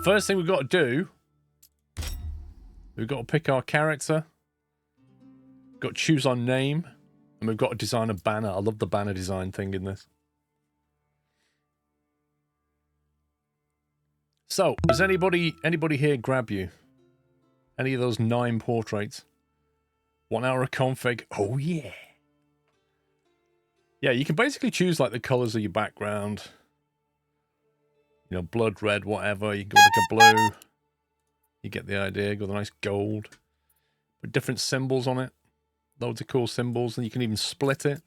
First thing we've got to do, we've got to pick our character. Got to choose our name. And we've got to design a banner. I love the banner design thing in this. So, does anybody here grab you? Any of those 9 portraits? 1 hour of config. Oh, yeah. Yeah, you can basically choose, like, the colours of your background. You know, blood red, whatever. You can go like a blue. You get the idea. Go with a nice gold. With different symbols on it. Loads of cool symbols. And you can even split it.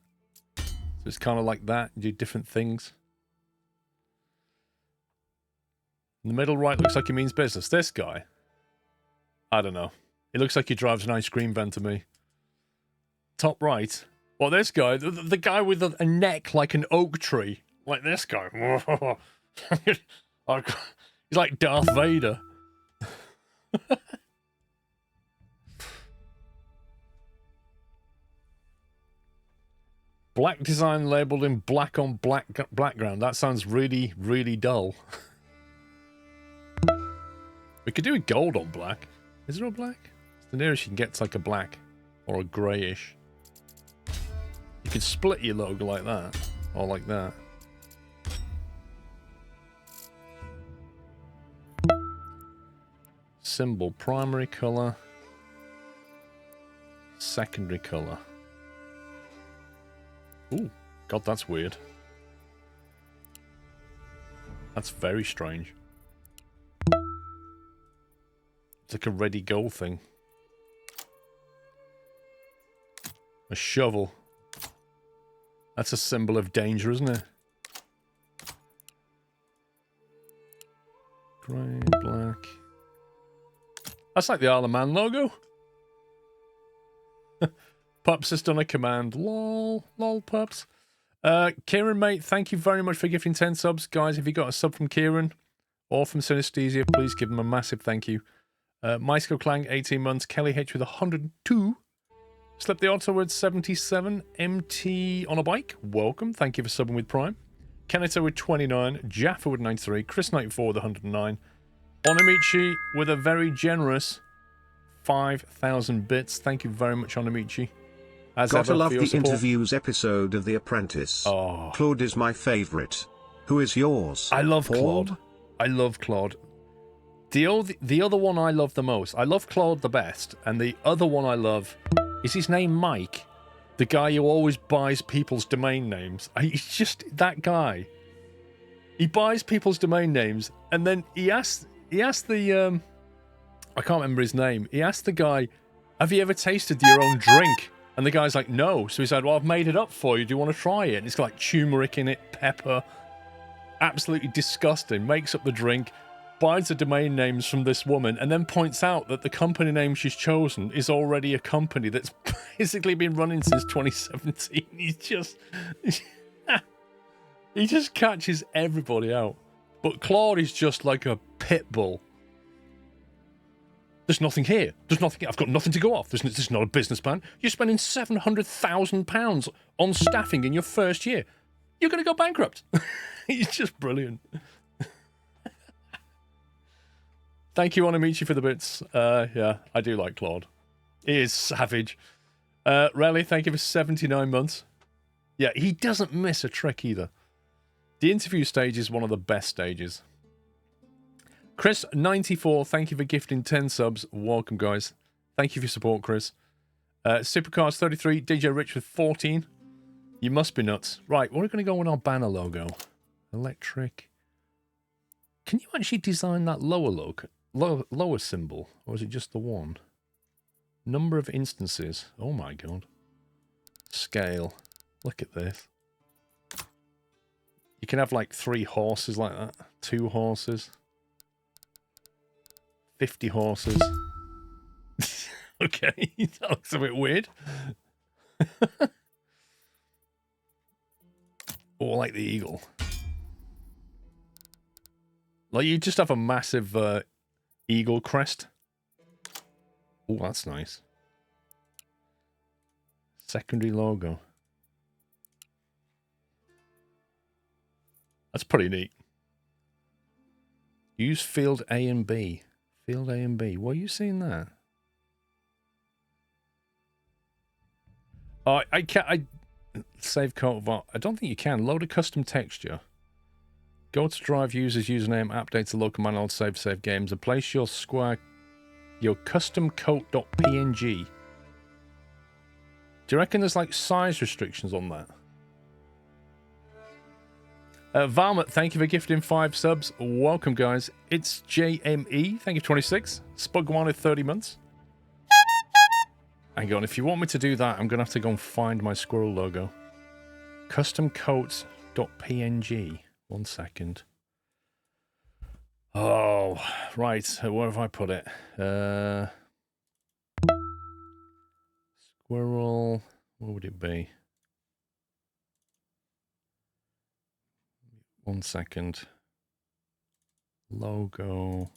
So it's kind of like that. You do different things. In the middle right looks like he means business. This guy. I don't know. He looks like he drives an ice cream van to me. Top right. Well, this guy. The guy with a neck like an oak tree. Like this guy. He's like Darth Vader. Black design labeled in black on black background. That sounds really, really dull. We could do a gold on black. Is there a black? It's the nearest you can get to like a black or a greyish. You could split your logo like that or like that. Symbol, primary colour, secondary colour. Ooh, God, that's weird. That's very strange. It's like a ready gold thing. A shovel. That's a symbol of danger, isn't it? Grey, black. That's like the Isle of Man logo. Pups has done a command. Lol. Lol, Pups. Kieran, mate, thank you very much for gifting 10 subs. Guys, if you got a sub from Kieran or from Synesthesia, please give him a massive thank you. Mysko Clang, 18 months. Kelly H with 102. Slip the Otto with 77. MT on a bike. Welcome. Thank you for subbing with Prime. Kenito with 29. Jaffa with 93. Chris 94 with 109. Onamichi with a very generous 5,000 bits. Thank you very much, Onamichi. As Gotta ever, love for your the support. interviews episode of The Apprentice. Oh. Claude is my favourite. Who is yours? I love Paul? Claude. I love Claude. The other one I love the most. I love Claude the best. And the other one I love, is his name Mike? The guy who always buys people's domain names. He's just that guy. He buys people's domain names and then he asked the I can't remember his name. He asked the guy, have you ever tasted your own drink? And the guy's like, no. So he said, well, I've made it up for you. Do you want to try it? And it's got like turmeric in it, pepper. Absolutely disgusting. Makes up the drink, buys the domain names from this woman, and then points out that the company name she's chosen is already a company that's basically been running since 2017. He just catches everybody out. But Claude is just like a pit bull. There's nothing here. There's nothing. I've got nothing to go off. This is not a business plan. You're spending £700,000 on staffing in your first year. You're going to go bankrupt. He's just brilliant. Thank you, Onamichi, for the bits. Yeah, I do like Claude. He is savage. Raleigh, thank you for 79 months. Yeah, he doesn't miss a trick either. The interview stage is one of the best stages. Chris, 94, thank you for gifting 10 subs. Welcome, guys. Thank you for your support, Chris. Supercars 33, DJ Rich with 14. You must be nuts. Right, we're going to go on our banner logo. Electric. Can you actually design that lower symbol? Or is it just the one? Number of instances. Oh my god. Scale. Look at this. You can have like 3 horses like that. 2 horses. 50 horses. Okay, that looks a bit weird. Or like the eagle. Like you just have a massive eagle crest. Oh, that's nice. Secondary logo. That's pretty neat. Use field A and B. Field A and B. Why are you seeing that? Oh, I can't. Save code. I don't think you can. Load a custom texture. Go to drive user's username, update to local manual save games, and place your custom coat.png. Do you reckon there's like size restrictions on that? Varmut, thank you for gifting 5 subs. Welcome, guys. It's JME. Thank you, 26. Spugwana, 30 months. Hang on, if you want me to do that, I'm going to have to go and find my squirrel logo. Customcoats.png. 1 second. Oh, right. Where have I put it? Squirrel. Where would it be? 1 second. Logo.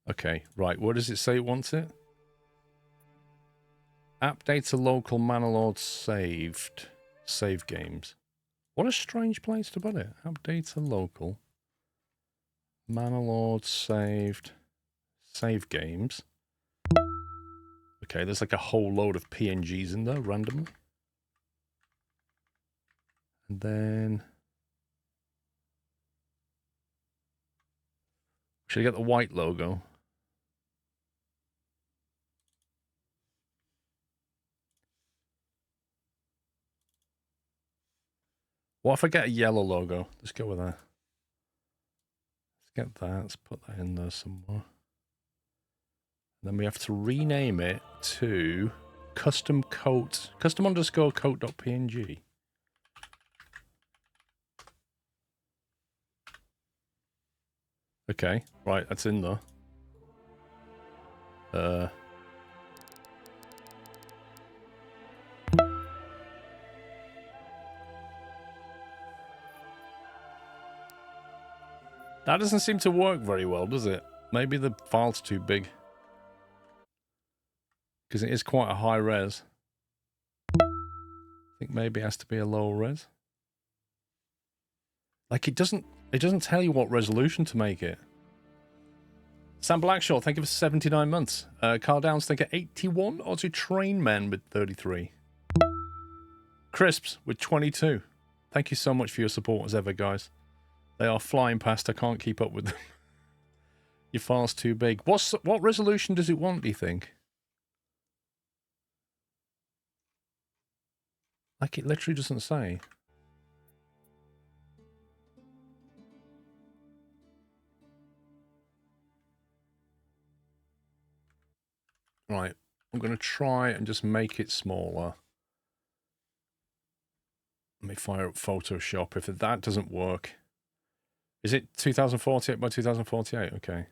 Okay, right. Where does it say it wants it? App data local Manor saved. Save games. What a strange place to put it. App data local. Manor saved. Save games. Okay, there's like a whole load of PNGs in there randomly. And then... should I get the white logo? What if I get a yellow logo? Let's go with that. Let's get that. Let's put that in there somewhere. Then we have to rename it to custom underscore coat.png. Okay, right, that's in there. That doesn't seem to work very well, does it? Maybe the file's too big. Because it is quite a high res. I think maybe it has to be a lower res. Like it doesn't tell you what resolution to make it. Sam Blackshaw, thank you for 79 months. Carl Downs, thank you 81. Aussie Train Man with 33. Crisps with 22. Thank you so much for your support as ever, guys. They are flying past. I can't keep up with them. Your file's too big. What resolution does it want, do you think? Like, it literally doesn't say. Right. I'm going to try and just make it smaller. Let me fire up Photoshop. If that doesn't work... Is it 2048 by 2048? Okay.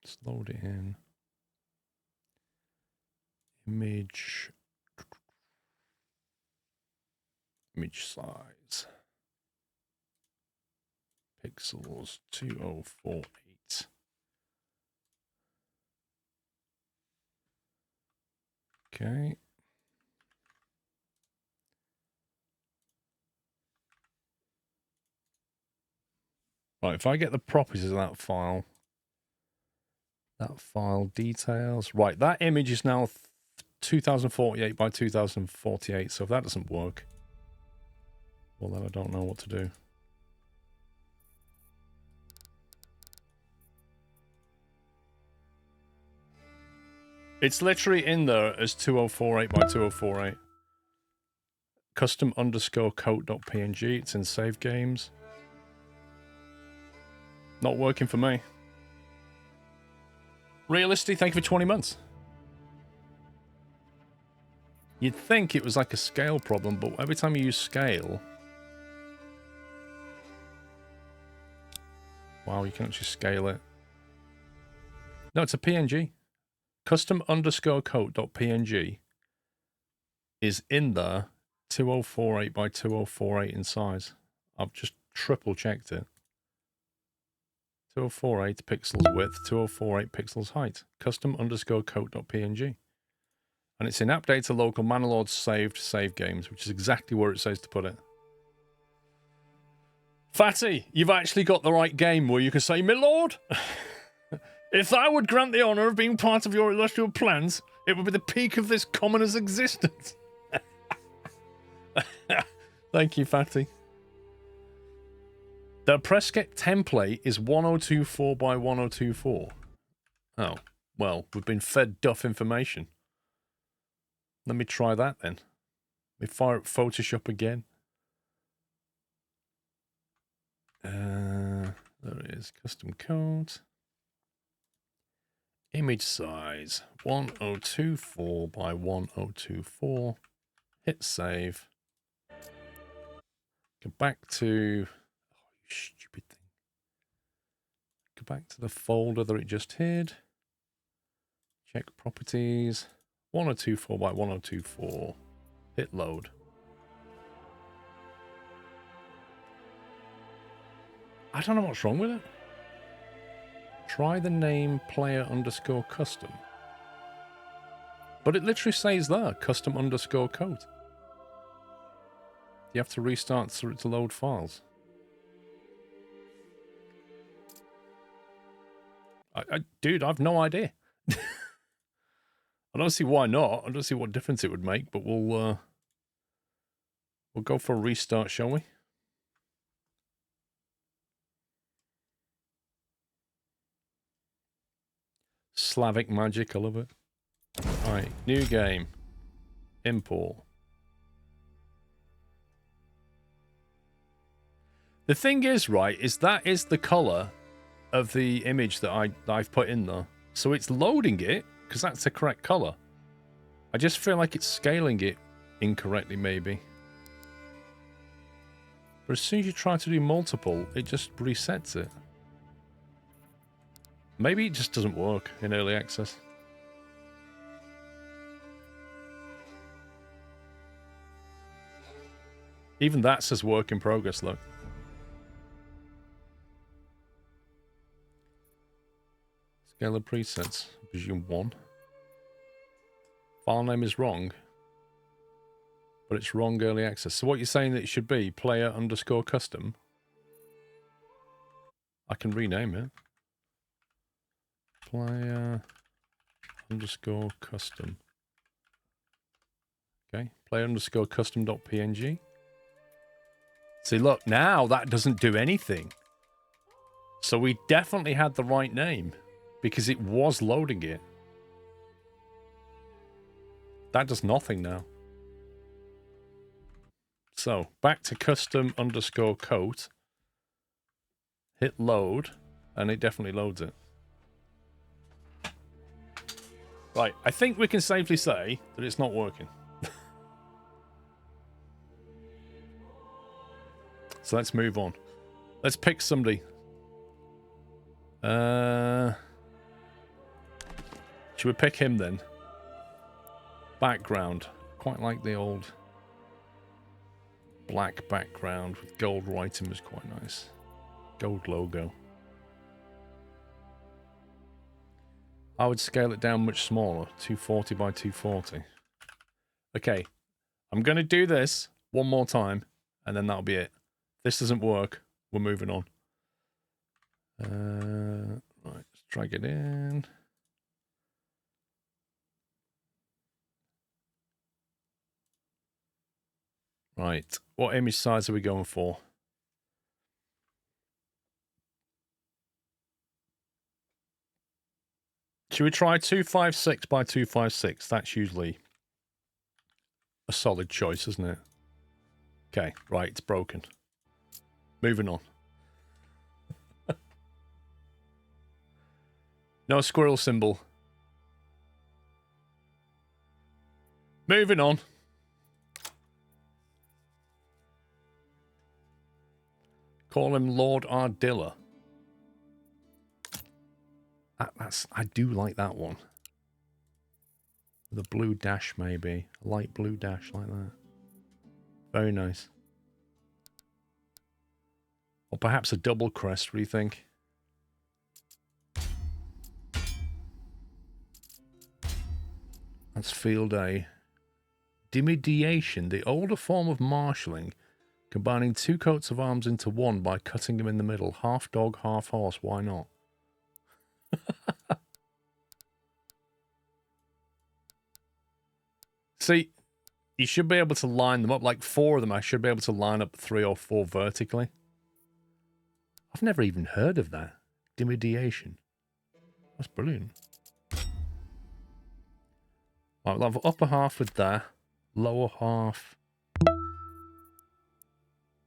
Let's load it in. Image size. Pixels 2048. Okay. Right, if I get the properties of that file details. Right, that image is now 2048 by 2048, so if that doesn't work, well then I don't know what to do. It's literally in there as 2048 by 2048. Custom underscore coat.png. It's in save games. Not working for me. Realistic, thank you for 20 months. You'd think it was like a scale problem, but every time you use scale... Wow, you can actually scale it. No, it's a PNG. Custom underscore coat.png is in there 2048 by 2048 in size. I've just triple checked it. 2048 pixels width, 2048 pixels height. Custom underscore coat.png. And it's in app data local Manor saved save games, which is exactly where it says to put it. Fatty, you've actually got the right game where you can say, "My lord, if I would grant the honour of being part of your illustrious plans, it would be the peak of this commoner's existence." Thank you, Fatty. The Prescott template is 1024 by 1024. Oh, well, we've been fed duff information. Let me try that then. Let me fire up Photoshop again. There it is. Custom code. Image size 1024 by 1024. Hit save. Go back to... Oh, you stupid thing. Go back to the folder that it just hid. Check properties. 1024 by 1024. Hit load. I don't know what's wrong with it. Try the name player underscore custom. But it literally says there, custom underscore code. You have to restart for it to load files. Dude, I've no idea. I don't see why not. I don't see what difference it would make, but we'll go for a restart, shall we? Slavic magic, I love it. Alright, new game. Import. The thing is, right, is that is the colour of the image that I've put in there. So it's loading it, because that's the correct colour. I just feel like it's scaling it incorrectly, maybe. But as soon as you try to do multiple, it just resets it. Maybe it just doesn't work in early access. Even that says work in progress, look. Scale of presets, I presume 1. File name is wrong. But it's wrong early access. So what you're saying that it should be player underscore custom? I can rename it. Player underscore custom. Okay, player underscore custom.png. See, look, now that doesn't do anything. So we definitely had the right name because it was loading it. That does nothing now. So back to custom underscore coat. Hit load, and it definitely loads it. Right, I think we can safely say that it's not working. So let's move on. Let's pick somebody. Should we pick him then? Background. Quite like the old black background with gold writing was quite nice. Gold logo. I would scale it down much smaller. 240 by 240. Okay. I'm going to do this one more time, and then that'll be it. If this doesn't work, we're moving on. Right, let's drag it in. Right, what image size are we going for? Should we try 256 by 256? That's usually a solid choice, isn't it? Okay, right, it's broken. Moving on. No squirrel symbol. Moving on. Call him Lord Ardilla. I do like that one. The blue dash, maybe. A light blue dash like that. Very nice. Or perhaps a double crest, what do you think? That's field A. Dimidiation, the older form of marshalling, combining two coats of arms into one by cutting them in the middle. Half dog, half horse. Why not? See, you should be able to line them up. Like 4 of them, I should be able to line up 3 or 4 vertically. I've never even heard of that. Dimidiation. That's brilliant. Right, we'll have upper half with that. Lower half.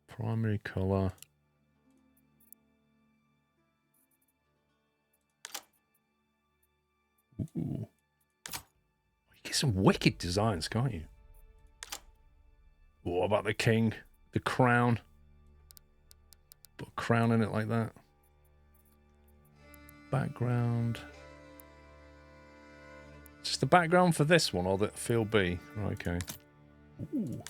Primary colour. Ooh. You get some wicked designs, can't you? What about the king? The crown? Put a crown in it like that. Background. Just the background for this one or the field B? Okay. Ooh.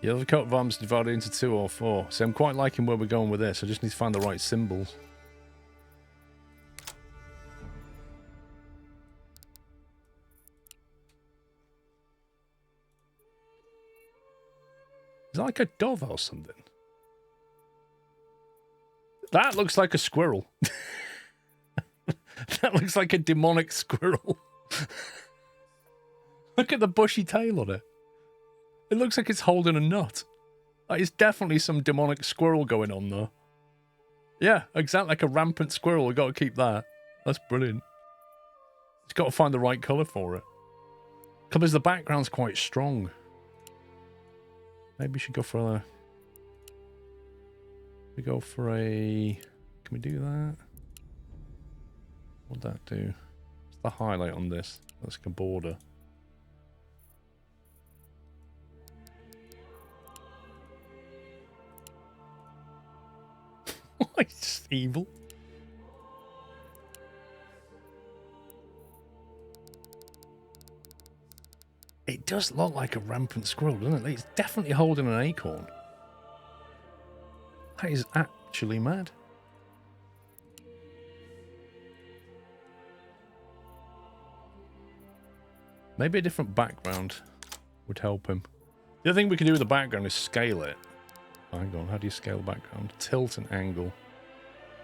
The other coat of arms divided into 2 or 4. So I'm quite liking where we're going with this. I just need to find the right symbols. Is that like a dove or something? That looks like a squirrel. That looks like a demonic squirrel. Look at the bushy tail on it. It looks like it's holding a nut. It's definitely some demonic squirrel going on there. Yeah, exactly, like a rampant squirrel. We've got to keep that. That's brilliant. It's got to find the right colour for it. Because the background's quite strong. Maybe we should go for a... We go for a... Can we do that? What'd that do? What's the highlight on this? That's like a border. It's evil. It does look like a rampant squirrel, doesn't it? It's definitely holding an acorn. That is actually mad. Maybe a different background would help him. The other thing we can do with the background is scale it. Hang on, how do you scale background? Tilt and angle.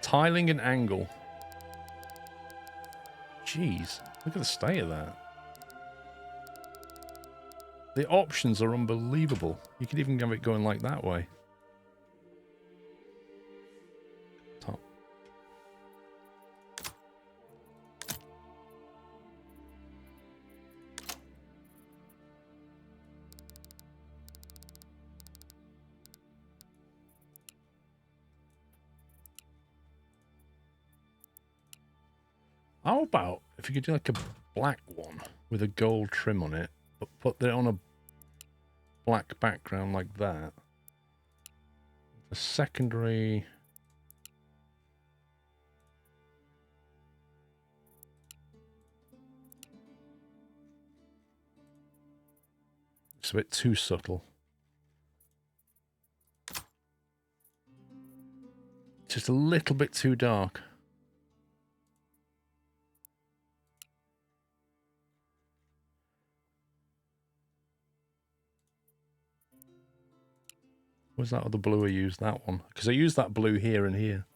Tiling and angle. Jeez, look at the state of that. The options are unbelievable. You could even have it going like that way. Top. How about if you could do like a black one with a gold trim on it, but put it on a black background like that. The secondary... It's a bit too subtle. Just a little bit too dark. Was that other blue I used? That one. Because I used that blue here and here.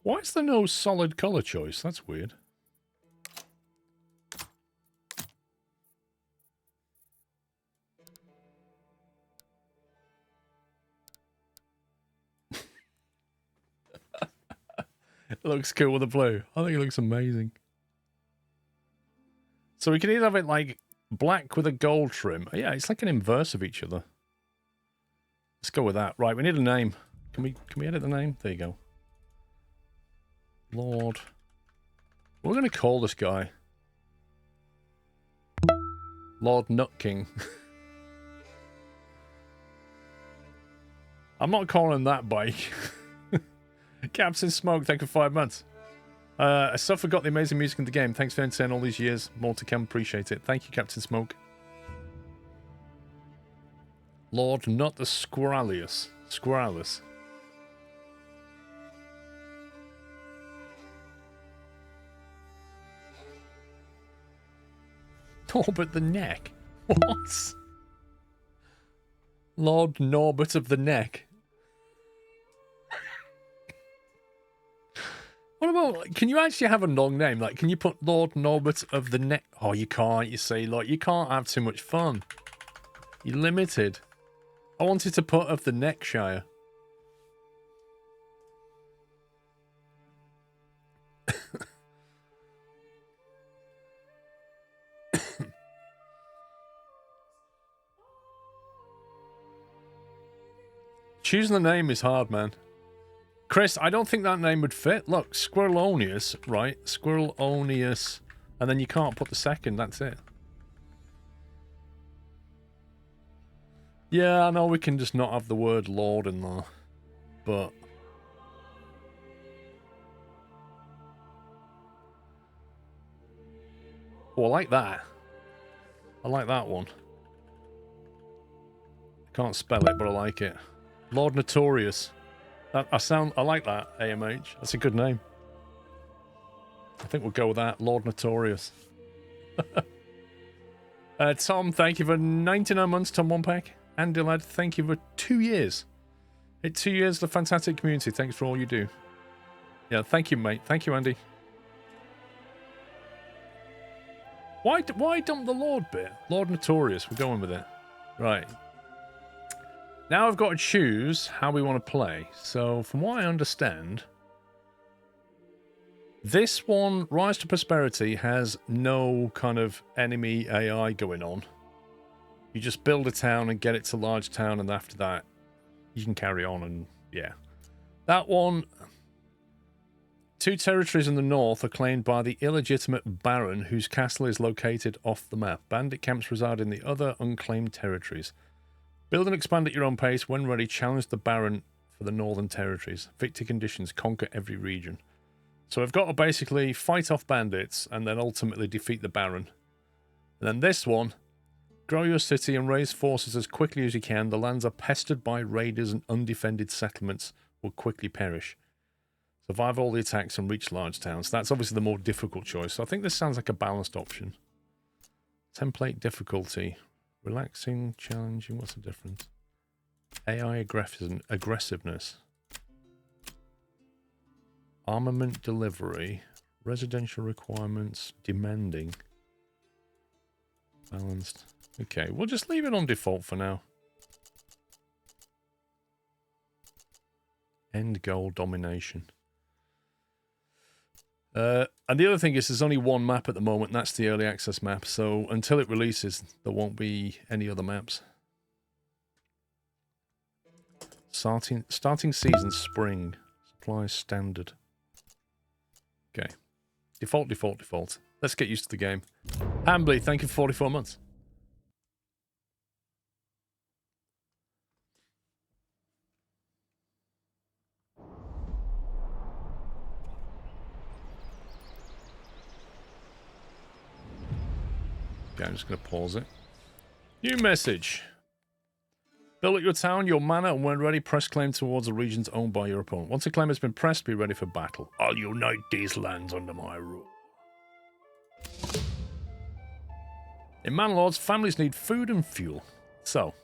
Why is there no solid colour choice? That's weird. It looks cool with the blue. I think it looks amazing. So we can either have it like black with a gold trim. Yeah, it's like an inverse of each other. Let's go with that. Right, we need a name. Can we edit the name? There you go. Lord. What are we going to call this guy? Lord Nut King. I'm not calling that bike. Captain Smoke, thank you for 5 months. I still forgot the amazing music in the game. Thanks for entertaining all these years. More to come. Appreciate it. Thank you, Captain Smoke. Lord, not the Squirrelius. Squirrelus. Norbert the Neck. What? Lord Norbert of the Neck. What about, can you actually have a long name? Like, can you put Lord Norbert of the Neck? Oh, you can't, you see. Like, you can't have too much fun. You're limited. I wanted to put of the Neckshire. Choosing the name is hard, man. Chris, I don't think that name would fit. Look, Squirrelonius, right? Squirrelonius. And then you can't put the second, that's it. Yeah, I know we can just not have the word Lord in there. But... oh, I like that. I like that one. I can't spell it, but I like it. Lord Notorious. I like that, AMH. That's a good name. I think we'll go with that, Lord Notorious. Tom, thank you for 99 months, Tom One-Pack. Andy Lad, thank you for 2 years. 2 years, the fantastic community. Thanks for all you do. Yeah, thank you, mate. Thank you, Andy. Why dump the Lord bit? Lord Notorious, we're going with it. Right. Now I've got to choose how we want to play. So, from what I understand, this one, Rise to Prosperity, has no kind of enemy AI going on. You just build a town and get it to large town, and after that, you can carry on, and yeah. That one, 2 territories in the north are claimed by the illegitimate Baron, whose castle is located off the map. Bandit camps reside in the other unclaimed territories. Build and expand at your own pace. When ready, challenge the Baron for the northern territories. Victory conditions, conquer every region. So I've got to basically fight off bandits and then ultimately defeat the Baron. And then this one, grow your city and raise forces as quickly as you can. The lands are pestered by raiders and undefended settlements will quickly perish. Survive all the attacks and reach large towns. That's obviously the more difficult choice. So I think this sounds like a balanced option. Template difficulty. Relaxing, challenging, what's the difference? AI aggressiveness. Armament delivery. Residential requirements. Demanding. Balanced. Okay, we'll just leave it on default for now. End goal domination. And the other thing is there's only one map at the moment, and that's the early access map. So until it releases, there won't be any other maps. Starting season spring. Supplies standard. Okay. Default, default, default. Let's get used to the game. Hambly, thank you for 44 months. Okay, I'm just going to pause it. New message. Build up your town, your manor, and when ready, press claim towards the regions owned by your opponent. Once a claim has been pressed, be ready for battle. I'll unite these lands under my rule. In Manlords, families need food and fuel. So.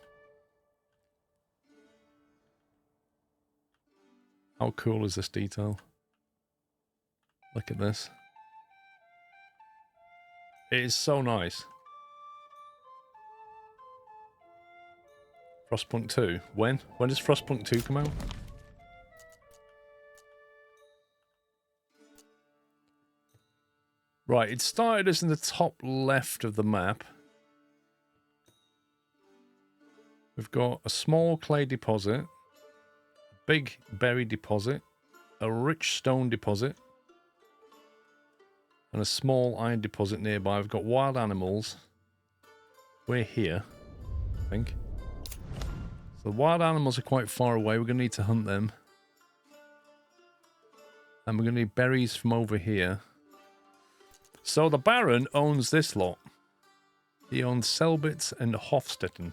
How cool is this detail? Look at this. It is so nice. Frostpunk 2. When? When does Frostpunk 2 come out? Right, it started us in the top left of the map. We've got a small clay deposit, a big berry deposit, a rich stone deposit, and a small iron deposit nearby. We've got wild animals. We're here, I think. So the wild animals are quite far away. We're going to need to hunt them. And we're going to need berries from over here. So the Baron owns this lot. He owns Selbitz and Hofstetten.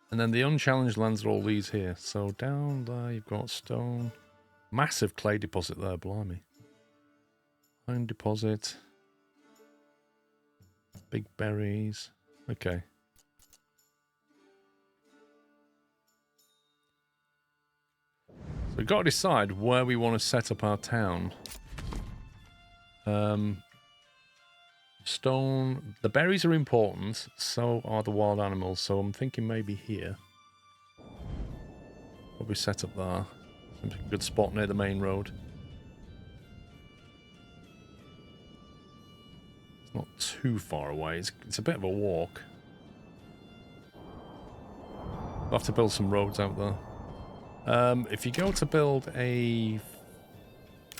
And then the unchallenged lands are all these here. So down there you've got stone. Massive clay deposit there, blimey. Iron deposit. Big berries. Okay. So we've got to decide where we want to set up our town. Stone. The berries are important, so are the wild animals. So I'm thinking maybe here. Probably set up there. Seems like a good spot near the main road. It's not too far away. It's a bit of a walk. We'll have to build some roads out there. If you go to build a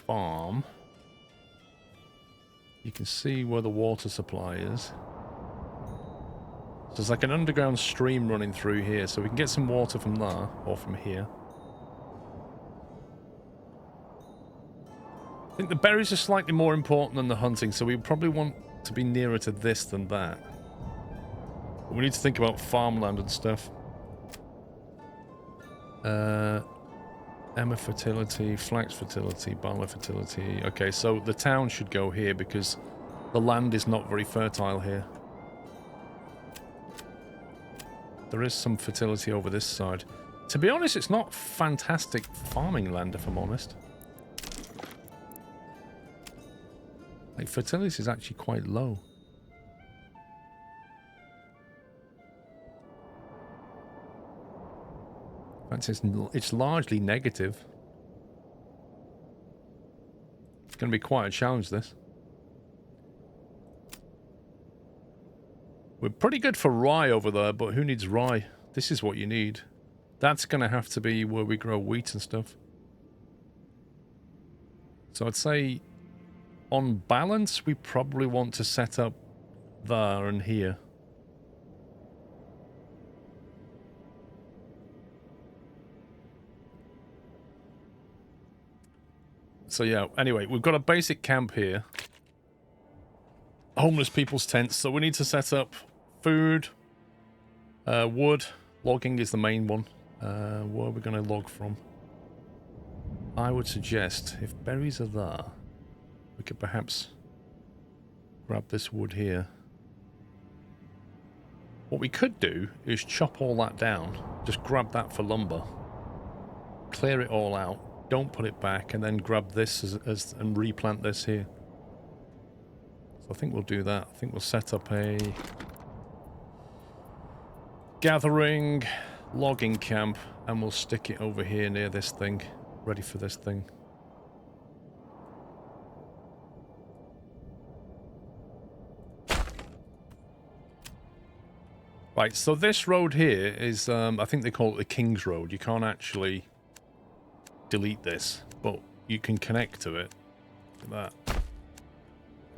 farm, you can see where the water supply is. So there's like an underground stream running through here, so we can get some water from there, or from here. I think the berries are slightly more important than the hunting, so we probably want to be nearer to this than that. But we need to think about farmland and stuff. Emma fertility, flax fertility, barley fertility. Okay, so the town should go here because the land is not very fertile here. There is some fertility over this side. To be honest, it's not fantastic farming land, if I'm honest. Like, fertility is actually quite low. In fact, it's largely negative. It's going to be quite a challenge, this. We're pretty good for rye over there, but who needs rye? This is what you need. That's going to have to be where we grow wheat and stuff. So I'd say, on balance, we probably want to set up there and here. So yeah, anyway, we've got a basic camp here. Homeless people's tents, so we need to set up food, wood, logging is the main one. Where are we going to log from? I would suggest, if berries are there, we could perhaps grab this wood here. What we could do is chop all that down, just grab that for lumber, clear it all out, don't put it back, and then grab this and replant this here. So I think we'll do that. I think we'll set up a gathering logging camp, and we'll stick it over here near this thing, ready for this thing. Right, so this road here is, I think they call it the King's Road. You can't actually delete this, but you can connect to it. Look at that.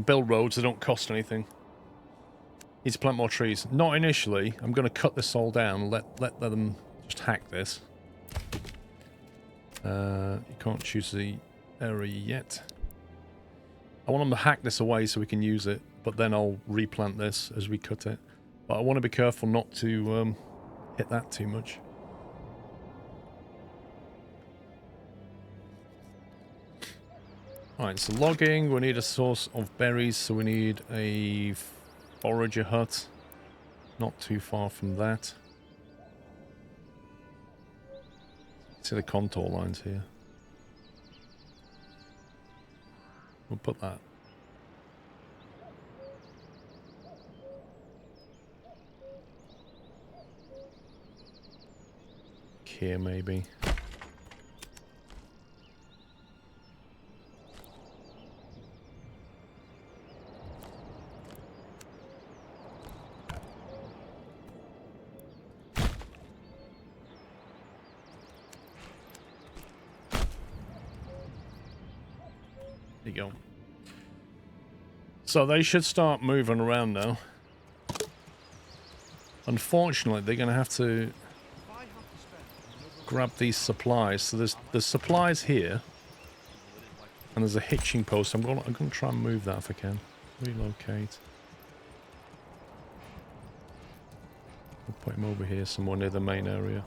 Build roads, they don't cost anything. Need to plant more trees. Not initially. I'm going to cut this all down and let them just hack this. You can't choose the area yet. I want them to hack this away so we can use it, but then I'll replant this as we cut it. But I want to be careful not to hit that too much. Alright, so logging, we need a source of berries, so we need a forager hut. Not too far from that. See the contour lines here. We'll put that. Here maybe. There you go. So they should start moving around now. Unfortunately, they're going to have to grab these supplies. So there's supplies here, and there's a hitching post. I'm going to try and move that if I can. Relocate. We'll put him over here, somewhere near the main area.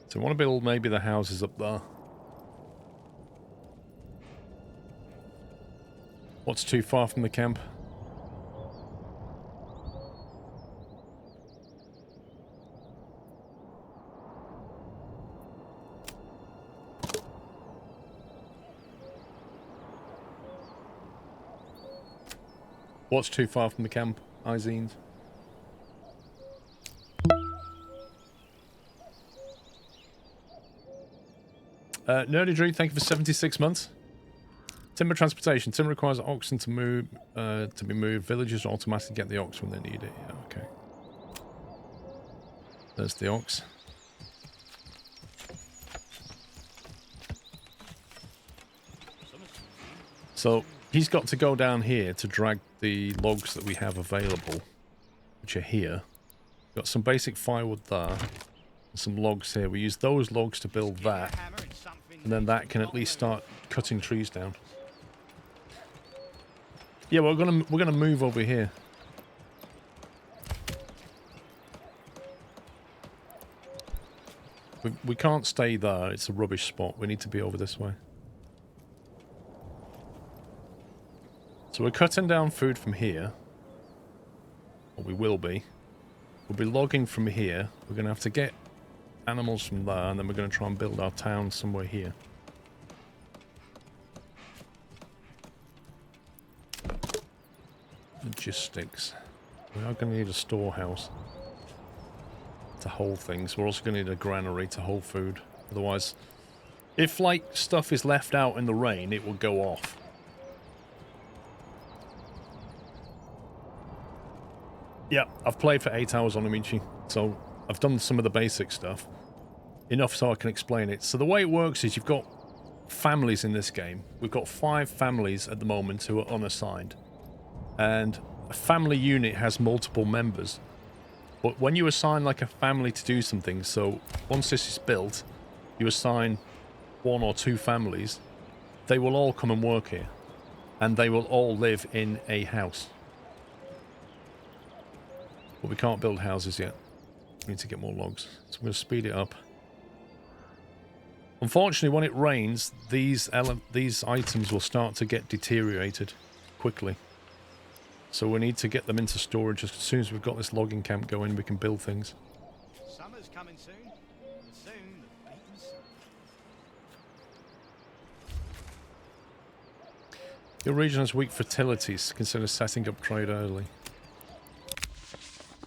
So I want to build maybe the houses up there. What's too far from the camp? What's too far from the camp, Izines? Nerdy Drew, thank you for 76 months. Timber transportation. Timber requires oxen to move, to be moved. Villagers automatically get the ox when they need it. Yeah, okay. There's the ox. So he's got to go down here to drag the logs that we have available, which are here. Got some basic firewood there, and some logs here. We use those logs to build that, and then that can at least start cutting trees down. Yeah, we're gonna move over here. We can't stay there. It's a rubbish spot. We need to be over this way. So we're cutting down food from here. Or we will be. We'll be logging from here. We're going to have to get animals from there, and then we're going to try and build our town somewhere here. Logistics. We are going to need a storehouse to hold things. We're also going to need a granary to hold food. Otherwise, if like stuff is left out in the rain, it will go off. Yeah, I've played for 8 hours on Amici, so I've done some of the basic stuff. Enough so I can explain it. So the way it works is you've got families in this game. We've got 5 families at the moment who are unassigned. And a family unit has multiple members. But when you assign like a family to do something, so once this is built, you assign 1 or 2 families, they will all come and work here. And they will all live in a house. But we can't build houses yet. We need to get more logs. So I'm going to speed it up. Unfortunately, when it rains, these items will start to get deteriorated quickly. So we need to get them into storage. As soon as we've got this logging camp going, we can build things. Summer's coming soon. And soon the beaten sun. Your region has weak fertilities. Consider setting up trade early.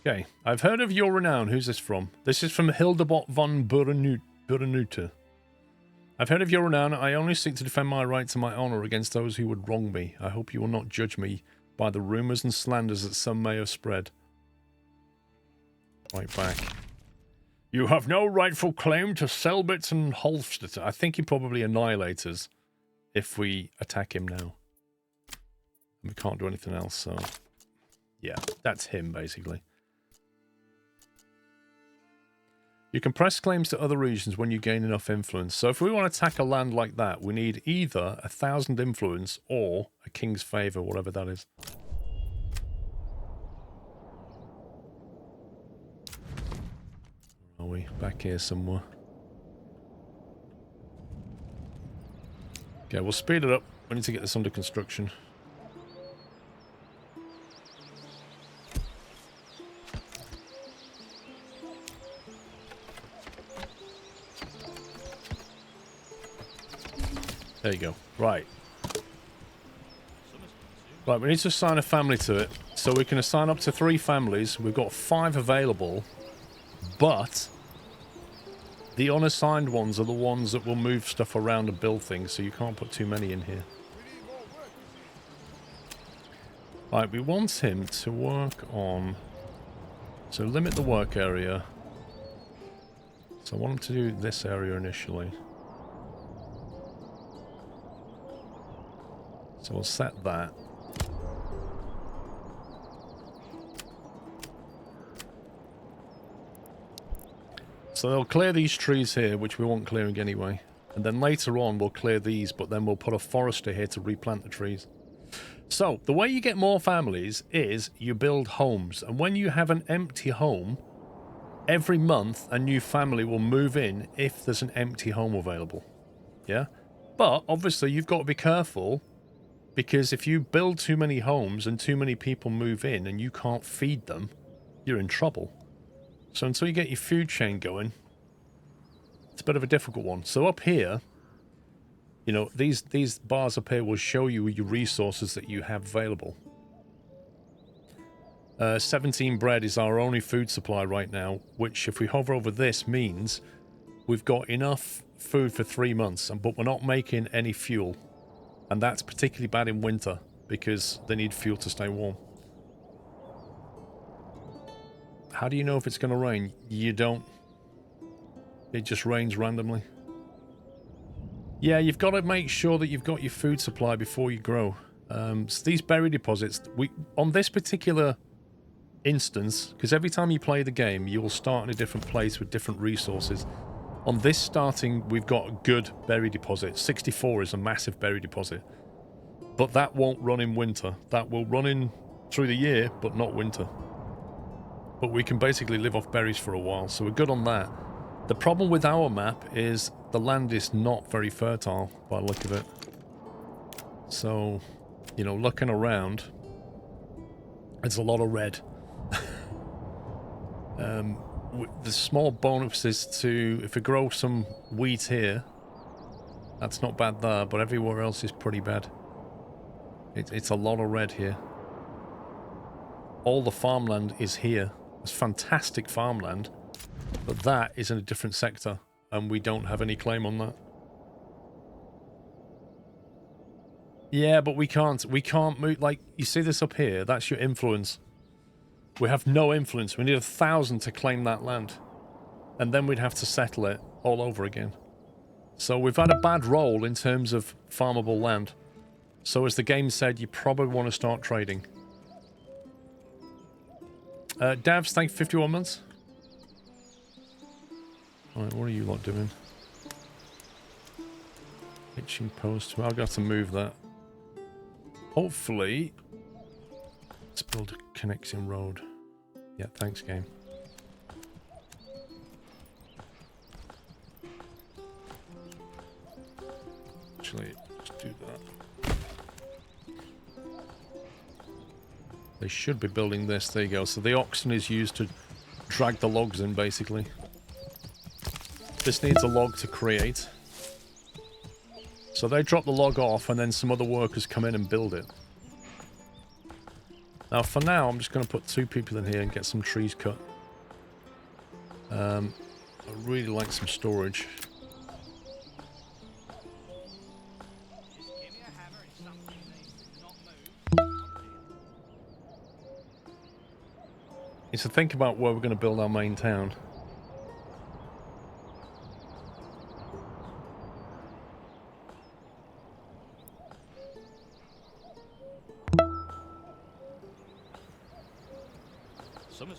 Okay, I've heard of your renown. Who's this from? This is from Hildebot von Burenute. I've heard of your renown. I only seek to defend my rights and my honor against those who would wrong me. I hope you will not judge me by the rumors and slanders that some may have spread. Right back. You have no rightful claim to Selbitz and Holstetter. I think he probably annihilate us if we attack him now. We can't do anything else, so... yeah, that's him, basically. You can press claims to other regions when you gain enough influence. So if we want to attack a land like that, we need either 1,000 influence or a king's favour, whatever that is. Are we back here somewhere? Okay, we'll speed it up. We need to get this under construction. There you go. Right. Right, we need to assign a family to it. So we can assign up to 3 families. We've got 5 available. But the unassigned ones are the ones that will move stuff around and build things. So you can't put too many in here. Right, we want him to work on... so limit the work area. So I want him to do this area initially. So we'll set that. So they'll clear these trees here, which we want clearing anyway. And then later on, we'll clear these, but then we'll put a forester here to replant the trees. So, the way you get more families is you build homes. And when you have an empty home, every month a new family will move in if there's an empty home available. Yeah? But, obviously, you've got to be careful, because if you build too many homes and too many people move in and you can't feed them, you're in trouble. So until you get your food chain going, it's a bit of a difficult one. So up here, you know, these bars up here will show you your resources that you have available. 17 bread is our only food supply right now, which if we hover over this means we've got enough food for 3 months, but we're not making any fuel. And that's particularly bad in winter because they need fuel to stay warm. How do you know if it's going to rain? You don't. It just rains randomly. Yeah, you've got to make sure that you've got your food supply before you grow. So these berry deposits, on this particular instance, because every time you play the game, you will start in a different place with different resources. On this starting, we've got a good berry deposit. 64 is a massive berry deposit. But that won't run in winter. That will run in through the year, but not winter. But we can basically live off berries for a while, so we're good on that. The problem with our map is the land is not very fertile by the look of it. So, you know, looking around, it's a lot of red. The small bonuses to, if we grow some wheat here, that's not bad there, but everywhere else is pretty bad. It's a lot of red here. All the farmland is here. It's fantastic farmland, but that is in a different sector, and we don't have any claim on that. Yeah, but we can't move, like, you see this up here? That's your influence. We have no influence. We need 1,000 to claim that land, and then we'd have to settle it all over again. So we've had a bad roll in terms of farmable land. So as the game said, you probably want to start trading. Davs, thank you, 51 months. Alright, what are you lot doing? Hitching post. Well, I've got to move that. Hopefully, let's build a connecting road. Yeah, thanks, game. Actually, let's do that. They should be building this. There you go. So the oxen is used to drag the logs in, basically. This needs a log to create. So they drop the log off, and then some other workers come in and build it. Now, for now, I'm just going to put 2 people in here and get some trees cut. I really like some storage. It's to think about where we're going to build our main town. Summers.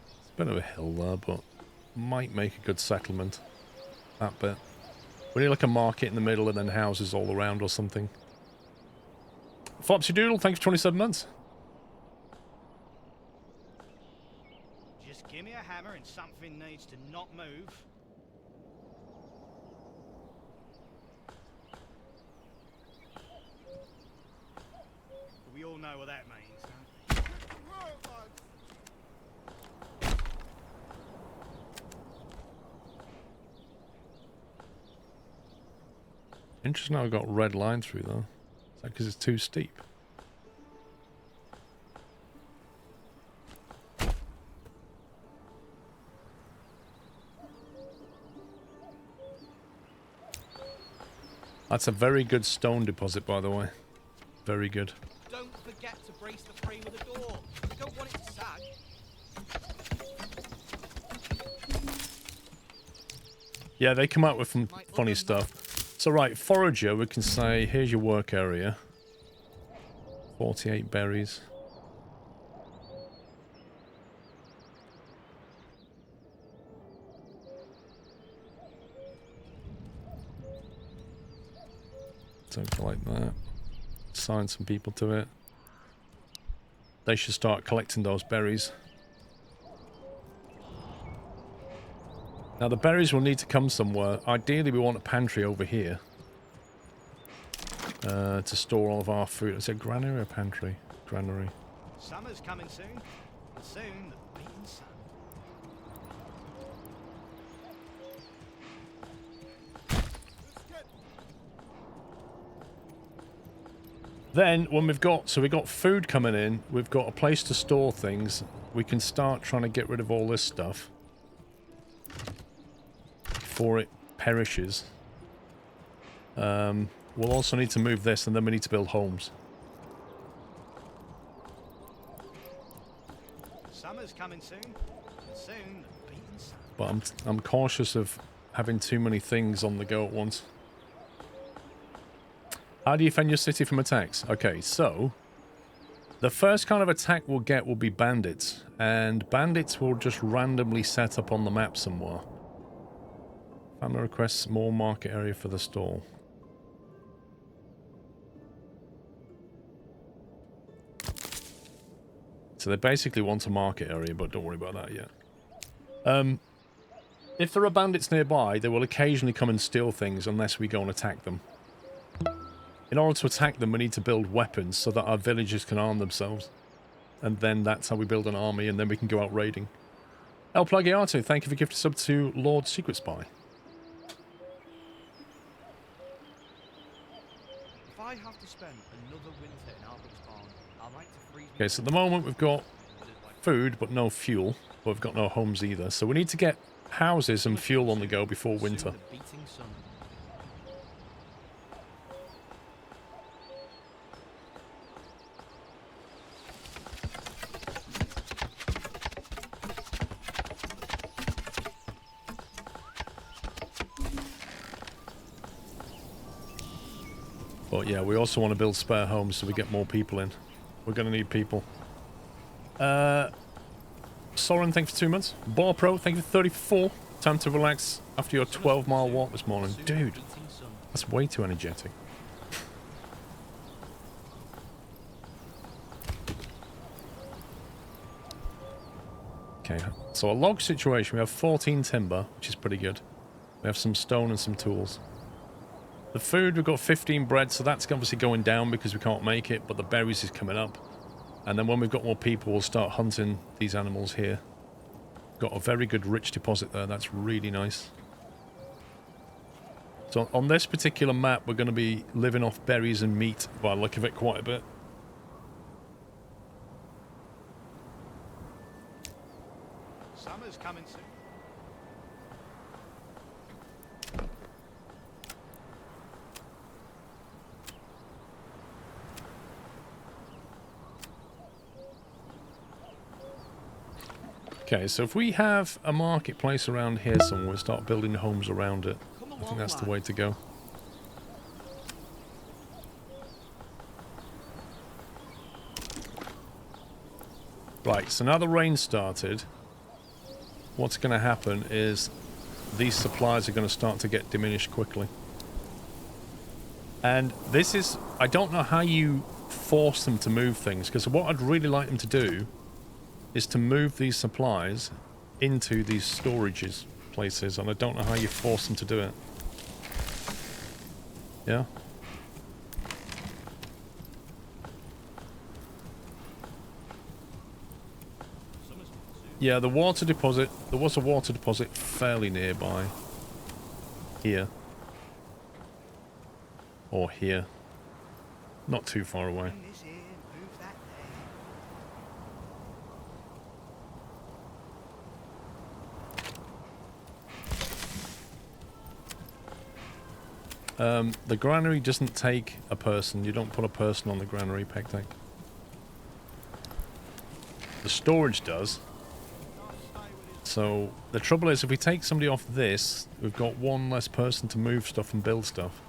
It's a bit of a hill there, but might make a good settlement. That bit. We need like a market in the middle and then houses all around or something. Flopsy Doodle, thanks for 27 months. Just give me a hammer and something needs to not move. We all know what that means, huh? Interesting how I got a red line through though. Is that because it's too steep? That's a very good stone deposit, by the way. Very good. Don't forget to brace the frame of the door. You don't want it to sag. Yeah, they come out with some funny stuff. So right, forager, we can say, here's your work area. 48 berries. Something like that. Assign some people to it. They should start collecting those berries. Now the berries will need to come somewhere. Ideally we want a pantry over here. To store all of our food. Is it a granary or a pantry? Granary. Summer's coming soon. And soon the beating sun. Then, when we've got food coming in, we've got a place to store things, we can start trying to get rid of all this stuff before it perishes. We'll also need to move this, and then we need to build homes. Summer's coming soon, and soon the beating sun. But I'm cautious of having too many things on the go at once. How do you defend your city from attacks? Okay, so the first kind of attack we'll get will be bandits, and bandits will just randomly set up on the map somewhere. Family requests more market area for the stall. So they basically want a market area, but don't worry about that yet. If there are bandits nearby, they will occasionally come and steal things unless we go and attack them. In order to attack them, we need to build weapons so that our villagers can arm themselves. And then that's how we build an army, and then we can go out raiding. El Plagiato, thank you for gifting sub to Lord Secret Spy. If I have to spend another winter in Albert's barn, I'd like to freeze. Okay, so at the moment we've got food, but no fuel. But we've got no homes either. So we need to get houses and fuel on the go before winter. But yeah, we also want to build spare homes so we get more people in. We're going to need people. Soren, thank you for 2 months. Bar Pro, thank you for 34. Time to relax after your 12-mile walk this morning. Dude, that's way too energetic. Okay, so a log situation. We have 14 timber, which is pretty good. We have some stone and some tools. The food, we've got 15 bread, so that's obviously going down because we can't make it, but the berries is coming up. And then when we've got more people, we'll start hunting these animals here. Got a very good rich deposit there, that's really nice. So on this particular map, we're going to be living off berries and meat by the look of it quite a bit. Summer's coming soon. Okay, so if we have a marketplace around here somewhere, we'll start building homes around it. I think that's the way to go. Right, so now the rain started, what's going to happen is these supplies are going to start to get diminished quickly. And this is, I don't know how you force them to move things, because what I'd really like them to do is to move these supplies into these storages places, and I don't know how you force them to do it. Yeah? Yeah, the water deposit, there was a water deposit fairly nearby. Here. Or here. Not too far away. The granary doesn't take a person. You don't put a person on the granary, Pegtech. The storage does. So, the trouble is, if we take somebody off this, we've got one less person to move stuff and build stuff.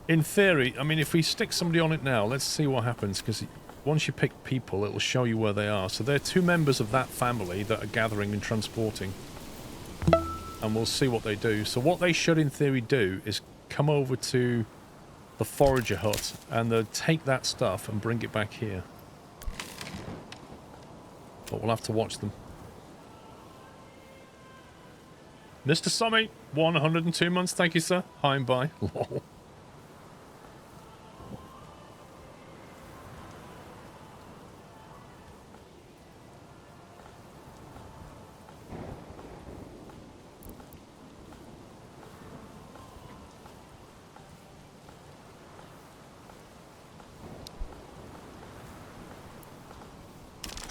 In theory, I mean, if we stick somebody on it now, let's see what happens, because once you pick people, it'll show you where they are. So they're two members of that family that are gathering and transporting. and we'll see what they do. So what they should, in theory, do is come over to the forager hut and they'll take that stuff and bring it back here. But we'll have to watch them. Mr. Summit, 102 months, thank you, sir. Hi and bye. Lol.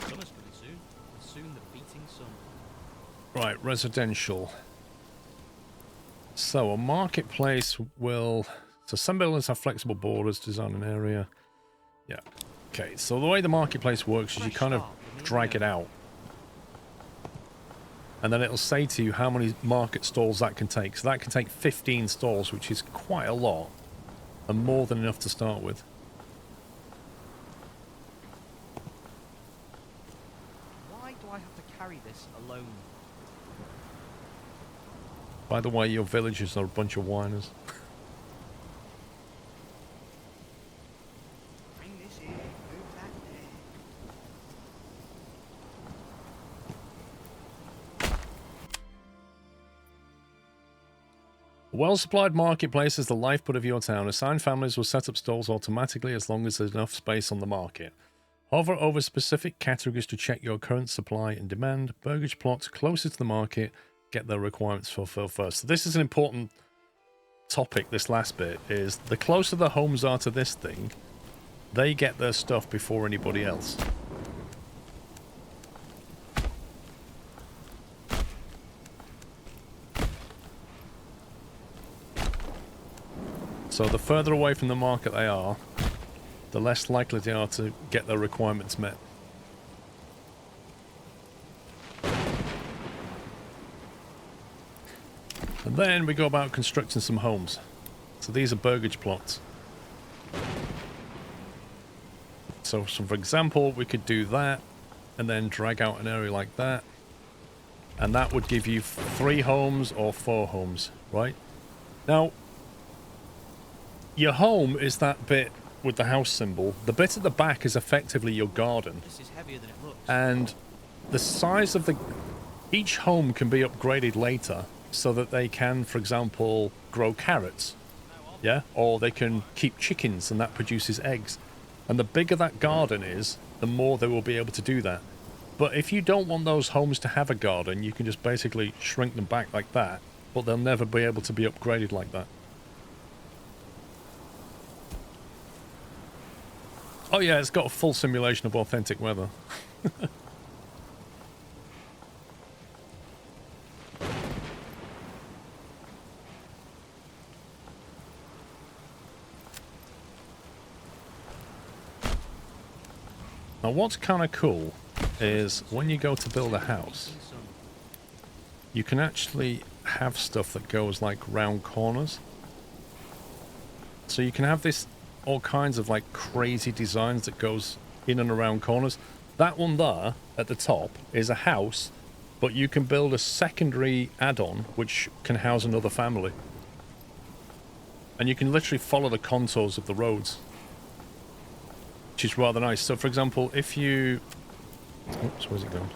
Summer's coming soon. Soon the beating sun. Right, residential. So a marketplace will... So some buildings have flexible borders, design an area. Yeah. Okay, so the way the marketplace works is you kind of drag it out. And then it'll say to you how many market stalls that can take. So that can take 15 stalls, which is quite a lot. And more than enough to start with. Why do I have to carry this alone? By the way, your villagers are a bunch of whiners. Bring this here, move that there. A well-supplied marketplace is the lifeblood of your town. Assigned families will set up stalls automatically as long as there's enough space on the market. Hover over specific categories to check your current supply and demand. Burgage plots closer to the market get their requirements fulfilled first. So this is an important topic, this last bit, is the closer the homes are to this thing, they get their stuff before anybody else. So the further away from the market they are, the less likely they are to get their requirements met. And then we go about constructing some homes. So these are burgage plots. So for example, we could do that and then drag out an area like that. And that would give you 3 homes or 4 homes, right? Now, your home is that bit with the house symbol. The bit at the back is effectively your garden. This is heavier than it looks. And the size of each home can be upgraded later so that they can, for example, grow carrots. Yeah? Or they can keep chickens and that produces eggs. And the bigger that garden is, the more they will be able to do that. But if you don't want those homes to have a garden, you can just basically shrink them back like that, but they'll never be able to be upgraded like that. Oh yeah, it's got a full simulation of authentic weather. Now what's kind of cool is when you go to build a house, you can actually have stuff that goes like round corners. So you can have this all kinds of like crazy designs that goes in and around corners. That one there at the top is a house, but you can build a secondary add-on which can house another family. And you can literally follow the contours of the roads, which is rather nice. So for example, if you... Oops, where's it going?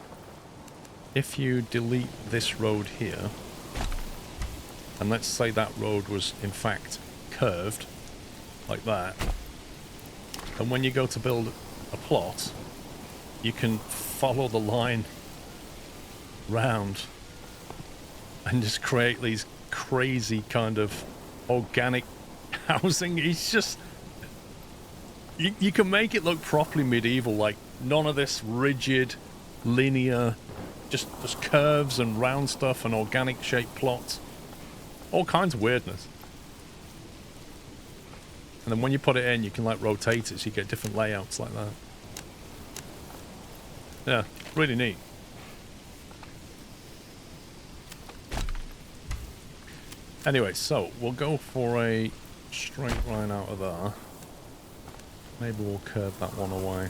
If you delete this road here, and let's say that road was in fact curved, like that, and when you go to build a plot, you can follow the line round and just create these crazy kind of organic housing. It's just... You can make it look properly medieval, like none of this rigid, linear, just curves and round stuff and organic shaped plots. All kinds of weirdness. And then when you put it in, you can like rotate it so you get different layouts like that. Yeah, really neat. Anyway, so we'll go for a straight line out of there. Maybe we'll curve that one away.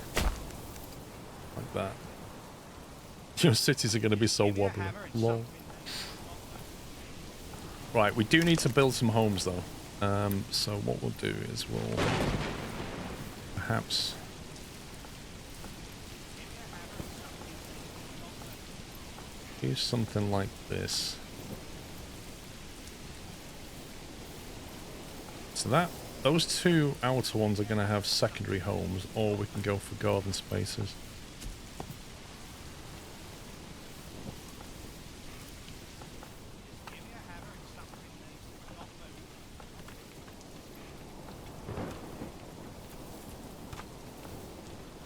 Like that. Your cities are going to be so wobbly. Lol. Right, we do need to build some homes, though. So what we'll do is we'll perhaps do something like this. So those two outer ones are going to have secondary homes, or we can go for garden spaces.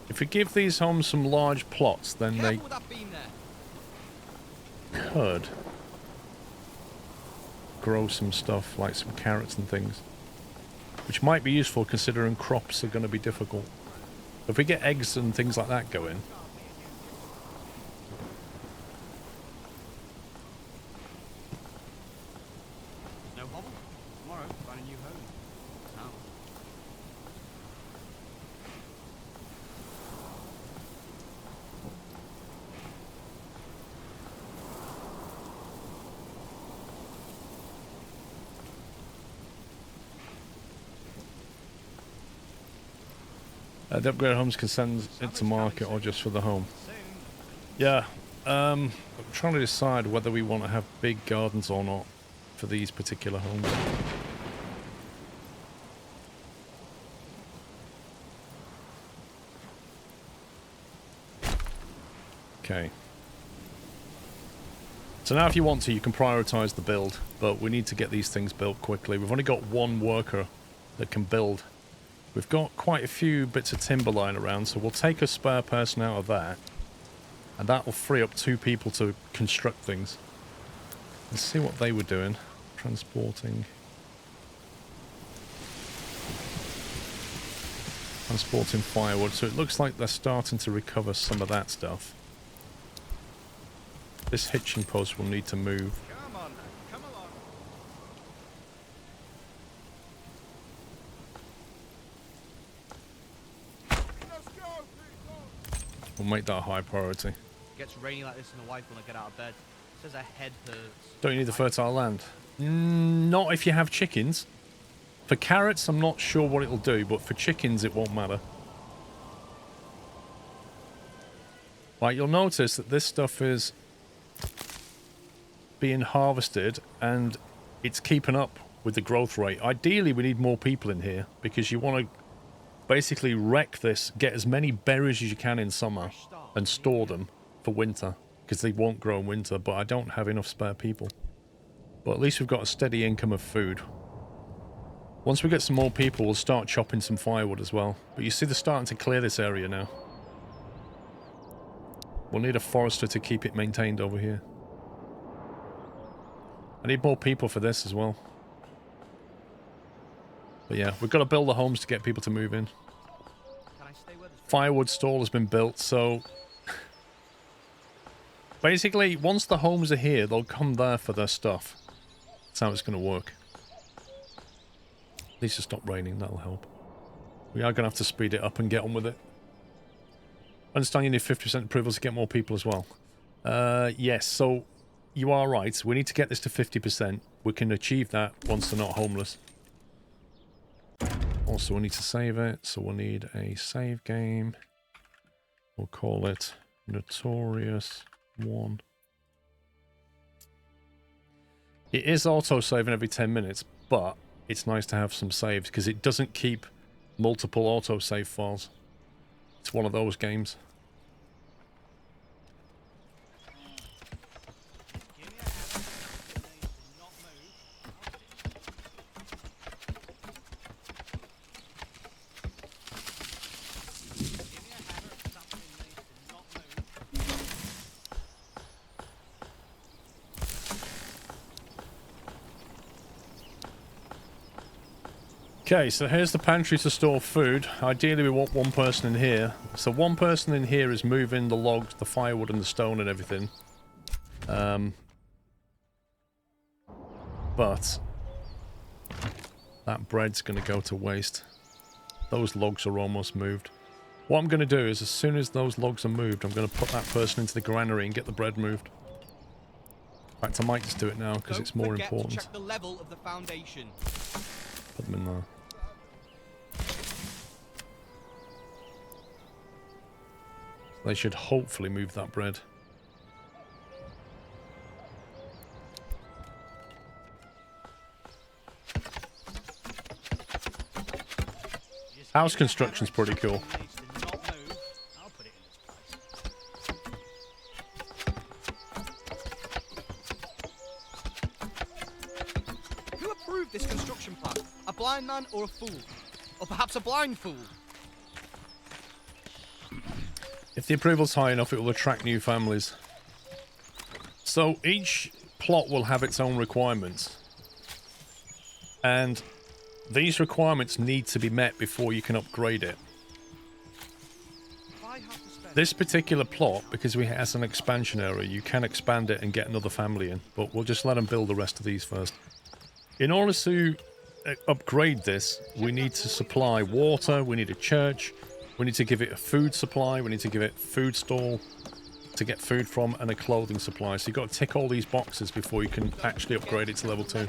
If we give these homes some large plots, then they could grow some stuff, like some carrots and things. Which might be useful considering crops are going to be difficult. If we get eggs and things like that going... No hobble. Tomorrow, find a new home. Town. The upgrade homes can send it to market or just for the home. Yeah, I'm trying to decide whether we want to have big gardens or not for these particular homes. Okay. So now if you want to, you can prioritize the build, but we need to get these things built quickly. We've only got one worker that can build. We've got quite a few bits of timber lying around, so we'll take a spare person out of that. And that will free up 2 people to construct things. Let's see what they were doing. Transporting firewood. So it looks like they're starting to recover some of that stuff. This hitching post will need to move. Come on, come along. We'll make that a high priority. It gets rainy like this and the wife when I get out of bed. Says her head hurts. Don't you need the fertile land? Not if you have chickens. For carrots, I'm not sure what it'll do, but for chickens, it won't matter. Right, you'll notice that this stuff is being harvested and it's keeping up with the growth rate. Ideally, we need more people in here because you want to basically wreck this, get as many berries as you can in summer and store them for winter because they won't grow in winter, but I don't have enough spare people. But at least we've got a steady income of food. Once we get some more people, we'll start chopping some firewood as well. But you see they're starting to clear this area now. We'll need a forester to keep it maintained over here. I need more people for this as well. But yeah, we've got to build the homes to get people to move in. Firewood stall has been built, so... basically, once the homes are here, they'll come there for their stuff. That's how it's going to work. At least it's not raining, that'll help. We are going to have to speed it up and get on with it. I understand you need 50% approval to get more people as well. Yes, so you are right. We need to get this to 50%. We can achieve that once they're not homeless. Also, we need to save it, so we'll need a save game. We'll call it Notorious 1. It is auto-saving every 10 minutes, but it's nice to have some saves because it doesn't keep multiple autosave files. It's one of those games. Okay, so here's the pantry to store food. Ideally, we want one person in here. So one person in here is moving the logs, the firewood and the stone and everything. But that bread's going to go to waste. Those logs are almost moved. What I'm going to do is, as soon as those logs are moved, I'm going to put that person into the granary and get the bread moved. In fact, I might just do it now because it's more important. To check the level of the foundation. Put them in there. They should hopefully move that bread. House construction's pretty cool. Who approved this construction plan? A blind man or a fool? Or perhaps a blind fool? If the approval's high enough, it will attract new families. So each plot will have its own requirements. And these requirements need to be met before you can upgrade it. This particular plot, because it has an expansion area, you can expand it and get another family in. But we'll just let them build the rest of these first. In order to upgrade this, we need to supply water, we need a church, we need to give it a food supply, we need to give it food stall to get food from, and a clothing supply. So you've got to tick all these boxes before you can actually upgrade it to level 2.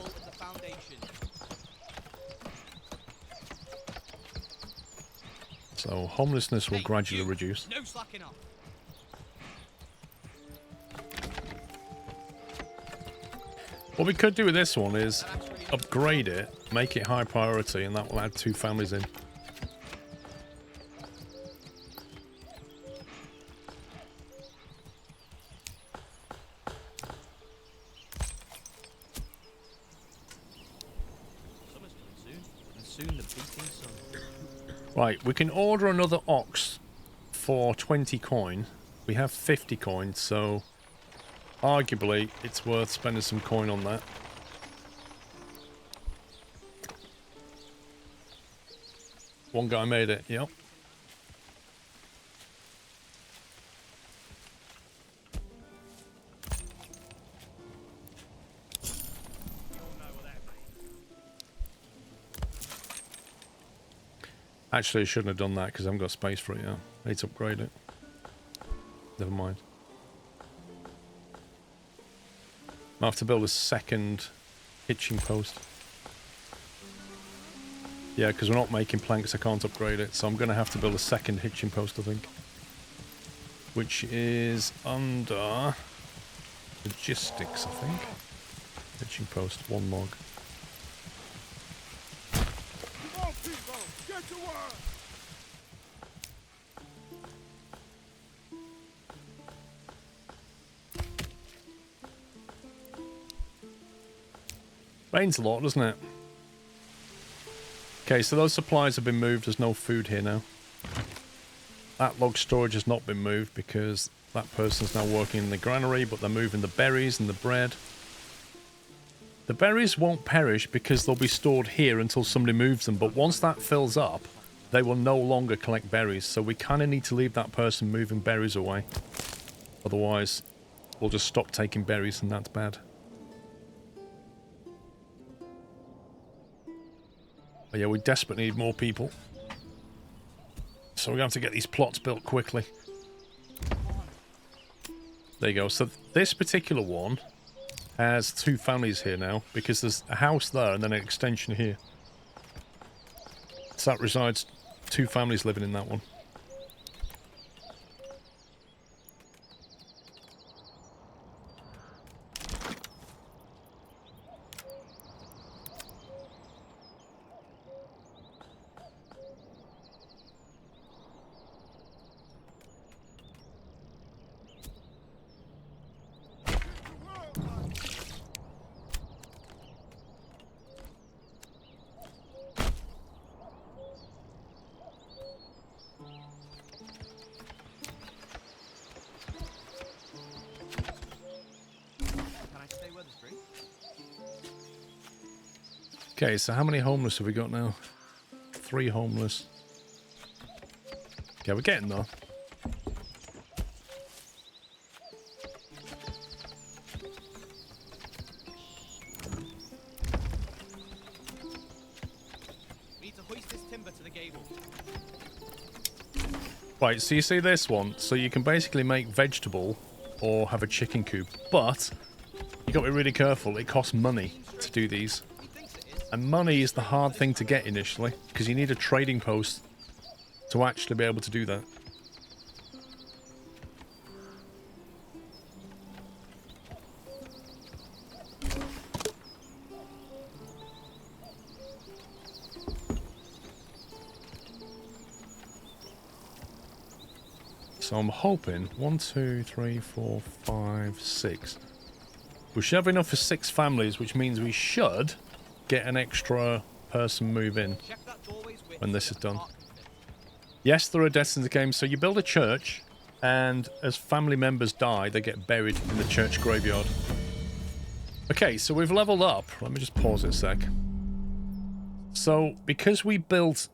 So homelessness will gradually reduce. No slacking off. What we could do with this one is upgrade it, make it high priority, and that will add 2 families in. Summer's coming soon, and soon the beating sun. Right, we can order another ox for 20 coin. We have 50 coin, so arguably it's worth spending some coin on that. One guy made it, yep. Actually, I shouldn't have done that because I haven't got space for it yet. I need to upgrade it. Never mind. I have to build a second hitching post. Yeah, because we're not making planks, I can't upgrade it. So I'm going to have to build a second hitching post, I think. Which is under logistics, I think. Hitching post, 1 log. Rains a lot, doesn't it? Okay, so those supplies have been moved. There's no food here now. That log storage has not been moved because that person's now working in the granary, but they're moving the berries and the bread. The berries won't perish because they'll be stored here until somebody moves them, but once that fills up, they will no longer collect berries, so we kind of need to leave that person moving berries away. Otherwise, we'll just stop taking berries, and that's bad. But yeah, we desperately need more people. So we have to get these plots built quickly. There you go. So this particular one has 2 families here now, because there's a house there and then an extension here. So that resides 2 families living in that one. Okay, so how many homeless have we got now? 3 homeless. Okay, we're getting there. We need to hoist this timber to the gable. Right, so you see this one? So you can basically make vegetable or have a chicken coop, but You got to be really careful. It costs money to do these. And money is the hard thing to get initially, because you need a trading post to actually be able to do that. So I'm hoping 1, 2, 3, 4, 5, 6. We should have enough for 6 families, which means we should get an extra person move in when this is done. Yes, there are deaths in the game. So you build a church, and as family members die, they get buried in the church graveyard. Okay, so we've leveled up. Let me just pause it a sec. So because we built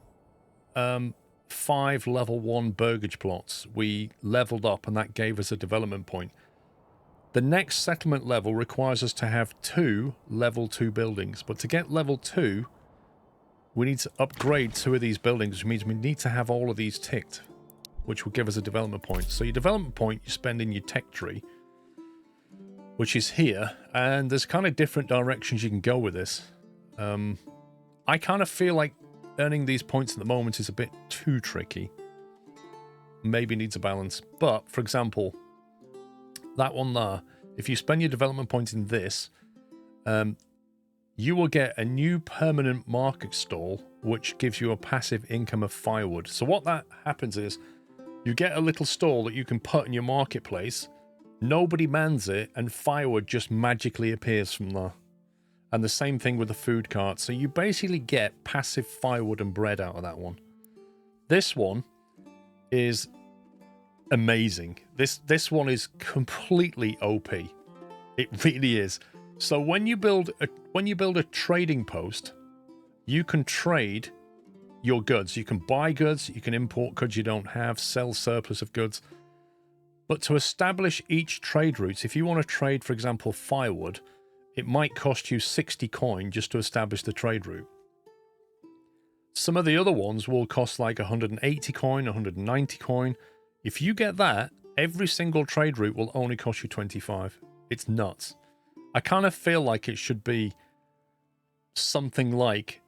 5 level 1 burgage plots, we leveled up, and that gave us a development point. The next settlement level requires us to have 2 level 2 buildings, but to get level 2, we need to upgrade 2 of these buildings, which means we need to have all of these ticked, which will give us a development point. So your development point you spend in your tech tree, which is here, and there's kind of different directions you can go with this. I kind of feel like earning these points at the moment is a bit too tricky. Maybe needs a balance. But, for example, that one there, if you spend your development points in this, you will get a new permanent market stall, which gives you a passive income of firewood. So what that happens is, you get a little stall that you can put in your marketplace, nobody mans it, and firewood just magically appears from there. And the same thing with the food cart. So you basically get passive firewood and bread out of that one. This one is amazing. This one is completely OP. It really is. So when you build a trading post, you can trade your goods. You can buy goods, you can import goods you don't have, sell surplus of goods. But to establish each trade route, if you want to trade, for example, firewood, it might cost you 60 coin just to establish the trade route. Some of the other ones will cost like 180 coin, 190 coin. If you get that, every single trade route will only cost you 25. It's nuts. I kind of feel like it should be something like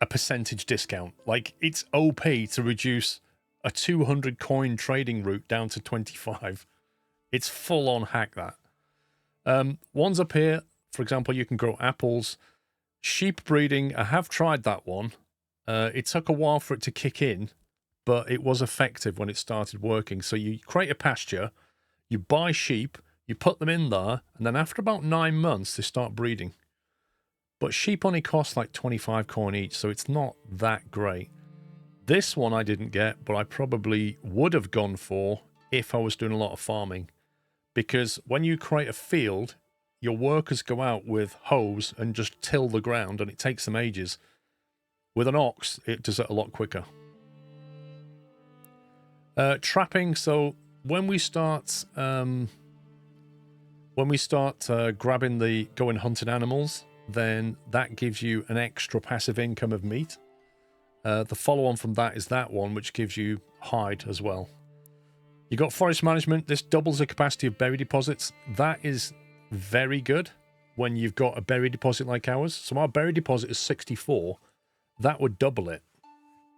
a percentage discount. Like, it's OP to reduce a 200 coin trading route down to 25. It's full on hack that. Ones up here, for example, you can grow apples. Sheep breeding, I have tried that one. It took a while for it to kick in, but it was effective when it started working. So you create a pasture, you buy sheep, you put them in there, and then after about 9 months, they start breeding. But sheep only cost like 25 coin each, so it's not that great. This one I didn't get, but I probably would have gone for if I was doing a lot of farming. Because when you create a field, your workers go out with hoes and just till the ground, and it takes them ages. With an ox, it does it a lot quicker. Trapping, so when we start going hunting animals, then that gives you an extra passive income of meat. The follow-on from that is that one, which gives you hide as well. You got forest management. This doubles the capacity of berry deposits. That is very good when you've got a berry deposit like ours. So our berry deposit is 64. That would double it.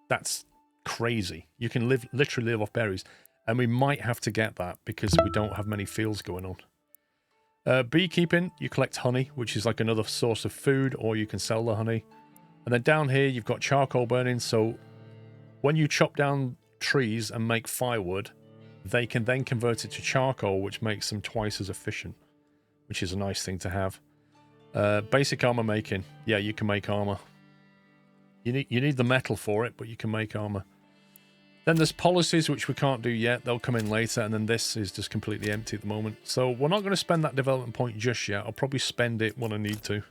That's crazy. You can literally live off berries. And we might have to get that because we don't have many fields going on. Beekeeping, you collect honey, which is like another source of food, or you can sell the honey. And then down here, you've got charcoal burning. So when you chop down trees and make firewood, they can then convert it to charcoal, which makes them twice as efficient, which is a nice thing to have. Basic armor making. Yeah, you can make armor. You need the metal for it, but you can make armor. Then there's policies, which we can't do yet. They'll come in later, and then this is just completely empty at the moment. So we're not going to spend that development point just yet. I'll probably spend it when I need to.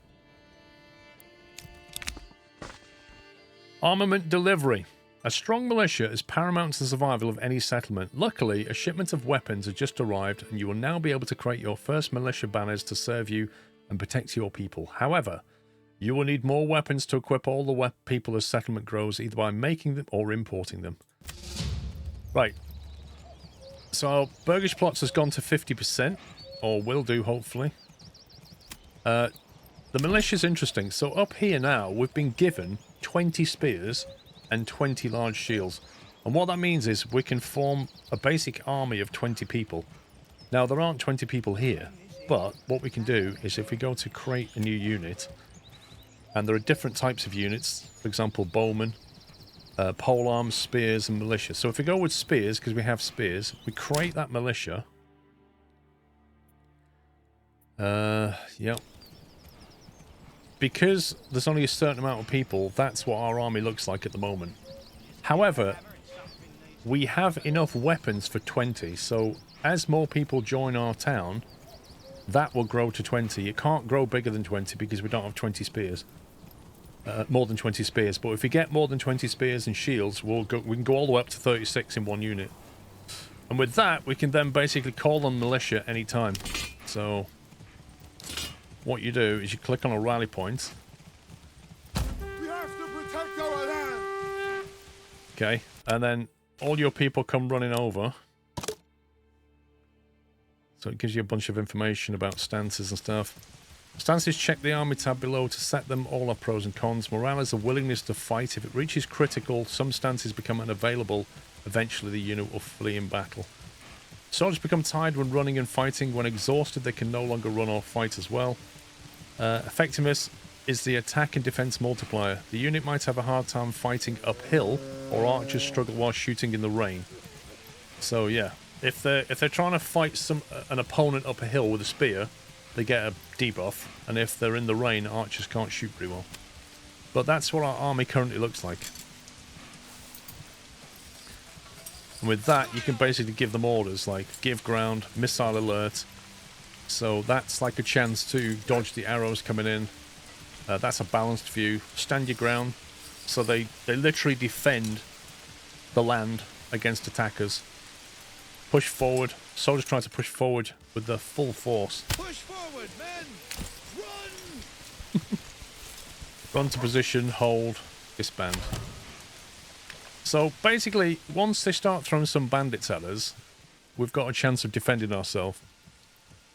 Armament delivery. A strong militia is paramount to the survival of any settlement. Luckily, a shipment of weapons has just arrived, and you will now be able to create your first militia banners to serve you and protect your people. However, you will need more weapons to equip all the people as settlement grows, either by making them or importing them. Right. So our burgage plots has gone to 50%, or will do, hopefully. The militia's interesting. So up here now, we've been given 20 spears and 20 large shields. And what that means is we can form a basic army of 20 people. Now, there aren't 20 people here, but what we can do is if we go to create a new unit, and there are different types of units, for example, bowmen, polearms, spears, and militia. So if we go with spears, because we have spears, we create that militia. Yep. Because there's only a certain amount of people, that's what our army looks like at the moment. However, we have enough weapons for 20, so as more people join our town, that will grow to 20. It can't grow bigger than 20 because we don't have 20 spears. More than 20 spears, but if we get more than 20 spears and shields, we can go all the way up to 36 in one unit. And with that, we can then basically call on militia anytime. So what you do is you click on a rally point. We have to protect our land. Okay, and then all your people come running over. So it gives you a bunch of information about stances and stuff. Stances, check the army tab below to set them. All have pros and cons. Morale is a willingness to fight. If it reaches critical, some stances become unavailable. Eventually the unit will flee in battle. Soldiers become tired when running and fighting. When exhausted, they can no longer run or fight as well. Effectiveness is the attack and defense multiplier. The unit might have a hard time fighting uphill, or archers struggle while shooting in the rain. So yeah, if they're trying to fight an opponent up a hill with a spear, they get a debuff, and if they're in the rain, archers can't shoot very well. But that's what our army currently looks like. And with that, you can basically give them orders like give ground, missile alert. So that's like a chance to dodge the arrows coming in. That's a balanced view. Stand your ground. So they literally defend the land against attackers. Push forward. Soldiers trying to push forward with the full force. Push forward, men! Run! Run to position, hold, disband. So basically, once they start throwing some bandits at us, we've got a chance of defending ourselves.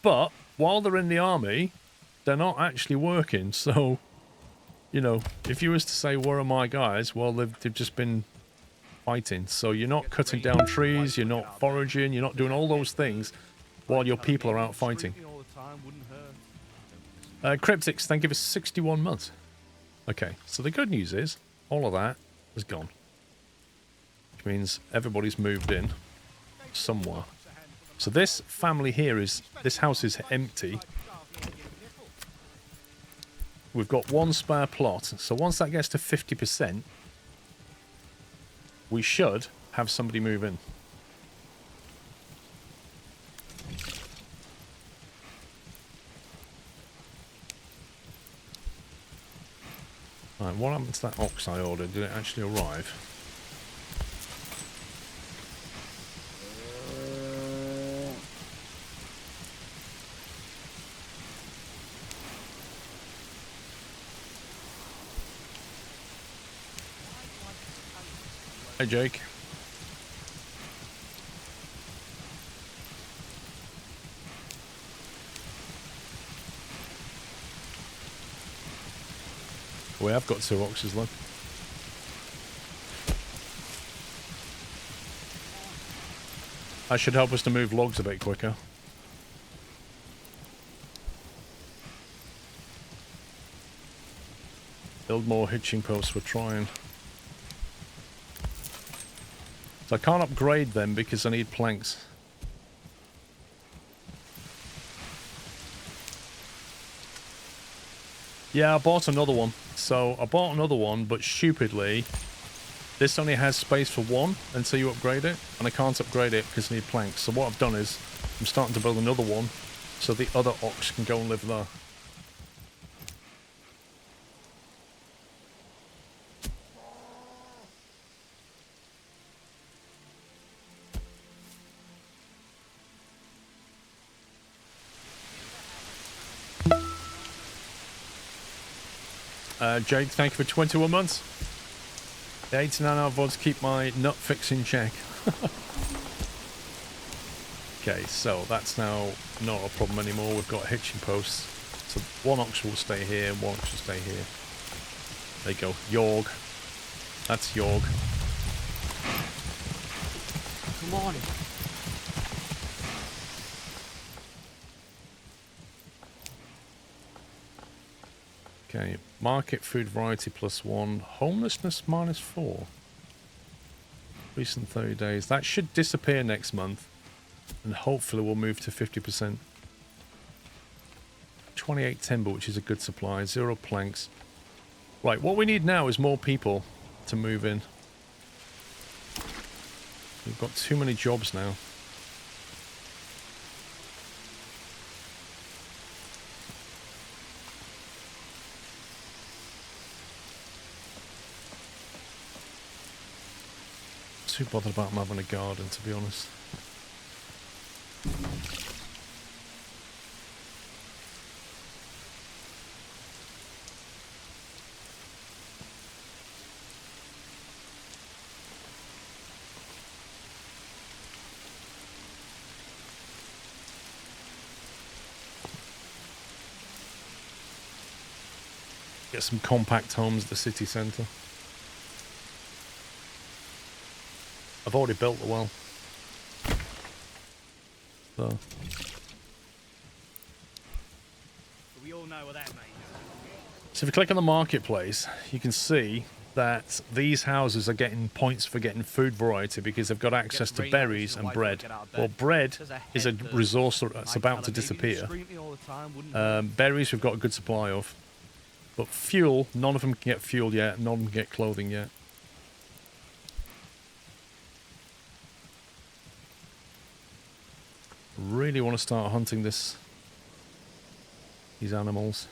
But while they're in the army, they're not actually working. So, you know, if you was to say, where are my guys? Well, they've just been fighting. So you're not cutting down trees, you're not foraging, you're not doing all those things while your people are out fighting. Cryptics, thank you for 61 months. Okay, so the good news is, all of that is gone. Which means everybody's moved in somewhere. So this family here this house is empty. We've got one spare plot, so once that gets to 50%, we should have somebody move in. Right, what happened to that ox I ordered? Did it actually arrive? Hey, Jake. We have got 2 oxes, look. That should help us to move logs a bit quicker. Build more hitching posts, we're trying. So I can't upgrade them because I need planks. Yeah, I bought another one. So I bought another one, but stupidly, this only has space for one until you upgrade it, and I can't upgrade it because I need planks. So what I've done is, I'm starting to build another one, so the other ox can go and live there. Jake, thank you for 21 months. The 89 hour VODs keep my nut fix in check. Okay, so that's now not a problem anymore. We've got hitching posts. So one ox will stay here, one ox will stay here. There you go. Yorg. That's Yorg. Come on. Okay. Market food variety +1. Homelessness -4. Recent 30 days. That should disappear next month. And hopefully we'll move to 50%. 28 timber, which is a good supply. 0 planks. Right, what we need now is more people to move in. We've got too many jobs now. Too bothered about having a garden, to be honest. Get some compact homes at the city centre. I've already built the well. So. We all know what that means. So if you click on the marketplace, you can see that these houses are getting points for getting food variety because they've got access to berries and bread. Well, bread is a resource that's about to disappear. Berries we've got a good supply of. But fuel, none of them can get fuel yet, none of them can get clothing yet. Really want to start hunting these animals.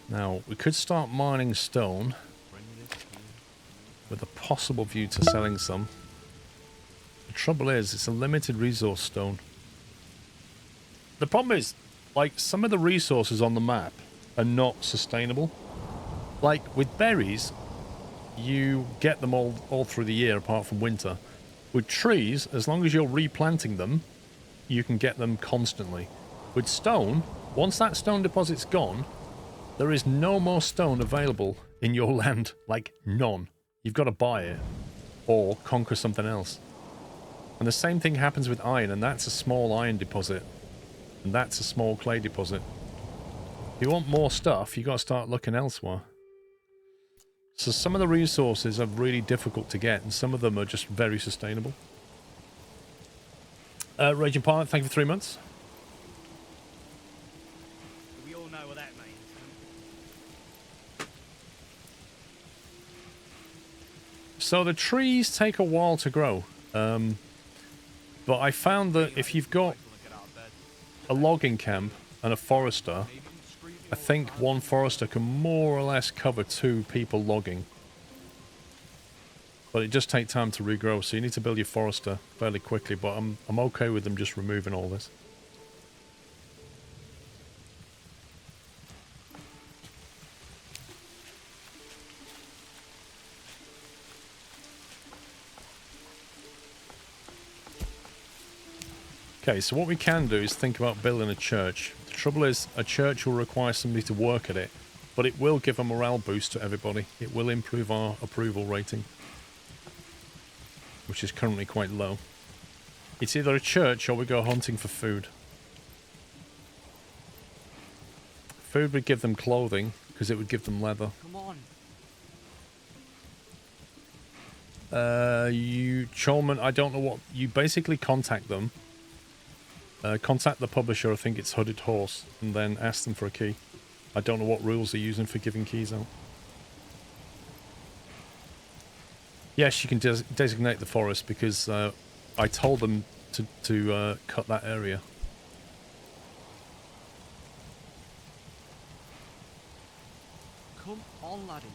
Now, we could start mining stone with a possible view to selling some. The trouble is, it's a limited resource stone. The problem is, like, some of the resources on the map are not sustainable. Like, with berries, you get them all through the year, apart from winter. With trees, as long as you're replanting them, you can get them constantly. With stone, once that stone deposit's gone, there is no more stone available in your land. Like, none. You've got to buy it or conquer something else. And the same thing happens with iron, and that's a small iron deposit. And that's a small clay deposit. If you want more stuff, you got to start looking elsewhere. So some of the resources are really difficult to get, and some of them are just very sustainable. Raging Pilot, thank you for 3 months. We all know what that means. So the trees take a while to grow. But I found that if you've got a logging camp and a forester, I think one forester can more or less cover 2 people logging. But it just takes time to regrow, so you need to build your forester fairly quickly, but I'm okay with them just removing all this. Okay, so what we can do is think about building a church. The trouble is, a church will require somebody to work at it, but it will give a morale boost to everybody. It will improve our approval rating, which is currently quite low. It's either a church or we go hunting for food. Food would give them clothing, because it would give them leather. Come on. Cholman, I don't know what... You basically contact them. Contact the publisher, I think it's Hooded Horse, and then ask them for a key. I don't know what rules they're using for giving keys out. Yes, you can designate the forest, because I told them to cut that area. Come on, laddie.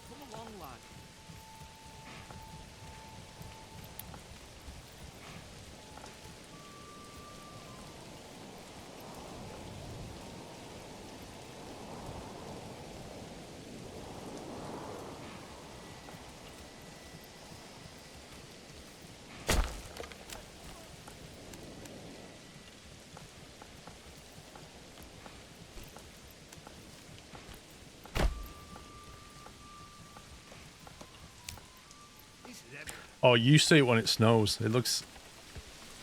Come along, lad. Oh, you see it when it snows. It looks...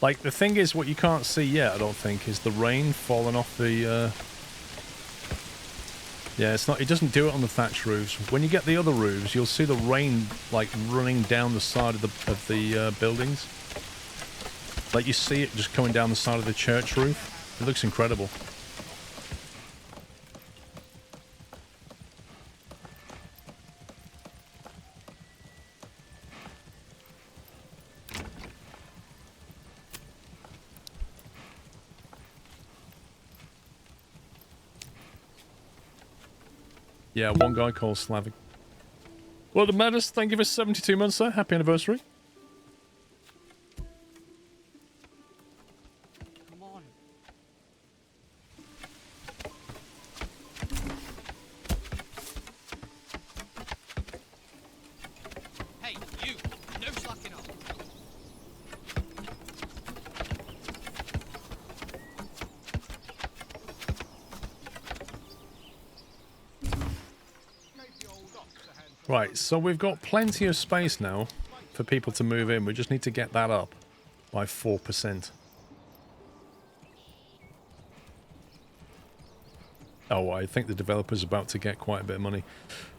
Like, the thing is, what you can't see yet, I don't think, is the rain falling off the, Yeah, it's not... It doesn't do it on the thatch roofs. When you get the other roofs, you'll see the rain, like, running down the side of the buildings. Like, you see it just coming down the side of the church roof. It looks incredible. Yeah, one guy called Slavic. Well, the Madness, thank you for 72 months, sir. Happy anniversary. Come on. Hey, you! No slacking off! Right, so we've got plenty of space now for people to move in. We just need to get that up by 4%. Oh, I think the developer's about to get quite a bit of money.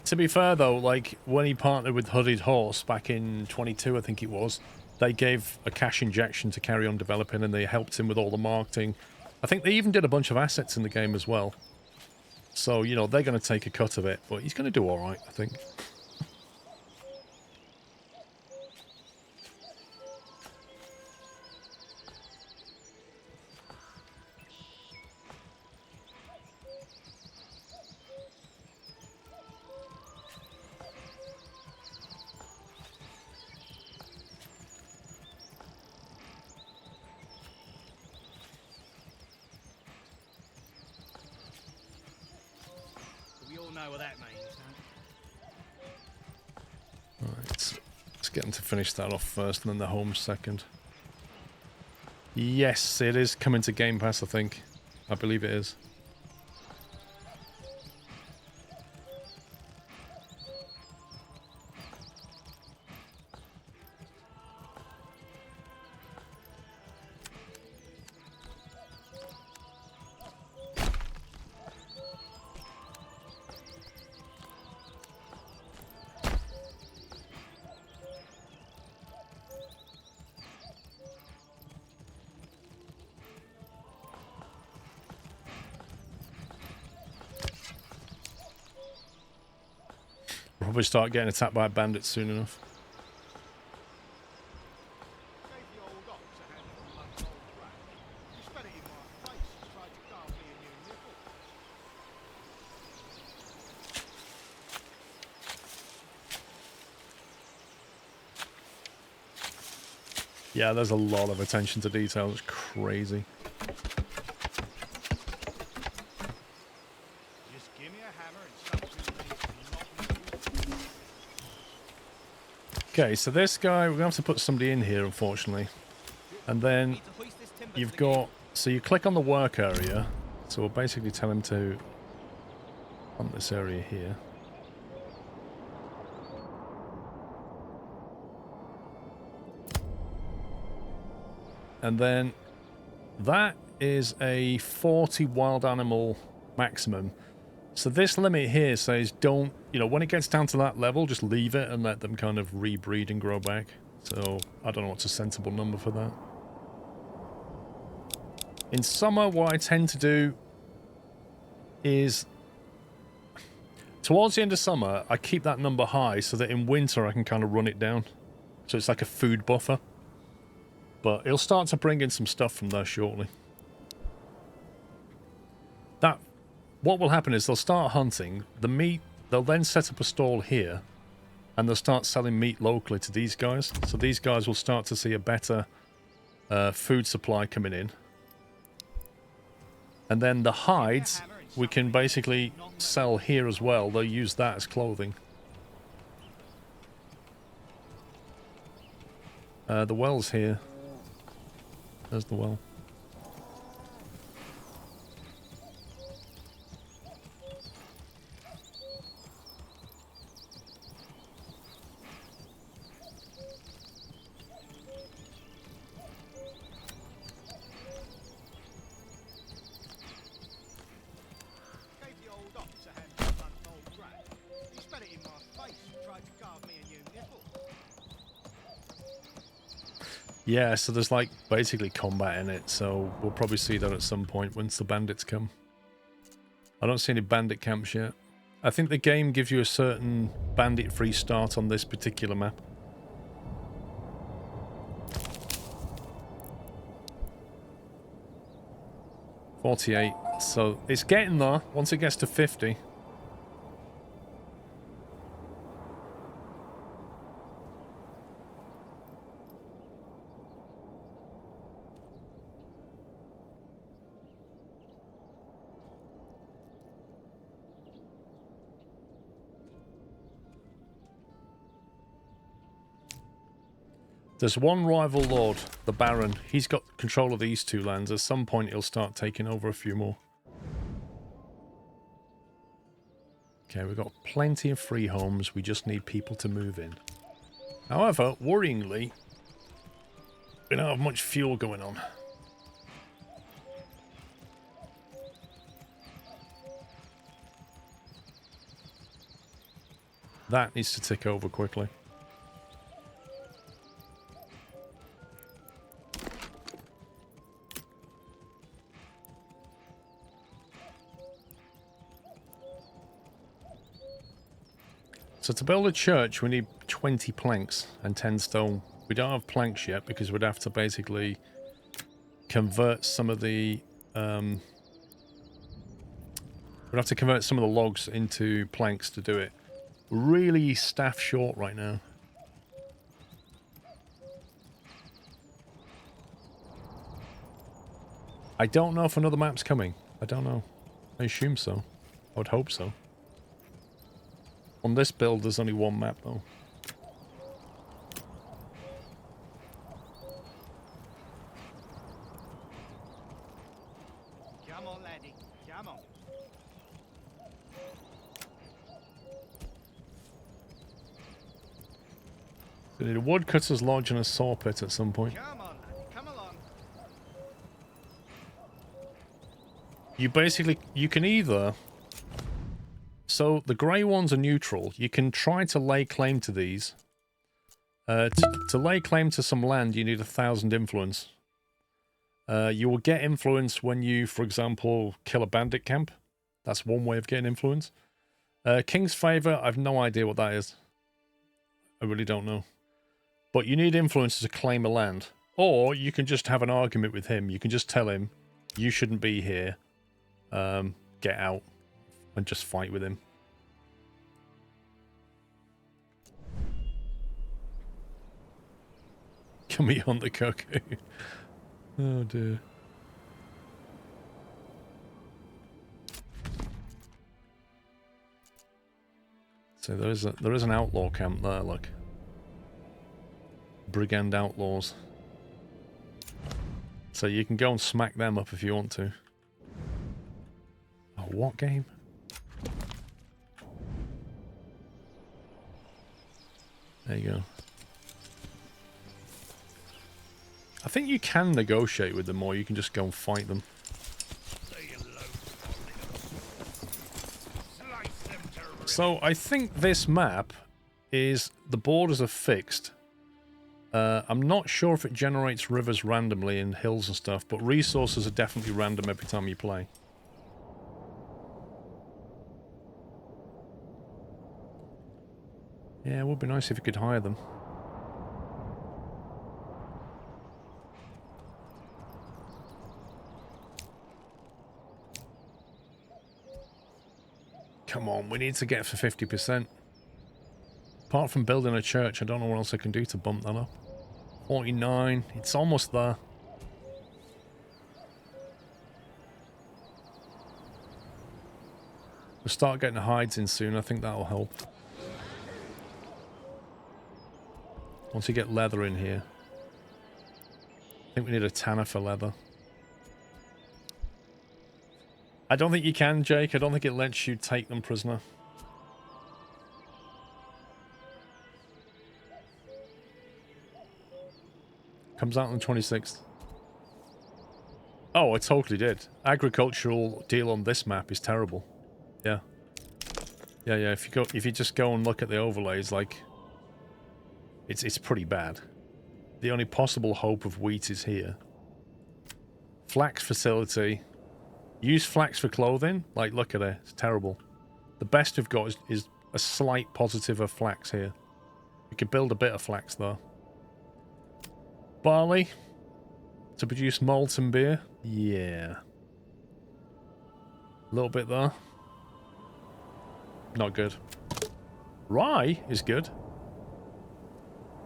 To be fair, though, like, when he partnered with Hooded Horse back in 22, I think it was, they gave a cash injection to carry on developing, and they helped him with all the marketing. I think they even did a bunch of assets in the game as well. So, you know, they're going to take a cut of it, but he's going to do all right, I think. We all know what that means, huh? Right, let's get them to finish that off first, and then the home second. Yes, it is coming to Game Pass, I think. I believe it is. Probably start getting attacked by bandits soon enough. Gave the old ox a handful of lunch old brat. You spat it in my face and tried to carve me a new nipple. Yeah, there's a lot of attention to detail. It's crazy. Just give me a hammer and something needs to knock me. Okay, so this guy, we're going to have to put somebody in here, unfortunately. And then Need to hoist this timber to you've the got... So you click on the work area. So we'll basically tell him to... on this area here. And then that is a 40 wild animal maximum. So this limit here says don't, you know, when it gets down to that level, just leave it and let them kind of rebreed and grow back. So I don't know what's a sensible number for that. In summer, what I tend to do is towards the end of summer, I keep that number high so that in winter I can kind of run it down. So it's like a food buffer. But it'll start to bring in some stuff from there shortly. What will happen is they'll start hunting. The meat, they'll then set up a stall here. And they'll start selling meat locally to these guys. So these guys will start to see a better food supply coming in. And then the hides, we can basically sell here as well. They'll use that as clothing. The well's here. There's the well. Yeah, so there's like basically combat in it, so we'll probably see that at some point once the bandits come. I don't see any bandit camps yet. I think the game gives you a certain bandit-free start on this particular map. $48, so it's getting there once it gets to 50. There's one rival lord, the Baron. He's got control of these two lands. At some point, he'll start taking over a few more. Okay, we've got plenty of free homes. We just need people to move in. However, worryingly, we don't have much fuel going on. That needs to tick over quickly. So to build a church, we need 20 planks and 10 stone. We don't have planks yet because we'd have to basically convert some of the... we'd have to convert some of the logs into planks to do it. Really staff short right now. I don't know if another map's coming. I don't know. I assume so. I would hope so. On this build, there's only one map, though. Come on, laddie. Come on. So we need a woodcutter's lodge and a saw pit at some point. Come on, laddie. Come along. You basically... You can either... So, the grey ones are neutral. You can try to lay claim to these. To lay claim to some land, you need 1,000 influence. You will get influence when you, for example, kill a bandit camp. That's one way of getting influence. King's Favour, I've no idea what that is. I really don't know. But you need influence to claim a land. Or you can just have an argument with him. You can just tell him, you shouldn't be here. Get out. And just fight with him. Can we hunt the cuckoo? Oh dear. So there is an outlaw camp there, look. Brigand outlaws. So you can go and smack them up if you want to. Oh, what game? There you go. I think you can negotiate with them, or you can just go and fight them. So I think this map is... the borders are fixed. I'm not sure if it generates rivers randomly in hills and stuff, but resources are definitely random every time you play. Yeah, it would be nice if you could hire them. Come on, we need to get for 50%. Apart from building a church, I don't know what else I can do to bump that up. 49, it's almost there. We'll start getting hides in soon, I think that'll help. Once you get leather in here. I think we need a tanner for leather. I don't think you can, Jake. I don't think it lets you take them prisoner. Comes out on the 26th. Oh, it totally did. Agricultural deal on this map is terrible. Yeah. Yeah. If you just go and look at the overlays, like... It's pretty bad. the only possible hope of wheat is here. Flax facility. Use flax for clothing? Like, look at it. It's terrible. The best we've got is a slight positive of flax here. We could build a bit of flax, though. Barley. To produce malt and beer? Yeah. A little bit there. Not good. Rye is good.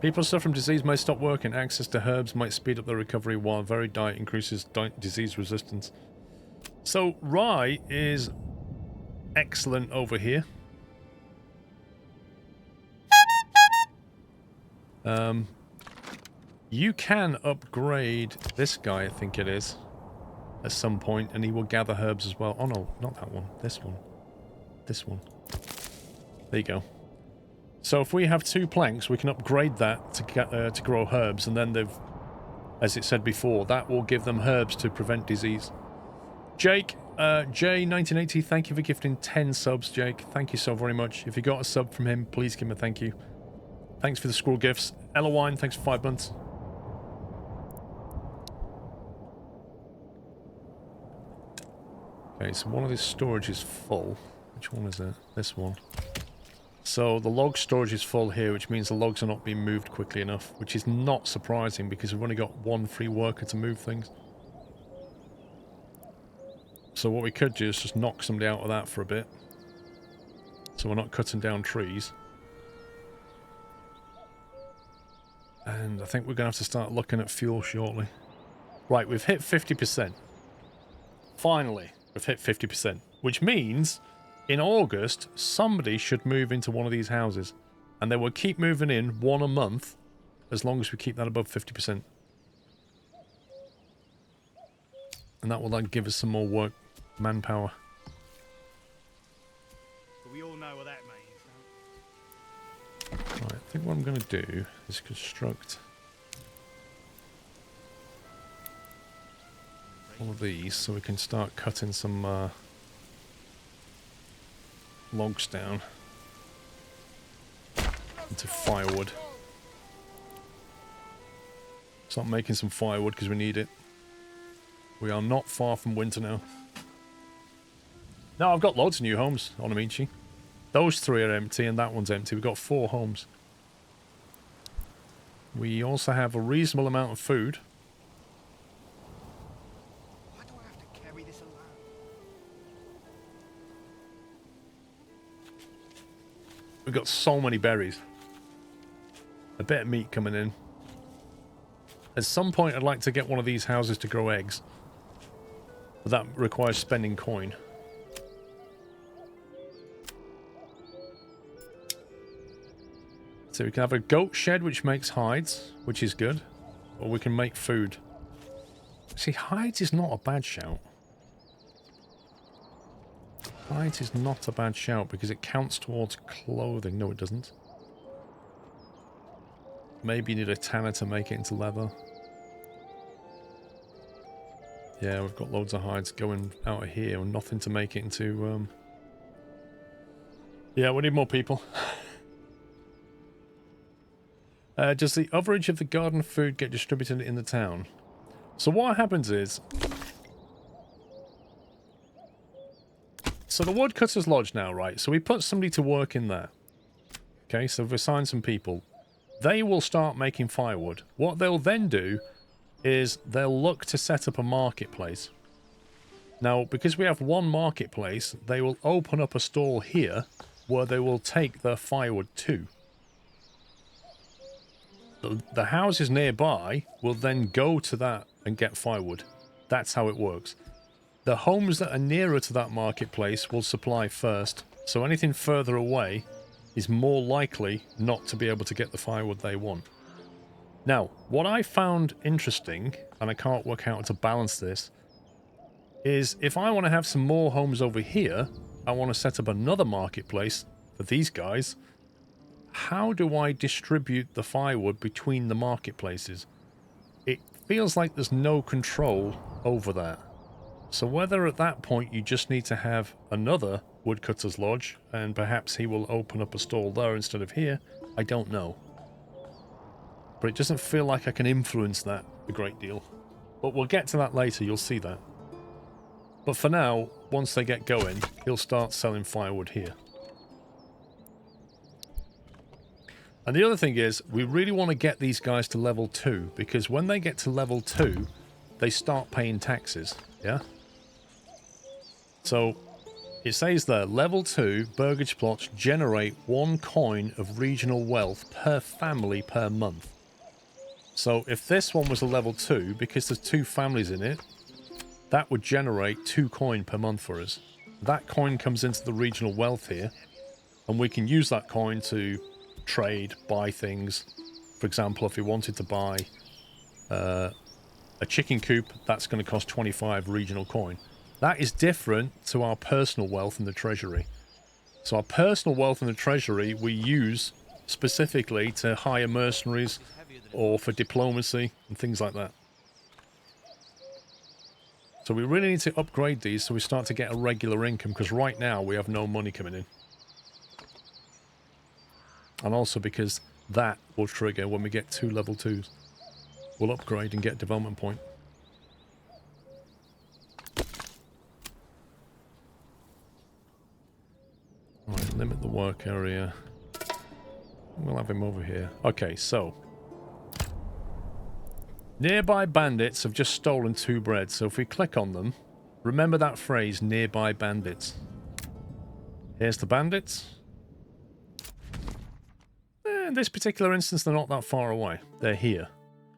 People suffering from disease may stop working. Access to herbs might speed up their recovery, while varied diet increases disease resistance. So, rye is excellent over here. You can upgrade this guy, I think it is, at some point, and he will gather herbs as well. Oh no, not that one. This one. This one. There you go. So if we have 2 planks, we can upgrade that to grow herbs, and then they've, as it said before, that will give them herbs to prevent disease. Jake, J1980, thank you for gifting 10 subs, Jake. Thank you so very much. If you got a sub from him, please give him a thank you. Thanks for the scroll gifts. Ella Wine, thanks for 5 months. Okay, so one of this storage is full. Which one is it? This one. So the log storage is full here, which means the logs are not being moved quickly enough, which is not surprising because we've only got 1 free worker to move things. So what we could do is just knock somebody out of that for a bit. So we're not cutting down trees. And I think we're going to have to start looking at fuel shortly. Right, we've hit 50%. Finally, we've hit 50%. Which means, in August, somebody should move into one of these houses. And they will keep moving in 1 a month, as long as we keep that above 50%. And that will then give us some more work, manpower. But we all know what that means. Right, I think what I'm going to do is construct one of these so we can start cutting some logs down into firewood. Start making some firewood because we need it. We are not far from winter now. Now I've got loads of new homes on Amici. Those 3 are empty and that one's empty. We've got 4 homes. We also have a reasonable amount of food. Why do I have to carry this alone? We've got so many berries. A bit of meat coming in. At some point I'd like to get one of these houses to grow eggs. But that requires spending coin. So we can have a goat shed which makes hides, which is good. Or we can make food. See, hides is not a bad shout. Hides is not a bad shout because it counts towards clothing. No, it doesn't. Maybe you need a tanner to make it into leather. Yeah, we've got loads of hides going out of here and nothing to make it into... Yeah, we need more people. Does the overage of the garden food get distributed in the town? So what happens is... So the woodcutter's lodge now, right? So we put somebody to work in there. Okay, so we've assigned some people. They will start making firewood. What they'll then do is they'll look to set up a marketplace. Now, because we have 1 marketplace, they will open up a stall here where they will take their firewood to. The houses nearby will then go to that and get firewood. That's how it works. The homes that are nearer to that marketplace will supply first, so anything further away is more likely not to be able to get the firewood they want. Now, what I found interesting, and I can't work out how to balance this, is if I want to have some more homes over here, I want to set up another marketplace for these guys. How do I distribute the firewood between the marketplaces? It feels like there's no control over that. So whether at that point you just need to have another woodcutter's lodge, and perhaps he will open up a stall there instead of here, I don't know. But it doesn't feel like I can influence that a great deal. But we'll get to that later, you'll see that. But for now, once they get going, he'll start selling firewood here. And the other thing is, we really want to get these guys to level 2, because when they get to level 2, they start paying taxes, yeah? So, it says there, level 2 burgage plots generate 1 coin of regional wealth per family per month. So, if this one was a level 2, because there's 2 families in it, that would generate 2 coin per month for us. That coin comes into the regional wealth here, and we can use that coin to trade, buy things. For example, if we wanted to buy a chicken coop, that's going to cost 25 regional coin. That is different to our personal wealth in the treasury. So our personal wealth in the treasury we use specifically to hire mercenaries or for diplomacy and things like that. So we really need to upgrade these so we start to get a regular income, because right now we have no money coming in. And also because that will trigger when we get 2 level 2s. We'll upgrade and get development point. Right, limit the work area. We'll have him over here. Okay, so. Nearby bandits have just stolen 2 bread. So if we click on them, remember that phrase, nearby bandits. Here's the bandits. In this particular instance, they're not that far away. They're here.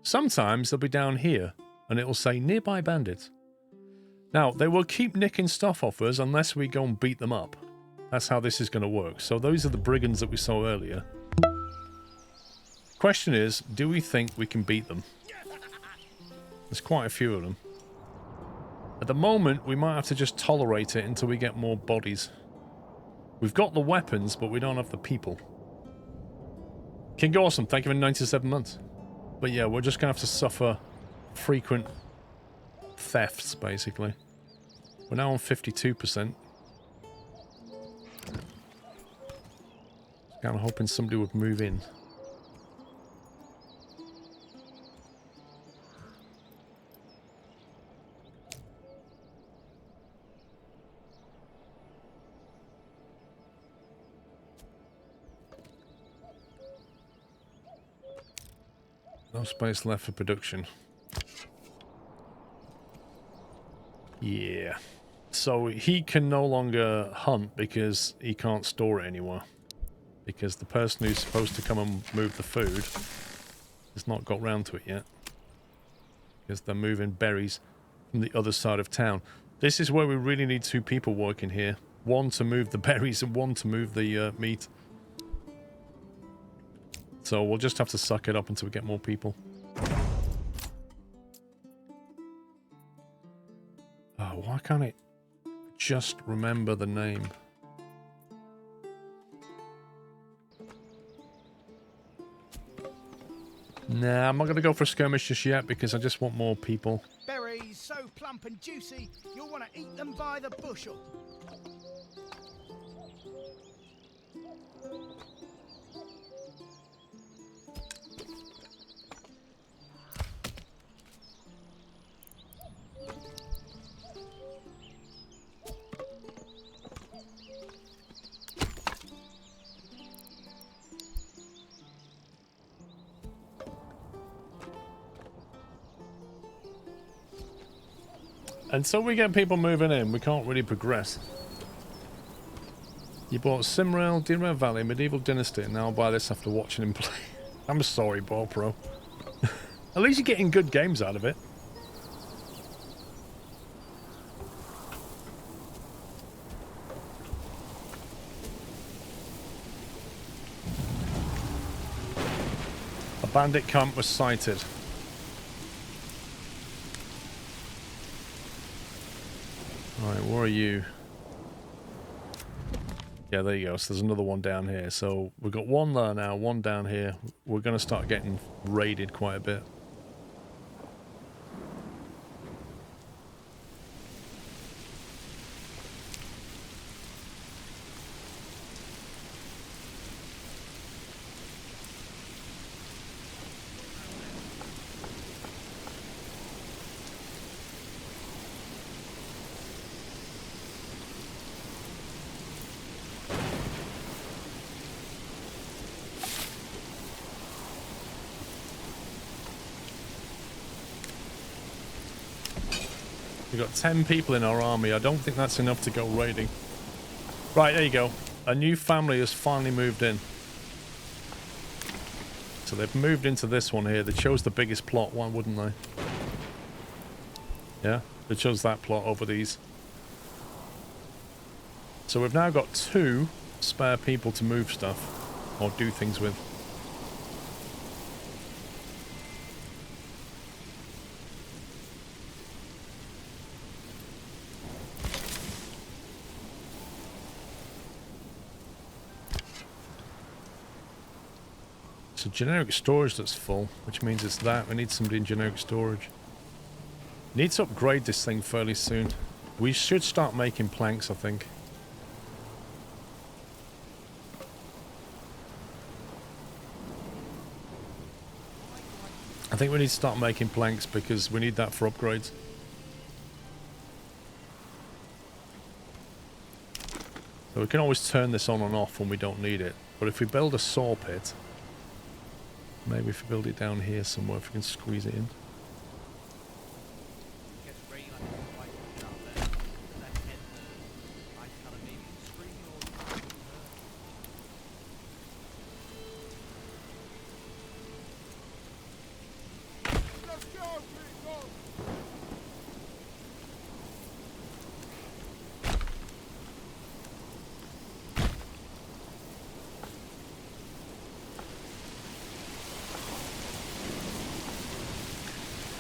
Sometimes they'll be down here, and it'll say nearby bandits. Now, they will keep nicking stuff off us unless we go and beat them up. That's how this is going to work. So those are the brigands that we saw earlier. Question is, do we think we can beat them? There's quite a few of them. At the moment, we might have to just tolerate it until we get more bodies. We've got the weapons, but we don't have the people. King Awesome, thank you for 97 months. But yeah, we're just going to have to suffer frequent thefts, basically. We're now on 52%. Kind of hoping somebody would move in. No space left for production. Yeah. So he can no longer hunt because he can't store it anywhere. Because the person who's supposed to come and move the food has not got round to it yet. Because they're moving berries from the other side of town. This is where we really need 2 people working here. 1 to move the berries and 1 to move the meat. So we'll just have to suck it up until we get more people. Oh, why can't it just remember the name? Nah, I'm not going to go for a skirmish just yet because I just want more people. Berries so plump and juicy, you'll want to eat them by the bushel. Until we get people moving in, we can't really progress. You bought Simrail, Dinrail Valley, Medieval Dynasty, and now I'll buy this after watching him play. I'm sorry, Ball Pro. At least you're getting good games out of it. A bandit camp was sighted. Alright, where are you? Yeah, there you go. So there's another one down here. So we've got 1 there now, 1 down here. We're going to start getting raided quite a bit. We've got 10 people in our army. I don't think that's enough to go raiding. Right, there you go. A new family has finally moved in. So they've moved into this one here. They chose the biggest plot. Why wouldn't they? Yeah, they chose that plot over these. So we've now got 2 spare people to move stuff or do things with. So generic storage that's full, which means it's that. We need somebody in generic storage. Need to upgrade this thing fairly soon. We should start making planks, I think. I think we need to start making planks because we need that for upgrades. So we can always turn this on and off when we don't need it. But if we build a saw pit, maybe if we build it down here somewhere, if we can squeeze it in. Let's go, people!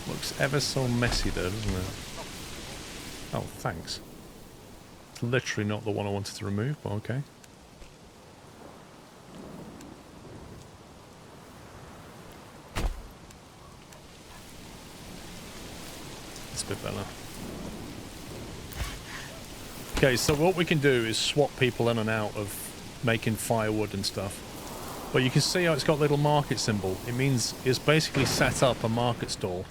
Looks ever so messy there, doesn't it? Oh, thanks. It's literally not the one I wanted to remove, but okay. It's a bit better. Okay, so what we can do is swap people in and out of making firewood and stuff. But you can see how it's got a little market symbol. It means it's basically set up a market stall.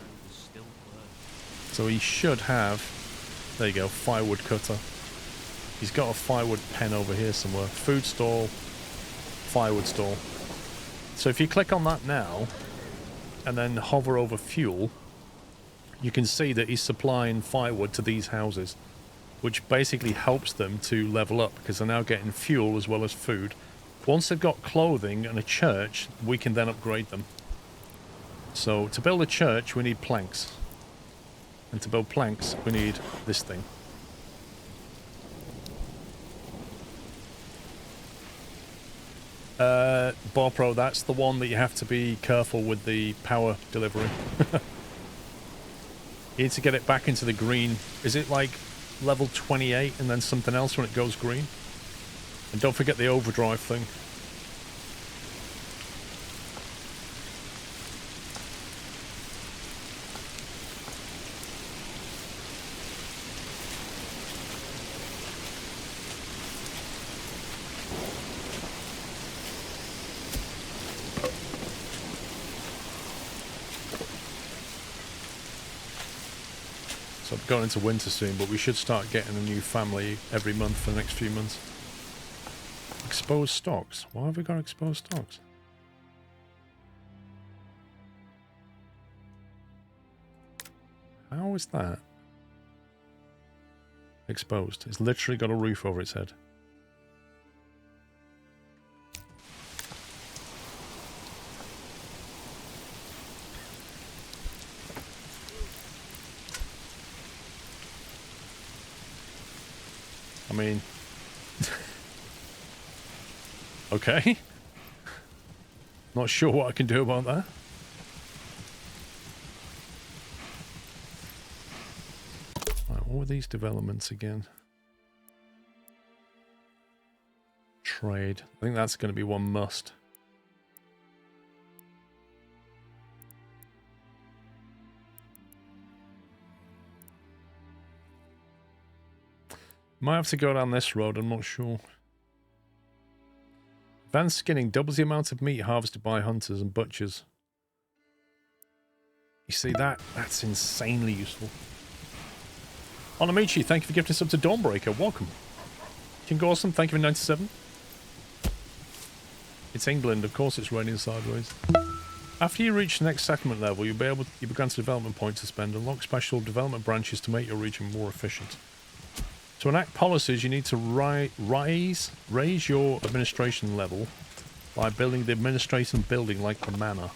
So he should have, there you go, firewood cutter. He's got a firewood pen over here somewhere. Food stall, firewood stall. So if you click on that now, and then hover over fuel, you can see that he's supplying firewood to these houses, which basically helps them to level up because they're now getting fuel as well as food. Once they've got clothing and a church, we can then upgrade them. So to build a church, we need planks. And to build planks, we need this thing. Barpro, that's the one that you have to be careful with the power delivery. You need to get it back into the green. Is it like level 28 and then something else when it goes green? And don't forget the overdrive thing. So I'm going into winter soon, but we should start getting a new family every month for the next few months. Exposed stocks. Why have we got exposed stocks? How is that? Exposed. It's literally got a roof over its head. I mean... okay. Not sure what I can do about that. Right, what were these developments again? Trade. I think that's going to be one must. Might have to go down this road, I'm not sure. Advanced skinning doubles the amount of meat harvested by hunters and butchers. You see that? That's insanely useful. Onamichi, thank you for gifting us up to Dawnbreaker. Welcome. King Awesome, thank you for 97. It's England, of course it's raining sideways. After you reach the next settlement level, you grant a development point to spend. Unlock special development branches to make your region more efficient. To enact policies, you need to raise your administration level by building the administration building like the Manor.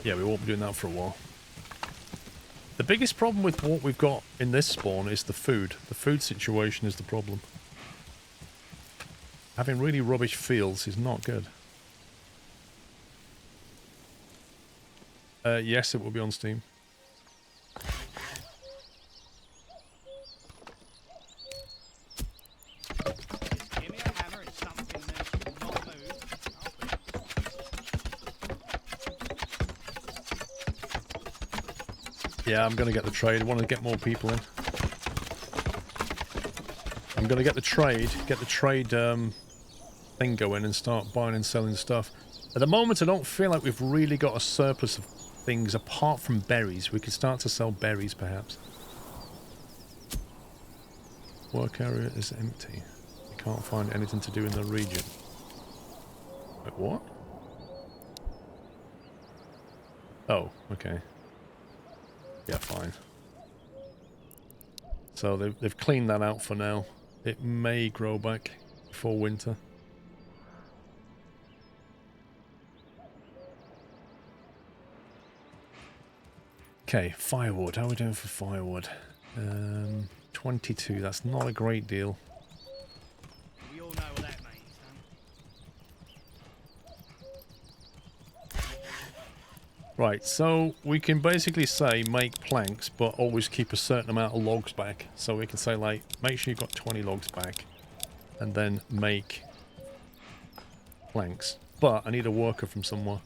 Yeah, we won't be doing that for a while. The biggest problem with what we've got in this spawn is the food. The food situation is the problem. Having really rubbish fields is not good. Yes, it will be on Steam. Just give me a hammer and something needs to not move. Yeah, I'm going to get the trade. I want to get more people in. I'm going to get the trade thing going and start buying and selling stuff. At the moment, I don't feel like we've really got a surplus of things apart from berries. We could start to sell berries, perhaps. Work area is empty. You can't find anything to do in the region. Wait, what? Oh, okay. Yeah, fine. So they've cleaned that out for now. It may grow back before winter. Okay, firewood. How are we doing for firewood? 22. That's not a great deal. We all know what that means, huh? Right, so we can basically say make planks, but always keep a certain amount of logs back. So we can say, like, make sure you've got 20 logs back, and then make planks. But I need a worker from somewhere.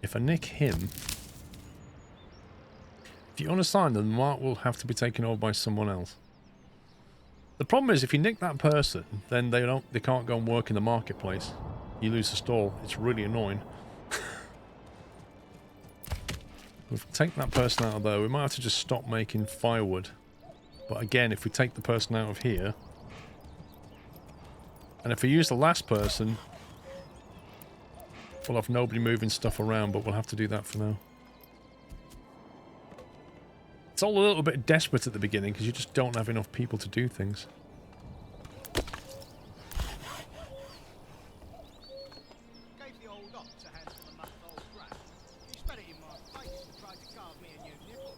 If I nick him... If you unassign them, the mark will have to be taken over by someone else. The problem is, if you nick that person, then they can't go and work in the marketplace. You lose the stall. It's really annoying. If we take that person out of there, we might have to just stop making firewood. But again, if we take the person out of here, and if we use the last person, we'll have nobody moving stuff around, but we'll have to do that for now. It's all a little bit desperate at the beginning because you just don't have enough people to do things. Gave the old ox a handful of mucked old grass. He spat it in my face and tried to carve me a new nipple.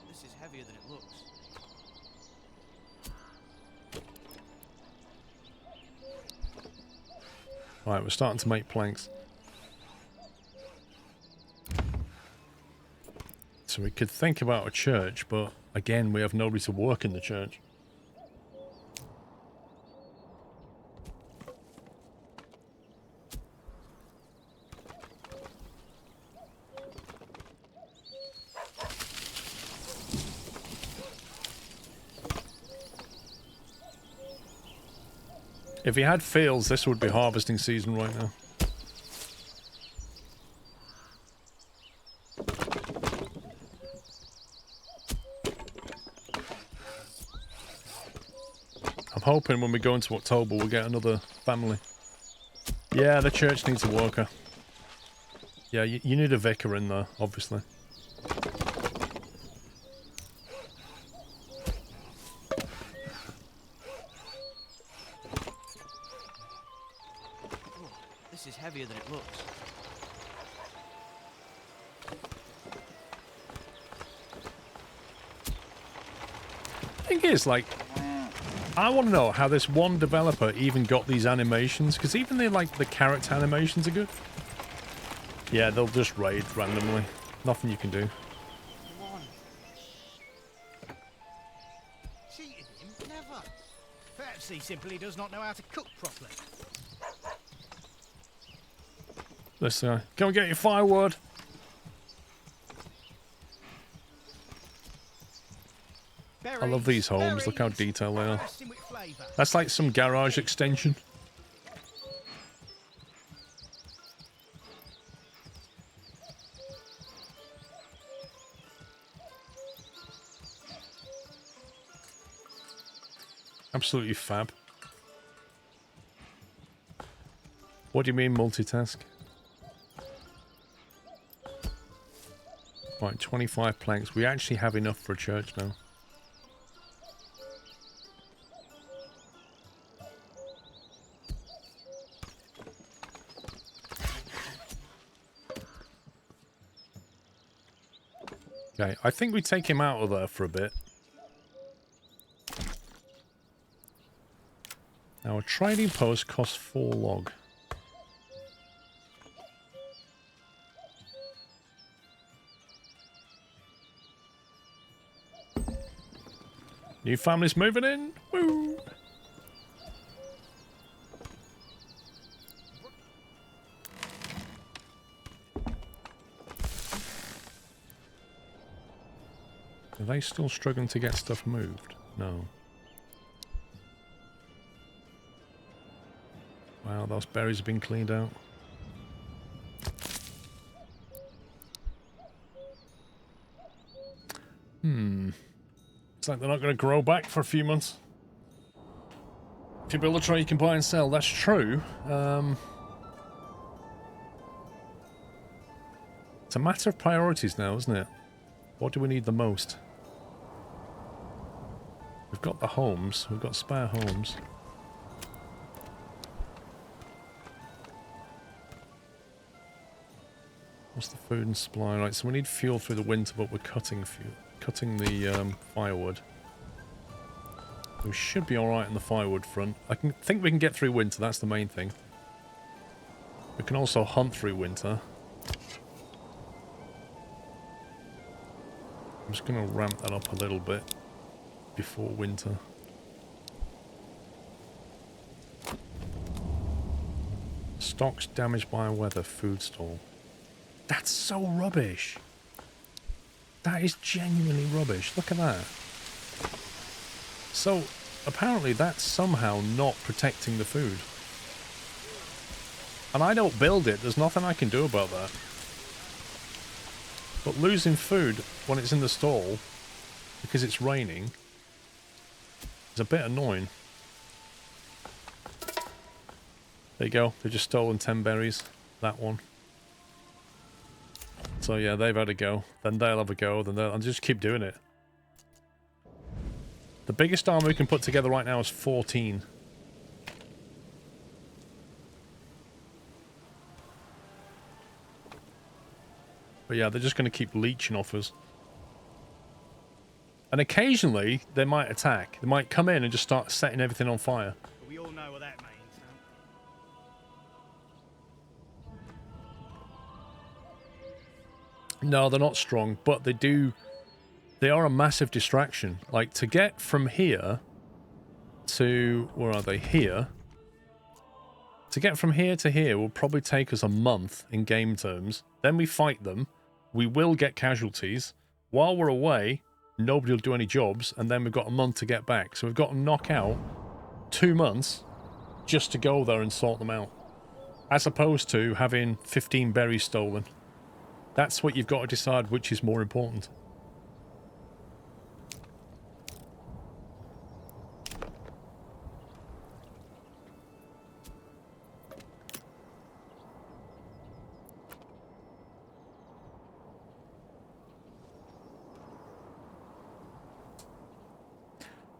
This is heavier than it looks. Right, we're starting to make planks. So we could think about a church, but again, we have nobody to work in the church. If he had fields, this would be harvesting season right now. I'm hoping when we go into October we'll get another family. Yeah, the church needs a worker. Yeah, you need a vicar in there, obviously. This is heavier than it looks. Thing is, like, I want to know how this one developer even got these animations, because even the character animations are good. Yeah, they'll just raid randomly. Nothing you can do. Come on. Cheated him? Never. Perhaps he simply does not know how to cook properly. This guy. Go and get your firewood. I love these homes. Look how detailed they are. Bursting with flavour. That's like some garage extension. Absolutely fab. What do you mean multitask? Right, 25 planks. We actually have enough for a church now. Okay, I think we take him out of there for a bit. Now, a trading post costs 4 log. New family's moving in. Woo! Are they still struggling to get stuff moved? No. Wow, those berries have been cleaned out. It's like they're not going to grow back for a few months. If you build a tray, you can buy and sell. That's true. It's a matter of priorities now, isn't it? What do we need the most? We've got the homes. We've got spare homes. What's the food and supply? Right, so we need fuel through the winter, but we're cutting fuel. Cutting the firewood. We should be alright on the firewood front. I think we can get through winter, that's the main thing. We can also hunt through winter. I'm just going to ramp that up a little bit before winter. Stocks damaged by weather, food stall. That's so rubbish. That is genuinely rubbish. Look at that. So, apparently that's somehow not protecting the food. And I don't build it. There's nothing I can do about that. But losing food when it's in the stall because it's raining is a bit annoying. There you go. They've just stolen 10 berries. That one. So yeah, they've had a go. Then they'll have a go. Then they'll... And just keep doing it. The biggest army we can put together right now is 14. But yeah, they're just going to keep leeching off us. And occasionally, they might attack. They might come in and just start setting everything on fire. But we all know what that means, No, they're not strong, but they do... They are a massive distraction. Like, to get from here to... Where are they? Here. To get from here to here will probably take us a month in game terms. Then we fight them. We will get casualties. While we're away, nobody will do any jobs, and then we've got a month to get back. So we've got to knock out 2 months just to go there and sort them out. As opposed to having 15 berries stolen. That's what you've got to decide which is more important.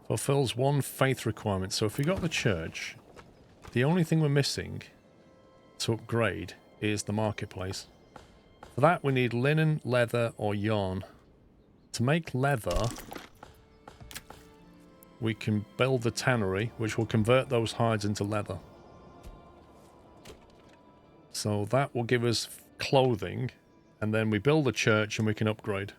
Fulfills 1 faith requirement. So if we got the church, the only thing we're missing to upgrade is the marketplace. For that we need linen, leather or yarn. To make leather, we can build the tannery, which will convert those hides into leather. So that will give us clothing, and then we build a church and we can upgrade.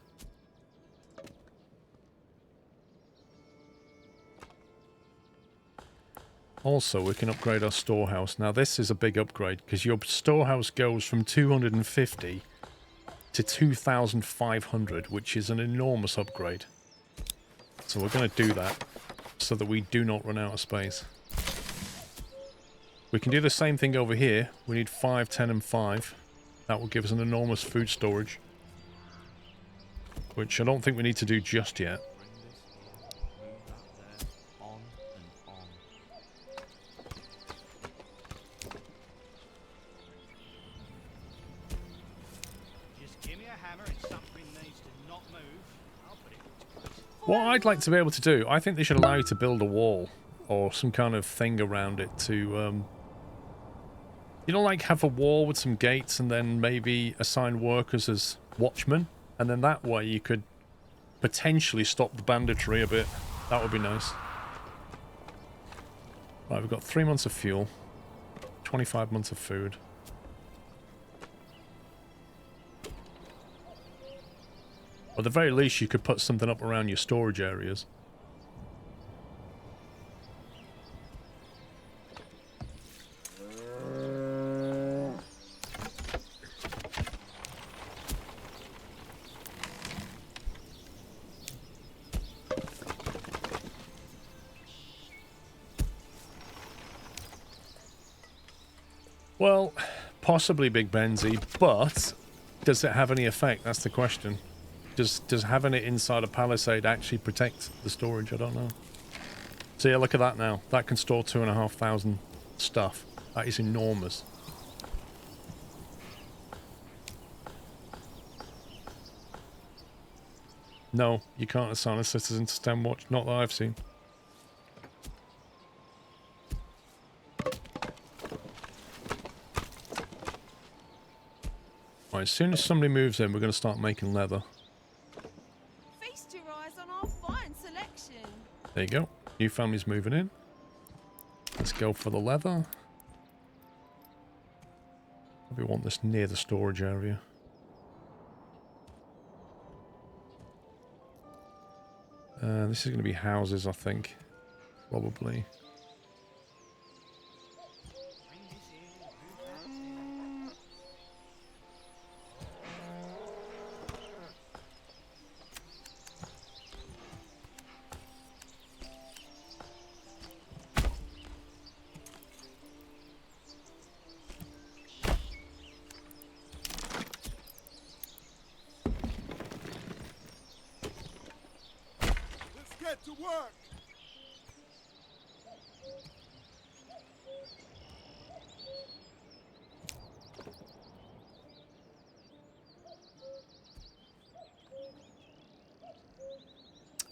Also, we can upgrade our storehouse. Now, this is a big upgrade, because your storehouse goes from 250 to 2,500, which is an enormous upgrade. So we're going to do that, so that we do not run out of space. We can do the same thing over here. We need 5, 10, and 5. That will give us an enormous food storage. Which I don't think we need to do just yet. What I'd like to be able to do, I think they should allow you to build a wall or some kind of thing around it to, you know, like have a wall with some gates and then maybe assign workers as watchmen, and then that way you could potentially stop the banditry a bit. That would be nice. Right, we've got 3 months of fuel, 25 months of food. At the very least, you could put something up around your storage areas. Well, possibly Big Benzie, but does it have any effect? That's the question. Does having it inside a palisade actually protect the storage? I don't know. So yeah, look at that now. That can store 2,500 stuff. That is enormous. No, you can't assign a citizen to stand watch. Not that I've seen. Right, as soon as somebody moves in, we're going to start making leather. Feast your eyes on our fine selection. There you go. New family's moving in. Let's go for the leather. We want this near the storage area. This is going to be houses, I think. Probably. Get to work!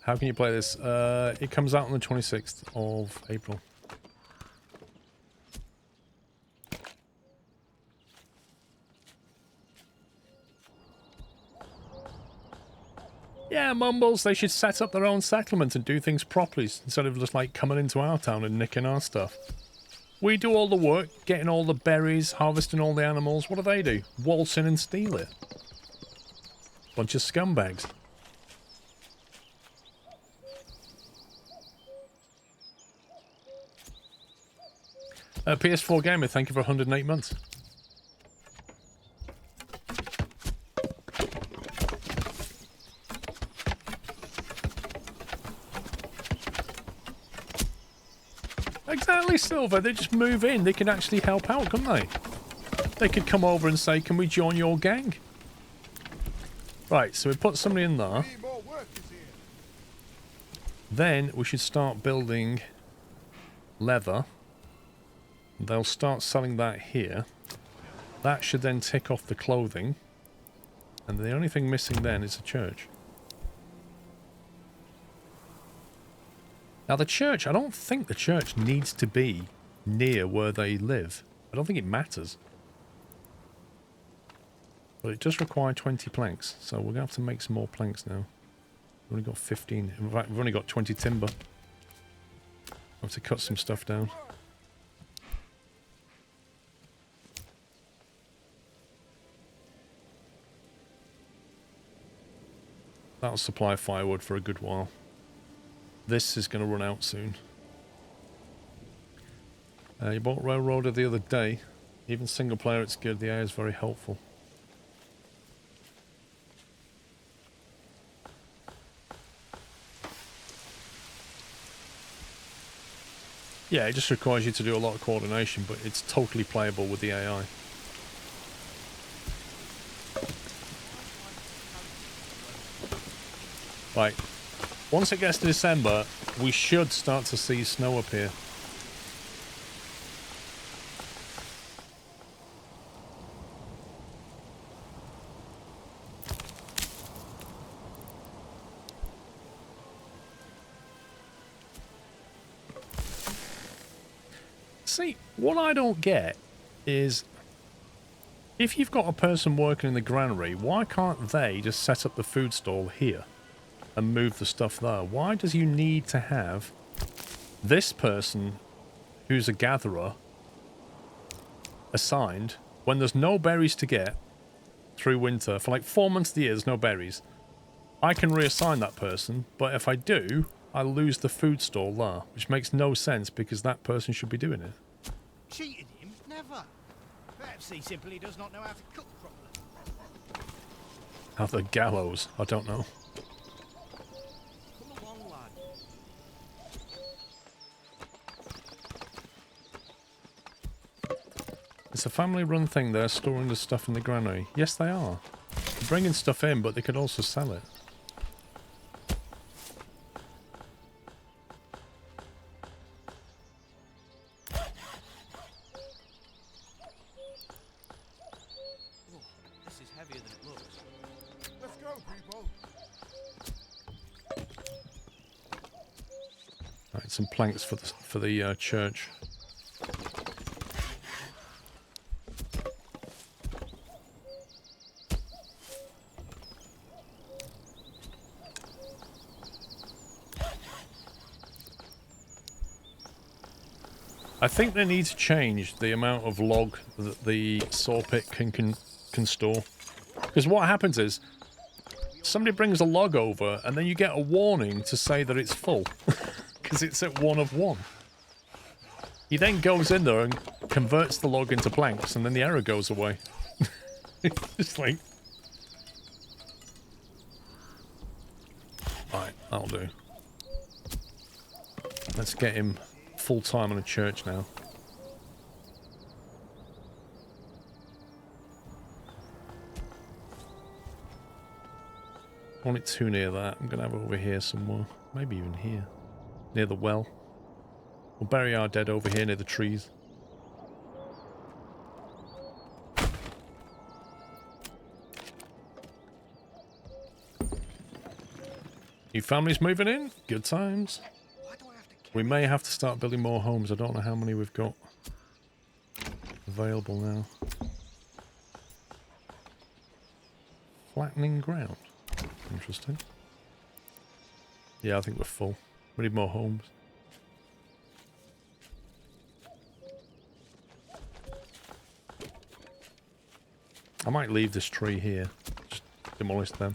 How can you play this? It comes out on the 26th of April. Yeah, Mumbles, they should set up their own settlement and do things properly instead of just like coming into our town and nicking our stuff. We do all the work, getting all the berries, harvesting all the animals. What do they do? Waltz in and steal it. Bunch of scumbags. PS4 Gamer, thank you for 108 months. Exactly, Silver. They just move in. They can actually help out, couldn't they? They could come over and say, can we join your gang? Right, so we put somebody in there. Need more workers here. Then we should start building leather. They'll start selling that here. That should then tick off the clothing. And the only thing missing then is a church. Now the church, I don't think the church needs to be near where they live. I don't think it matters. But it does require 20 planks, so we're going to have to make some more planks now. We've only got 15. In fact, we've only got 20 timber. I'll have to cut some stuff down. That'll supply firewood for a good while. This is going to run out soon. You bought Railroader the other day. Even single player, it's good. The AI is very helpful. Yeah, it just requires you to do a lot of coordination, but it's totally playable with the AI. Right. Once it gets to December, we should start to see snow appear. See, what I don't get is if you've got a person working in the granary, why can't they just set up the food stall here and move the stuff there? Why does you need to have this person who's a gatherer assigned when there's no berries to get through winter? For like 4 months of the year, there's no berries. I can reassign that person, but if I do, I lose the food stall there, which makes no sense because that person should be doing it. Cheated him? Never. Perhaps he simply does not know how to cook properly. Have the gallows, I don't know. Come along, lad. It's a family-run thing. They're storing the stuff in the granary. Yes, they are. They're bringing stuff in, but they could also sell it. Oh, this is heavier than it looks. Let's go, people. Right, some planks for the church. I think they need to change the amount of log that the saw pit can store. Because what happens is, somebody brings a log over, and then you get a warning to say that it's full. Because it's at 1 of 1. He then goes in there and converts the log into planks, and then the error goes away. It's just like... Right, that'll do. Let's get him full-time on a church now. I want it too near that. I'm going to have it over here somewhere. Maybe even here. Near the well. We'll bury our dead over here near the trees. New families moving in. Good times. We may have to start building more homes. I don't know how many we've got available now. Flattening ground. Interesting. Yeah, I think we're full. We need more homes. I might leave this tree here. Just demolish them.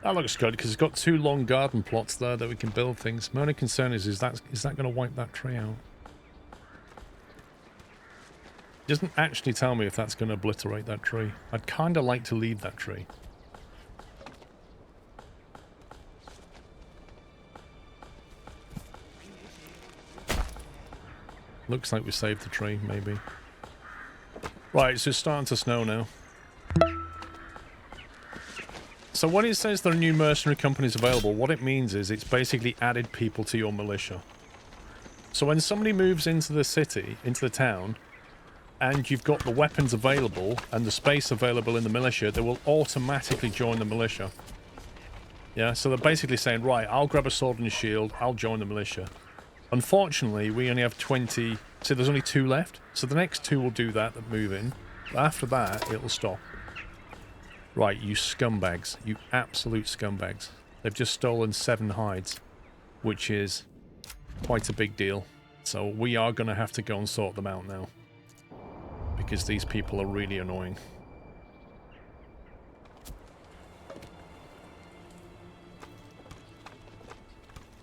That looks good because it's got 2 long garden plots there that we can build things. My only concern is that going to wipe that tree out? It doesn't actually tell me if that's going to obliterate that tree. I'd kind of like to leave that tree. Looks like we saved the tree, maybe. Right, it's just starting to snow now. So when it says there are new mercenary companies available, what it means is it's basically added people to your militia. So when somebody moves into the city, into the town, and you've got the weapons available and the space available in the militia, they will automatically join the militia. Yeah, so they're basically saying, right, I'll grab a sword and a shield, I'll join the militia. Unfortunately, we only have 20, so there's only 2 left. So the next 2 will do that move in. But after that, it'll stop. Right, you scumbags. You absolute scumbags. They've just stolen 7 hides, which is quite a big deal. So we are going to have to go and sort them out now. Because these people are really annoying.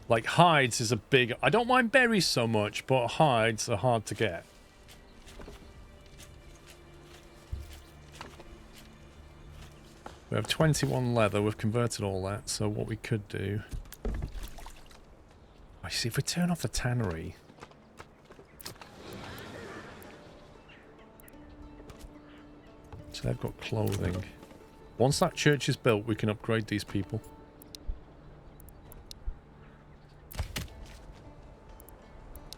Like, hides is a big... I don't mind berries so much, but hides are hard to get. We have 21 leather. We've converted all that. So what we could do I see, if we turn off the tannery... So they've got clothing. Once that church is built, we can upgrade these people.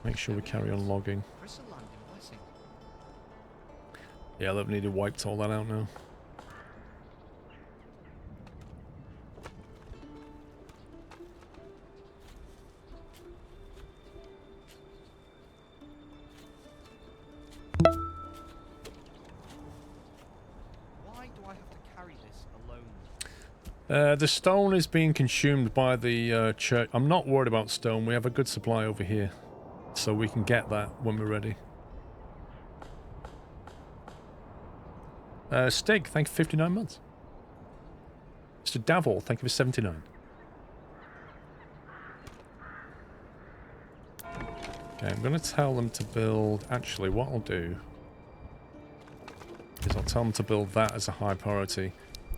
Make sure we carry on logging. Yeah, they've needed wiped all that out now. The stone is being consumed by the church. I'm not worried about stone. We have a good supply over here. So we can get that when we're ready. Stig, thank you for 59 months. Mr. Davor, thank you for 79. Okay, I'm going to tell them to build... Actually, what I'll do is I'll tell them to build that as a high priority.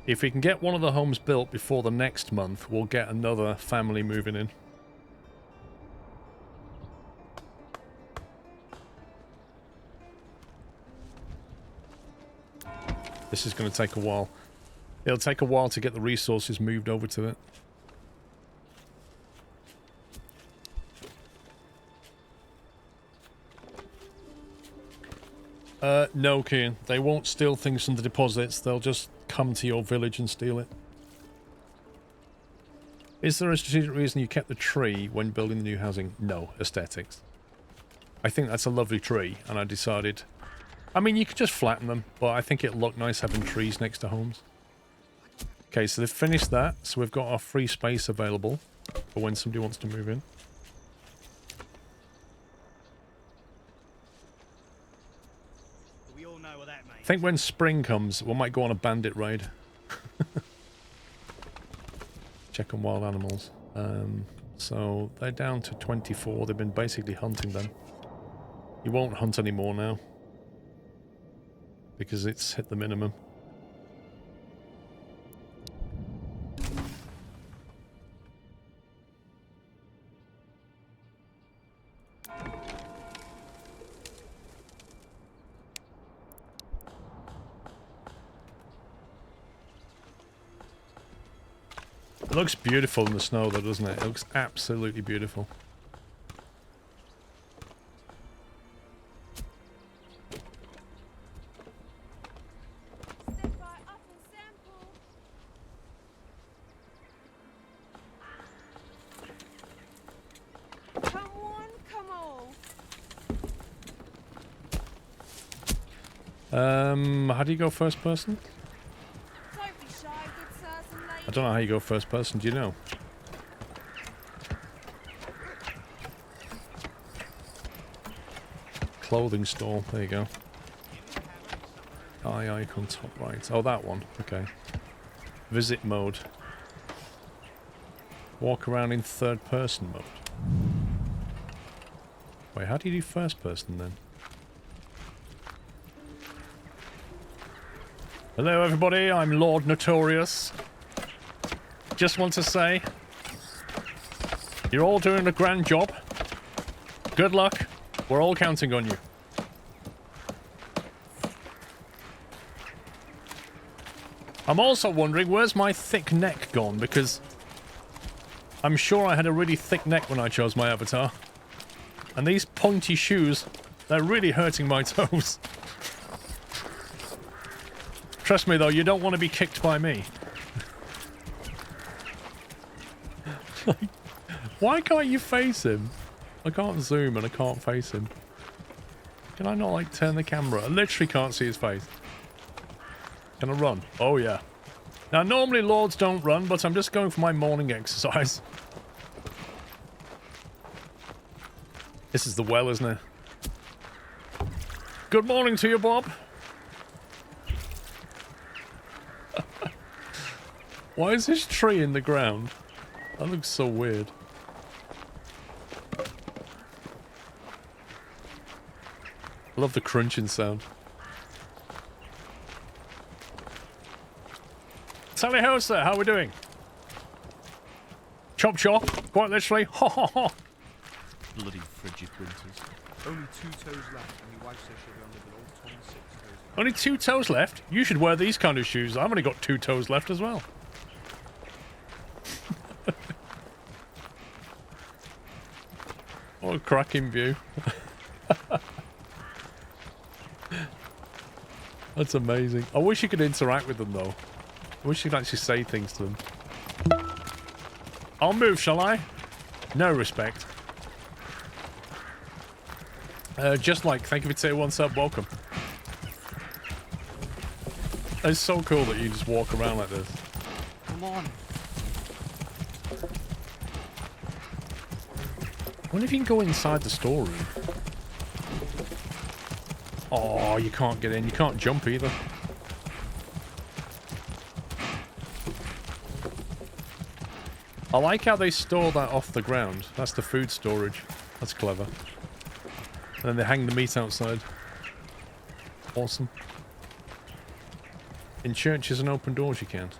If we can get one of the homes built before the next month, we'll get another family moving in. This is going to take a while. It'll take a while to get the resources moved over to it. No, Kian. They won't steal things from the deposits. They'll just come to your village and steal it. Is there a strategic reason you kept the tree when building the new housing? No, aesthetics. I think that's a lovely tree, and I decided... I mean, you could just flatten them, but I think it'd look nice having trees next to homes. Okay, so they've finished that, so we've got our free space available for when somebody wants to move in. We all know what that means. I think when spring comes, we might go on a bandit raid. Check on wild animals. So they're down to 24. They've been basically hunting them. You won't hunt anymore now, because it's hit the minimum. It looks beautiful in the snow though, doesn't it? It looks absolutely beautiful. How do you go first person? Don't be shy, good sirs and ladies. I don't know how you go first person, do you know? Clothing store, there you go. Eye icon top right. Oh, that one, okay. Visit mode. Walk around in third person mode. Wait, how do you do first person then? Hello everybody, I'm Lord Notorious. Just want to say, you're all doing a grand job. Good luck. We're all counting on you. I'm also wondering, where's my thick neck gone? Because I'm sure I had a really thick neck when I chose my avatar. And these pointy shoes, they're really hurting my toes. Trust me though, you don't want to be kicked by me. Why can't you face him? I can't zoom and I can't face him. Can I not like turn the camera? I literally can't see his face. Can I run? Oh yeah. Now normally lords don't run, but I'm just going for my morning exercise. This is the well, isn't it? Good morning to you, Bob. Why is this tree in the ground? That looks so weird. I love the crunching sound. Sally Hoser, how are we doing? Chop chop, quite literally. Ho ho ho. Bloody frigid winters. Only 2 toes left, and your wife says she'll be on the old 26 toes. Only 2 toes left? You should wear these kind of shoes. I've only got 2 toes left as well. What a cracking view. That's amazing. I wish you could interact with them, though. I wish you could actually say things to them. I'll move, shall I? No respect. Just like, thank you for tier 1 sub, welcome. It's so cool that you just walk around like this. Come on. I wonder if you can go inside the storeroom. Oh, you can't get in. You can't jump either. I like how they store that off the ground. That's the food storage. That's clever. And then they hang the meat outside. Awesome. In churches and open doors you can't.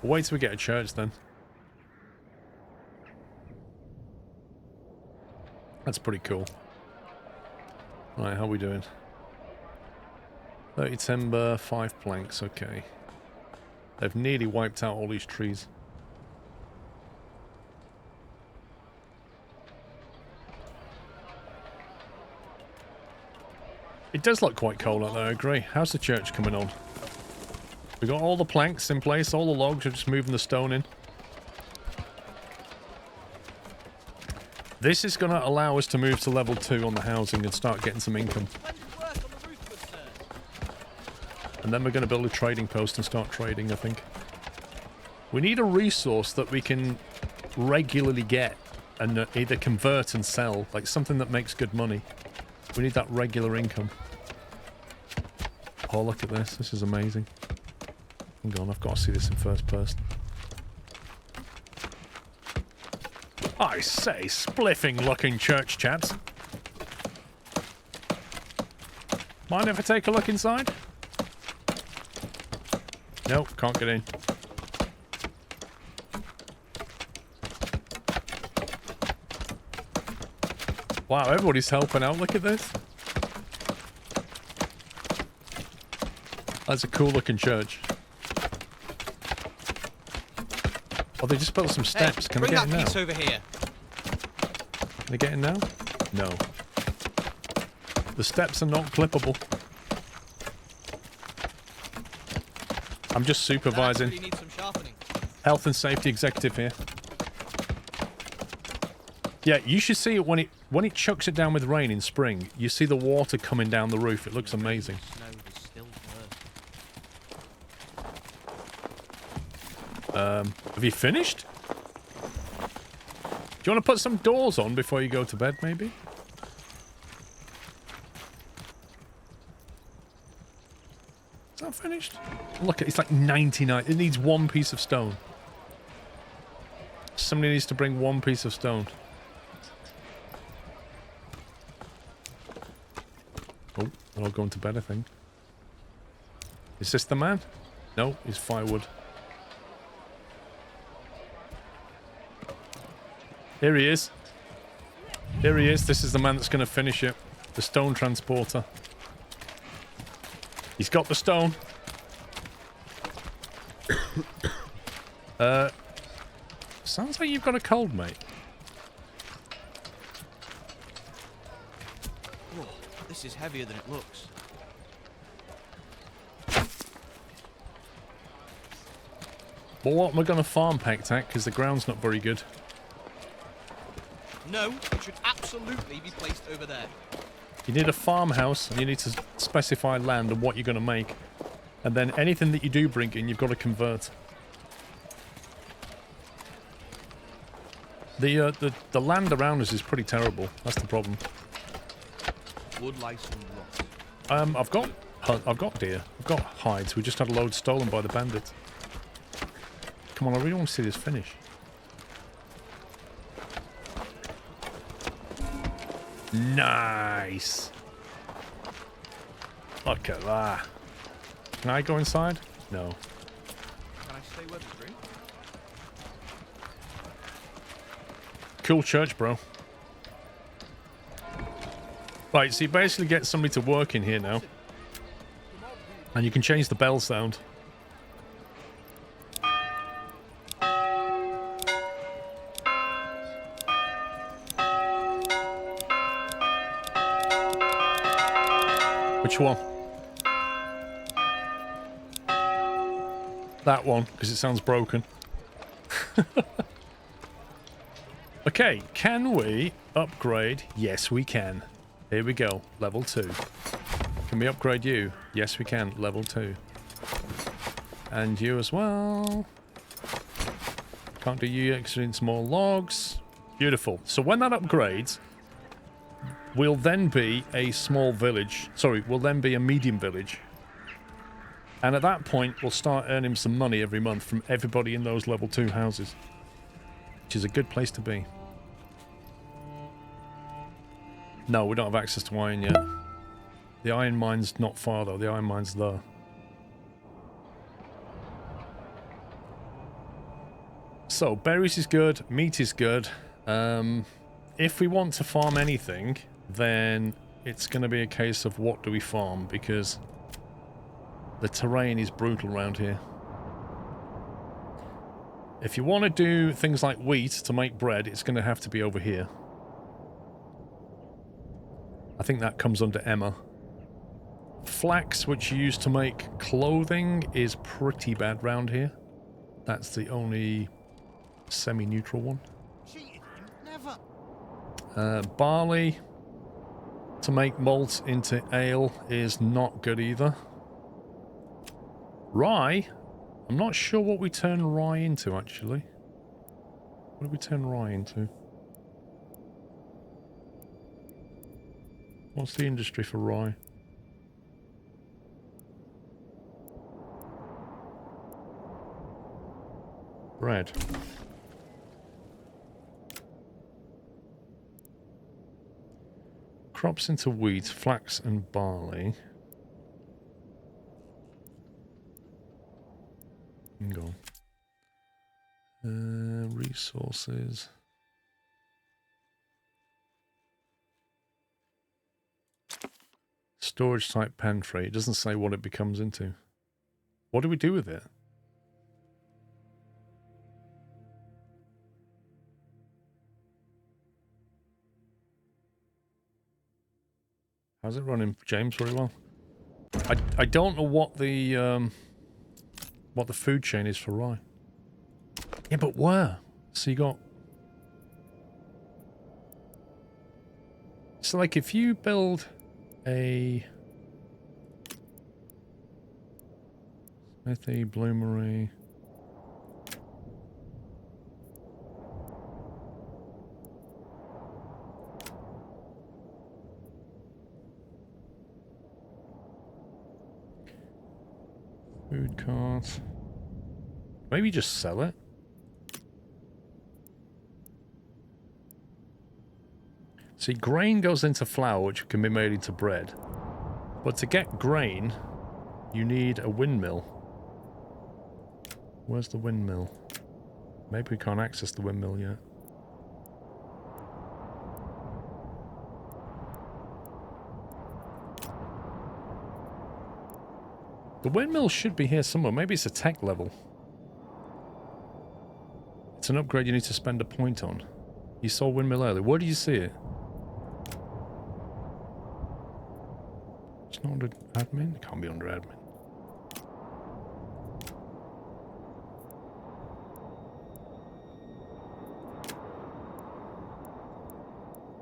We'll wait till we get a church then. That's pretty cool. Right, how are we doing? 30 timber, 5 planks, okay. They've nearly wiped out all these trees. It does look quite cold out there, I agree. How's the church coming on? We got all the planks in place, all the logs are just moving the stone in. This is going to allow us to move to level 2 on the housing and start getting some income. And then we're going to build a trading post and start trading, I think. We need a resource that we can regularly get and either convert and sell, like something that makes good money. We need that regular income. Oh, look at this. This is amazing. Hang on, I've got to see this in first person. I say, spliffing looking church chaps. Mind if I take a look inside? Nope, can't get in. Wow, everybody's helping out. Look at this. That's a cool looking church. Oh, they just built some steps. Hey, Can I bring get in that now? piece over here. Can I get in now? No. The steps are not clippable. I'm just supervising. That actually needs some sharpening. Health and safety executive here. Yeah, you should see it when it chucks it down with rain in spring. You see the water coming down the roof. It looks amazing. Snow is still Have you finished? Do you want to put some doors on before you go to bed, maybe? Is that finished? Look, it's like 99. It needs 1 piece of stone. Somebody needs to bring 1 piece of stone. Oh, they're all going to bed, I think. Is this the man? No, he's firewood. Here he is. Here he is. This is the man that's going to finish it. The stone transporter. He's got the stone. Sounds like you've got a cold, mate. Whoa, this is heavier than it looks. Well, what am I going to farm packed at? Because the ground's not very good. No, it should absolutely be placed over there. You need a farmhouse, and you need to specify land and what you're going to make. And then anything that you do bring in, you've got to convert. The land around us is pretty terrible. That's the problem. Wood, lice, and rot. I've got deer. I've got hides. We just had a load stolen by the bandits. Come on, I really want to see this finish. Nice. Look at that. Can I go inside? No. Can I stay with the drink? Cool church, bro. Right, so you basically get somebody to work in here now. And you can change the bell sound. Which one? That one, because it sounds broken. Okay, can we upgrade? Yes, we can. Here we go, level 2. Can we upgrade you? Yes, we can, level 2. And you as well. Can't do you extra in small logs. Beautiful. So when that upgrades, we'll then be a small village. Sorry, we'll then be a medium village. And at that point, we'll start earning some money every month from everybody in those level 2 houses. Which is a good place to be. No, we don't have access to iron yet. The iron mine's not far though, the iron mine's there. So, berries is good, meat is good. If we want to farm anything, then it's going to be a case of what do we farm, because the terrain is brutal around here. If you want to do things like wheat to make bread, it's going to have to be over here. I think that comes under Emma. Flax, which you use to make clothing, is pretty bad round here. That's the only semi-neutral one. Cheated him? Never. Barley to make malt into ale is not good either. Rye? I'm not sure what we turn rye into, actually. What do we turn rye into? What's the industry for rye? Bread. Crops into wheat, flax and barley. Go. Resources. Storage type pantry. It doesn't say what it becomes into. What do we do with it? How's it running, James? Very well. I don't know what the food chain is for rye. Yeah, but where? So you got... So like if you build a... Smithy, bloomery... Food cart... Maybe just sell it. See, grain goes into flour, which can be made into bread. But to get grain, you need a windmill. Where's the windmill? Maybe we can't access the windmill yet. The windmill should be here somewhere. Maybe it's a tech level. It's an upgrade you need to spend a point on. You saw windmill earlier. Where did you see it? It's not under admin? It can't be under admin.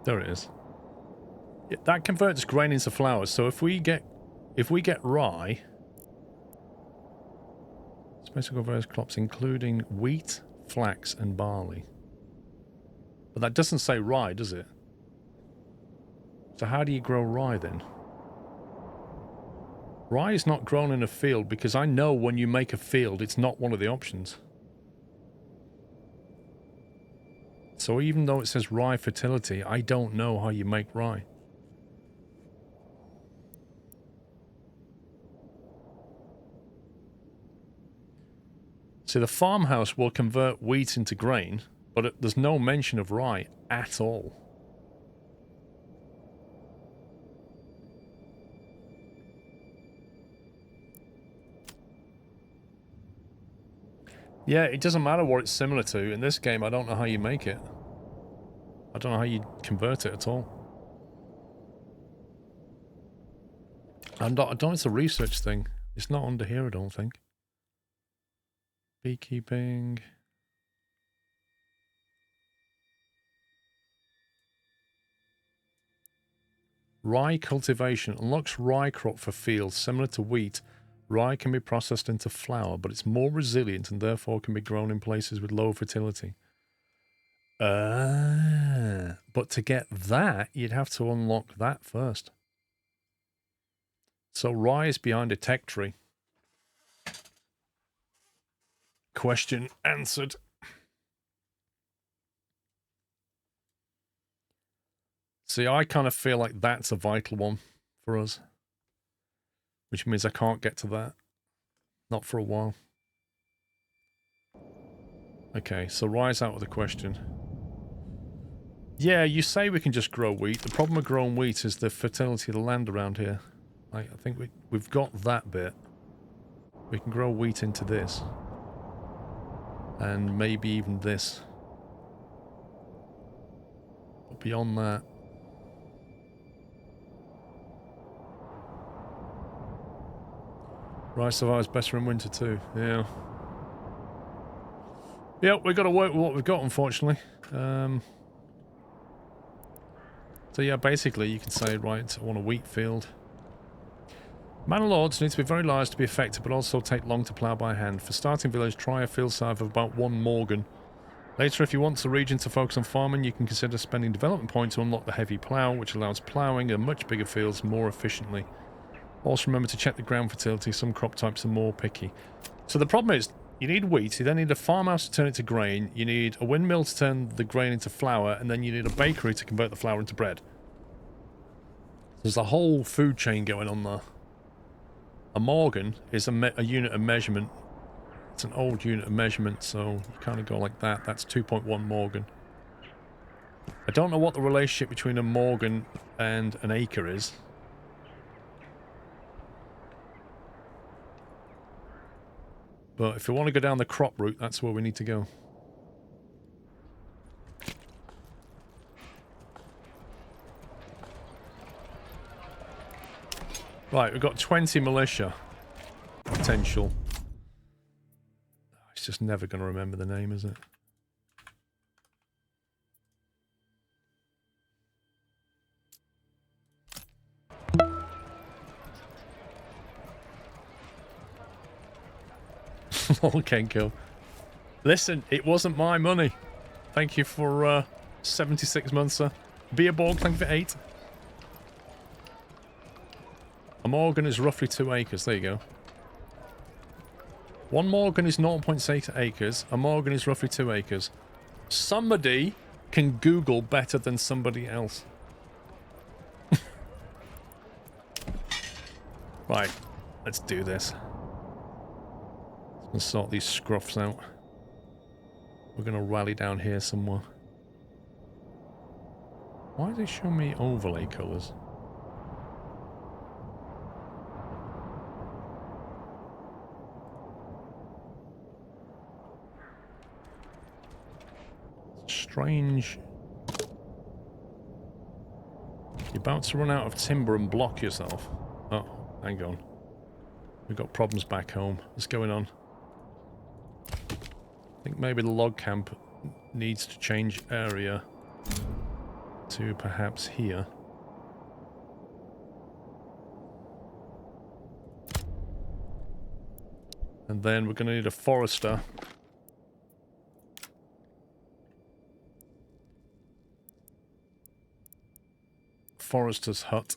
There it is. Yeah, that converts grain into flour. So if we get rye, special various crops including wheat, flax and barley. But that doesn't say rye, does it? So how do you grow rye then? Rye is not grown in a field because I know when you make a field, it's not one of the options. So even though it says rye fertility, I don't know how you make rye. See, the farmhouse will convert wheat into grain, but there's no mention of rye at all. Yeah, it doesn't matter what it's similar to. In this game, I don't know how you make it. I don't know how you convert it at all. I don't it's a research thing. It's not under here, I don't think. Beekeeping. Rye cultivation unlocks rye crop for fields similar to wheat. Rye can be processed into flour, but it's more resilient and therefore can be grown in places with low fertility. But to get that, you'd have to unlock that first. So rye is behind a tech tree. Question answered. See, I kind of feel like that's a vital one for us. Which means I can't get to that. Not for a while. Okay, so rye's out of the question. Yeah, you say we can just grow wheat. The problem with growing wheat is the fertility of the land around here. I think we've got that bit. We can grow wheat into this. And maybe even this. But beyond that... Rye survives better in winter too. Yeah. Yep, we've got to work with what we've got, unfortunately. So yeah, basically you can say, right, I want a wheat field. Manor lords need to be very large to be effective, but also take long to plough by hand. For starting village, try a field size of about 1 morgan. Later, if you want the region to focus on farming, you can consider spending development points to unlock the heavy plough, which allows ploughing in much bigger fields more efficiently. Also remember to check the ground fertility. Some crop types are more picky. So the problem is, you need wheat, you then need a farmhouse to turn it to grain, you need a windmill to turn the grain into flour, and then you need a bakery to convert the flour into bread. There's a whole food chain going on there. A morgan is a unit of measurement. It's an old unit of measurement, so you kind of go like that. That's 2.1 morgan. I don't know what the relationship between a morgan and an acre is. But if we want to go down the crop route, that's where we need to go. Right, we've got 20 militia potential. It's just never going to remember the name, is it? Okay, cool. Listen, it wasn't my money. Thank you for 76 months, sir. Beerborg, thank you for 8. A morgan is roughly 2 acres. There you go. 1 morgan is 0.6 acres. A morgan is roughly 2 acres. Somebody can Google better than somebody else. Right, let's do this. Let's sort these scruffs out. We're going to rally down here somewhere. Why does it show me overlay colours? Strange. You're about to run out of timber and block yourself. Oh, hang on. We've got problems back home. What's going on? I think maybe the log camp needs to change area to perhaps here. And then we're going to need a forester. Forester's hut.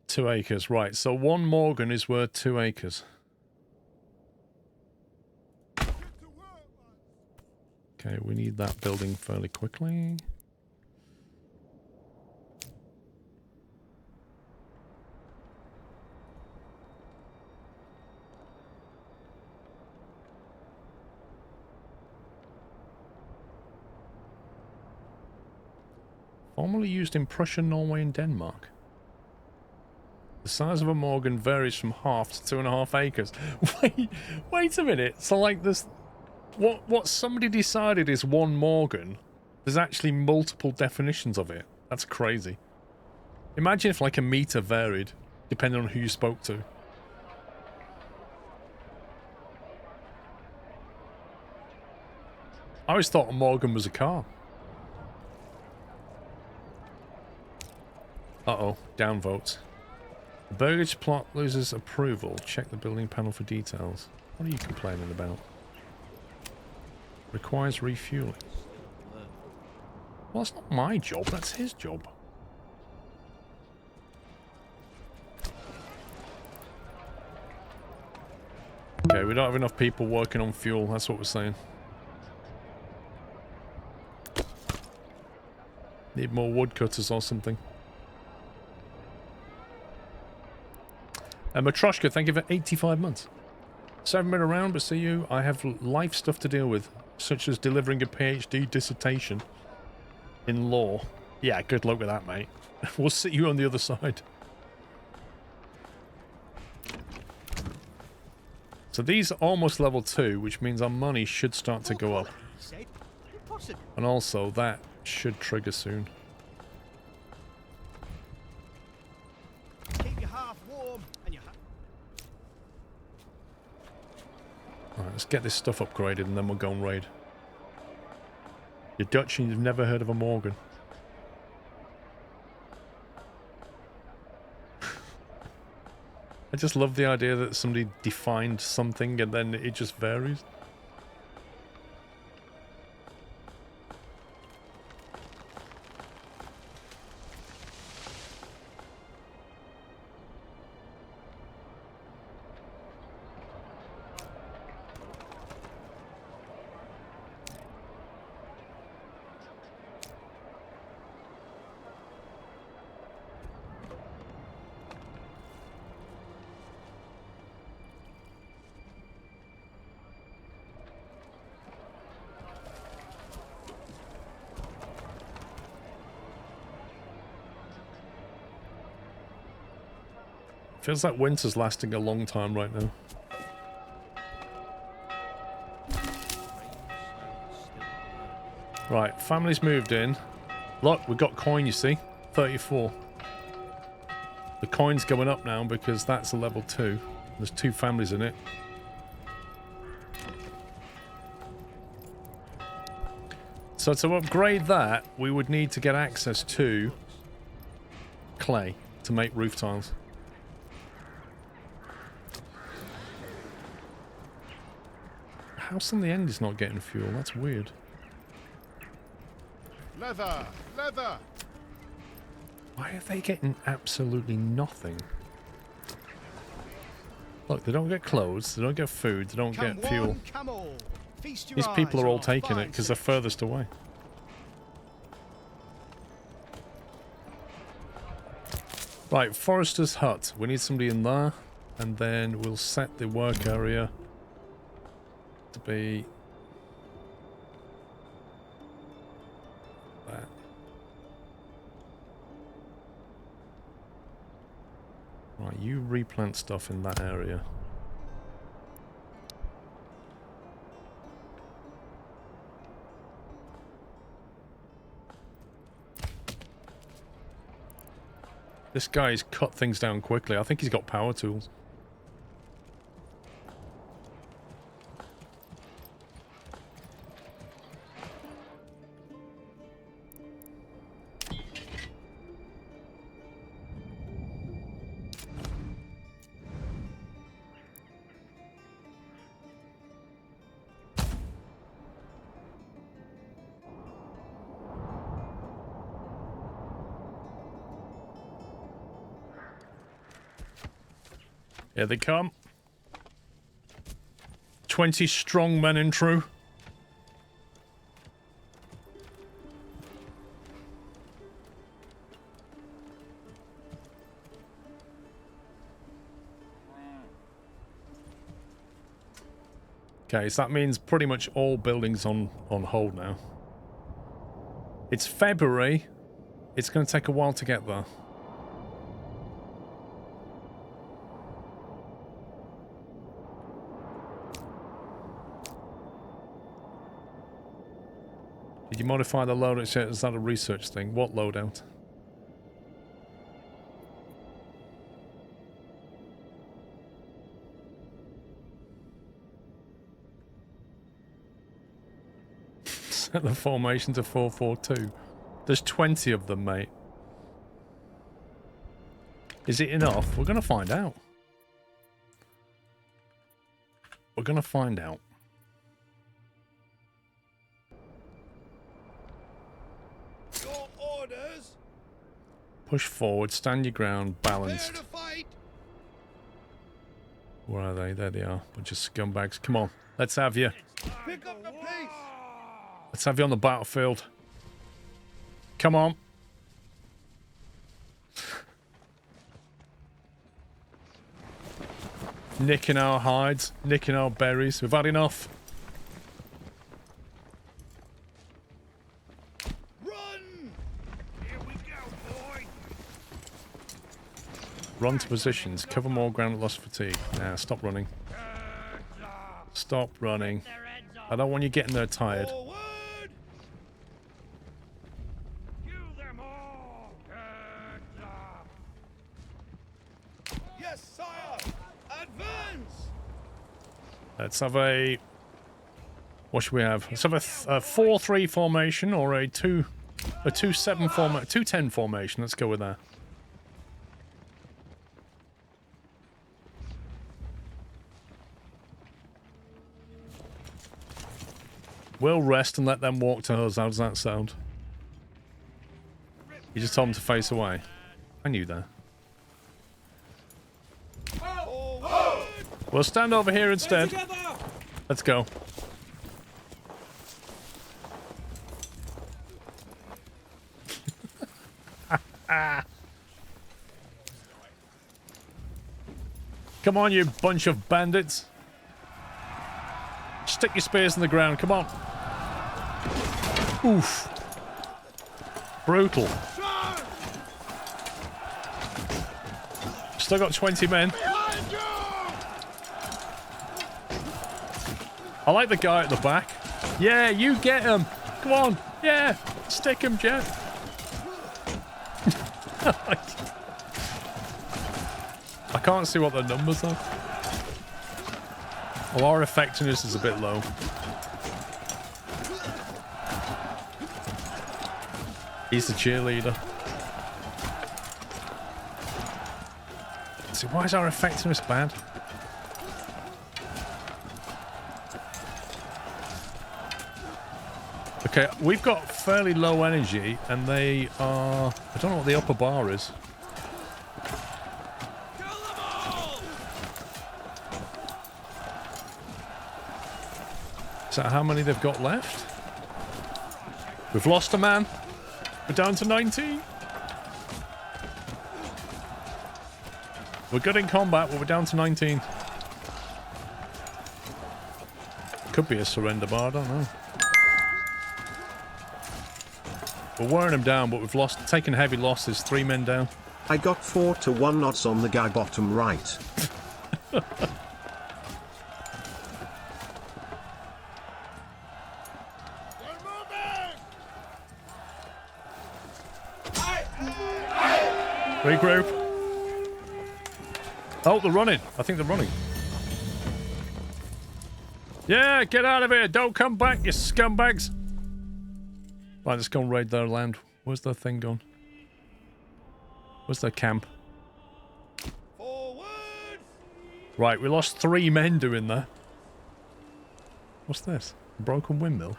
Two acres, right. So 1 morgan is worth 2 acres. Okay, we need that building fairly quickly. Formerly used in Prussia, Norway, and Denmark. The size of a Morgan varies from half to 2.5 acres. Wait a minute. So like this, what somebody decided is one Morgan. There's actually multiple definitions of it. That's crazy. Imagine if like a meter varied, depending on who you spoke to. I always thought a Morgan was a car. Uh-oh, downvotes. The burgage plot loses approval. Check the building panel for details. What are you complaining about? Requires refueling. Well, that's not my job, that's his job. Okay, we don't have enough people working on fuel, that's what we're saying. Need more woodcutters or something. Matroshka, thank you for 85 months. So I haven't been around, but see you. I have life stuff to deal with, such as delivering a PhD dissertation in law. Yeah, good luck with that, mate. We'll see you on the other side. So these are almost level 2, which means our money should start to go up. And also, that should trigger soon. Keep your half warm and your Alright, let's get this stuff upgraded and then we'll go and raid. You're Dutch and you've never heard of a Morgan. I just love the idea that somebody defined something and then it just varies. Feels like winter's lasting a long time right now. Right, family's moved in. Look, we've got coin, you see. 34. The coin's going up now because that's a level 2. There's 2 families in it. So to upgrade that, we would need to get access to clay to make roof tiles. House on the end is not getting fuel. That's weird. Leather! Leather! Why are they getting absolutely nothing? Look, they don't get clothes, they don't get food, they don't get fuel. Come all. Feast your These people eyes are all on taking it fine because they're furthest away. Right, Forester's Hut. We need somebody in there. And then we'll set the work area to be that. Right, you replant stuff in that area. This guy's cut things down quickly. I think he's got power tools. Here they come. 20 strong men in true. Okay, so that means pretty much all buildings on hold now. It's February. It's going to take a while to get there. Did you modify the loadout? Is that a research thing? What loadout? Set the formation to 442. There's 20 of them, mate. Is it enough? We're going to find out. We're going to find out. Your orders. Push forward, stand your ground, balanced. Prepare to fight. Where are they? There they are. Bunch of scumbags. Come on. Let's have you. Pick up the pace. Let's have you on the battlefield. Come on. Nicking our hides, nicking our berries. We've had enough. Run. Here we go, boy. Run to positions. Cover more ground at lost fatigue. Nah, stop running. Stop running. I don't want you getting there tired. Forward. Kill them all. Yes, sire. Advance. Let's have a... What should we have? Let's have a 4-3 formation or a 2-7 formation. 2-10 formation. Let's go with that. We'll rest and let them walk to us. How does that sound? You just told them to face away. I knew that. We'll stand over here instead. Let's go. Come on, you bunch of bandits. Stick your spears in the ground. Come on. Oof. Brutal. Still got 20 men. I like the guy at the back. Yeah, you get him. Come on. Yeah. Stick him, Jet. I can't see what the numbers are. Well, our effectiveness is a bit low. He's the cheerleader. See, why is our effectiveness bad? Okay, we've got fairly low energy, and they are... I don't know what the upper bar is. Is that how many they've got left? We've lost a man. We're down to 19. We're good in combat, but we're down to 19. Could be a surrender bar, I don't know. We're wearing them down, but we've taken heavy losses. 3 men down. I got 4-1 odds on the guy bottom right. Regroup. Oh, they're running. I think they're running. Yeah, get out of here. Don't come back, you scumbags. Right, let's go and raid their land. Where's their thing gone? Where's their camp? Forward. Right, we lost 3 men doing that. What's this? A broken windmill?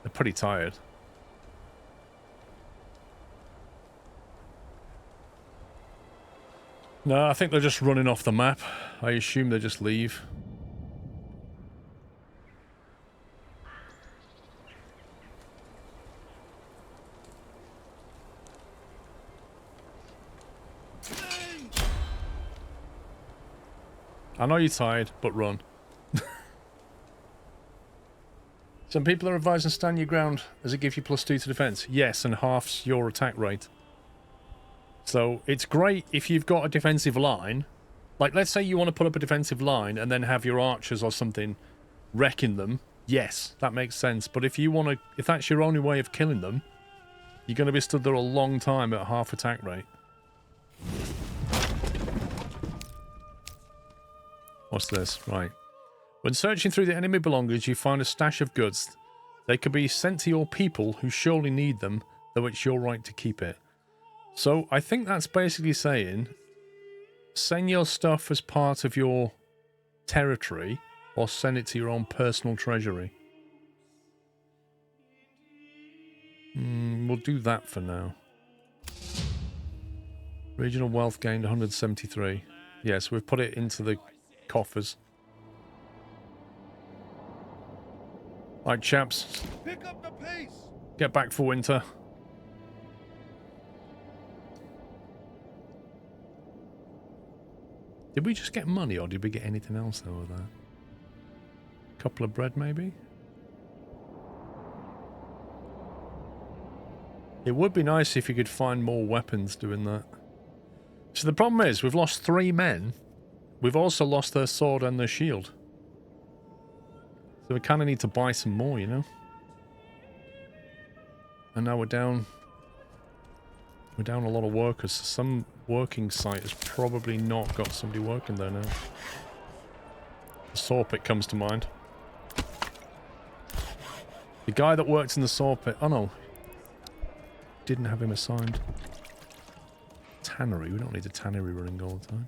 They're pretty tired. No, I think they're just running off the map. I assume they just leave. I know you're tired, but run. Some people are advising stand your ground as it gives you +2 to defense. Yes, and halves your attack rate. So it's great if you've got a defensive line, Like, let's say you want to put up a defensive line and then have your archers or something wrecking them. Yes, that makes sense. But if you want to, if that's your only way of killing them, you're going to be stood there a long time at half attack rate. What's this? Right. When searching through the enemy belongings, you find a stash of goods. They could be sent to your people who surely need them, though it's your right to keep it. So I think that's basically saying send your stuff as part of your territory or send it to your own personal treasury. We'll do that for now. Regional wealth gained 173. Yes, we've put it into the coffers. Right, chaps. Pick up the pace. Get back for winter. Did we just get money or did we get anything else over there? Couple of bread maybe? It would be nice if you could find more weapons doing that. So the problem is we've lost 3 men. We've also lost their sword and their shield. So we kind of need to buy some more, you know? And now we're down a lot of workers. Some working site has probably not got somebody working there now. The saw pit comes to mind. The guy that worked in the saw pit... Oh no. Didn't have him assigned. Tannery. We don't need a tannery running all the time.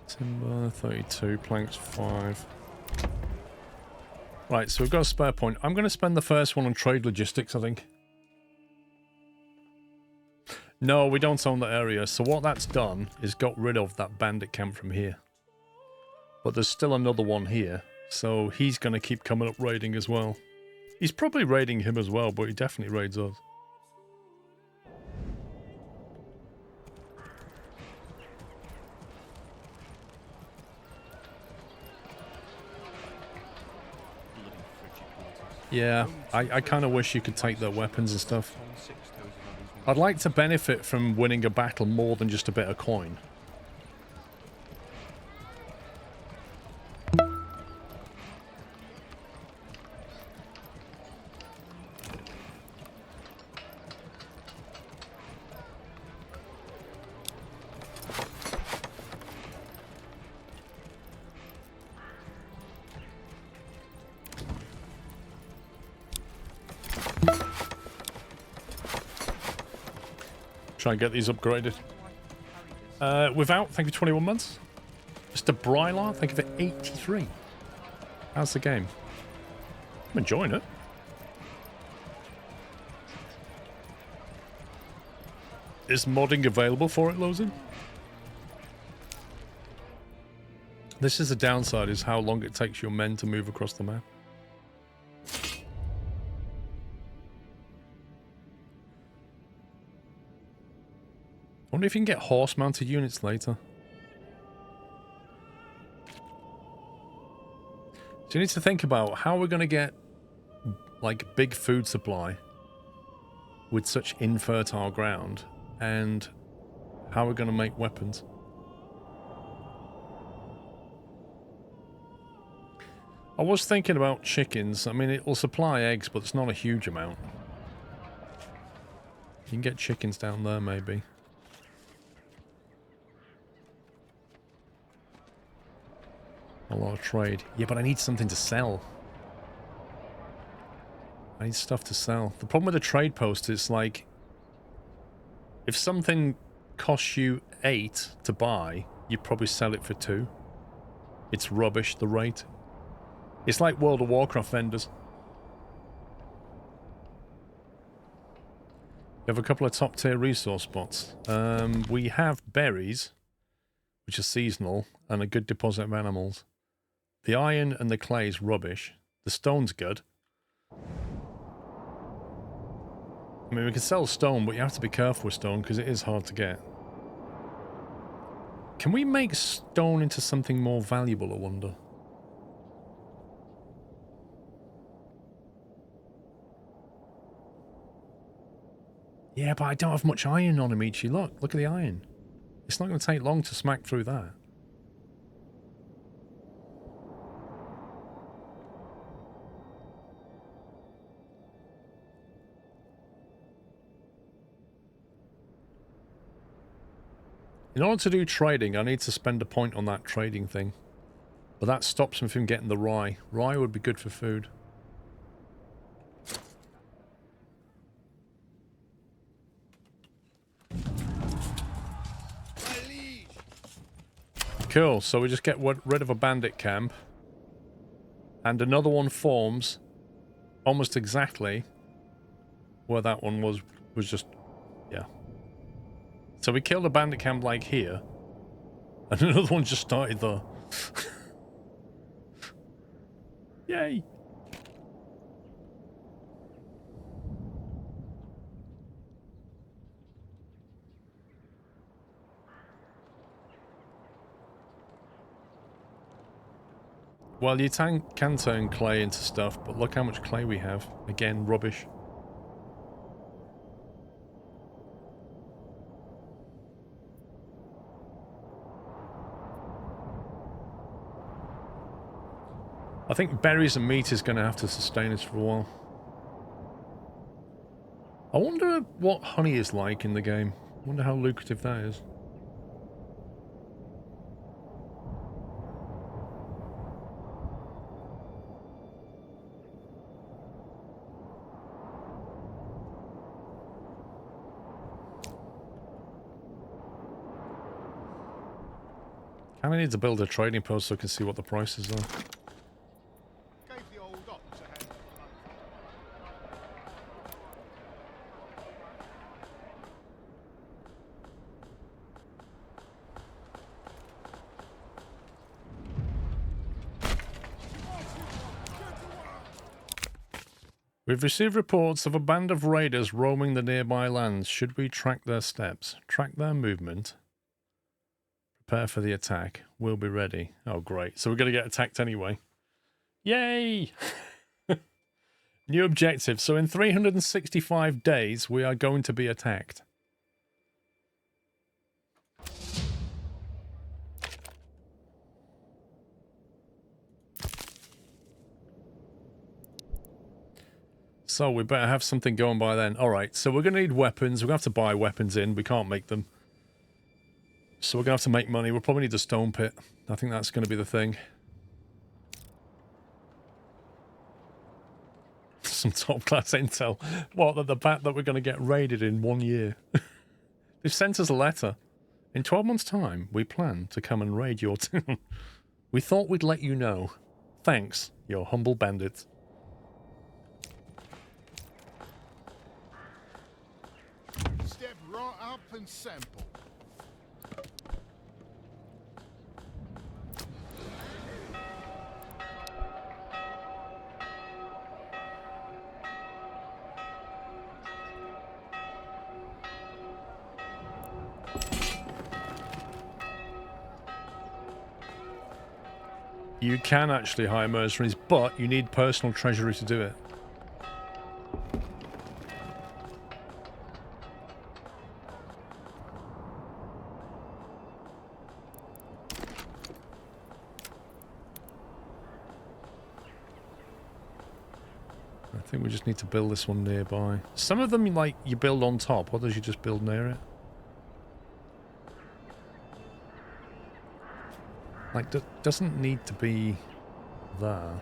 Timber, 32, planks 5. Right, so we've got a spare point. I'm going to spend the first one on trade logistics, I think. No, we don't own that area, so what that's done is got rid of that bandit camp from here. But there's still another one here, so he's going to keep coming up raiding as well. He's probably raiding him as well, but he definitely raids us. Yeah, I kind of wish you could take their weapons and stuff. I'd like to benefit from winning a battle more than just a bit of coin. Try and get these upgraded. Without, thank you for 21 months. Mr. Brylar, thank you for 83. How's the game? I'm enjoying it. Is modding available for it, Lozin? This is the downside, is how long it takes your men to move across the map. I wonder if you can get horse-mounted units later. So you need to think about how we're going to get, like, big food supply with such infertile ground, and how we're going to make weapons. I was thinking about chickens. I mean, it will supply eggs, but it's not a huge amount. You can get chickens down there, maybe. A lot of trade. Yeah, but I need something to sell. I need stuff to sell. The problem with a trade post is, like, if something costs you 8 to buy, you probably sell it for 2. It's rubbish, the rate. It's like World of Warcraft vendors. We have a couple of top-tier resource spots. We have berries, which are seasonal, and a good deposit of animals. The iron and the clay is rubbish. The stone's good. I mean, we can sell stone, but you have to be careful with stone because it is hard to get. Can we make stone into something more valuable, I wonder? Yeah, but I don't have much iron on him, Ichi. Look at the iron. It's not going to take long to smack through that. In order to do trading, I need to spend a point on that trading thing. But that stops me from getting the rye. Rye would be good for food. Cool, so we just get rid of a bandit camp. And another one forms almost exactly where that one was just... yeah. So we killed a bandit camp like here. And another one just started there. Yay! Well, you can turn clay into stuff, but look how much clay we have. Again, rubbish. I think berries and meat is going to have to sustain us for a while. I wonder what honey is like in the game. I wonder how lucrative that is. I need to build a trading post so I can see what the prices are. Gave the old ox a hand for We've received reports of a band of raiders roaming the nearby lands. Should we track their steps? Track their movement? Prepare for the attack. We'll be ready. Oh, great. So we're going to get attacked anyway. Yay! New objective. So in 365 days, we are going to be attacked. So we better have something going by then. All right. So we're going to need weapons. We're going to have to buy weapons in. We can't make them. So we're going to have to make money. We'll probably need a stone pit. I think that's going to be the thing. Some top-class intel. What, the fact that we're going to get raided in 1 year? They've sent us a letter. In 12 months' time, we plan to come and raid your town. We thought we'd let you know. Thanks, your humble bandits. step right up and sample. You can actually hire mercenaries, but you need personal treasury to do it. I think we just need to build this one nearby. Some of them, like, you build on top, others you just build near it. Like, doesn't need to be there.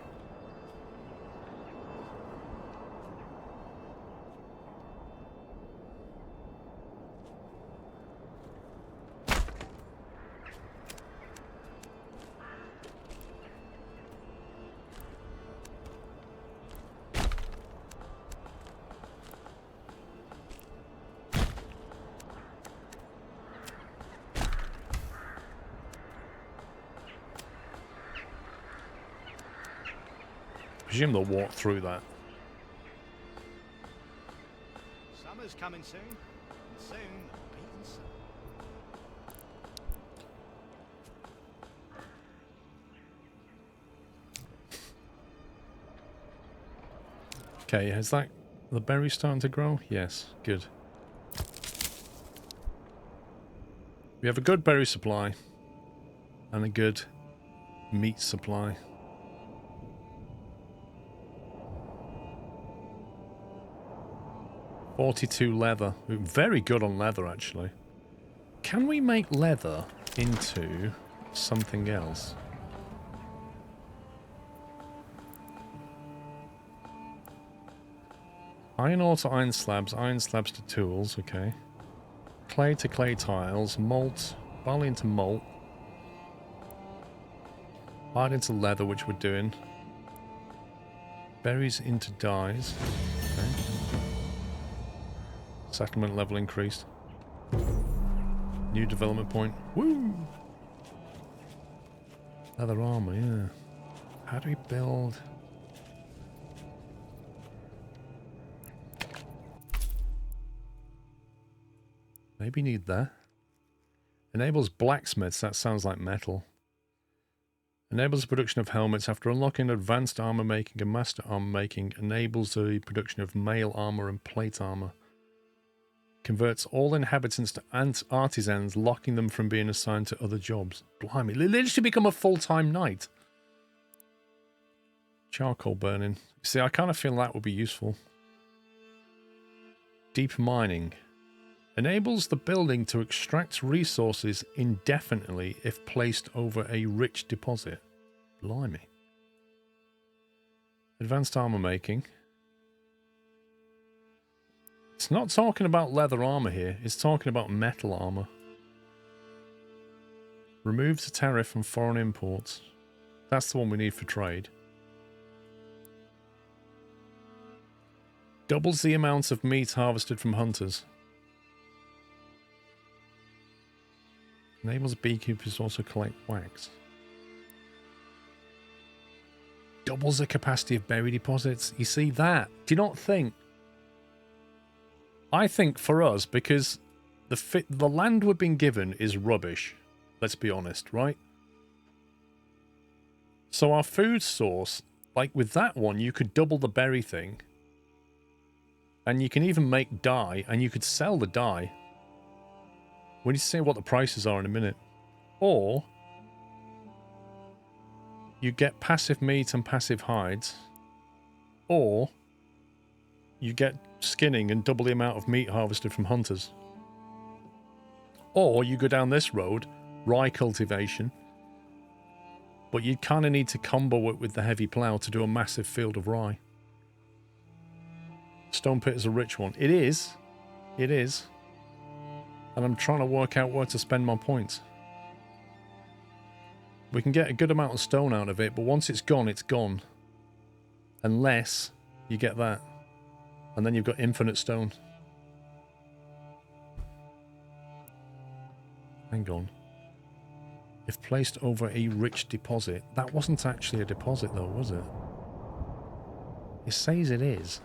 I presume they'll walk through that. Summer's coming soon, and soon the beaten sun. Okay, is that the berry starting to grow? Yes, good. We have a good berry supply. And a good meat supply. $42 leather. We're very good on leather, actually. Can we make leather into something else? Iron ore to iron slabs to tools, okay. Clay to clay tiles, malt, barley into malt. Hide into leather, which we're doing. Berries into dyes. Okay. Settlement level increased. New development point. Woo! Leather armor, yeah. How do we build... Maybe need that. Enables blacksmiths, that sounds like metal. Enables the production of helmets. After unlocking advanced armor making and master armor making, enables the production of mail armor and plate armor. Converts all inhabitants to artisans, locking them from being assigned to other jobs. Blimey, they literally become a full-time knight. Charcoal burning. See, I kind of feel that would be useful. Deep mining. Enables the building to extract resources indefinitely if placed over a rich deposit. Blimey. Advanced armor making. It's not talking about leather armor here. It's talking about metal armor. Removes the tariff from foreign imports. That's the one we need for trade. Doubles the amount of meat harvested from hunters. Enables beekeepers to also collect wax. Doubles the capacity of berry deposits. You see that? Do you not think? I think for us, because the land we've been given is rubbish. Let's be honest, right? So our food source, like with that one, you could double the berry thing. And you can even make dye, and you could sell the dye. We need to see what the prices are in a minute. Or you get passive meat and passive hides. Or you get skinning and double the amount of meat harvested from hunters. Or you go down this road, rye cultivation. But you kind of need to combo it with the heavy plough to do a massive field of rye. Stone pit is a rich one. It is. It is. And I'm trying to work out where to spend my points. We can get a good amount of stone out of it, but once it's gone, it's gone. Unless you get that. And then you've got infinite stone. Hang on. If placed over a rich deposit. That wasn't actually a deposit though, was it? It says it is.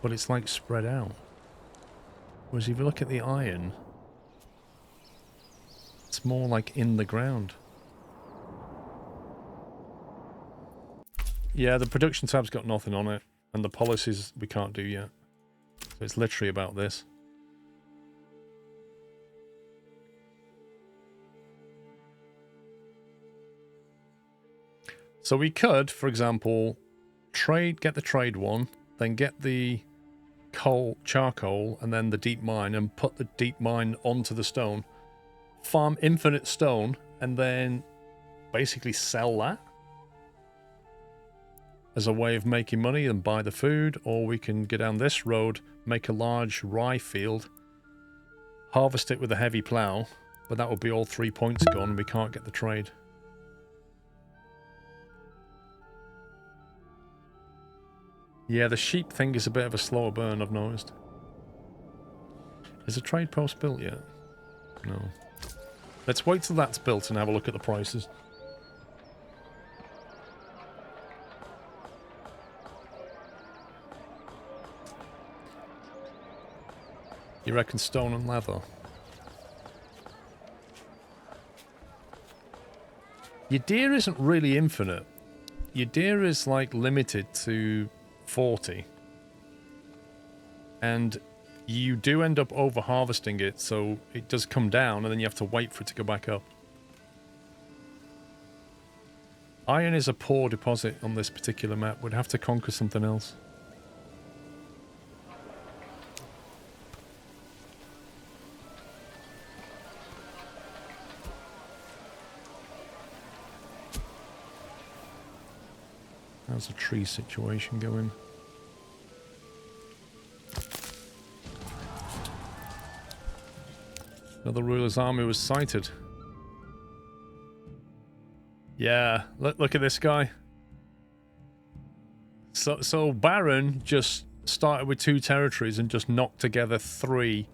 But it's like spread out. Whereas if you look at the iron... It's more like in the ground. Yeah, the production tab's got nothing on it. And the policies we can't do yet. So it's literally about this. So we could, for example, get the trade one, then get the charcoal, and then the deep mine, and put the deep mine onto the stone. Farm infinite stone, and then basically sell that as a way of making money and buy the food. Or we can go down this road, make a large rye field, harvest it with a heavy plough, but that would be all 3 points gone and we can't get the trade. Yeah, the sheep thing is a bit of a slower burn, I've noticed. Is a trade post built yet? No. Let's wait till that's built and have a look at the prices. You reckon stone and leather? Your deer isn't really infinite. Your deer is like limited to 40. And you do end up over harvesting it, so it does come down and then you have to wait for it to go back up. Iron is a poor deposit on this particular map. We'd have to conquer something else. How's the tree situation going? Another ruler's army was sighted. Yeah, look at this guy. So Baron just started with 2 territories and just knocked together 3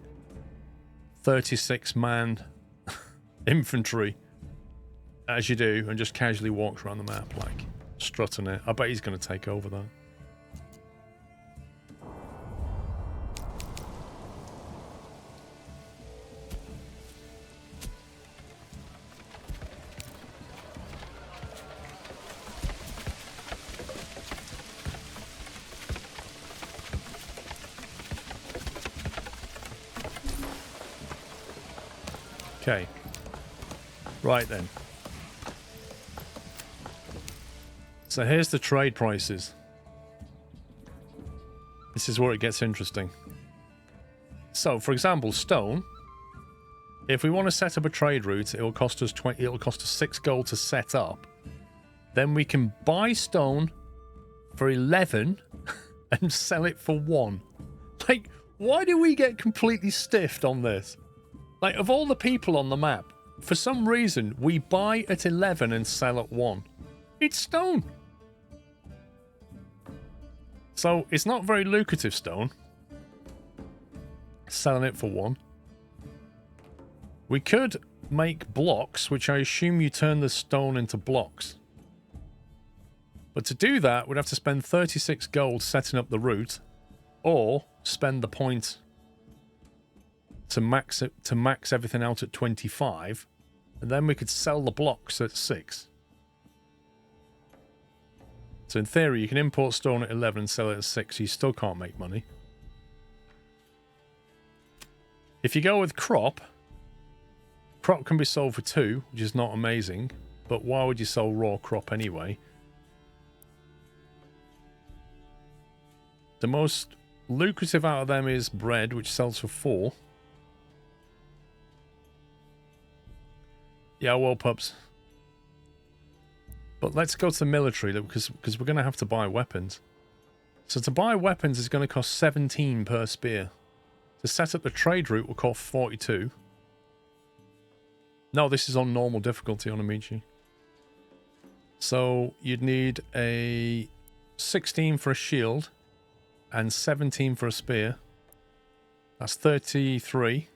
36-man infantry, as you do, and just casually walks around the map like strutting it. I bet he's going to take over that. Okay. Right then. So here's the trade prices. This is where it gets interesting. So, for example, stone. If we want to set up a trade route, it'll cost us 6 gold to set up. Then we can buy stone for 11 and sell it for 1. Like, why do we get completely stiffed on this? Like, of all the people on the map, for some reason, we buy at 11 and sell at 1. It's stone. So, it's not very lucrative stone. Selling it for 1. We could make blocks, which I assume you turn the stone into blocks. But to do that, we'd have to spend 36 gold setting up the route, or spend the point to max everything out at 25, and then we could sell the blocks at 6. So in theory, you can import stone at 11 and sell it at 6. You still can't make money. If you go with crop can be sold for 2, which is not amazing. But why would you sell raw crop anyway? The most lucrative out of them is bread, which sells for 4. Yeah, well, pups. But let's go to the military, because we're going to have to buy weapons. So to buy weapons is going to cost 17 per spear. To set up the trade route will cost 42. No, this is on normal difficulty on Amici. So you'd need a 16 for a shield and 17 for a spear. That's 33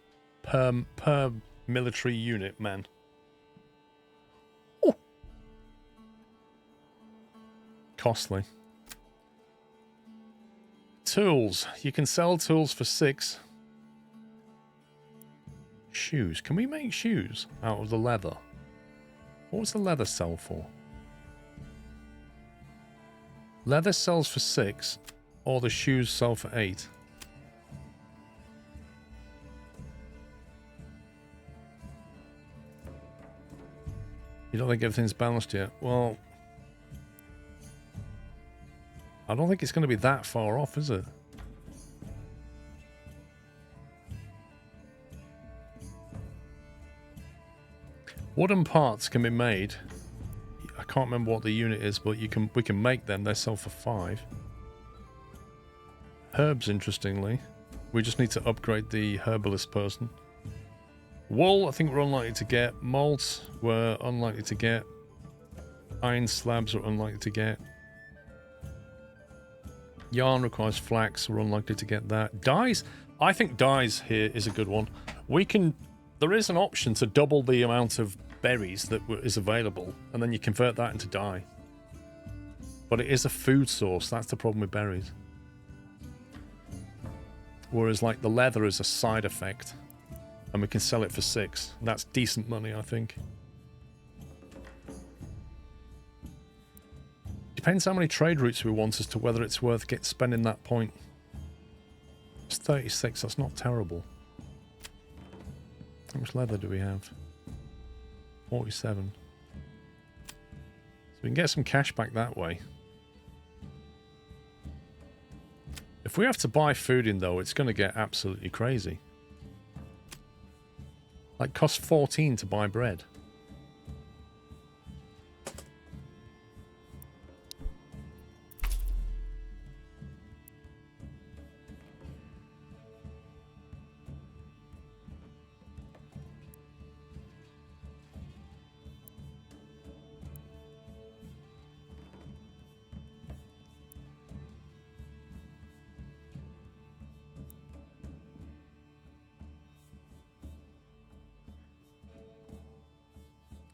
per military unit, man. Ooh. Costly. Tools. You can sell tools for 6. Shoes. Can we make shoes out of the leather? What does the leather sell for? Leather sells for 6, or the shoes sell for 8. You don't think everything's balanced yet? Well, I don't think it's going to be that far off, is it? Wooden parts can be made. I can't remember what the unit is, but we can make them. They sell for 5. Herbs, interestingly. We just need to upgrade the herbalist person. Wool, I think we're unlikely to get. Malt, we're unlikely to get. Iron slabs are unlikely to get. Yarn requires flax, we're unlikely to get that. Dyes, I think dyes here is a good one. There is an option to double the amount of berries that is available, and then you convert that into dye. But it is a food source, that's the problem with berries. Whereas like the leather is a side effect, and we can sell it for 6. That's decent money, I think. Depends how many trade routes we want as to whether it's worth spending that point. That's 36. That's not terrible. How much leather do we have? 47. So we can get some cash back that way. If we have to buy food in, though, it's going to get absolutely crazy. Like, cost 14 to buy bread.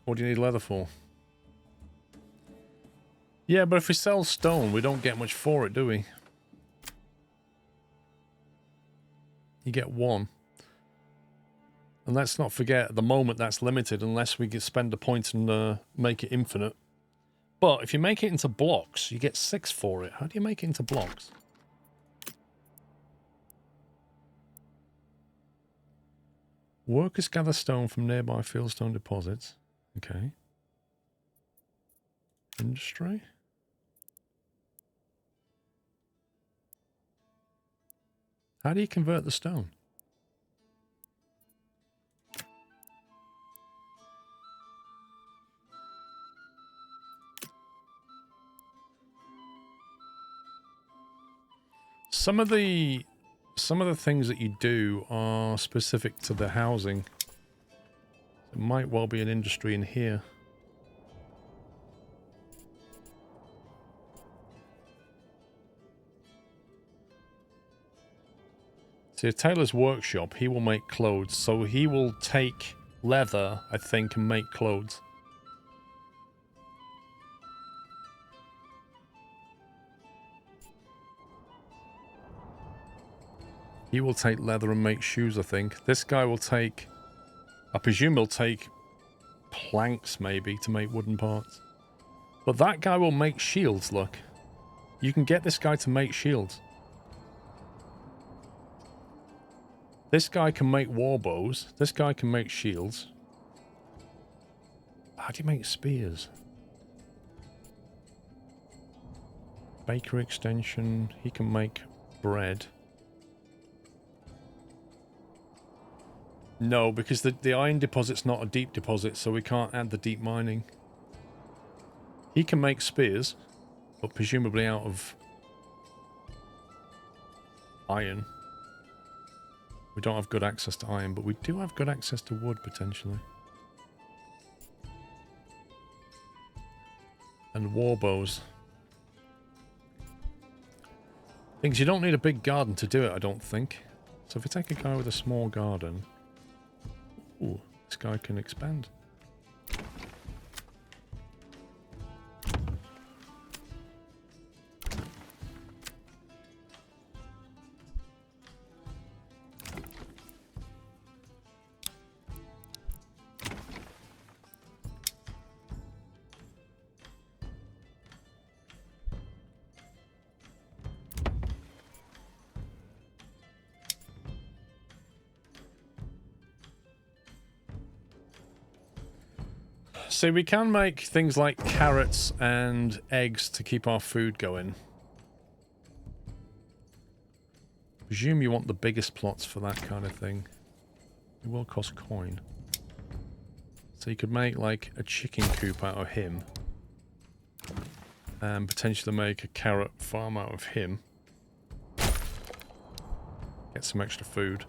What do you need leather for? Yeah, but if we sell stone, we don't get much for it, do we? You get 1. And let's not forget, at the moment, that's limited unless we spend a point and make it infinite. But if you make it into blocks, you get 6 for it. How do you make it into blocks? Workers gather stone from nearby fieldstone deposits. Okay. Industry. How do you convert the stone? Some of the things that you do are specific to the housing. It might well be an industry in here. See, a tailor's workshop, he will make clothes. So he will take leather, I think, and make clothes. He will take leather and make shoes, I think. This guy will take... I presume he'll take planks, maybe, to make wooden parts. But that guy will make shields, look. You can get this guy to make shields. This guy can make war bows. This guy can make shields. How do you make spears? Bakery extension. He can make bread. No, because the iron deposit's not a deep deposit, so we can't add the deep mining. He can make spears, but presumably out of iron. We don't have good access to iron, but we do have good access to wood, potentially. And war bows. Things you don't need a big garden to do it, I don't think. So if we take a guy with a small garden... Ooh, this guy can expand. So we can make things like carrots and eggs to keep our food going. Presume you want the biggest plots for that kind of thing. It will cost coin. So you could make like a chicken coop out of him. And potentially make a carrot farm out of him. Get some extra food.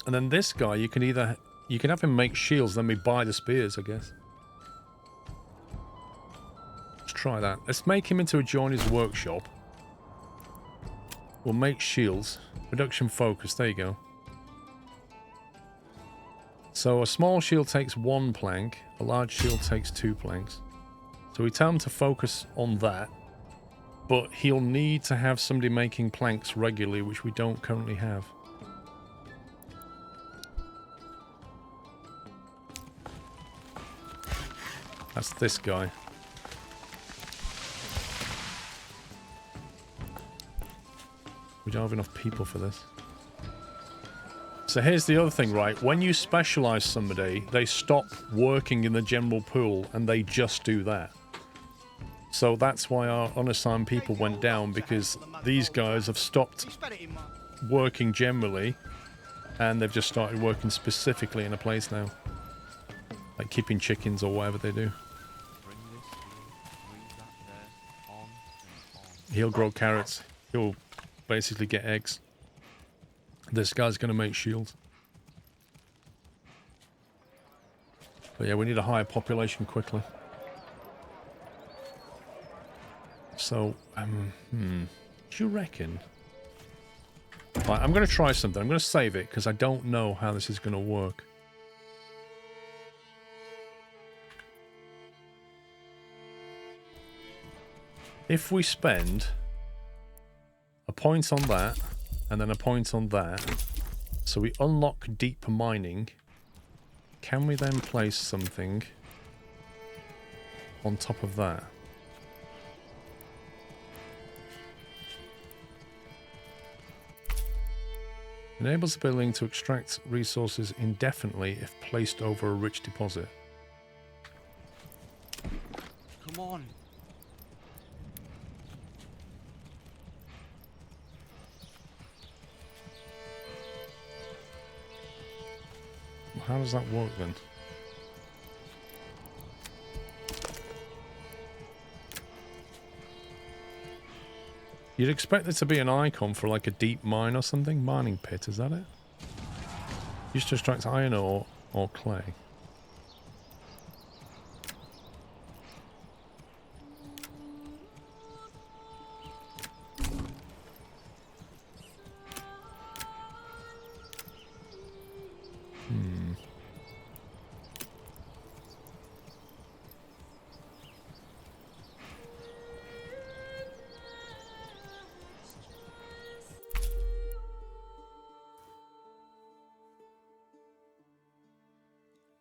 And then this guy, you can either... You can have him make shields, then we buy the spears, I guess. Let's try that. Let's make him into a joiner's workshop. We'll make shields. Production focus, there you go. So a small shield takes 1 plank, a large shield takes 2 planks. So we tell him to focus on that. But he'll need to have somebody making planks regularly, which we don't currently have. That's this guy. We don't have enough people for this. So here's the other thing, right? When you specialize somebody, they stop working in the general pool and they just do that. So that's why our unassigned people went down, because these guys have stopped working generally and they've just started working specifically in a place now. Like keeping chickens or whatever they do. He'll grow carrots. He'll basically get eggs. This guy's going to make shields. But yeah, we need a higher population quickly. So, do you reckon? Right, I'm going to try something. I'm going to save it because I don't know how this is going to work. If we spend a point on that, and then a point on that, so we unlock deep mining, can we then place something on top of that? Enables the building to extract resources indefinitely if placed over a rich deposit. Come on. How does that work then? You'd expect there to be an icon for like a deep mine or something. Mining pit, is that it? Used to extract iron ore or clay.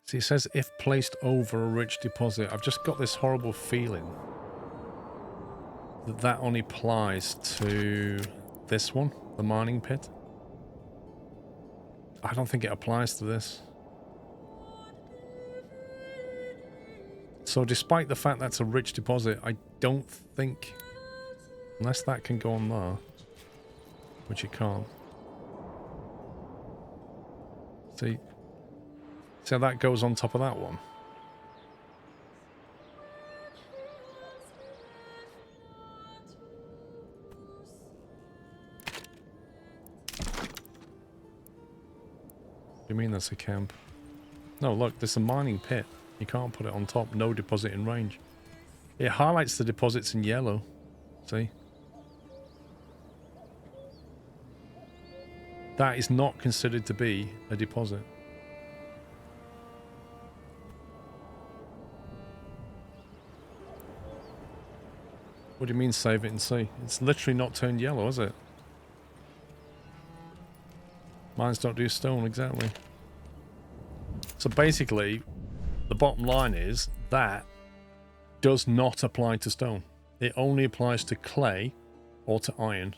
See, it says if placed over a rich deposit. I've just got this horrible feeling that that only applies to this one, the mining pit. I don't think it applies to this. So despite the fact that's a rich deposit, I don't think, unless that can go on there, which it can't. See? So that goes on top of that one. What do you mean that's a camp? No, look, there's a mining pit. You can't put it on top. No deposit in range. It highlights the deposits in yellow. See? That is not considered to be a deposit. What do you mean save it and see? It's literally not turned yellow, is it? Mines don't do stone, exactly. So basically, the bottom line is that does not apply to stone. It only applies to clay or to iron.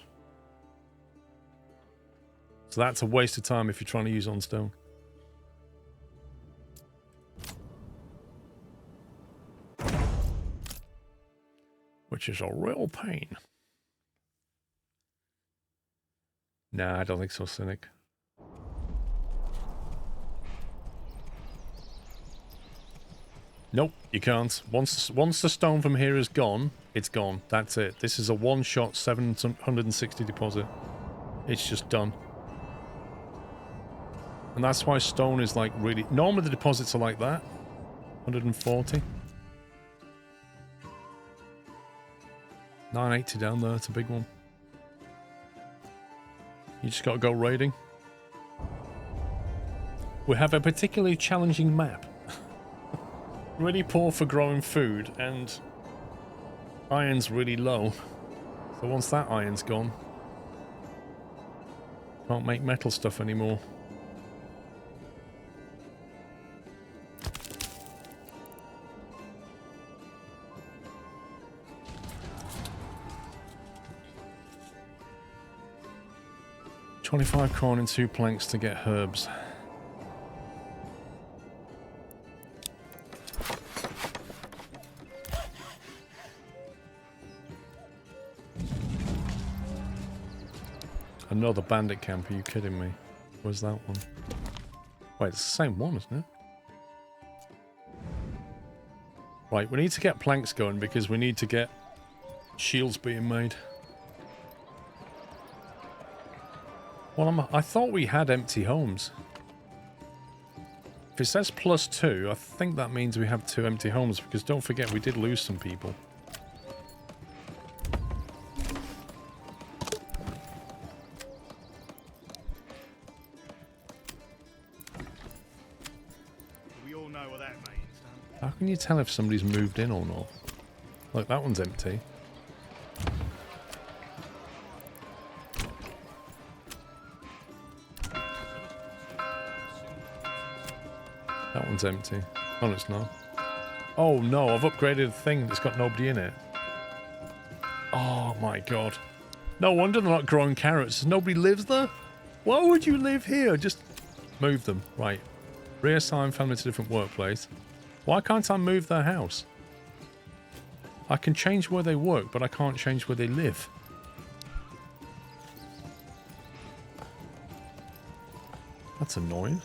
So that's a waste of time if you're trying to use on stone. Which is a real pain. Nah, I don't think so, Cynic. Nope, you can't. Once the stone from here is gone, it's gone. That's it. This is a one-shot 760 deposit. It's just done. And that's why stone is like really... Normally the deposits are like that. 140. 980 down there, it's a big one. You just gotta go raiding. We have a particularly challenging map. Really poor for growing food, and iron's really low. So once that iron's gone, can't make metal stuff anymore. 25 corn and 2 planks to get herbs. Another bandit camp, are you kidding me? Where's that one? Wait, it's the same one, isn't it? Right, we need to get planks going because we need to get shields being made. Well, I thought we had empty homes. If it says +2, I think that means we have 2 empty homes because don't forget we did lose some people. How can you tell if somebody's moved in or not? Look, that one's empty. That one's empty. Oh, no, it's not. Oh, no, I've upgraded a thing that's got nobody in it. Oh, my God. No wonder they're not growing carrots. Nobody lives there? Why would you live here? Just move them. Right. Reassign family to different workplace. Why can't I move their house? I can change where they work, but I can't change where they live. That's annoying.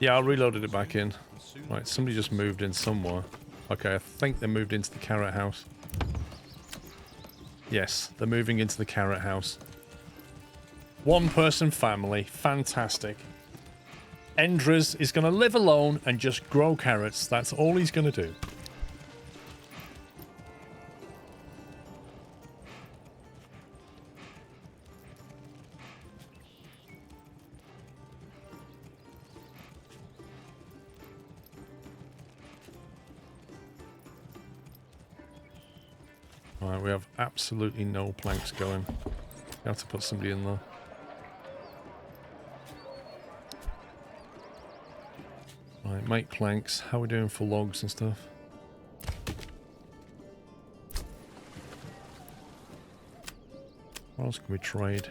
Yeah, I reloaded it back in. Right, somebody just moved in somewhere. Okay, I think they moved into the carrot house. Yes, they're moving into the carrot house. 1-person family. Fantastic. Endres is going to live alone and just grow carrots. That's all he's going to do. Alright, we have absolutely no planks going. We have to put somebody in there. Right, make planks. How are we doing for logs and stuff? What else can we trade?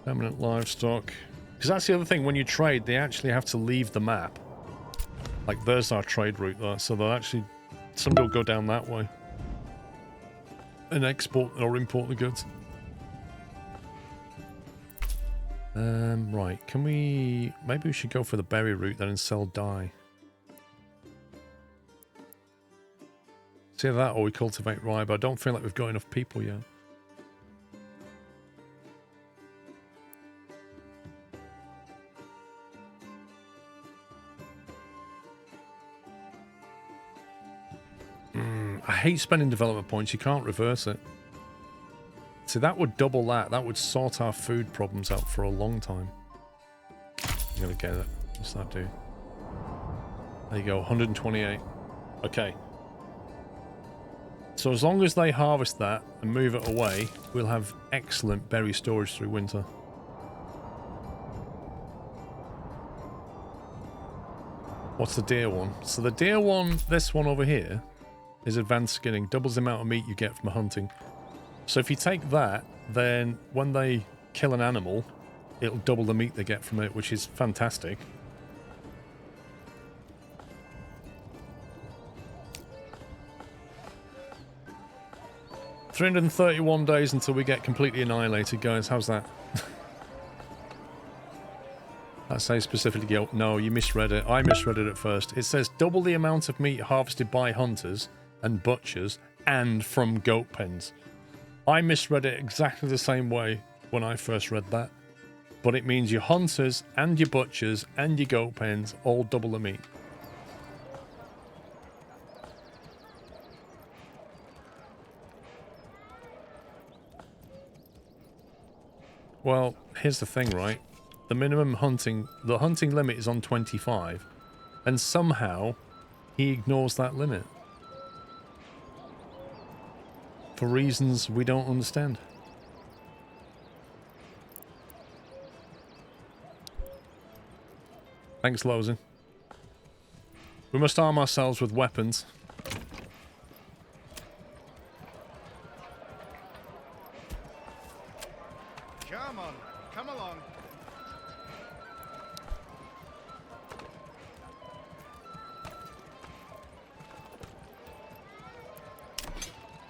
Permanent livestock. Because that's the other thing, when you trade, they actually have to leave the map. Like, there's our trade route there, so they'll actually... Somebody will go down that way. And export or import the goods. Right, can we... Maybe we should go for the berry route then and sell dye. It's either that or we cultivate rye, but I don't feel like we've got enough people yet. I hate spending development points. You can't reverse it. See, that would double that. That would sort our food problems out for a long time. I'm going to get it. What's that do? There you go, 128. Okay. So as long as they harvest that and move it away, we'll have excellent berry storage through winter. What's the deer one? So the deer one, this one over here, is advanced skinning. Doubles the amount of meat you get from hunting. So if you take that, then when they kill an animal, it'll double the meat they get from it, which is fantastic. "331 days until we get completely annihilated, guys. How's that?" That says specifically... No, you misread it. I misread it at first. It says double the amount of meat harvested by hunters and butchers and from goat pens. I misread it exactly the same way when I first read that. But it means your hunters and your butchers and your goat pens all double the meat. Well, here's the thing, right? The minimum hunting... The hunting limit is on 25. And somehow, he ignores that limit. For reasons we don't understand. Thanks, Lozen. We must arm ourselves with weapons. Come on, come along.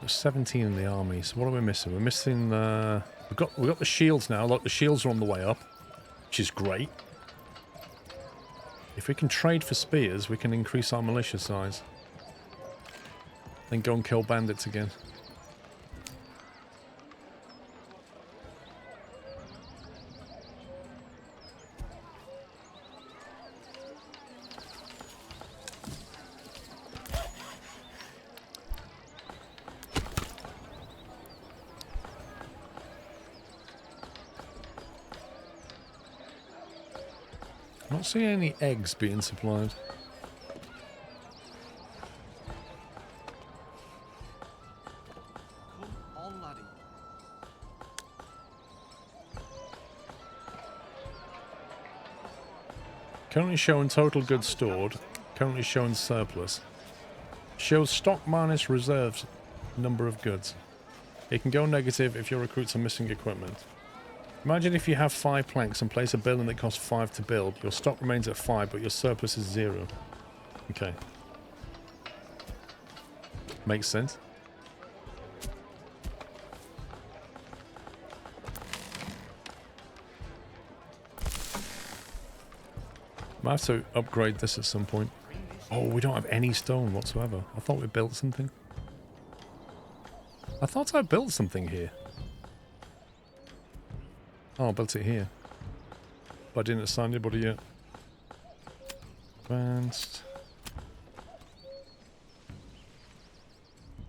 There's 17 in the army, so what are we missing? We're missing, we've got the shields now. Look, the shields are on the way up, which is great. If we can trade for spears, we can increase our militia size. Then go and kill bandits again. I'm not seeing any eggs being supplied. Come on, laddie. Currently showing total goods stored. Currently showing surplus. Shows stock minus reserves number of goods. It can go negative if your recruits are missing equipment. Imagine if you have 5 planks and place a building that costs 5 to build. Your stock remains at 5, but your surplus is 0. Okay. Makes sense. Might have to upgrade this at some point. Oh, we don't have any stone whatsoever. I thought we built something. I thought I built something here. Oh, I built it here. But I didn't assign anybody yet. Advanced.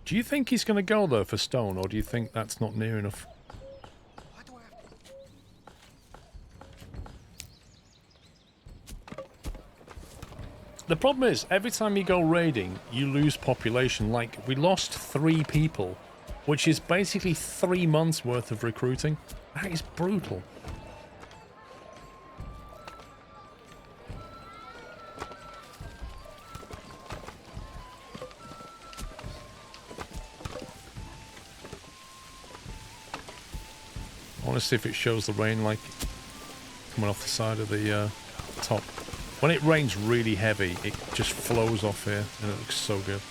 Do you think he's going to go though for stone, or do you think that's not near enough? Why do I have to... The problem is, every time you go raiding, you lose population. Like, we lost 3 people, which is basically 3 months worth of recruiting. That is brutal. I want to see if it shows the rain, like, coming off the side of the top. When it rains really heavy, it just flows off here, and it looks so good.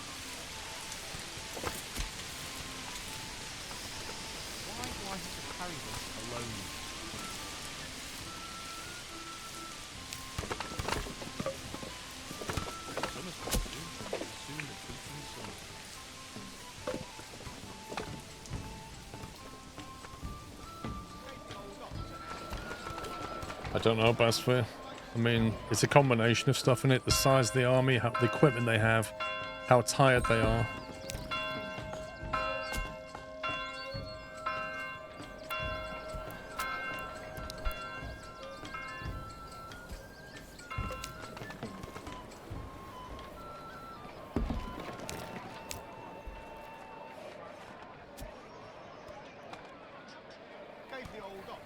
Why do I have to carry this alone? Summer's coming soon recruiting summer. I don't know, Basphere. I mean, it's a combination of stuff in it. The size of the army, the equipment they have, how tired they are. Gave the old ox.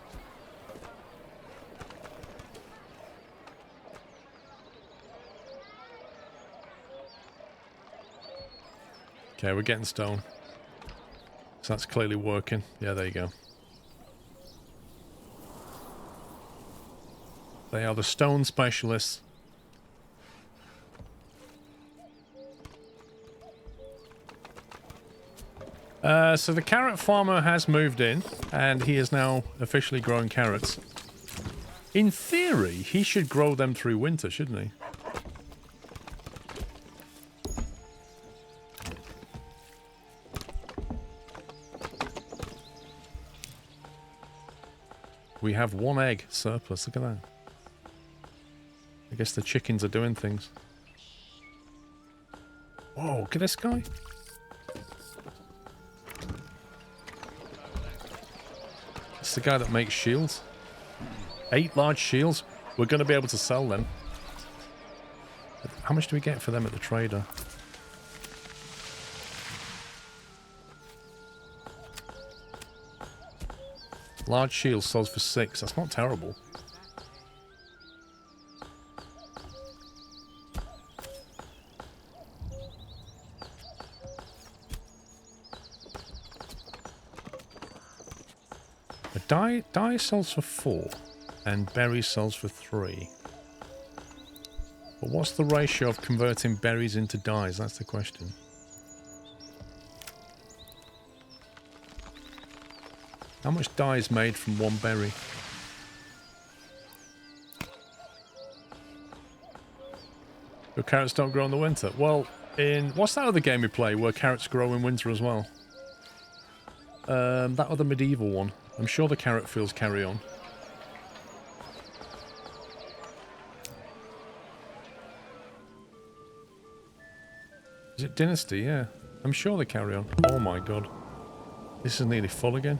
Okay, we're getting stone. So that's clearly working. Yeah, there you go. They are the stone specialists. So the carrot farmer has moved in, and he is now officially growing carrots. In theory, he should grow them through winter, shouldn't he? We have 1 egg surplus. Look at that. I guess the chickens are doing things. Whoa, look at this guy. It's the guy that makes shields. 8 large shields. We're going to be able to sell them. How much do we get for them at the trader? Large shield sells for 6. That's not terrible. dye sells for 4 and berries sells for 3. But what's the ratio of converting berries into dyes? That's the question. How much dye is made from 1 berry? Your carrots don't grow in the winter. Well, in... What's that other game we play where carrots grow in winter as well? That other medieval one. I'm sure the carrot fields carry on. Is it Dynasty? Yeah. I'm sure they carry on. Oh my god. This is nearly full again.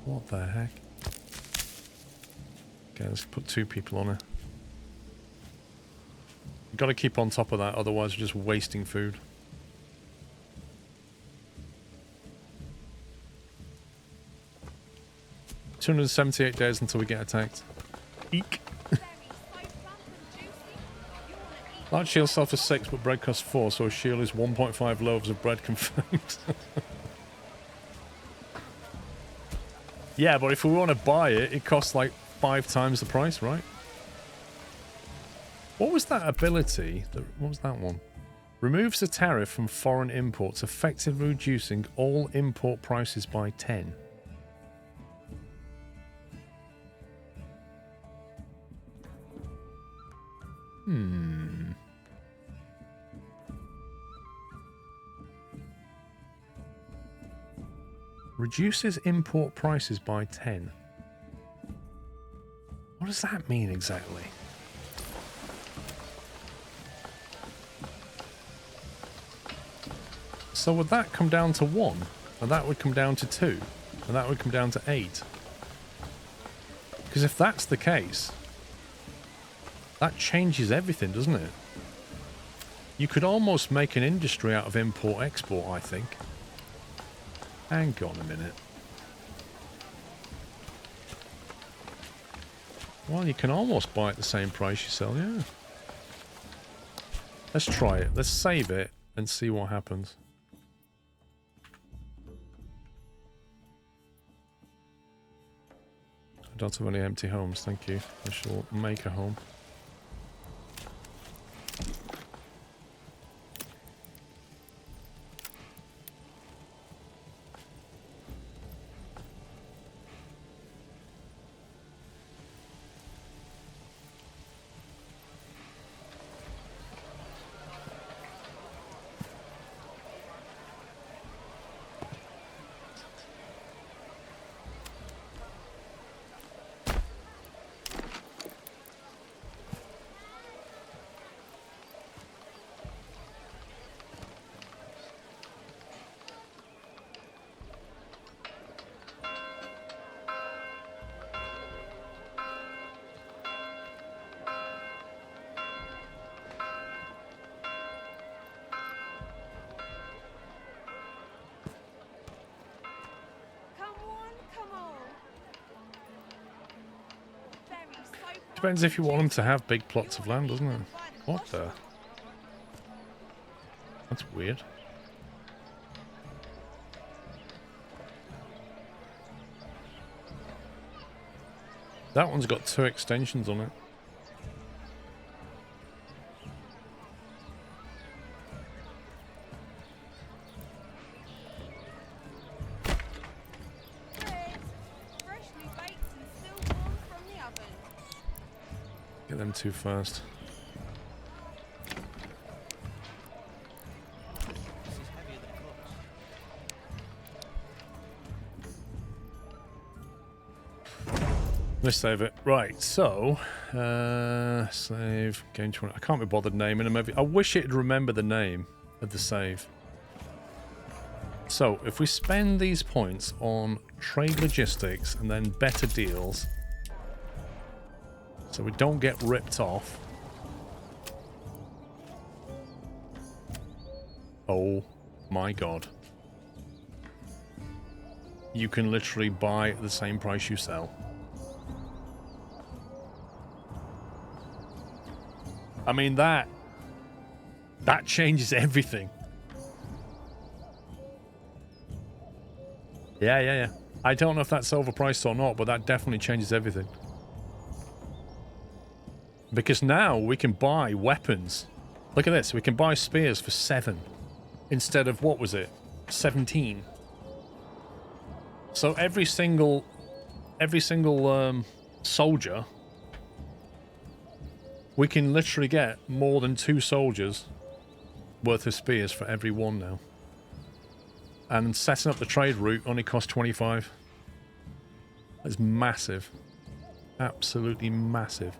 What the heck? Okay, let's put 2 people on it. We've got to keep on top of that, otherwise we're just wasting food. $278 days until we get attacked. Eek. Large shield sells for 6, but bread costs 4, so a shield is 1.5 loaves of bread confirmed. Yeah, but if we want to buy it, it costs like 5 times the price, right? What was that ability? What was that one? Removes the tariff from foreign imports, effectively reducing all import prices by 10. Reduces import prices by 10. What does that mean exactly? So would that come down to 1? And that would come down to 2? And that would come down to 8? Because if that's the case, that changes everything, doesn't it? You could almost make an industry out of import-export, I think. Hang on a minute. Well, you can almost buy at the same price you sell, yeah. Let's try it. Let's save it and see what happens. I don't have any empty homes, thank you. I shall make a home. Depends if you want them to have big plots of land, doesn't it? What the? That's weird. That one's got 2 extensions on it. Get them 2 first. Let's save it. Right, so save game 20. I can't be bothered naming them. I wish it'd remember the name of the save. So if we spend these points on trade logistics and then better deals, so we don't get ripped off. Oh my god. You can literally buy at the same price you sell. I mean, that changes everything. Yeah. I don't know if that's overpriced or not, but that definitely changes everything. Because now we can buy weapons. Look at this. We can buy spears for 7 instead of, what was it, 17. So every single soldier, we can literally get more than 2 soldiers worth of spears for every one now. And setting up the trade route only costs 25. That's massive. Absolutely massive.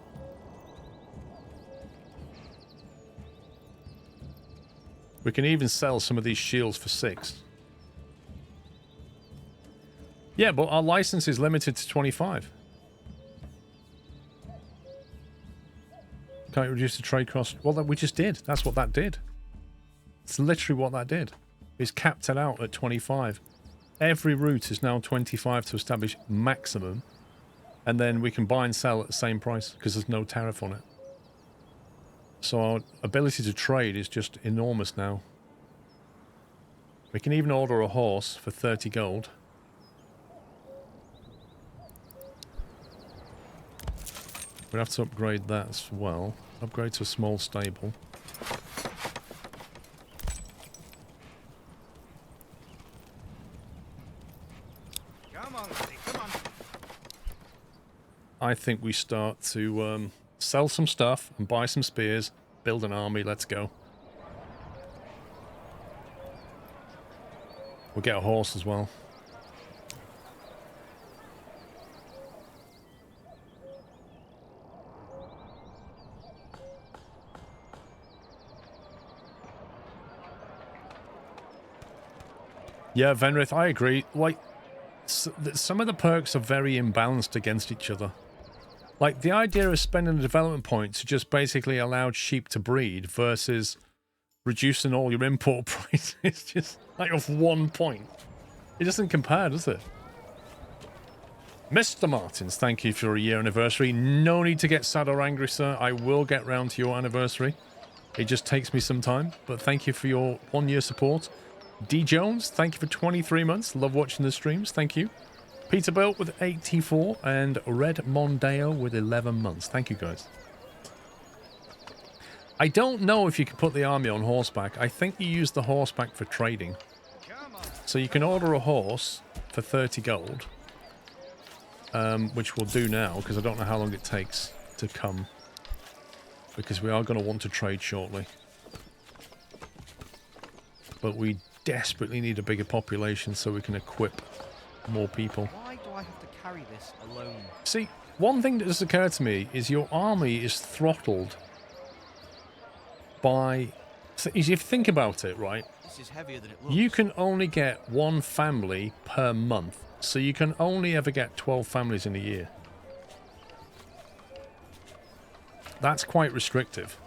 We can even sell some of these shields for 6. Yeah, but our license is limited to 25. Can't you reduce the trade cost? Well, we just did. That's what that did. It's literally what that did. It's capped it out at 25. Every route is now 25 to establish maximum. And then we can buy and sell at the same price because there's no tariff on it. So our ability to trade is just enormous now. We can even order a horse for 30 gold. We'd have to upgrade that as well. Upgrade to a small stable. Come on, Lee, come on. I think we start to sell some stuff and buy some spears, build an army, let's go. We'll get a horse as well. Yeah, Venrith, I agree. Like, some of the perks are very imbalanced against each other. Like, the idea of spending a development point to just basically allow sheep to breed versus reducing all your import price is just like off 1 point. It doesn't compare, does it? Mr. Martins, thank you for a year anniversary. No need to get sad or angry, sir. I will get round to your anniversary. It just takes me some time, but thank you for your 1 year support. D. Jones, thank you for 23 months. Love watching the streams. Thank you. Peterbilt with 84 and Red Mondeo with 11 months. Thank you, guys. I don't know if you can put the army on horseback. I think you use the horseback for trading. So you can order a horse for 30 gold, which we'll do now because I don't know how long it takes to come, because we are going to want to trade shortly. But we desperately need a bigger population so we can equip more people. Why do I have to carry this alone? See, one thing that has occurred to me is your army is throttled by... So if you think about it, right? This is heavier than it looks. You can only get 1 family per month. So you can only ever get 12 families in a year. That's quite restrictive.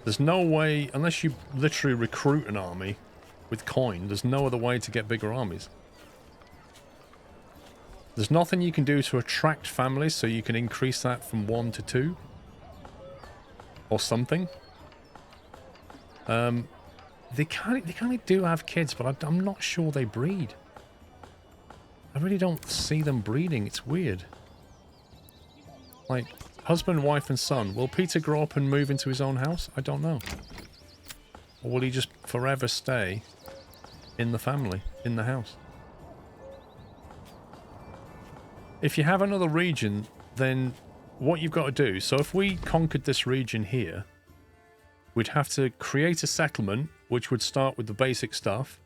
There's no way, unless you literally recruit an army with coin, there's no other way to get bigger armies. There's nothing you can do to attract families so you can increase that from 1 to 2. Or something. They kind of do have kids, but I'm not sure they breed. I really don't see them breeding. It's weird. Like, husband, wife, and son. Will Peter grow up and move into his own house? I don't know. Or will he just forever stay in the family, in the house? If you have another region, then what you've got to do... So if we conquered this region here, we'd have to create a settlement, which would start with the basic stuff,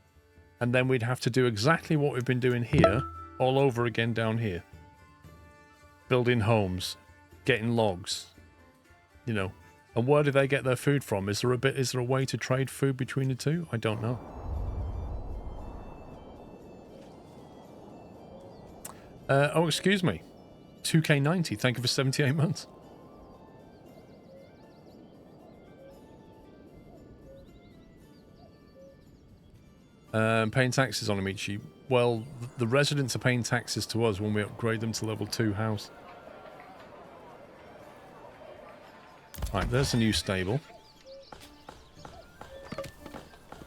and then we'd have to do exactly what we've been doing here, all over again down here. Building homes, getting logs, you know. And where do they get their food from? Is there a way to trade food between the two? I don't know. Oh, excuse me. 2K90, thank you for 78 months. Paying taxes on Amici. Well, the residents are paying taxes to us when we upgrade them to level 2 house. Right, there's a new stable.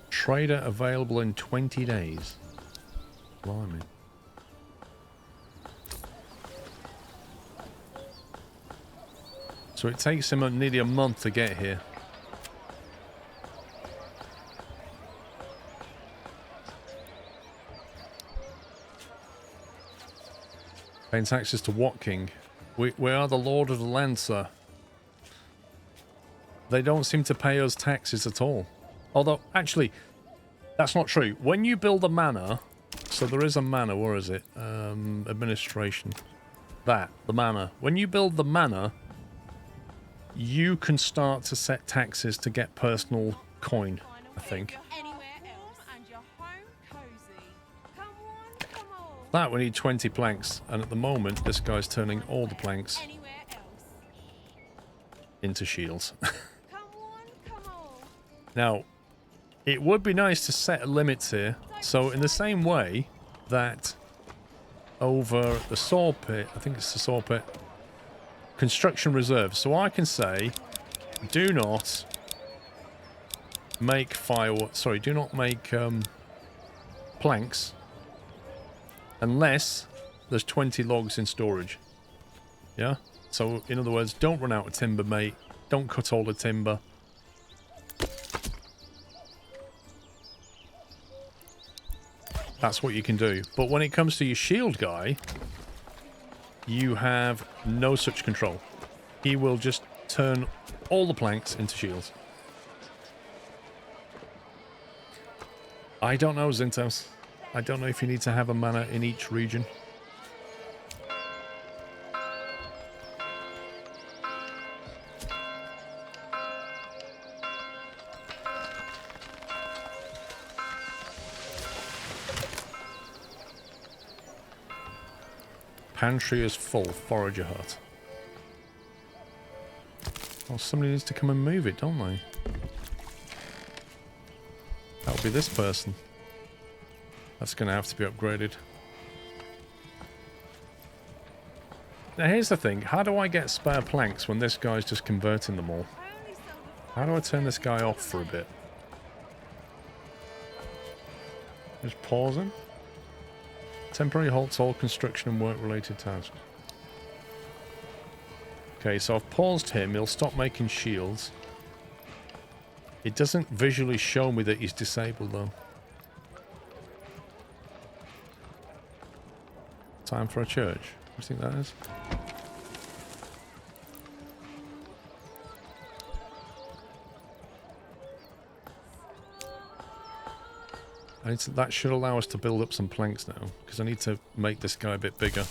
Trader available in 20 days. Blimey. So it takes him nearly a month to get here. Paying taxes to what king? We are the lord of the land, sir. They don't seem to pay us taxes at all. Although, actually, that's not true. When you build a manor, so there is a manor, where is it? Administration. The manor. When you build the manor, you can start to set taxes to get personal coin, I think. Anywhere else and your home cozy. Come on, come on. That we need 20 planks, and at the moment, this guy's turning all the planks Anywhere else. into shields. Come on, come on. Now, it would be nice to set limits here. So in the same way that over the saw pit, I think it's the saw pit, construction reserve. So I can say, do not make do not make planks unless there's 20 logs in storage. Yeah? So in other words, don't run out of timber, mate. Don't cut all the timber. That's what you can do. But when it comes to your shield guy, you have no such control. He will just turn all the planks into shields. I don't know, Zintos. I don't know if you need to have a manor in each region. Pantry is full. Forager hut. Well, somebody needs to come and move it, don't they? That'll be this person. That's going to have to be upgraded. Now, here's the thing. How do I get spare planks when this guy's just converting them all? How do I turn this guy off for a bit? Just pause him. Temporary halts all construction and work-related tasks. Okay, so I've paused him. He'll stop making shields. It doesn't visually show me that he's disabled, though. Time for a church. What do you think that is? That should allow us to build up some planks now, because I need to make this guy a bit bigger.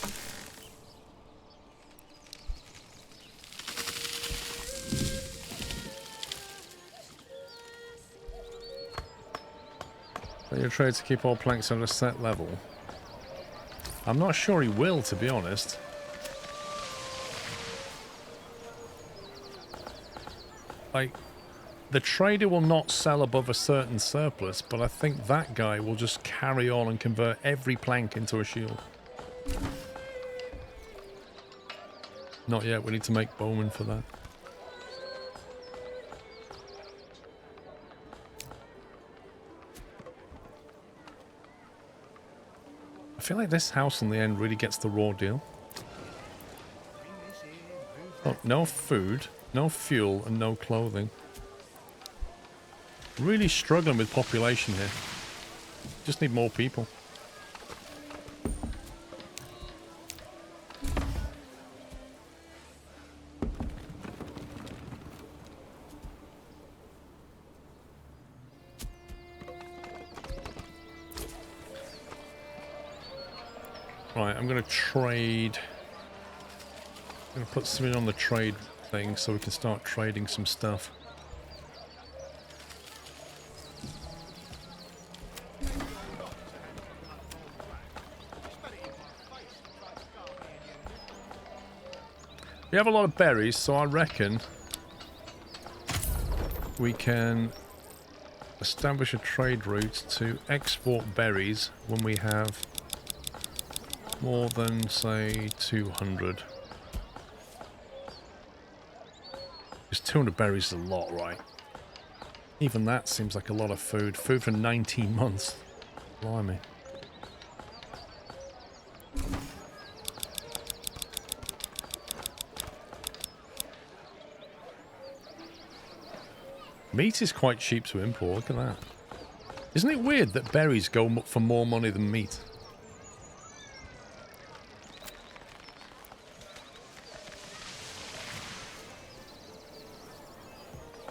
Let your trade to keep all planks at a set level. I'm not sure he will, to be honest. Like, the trader will not sell above a certain surplus, but I think that guy will just carry on and convert every plank into a shield. Not yet, we need to make bowmen for that. I feel like this house in the end really gets the raw deal. Oh, no food, no fuel, and no clothing. Really struggling with population here. Just need more people. Right, I'm going to trade. I'm going to put something on the trade thing so we can start trading some stuff. We have a lot of berries, so I reckon we can establish a trade route to export berries when we have more than, say, 200. Because 200 berries is a lot, right? Even that seems like a lot of food. Food for 19 months. Blimey. Meat is quite cheap to import. Look at that. Isn't it weird that berries go for more money than meat?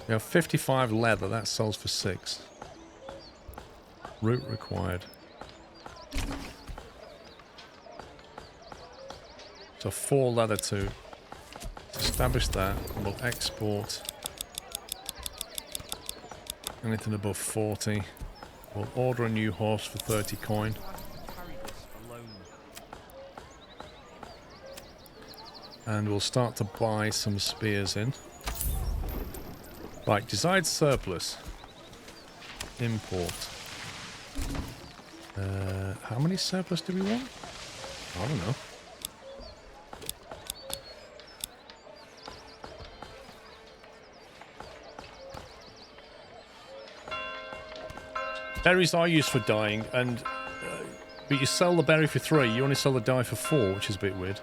We have 55 leather. That sells for 6. Root required. So 4 leather to establish that. We'll export anything above 40. We'll order a new horse for 30 coin. And we'll start to buy some spears in. Right, desired surplus. Import. How many surplus do we want? I don't know. Berries are used for dyeing, and but you sell the berry for 3, you only sell the dye for 4, which is a bit weird.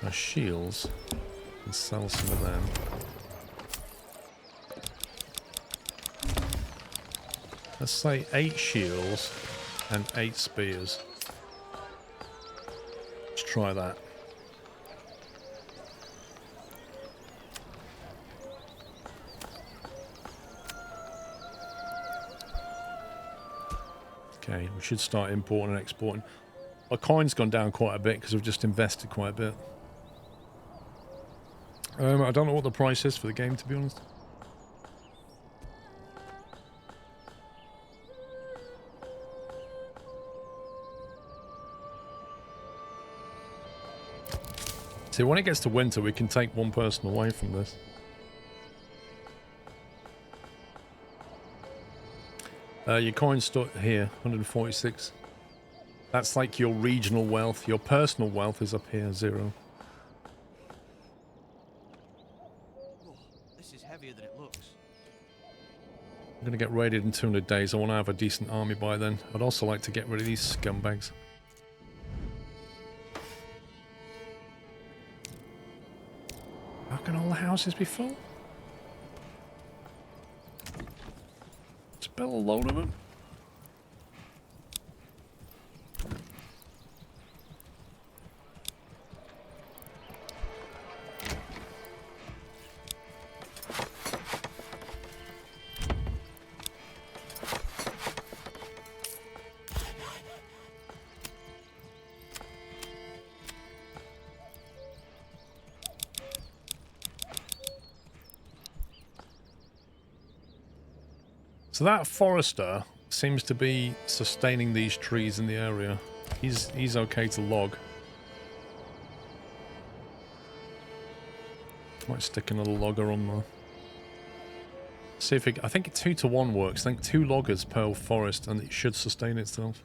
Our shields, and sell some of them. Let's say 8 shields and 8 spears. Let's try that. Okay, we should start importing and exporting. Our coin's gone down quite a bit because we've just invested quite a bit. I don't know what the price is for the game, to be honest. See, when it gets to winter, we can take one person away from this. Your coin's stored here, 146. That's like your regional wealth. Your personal wealth is up here, 0. This is heavier than it looks. I'm going to get raided in 200 days. I want to have a decent army by then. I'd also like to get rid of these scumbags. How can all the houses be full? Let's build a load of them. So that forester seems to be sustaining these trees in the area. He's okay to log. Might stick another logger on there. See if I think 2 to 1 works. I think 2 loggers per forest, and it should sustain itself.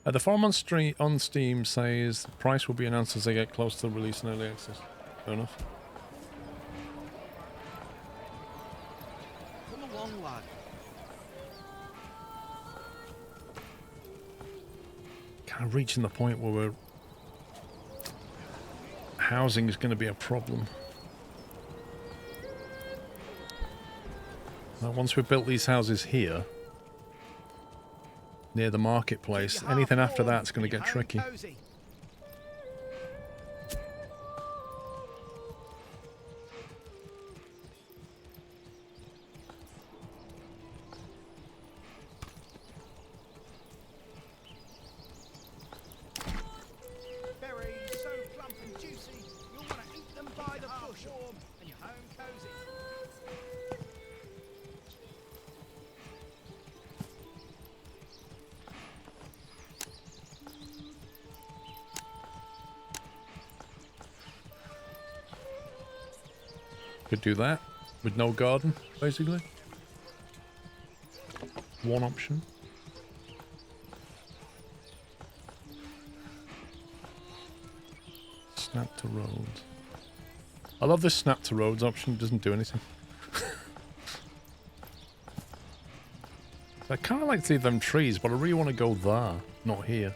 The forum on Steam says the price will be announced as they get close to the release in early access. Fair enough. Kind of reaching the point where housing is going to be a problem. Now, once we've built these houses here, near the marketplace, anything after that's going to get tricky. Could do that with no garden, basically. One option. Snap to roads. I love this snap to roads option. It doesn't do anything. I kind of like to see them trees, but I really want to go there, not here.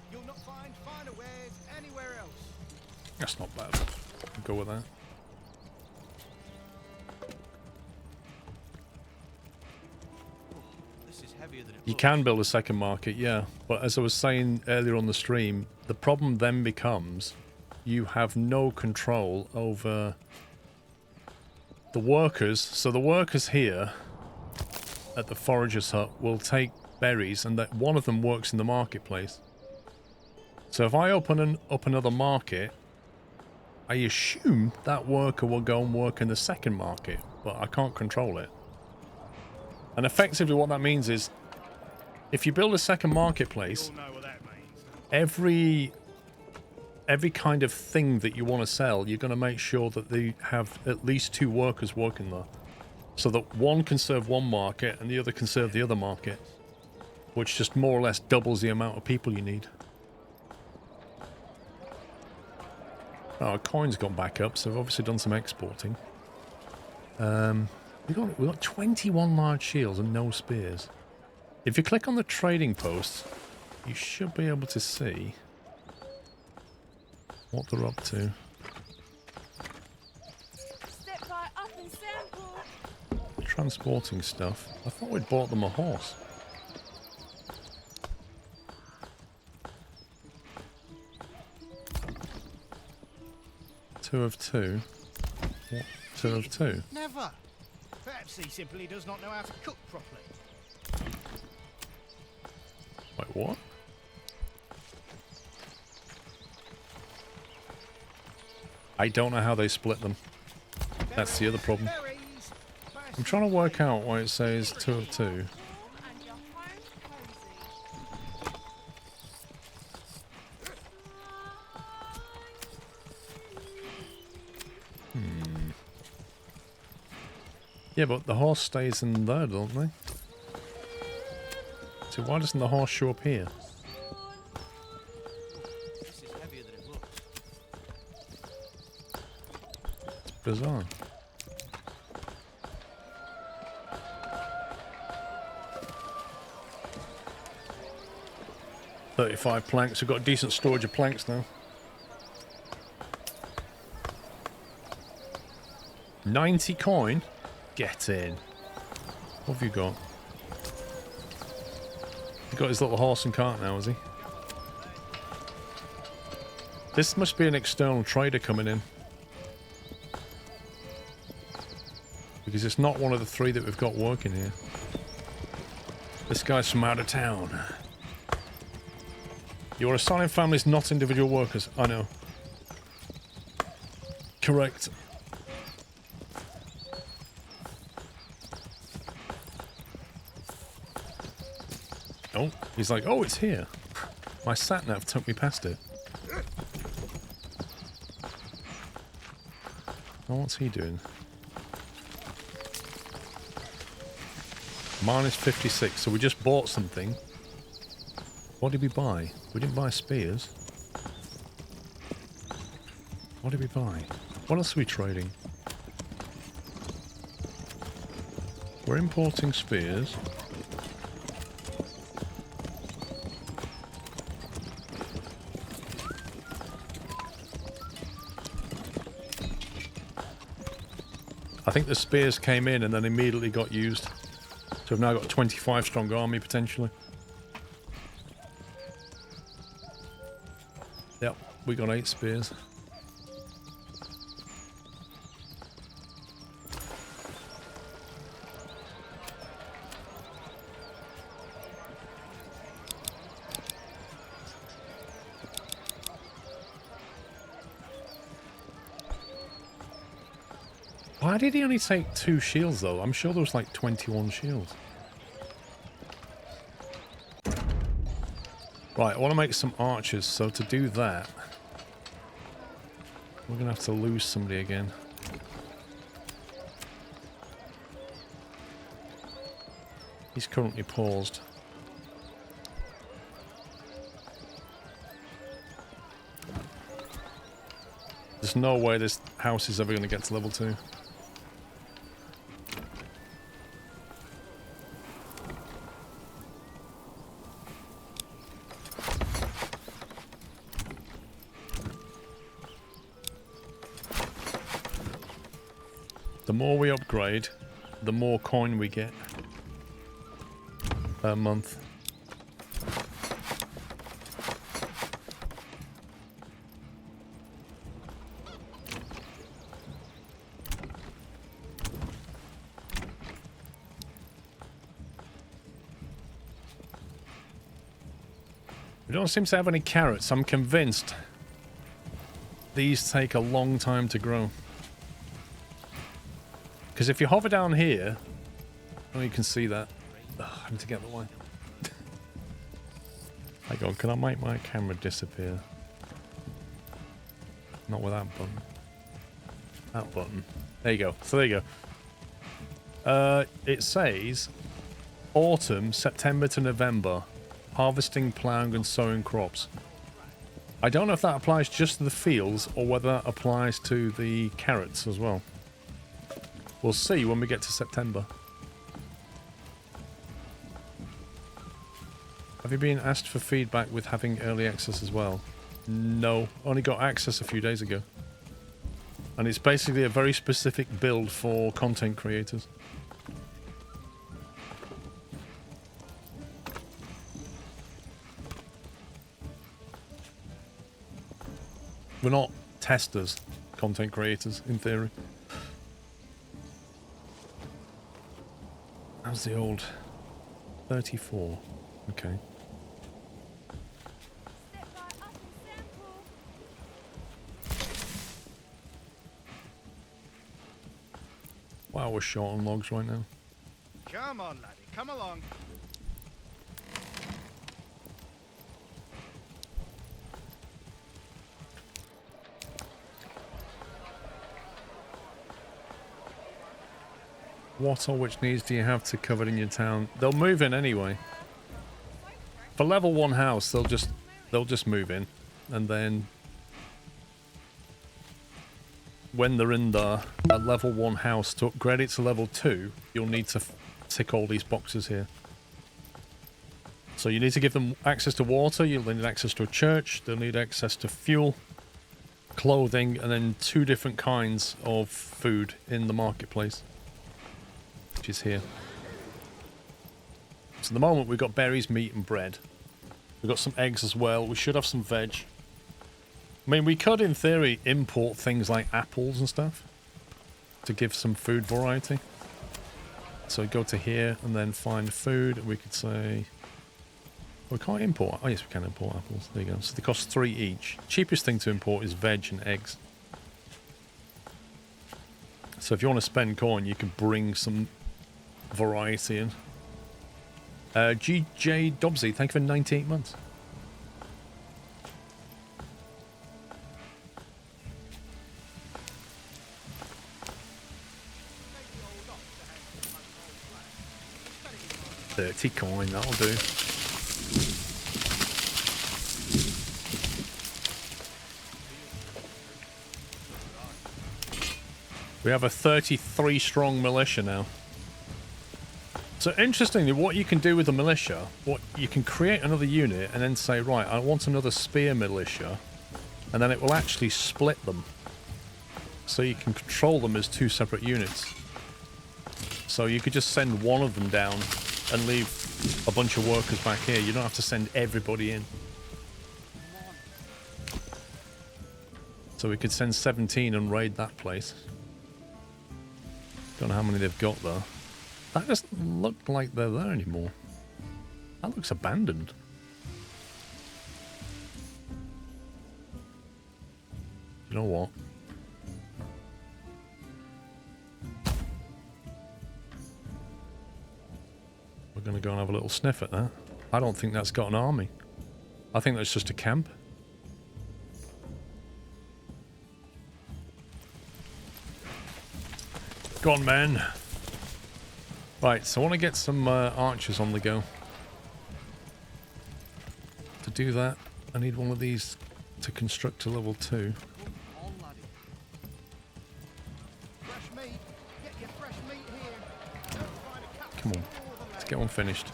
You'll not find finer wares anywhere else. That's not bad. I'll go with that. This is heavier than it You looks. can build a second market, yeah. But as I was saying earlier on the stream, the problem then becomes you have no control over the workers. So the workers here at the forager's hut will take berries, and that one of them works in the marketplace. So if I open up another market, I assume that worker will go and work in the second market, but I can't control it. And effectively what that means is, if you build a second marketplace, You all know what that means. every kind of thing that you want to sell, you're going to make sure that they have at least 2 workers working there. So that one can serve one market and the other can serve the other market. Which just more or less doubles the amount of people you need. Oh, our coin's gone back up, so we've obviously done some exporting. We've got 21 large shields and no spears. If you click on the trading posts, you should be able to see what they're up to. Step right up and sample. Transporting stuff. I thought we'd bought them a horse. Two of 2. What? 2 of 2. Never. Perhaps he simply does not know how to cook properly. Wait, what? I don't know how they split them. That's the other problem. Berries. I'm trying to work out why it says 2 of 2. And your home cozy. Yeah, but the horse stays in there, don't they? So why doesn't the horse show up here? This is heavier than it looks. It's bizarre. $35 planks. We've got a decent storage of planks now. 90 coin? Get in. What have you got? He got his little horse and cart now, has he? This must be an external trader coming in. Because it's not one of the 3 that we've got working here. This guy's from out of town. You are assigning families, not individual workers. I know. Correct. Oh, he's like, oh, it's here. My sat-nav took me past it. Oh, what's he doing? Minus 56, so we just bought something. What did we buy? We didn't buy spears. What did we buy? What else are we trading? We're importing spears. I think the spears came in and then immediately got used. So we've now got a 25 strong army potentially. Yep, we got 8 spears. Why did he only take 2 shields though? I'm sure there was like 21 shields. Right, I want to make some archers, so to do that, we're going to have to lose somebody again. He's currently paused. There's no way this house is ever going to get to level 2. The more we upgrade, the more coin we get per month. We don't seem to have any carrots. I'm convinced these take a long time to grow. Because if you hover down here, oh, you can see that. Ugh, I need to get the line. Hang on, can I make my camera disappear? Not with that button. That button. There you go. So there you go. It says autumn, September to November. Harvesting, plowing and sowing crops. I don't know if that applies just to the fields or whether that applies to the carrots as well. We'll see when we get to September. Have you been asked for feedback with having early access as well? No, only got access a few days ago. And it's basically a very specific build for content creators. We're not testers, content creators, in theory. How's the old 34? Okay. Step right up and sample. Wow, we're short on logs right now. Come on, laddie, come along. What or which needs do you have to cover in your town? They'll move in anyway. For level 1 house, they'll just move in, and then when they're in the level 1 house, to upgrade it to level 2, you'll need to tick all these boxes here. So you need to give them access to water, you'll need access to a church, they'll need access to fuel, clothing, and then 2 different kinds of food in the marketplace, which is here. So at the moment we've got berries, meat and bread. We've got some eggs as well. We should have some veg. I mean, we could in theory import things like apples and stuff to give some food variety. So go to here and then find food. We could say... we can't import... oh yes, we can import apples. There you go. So they cost 3 each. Cheapest thing to import is veg and eggs. So if you want to spend coin, you can bring some variety in. GJ Dobsy, thank you for 98 months. $30 coin, that'll do. We have a 33 strong militia now. So interestingly, what you can do with the militia, you can create another unit and then say, right, I want another spear militia, and then it will actually split them. So you can control them as 2 separate units. So you could just send one of them down and leave a bunch of workers back here. You don't have to send everybody in. So we could send 17 and raid that place. Don't know how many they've got though. That doesn't look like they're there anymore. That looks abandoned. You know what? We're going to go and have a little sniff at that. I don't think that's got an army. I think that's just a camp. Go on, man. Right, so I want to get some archers on the go. To do that, I need one of these to construct to level 2. Come on. Let's get one finished.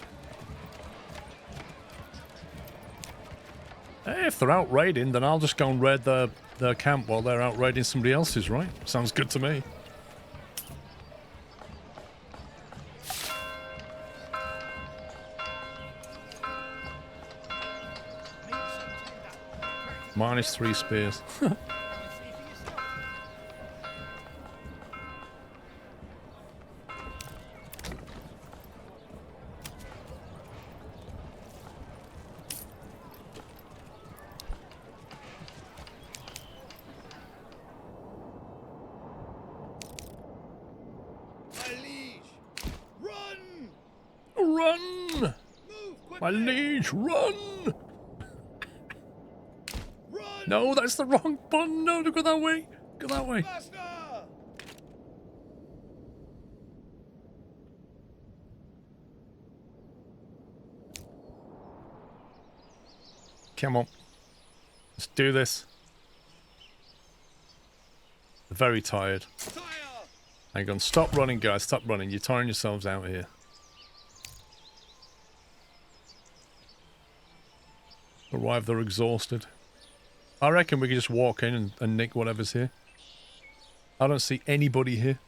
Hey, if they're out raiding, then I'll just go and raid their camp while they're out raiding somebody else's, right? Sounds good to me. -3 spears. Run! My liege, run! No, that's the wrong button. No, go that way. Go that way. Come on. Let's do this. Very tired. Hang on. Stop running, guys. Stop running. You're tiring yourselves out here. Arrive, they're exhausted. I reckon we can just walk in and nick whatever's here. I don't see anybody here.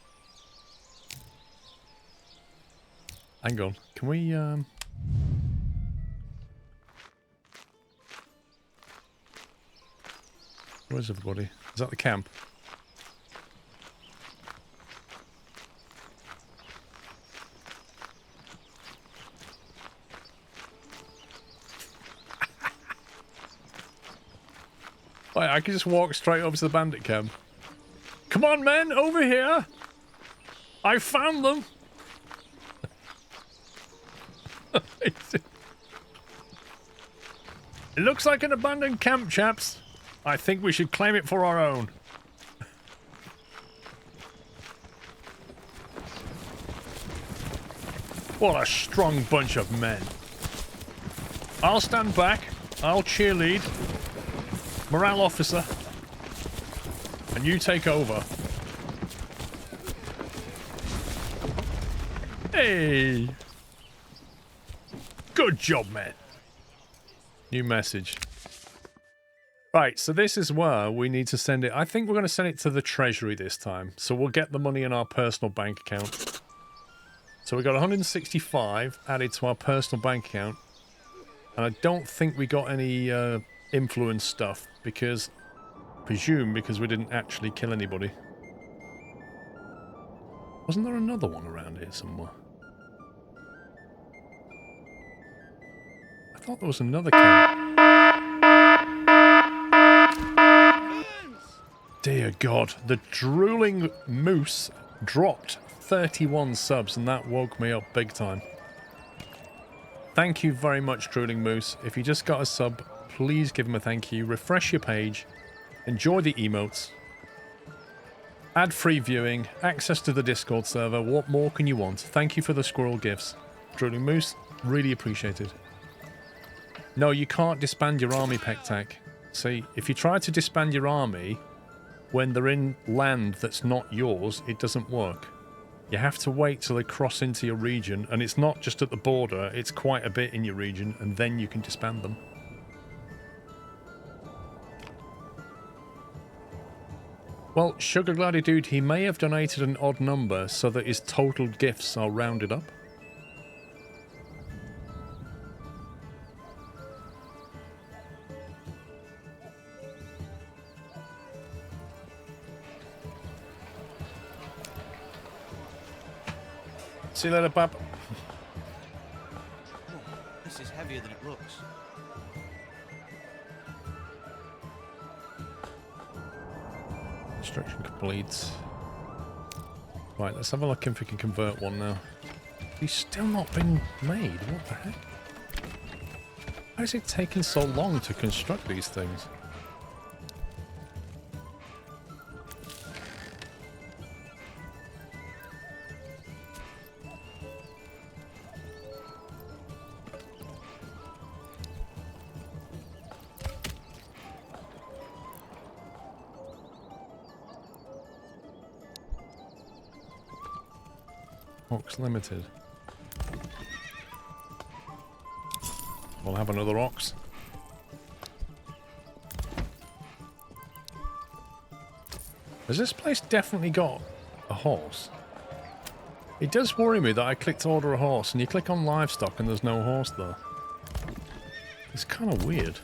Hang on. Can we, where's everybody? Is that the camp? Wait, I can just walk straight over to the bandit camp. Come on, men, over here! I found them! It looks like an abandoned camp, chaps. I think we should claim it for our own. What a strong bunch of men. I'll stand back. I'll cheerlead. Morale officer. And you take over. Hey! Good job, man. New message. Right, so this is where we need to send it. I think we're going to send it to the treasury this time. So we'll get the money in our personal bank account. So we got 165 added to our personal bank account. And I don't think we got any influence stuff because, presume because we didn't actually kill anybody. Wasn't there another one around here somewhere? I thought there was another camp. Dear God, the drooling moose dropped 31 subs and that woke me up big time. Thank you very much, drooling moose. If you just got a sub, please give him a thank you. Refresh your page. Enjoy the emotes. Ad-free viewing. Access to the Discord server. What more can you want? Thank you for the squirrel gifts. Drooling moose, really appreciated. No, you can't disband your army, Pektak. See, if you try to disband your army when they're in land that's not yours, it doesn't work. You have to wait till they cross into your region, and it's not just at the border, it's quite a bit in your region, and then you can disband them. Well, Sugar Gladdy Dude, he may have donated an odd number so that his total gifts are rounded up. See you later, Bab. This is heavier than it looks. Construction complete. Right, let's have a look if we can convert one now. He's still not been made. What the heck? Why is it taking so long to construct these things? Box limited. We'll have another ox. Has this place definitely got a horse? It does worry me that I clicked order a horse and you click on livestock and there's no horse there. It's kind of weird.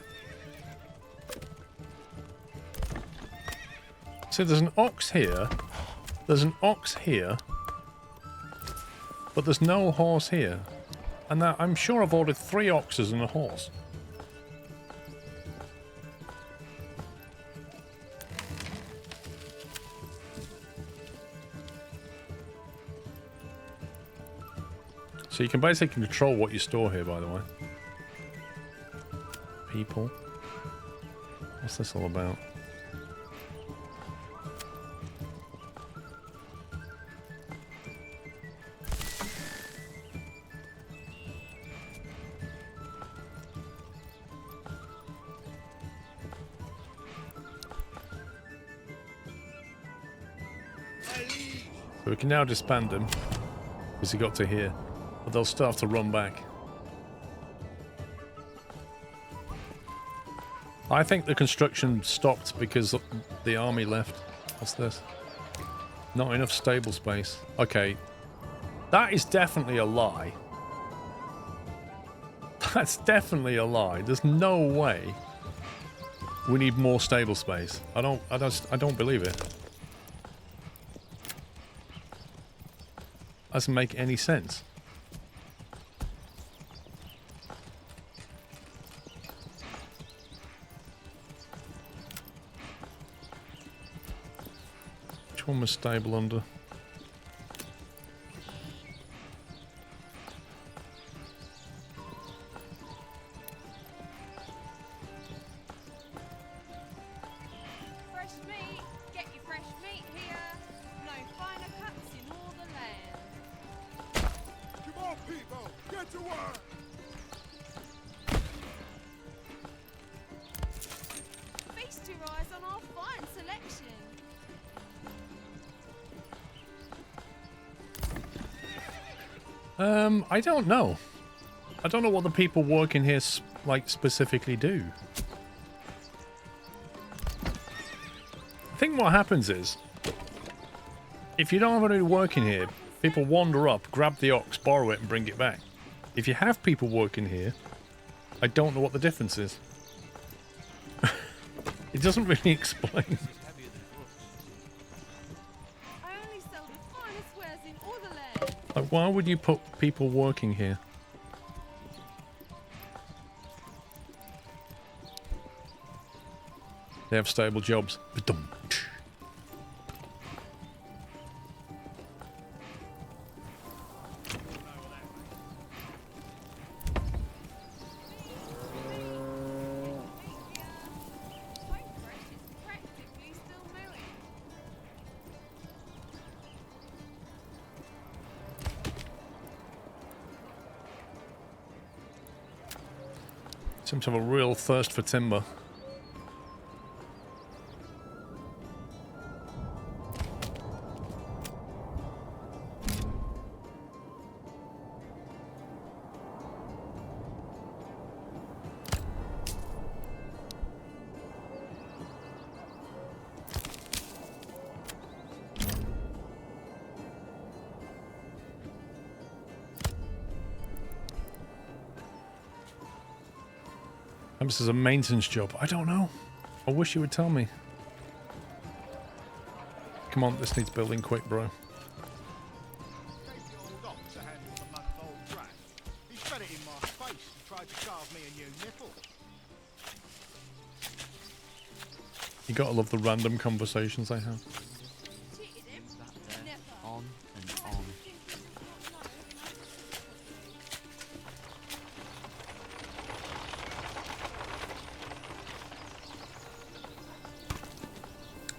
So there's an ox here. There's an ox here. But there's no horse here. And that, I'm sure I've ordered 3 oxes and a horse. So you can basically control what you store here, by the way. People. What's this all about? So we can now disband them, because he got to here. But they'll still have to run back. I think the construction stopped because the army left. What's this? Not enough stable space. Okay. That is definitely a lie. That's definitely a lie. There's no way we need more stable space. I don't believe it. Doesn't make any sense. Which one was stable under? Fresh meat. Get your fresh meat here. No finer cuts in all the land. Come on, people, get to work! Feast your eyes on our fine selection. I don't know. I don't know what the people working here like specifically do. I think what happens is, if you don't have anybody working here, people wander up, grab the ox, borrow it, and bring it back. If you have people working here, I don't know what the difference is. It doesn't really explain. I only sell the finest wares in all the land. Like, why would you put people working here? They have stable jobs. Ba-dum. Quite fresh is practically still milling. Seems to have a real thirst for timber. This is a maintenance job. I don't know. I wish you would tell me. Come on, this needs building quick, bro. Gave the old ox a handle of a month old trash. He spat it in my face and tried to carve me a new nipple. You gotta love the random conversations I have. Cheated him? That there, Never. on and on.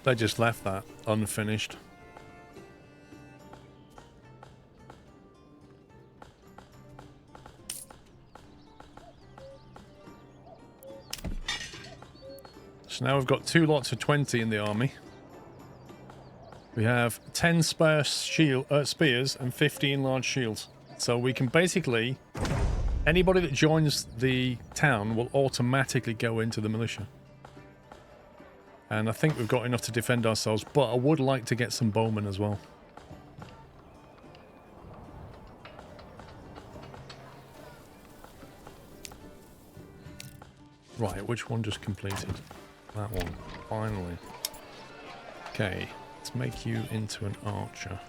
They just left that unfinished. So now we've got 2 lots of 20 in the army. We have 10 spare spears and 15 large shields. So we can basically Anybody that joins the town will automatically go into the militia. And I think we've got enough to defend ourselves, but I would like to get some bowmen as well. Right, which one just completed? That one, finally. Okay, let's make you into an archer.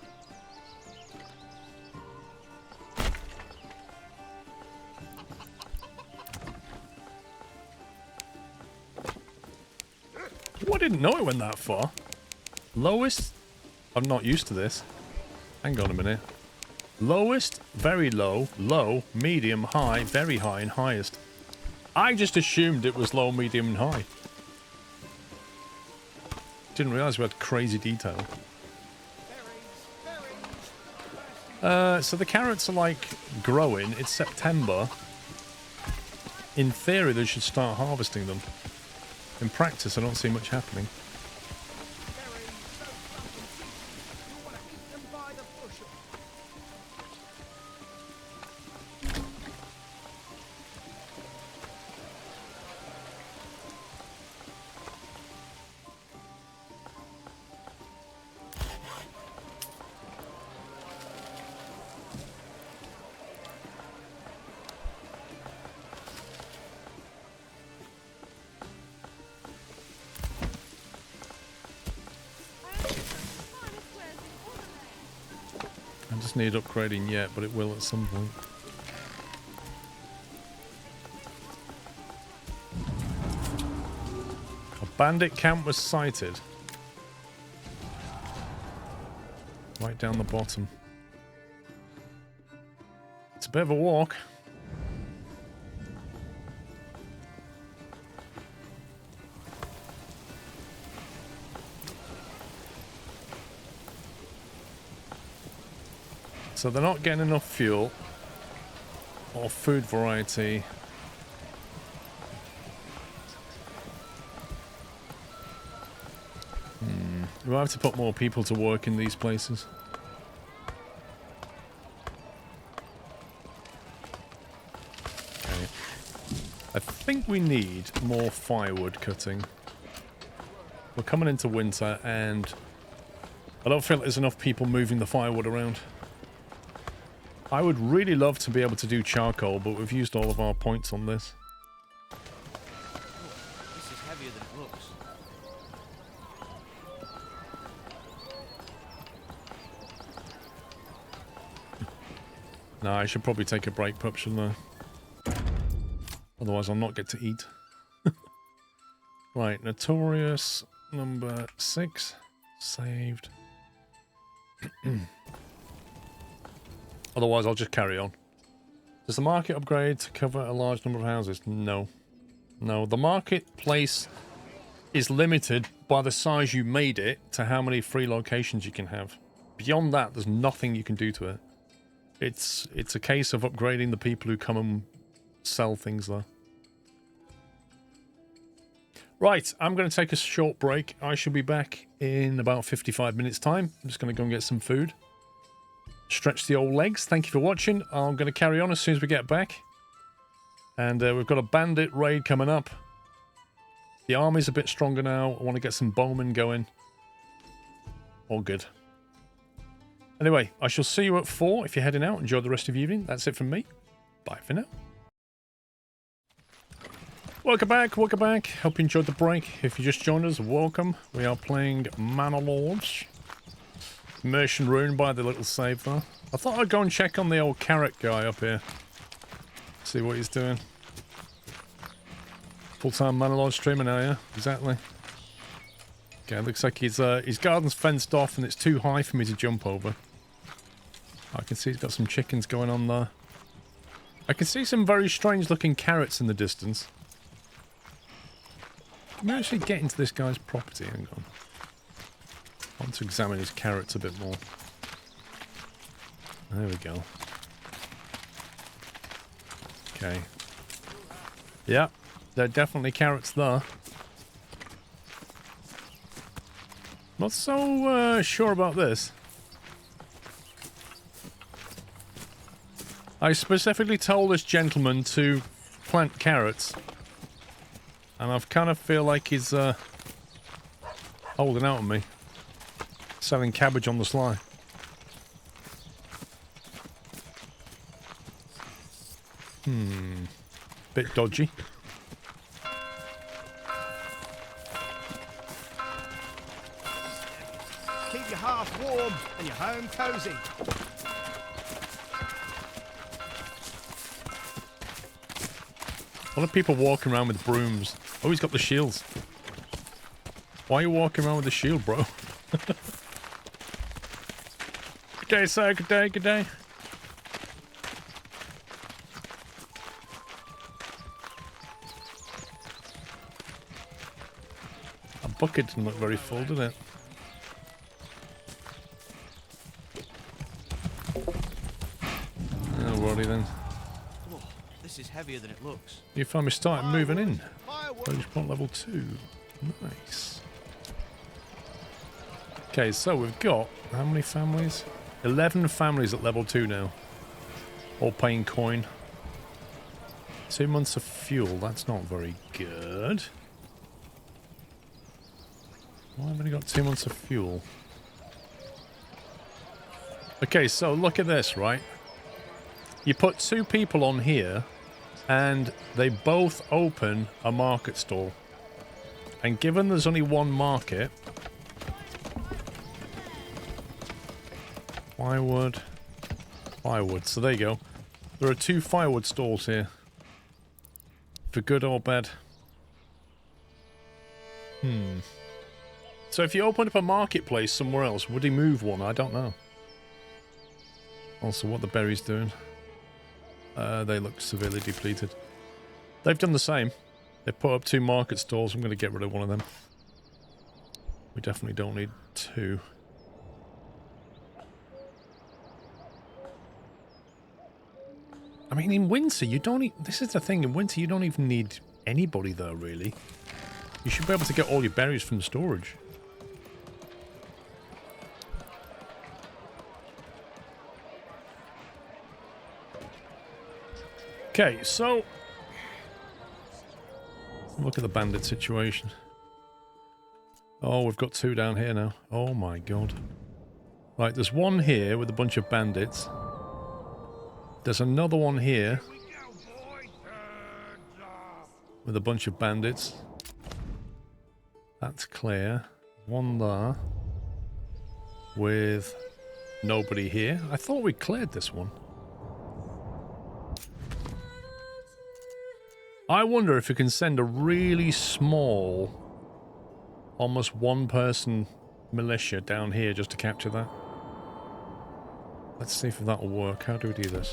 Oh, I didn't know it went that far. Lowest? I'm not used to this. Hang on a minute. Lowest, very low, low, medium, high, very high, and highest. I just assumed it was low, medium, and high. Didn't realise we had crazy detail. So the carrots are like growing. It's September. In theory, they should start harvesting them. In practice, I don't see much happening. Need upgrading yet, but it will at some point. A bandit camp was sighted. Right down the bottom. It's a bit of a walk. So they're not getting enough fuel or food variety. We'll have to put more people to work in these places. Okay. I think we need more firewood cutting. We're coming into winter and I don't feel there's enough people moving the firewood around. I would really love to be able to do charcoal, but we've used all of our points on this. This is heavier than it looks. Nah, I should probably take a break, pup, shouldn't I? Otherwise I'll not get to eat. Right, Notorious number 6. Saved. Otherwise, I'll just carry on. Does the market upgrade to cover a large number of houses? No. No, the marketplace is limited by the size you made it to how many free locations you can have. Beyond that, there's nothing you can do to it. It's a case of upgrading the people who come and sell things there. Right, I'm going to take a short break. I should be back in about 55 minutes' time. I'm just going to go and get some food. Stretch the old legs. Thank you for watching. I'm going to carry on as soon as we get back. And we've got a bandit raid coming up. The army's a bit stronger now. I want to get some bowmen going. All good. Anyway, I shall see you at 4 if you're heading out. Enjoy the rest of the evening. That's it from me. Bye for now. Welcome back, welcome back. Hope you enjoyed the break. If you just joined us, welcome. We are playing Manor. Immersion ruined by the little save there. I thought I'd go and check on the old carrot guy up here. See what he's doing. Full-time Manor streamer now, yeah? Exactly. Okay, looks like his garden's fenced off and it's too high for me to jump over. I can see he's got some chickens going on there. I can see some very strange looking carrots in the distance. Can we actually get into this guy's property? Hang on. I want to examine his carrots a bit more. There we go. Okay. Yeah, there are definitely carrots there. Not so sure about this. I specifically told this gentleman to plant carrots. And I kind of feel like he's holding out on me. Selling cabbage on the sly. Bit dodgy. Keep your heart warm and your home cosy. A lot of people walking around with brooms. Oh, he's got the shields. Why are you walking around with the shield, bro? Good day, sir. Good day, good day. That bucket didn't look very full, did it? Alrighty then. Whoa, this is heavier than it looks. You found me starting moving in. Firewood. Polish point level 2. Nice. Okay, so we've got how many families? 11 families at level 2 now. All paying coin. 2 months of fuel. That's not very good. Why have I only got 2 months of fuel? Okay, so look at this, right? You put 2 people on here, and they both open a market stall. And given there's only one market... Firewood. Firewood. So there you go. There are 2 firewood stalls here. For good or bad. So if you opened up a marketplace somewhere else, would he move one? I don't know. Also, what the berries doing? They look severely depleted. They've done the same. They put up 2 market stalls. I'm going to get rid of one of them. We definitely don't need 2. I mean, in winter, you don't need... This is the thing. In winter, you don't even need anybody there, really. You should be able to get all your berries from storage. Okay, so... Look at the bandit situation. Oh, we've got 2 down here now. Oh my god. Right, there's one here with a bunch of bandits. There's another one here with a bunch of bandits. That's clear. One there with nobody here. I thought we cleared this one. I wonder if we can send a really small, almost 1-person militia down here just to capture that. Let's see if that'll work. How do we do this?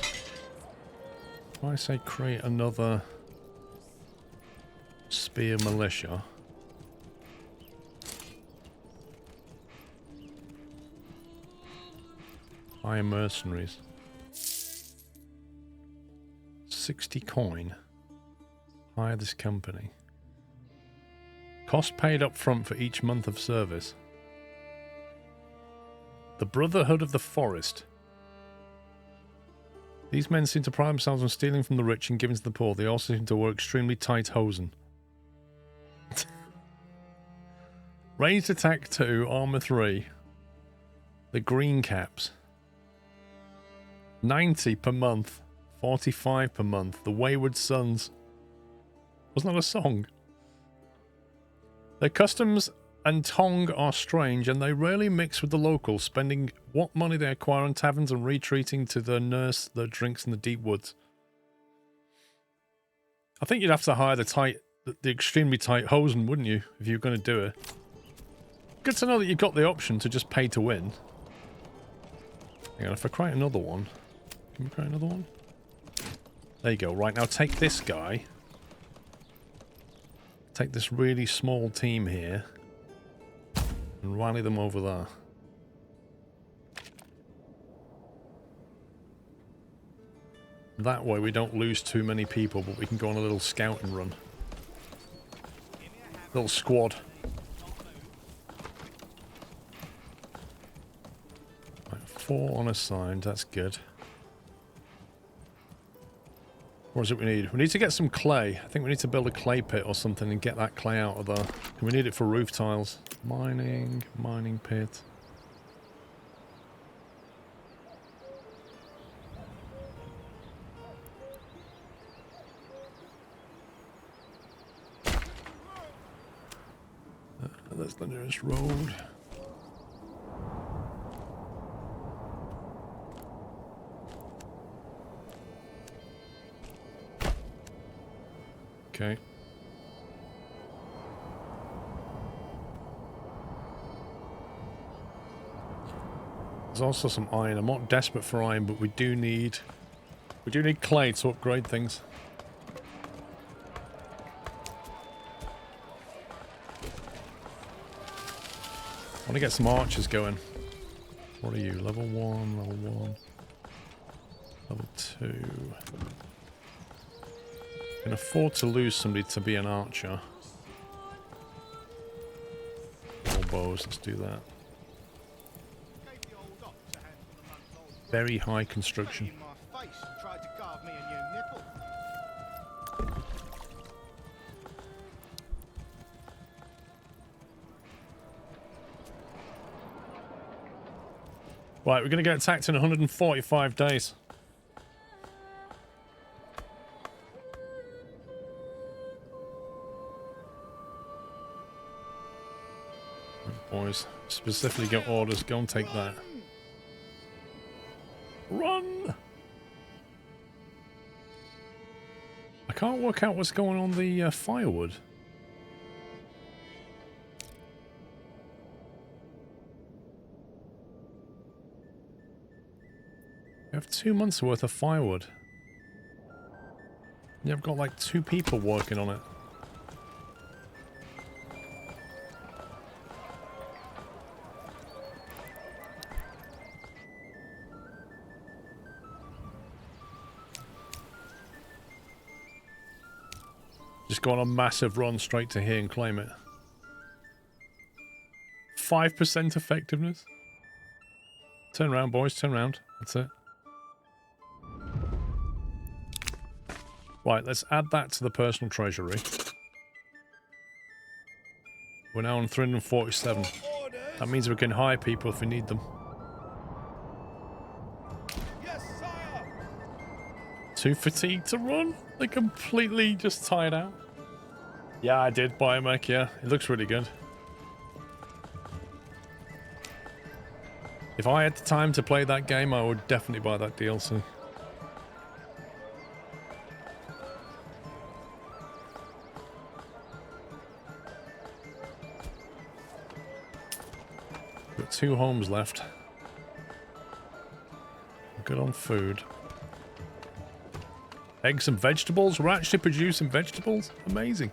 If I say create another spear militia. Hire mercenaries. 60 coin. Hire this company. Cost paid up front for each month of service. The Brotherhood of the Forest. These men seem to pride themselves on stealing from the rich and giving to the poor. They also seem to work extremely tight hosen. Ranged attack 2, armor 3. The green caps. 90 per month. 45 per month. The Wayward Sons. Wasn't that a song? Their customs and tongue are strange, and they rarely mix with the locals, spending what money they acquire on taverns and retreating to nurse their drinks in the deep woods. I think you'd have to hire the extremely tight hosen, wouldn't you, if you were going to do it? Good to know that you've got the option to just pay to win. Hang on, if I create another one... Can we create another one? There you go. Right, now take this guy. Take this really small team here. And rally them over there. That way we don't lose too many people, but we can go on a little scouting run. Little squad. Right, 4 unassigned, that's good. What is it we need? We need to get some clay. I think we need to build a clay pit or something and get that clay out of there. We need it for roof tiles. Mining pit. That's the nearest road. Okay. There's also some iron. I'm not desperate for iron, but we do need clay to upgrade things. I want to get some archers going. What are you? Level 1, level 1, level 2. Can afford to lose somebody to be an archer. More bows, let's do that. Very high construction. Right, we're going to get attacked in 145 days. Boys, specifically get orders. Go and take that. Run! I can't work out what's going on the firewood. You have 2 months worth of firewood. You've got like 2 people working on it. Just go on a massive run straight to here and claim it. 5% effectiveness. Turn around, boys. Turn around. That's it. Right, let's add that to the personal treasury. We're now on 347. That means we can hire people if we need them. Yes, sire. Too fatigued to run? They're completely just tired out. Yeah, I did buy a mech, yeah. It looks really good. If I had the time to play that game, I would definitely buy that DLC. Got 2 homes left. Good on food. Eggs and vegetables? We're actually producing vegetables? Amazing.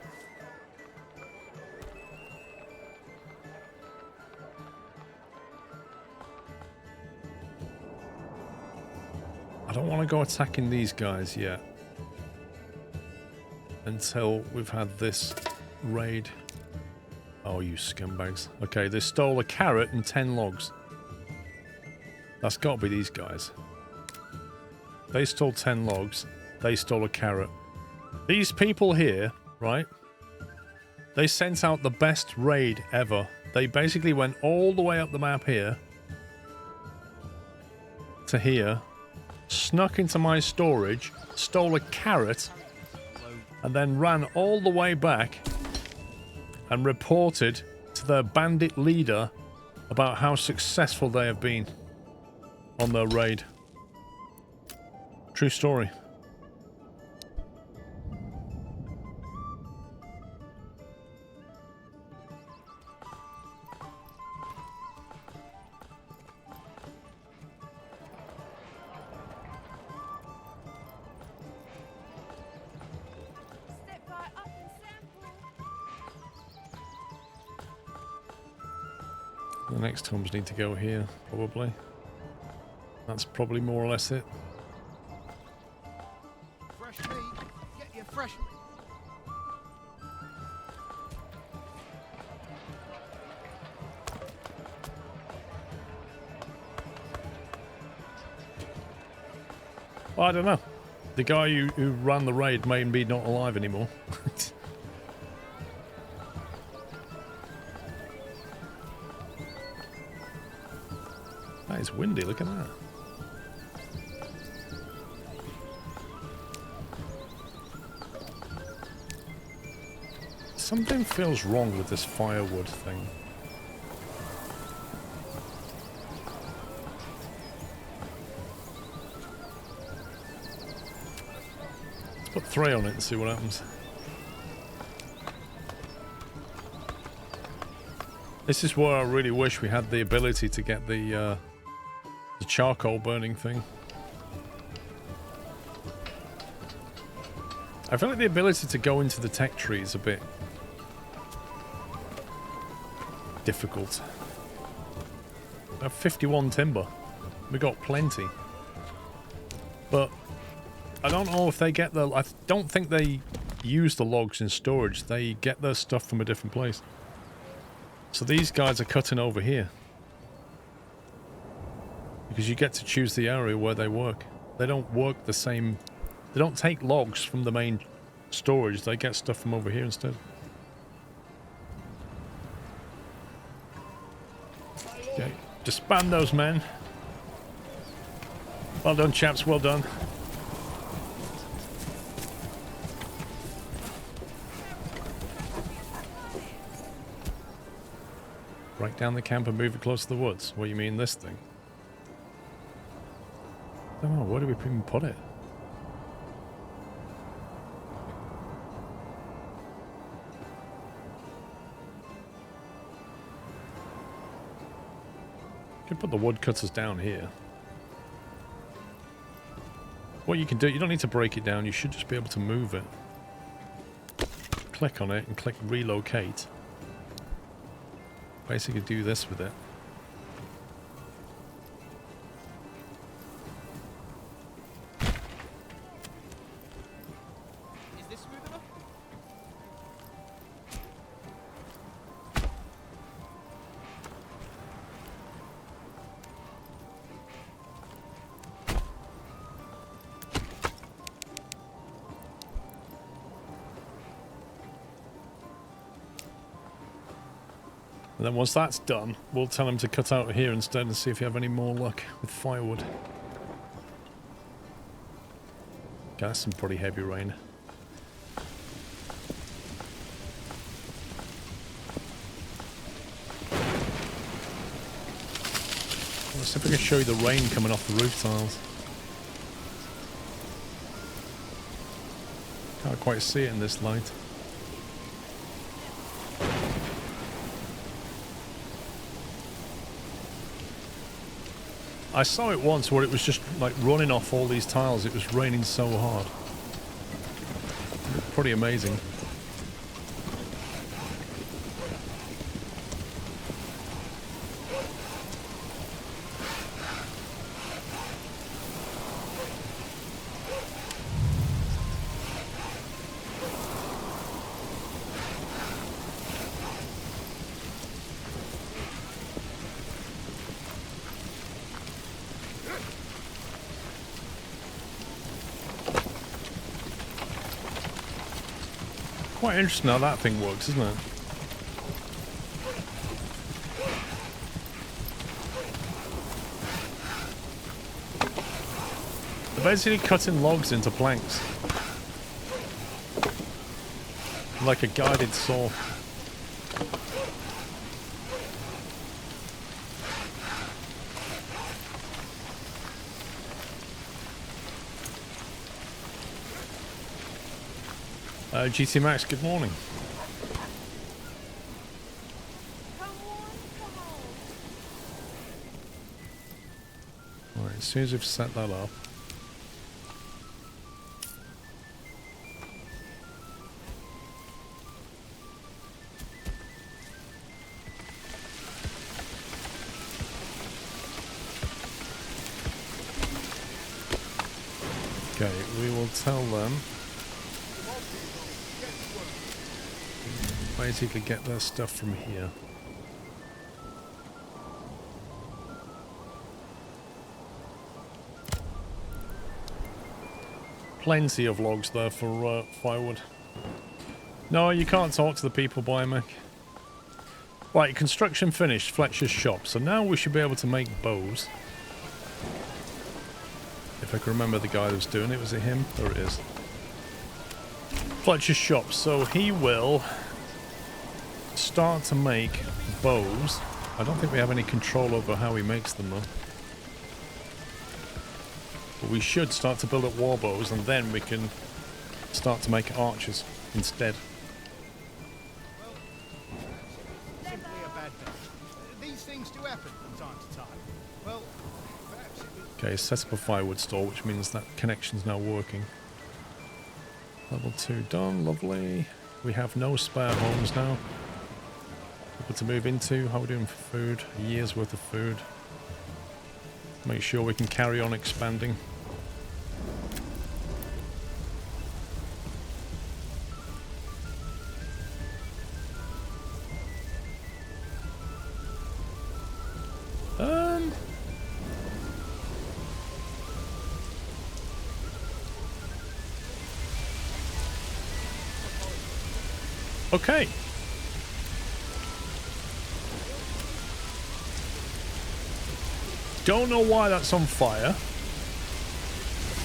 I don't want to go attacking these guys yet. Until we've had this raid. Oh, you scumbags. Okay, they stole a carrot and 10 logs. That's got to be these guys. They stole 10 logs. They stole a carrot. These people here, right? They sent out the best raid ever. They basically went all the way up the map here. To here. Snuck into my storage. Stole a carrot. And then ran all the way back. And reported to their bandit leader about how successful they have been on their raid. True story. Step right up and sample. The next homes need to go here, probably. That's probably more or less it. Fresh meat. Get your fresh meat. Well, I don't know. The guy who ran the raid may be not alive anymore. That is windy, look at that. Something feels wrong with this firewood thing. Let's put 3 on it and see what happens. This is where I really wish we had the ability to get the charcoal burning thing. I feel like the ability to go into the tech tree is a bit difficult. I have 51 timber. We got plenty. But I don't know if they get the... I don't think they use the logs in storage. They get their stuff from a different place. So these guys are cutting over here. Because you get to choose the area where they work. They don't work the same... They don't take logs from the main storage. They get stuff from over here instead. Okay, disband those men. Well done, chaps. Well done. Break down the camp and move it close to the woods. What do you mean, this thing? I don't know. Where do we even put it? You can put the woodcutters down here. What you can do, you don't need to break it down. You should just be able to move it. Click on it and click relocate. Basically do this with it. Is this smooth enough? And then once that's done, we'll tell him to cut out here instead and see if you have any more luck with firewood. Okay, that's some pretty heavy rain. Let's see if I can show you the rain coming off the roof tiles. Can't quite see it in this light. I saw it once where it was just like running off all these tiles. It was raining so hard. Pretty amazing. Quite interesting how that thing works, isn't it? They're basically cutting logs into planks. Like a guided saw. GT Max, good morning. Come on, come on. Alright, as soon as we've set that up. Okay, we will tell them. Basically get their stuff from here. plenty of logs there for firewood. No, you can't talk to the people, Biomac. Right, construction finished, Fletcher's shop. So now we should be able to make bows. If I can remember the guy that was doing it. Was it him? There it is. Fletcher's shop. So he will start to make bows. I don't think we have any control over how he makes them though. But we should start to build up war bows and then we can start to make archers instead. Simply a bad day. These things do happen from time to time. Well, perhaps it was... Okay, set up a firewood store, which means that connection's now working. Level 2 done, lovely. We have no spare homes now. People to move into. How are we doing for food? A year's worth of food. Make sure we can carry on expanding. Okay. Don't know why that's on fire.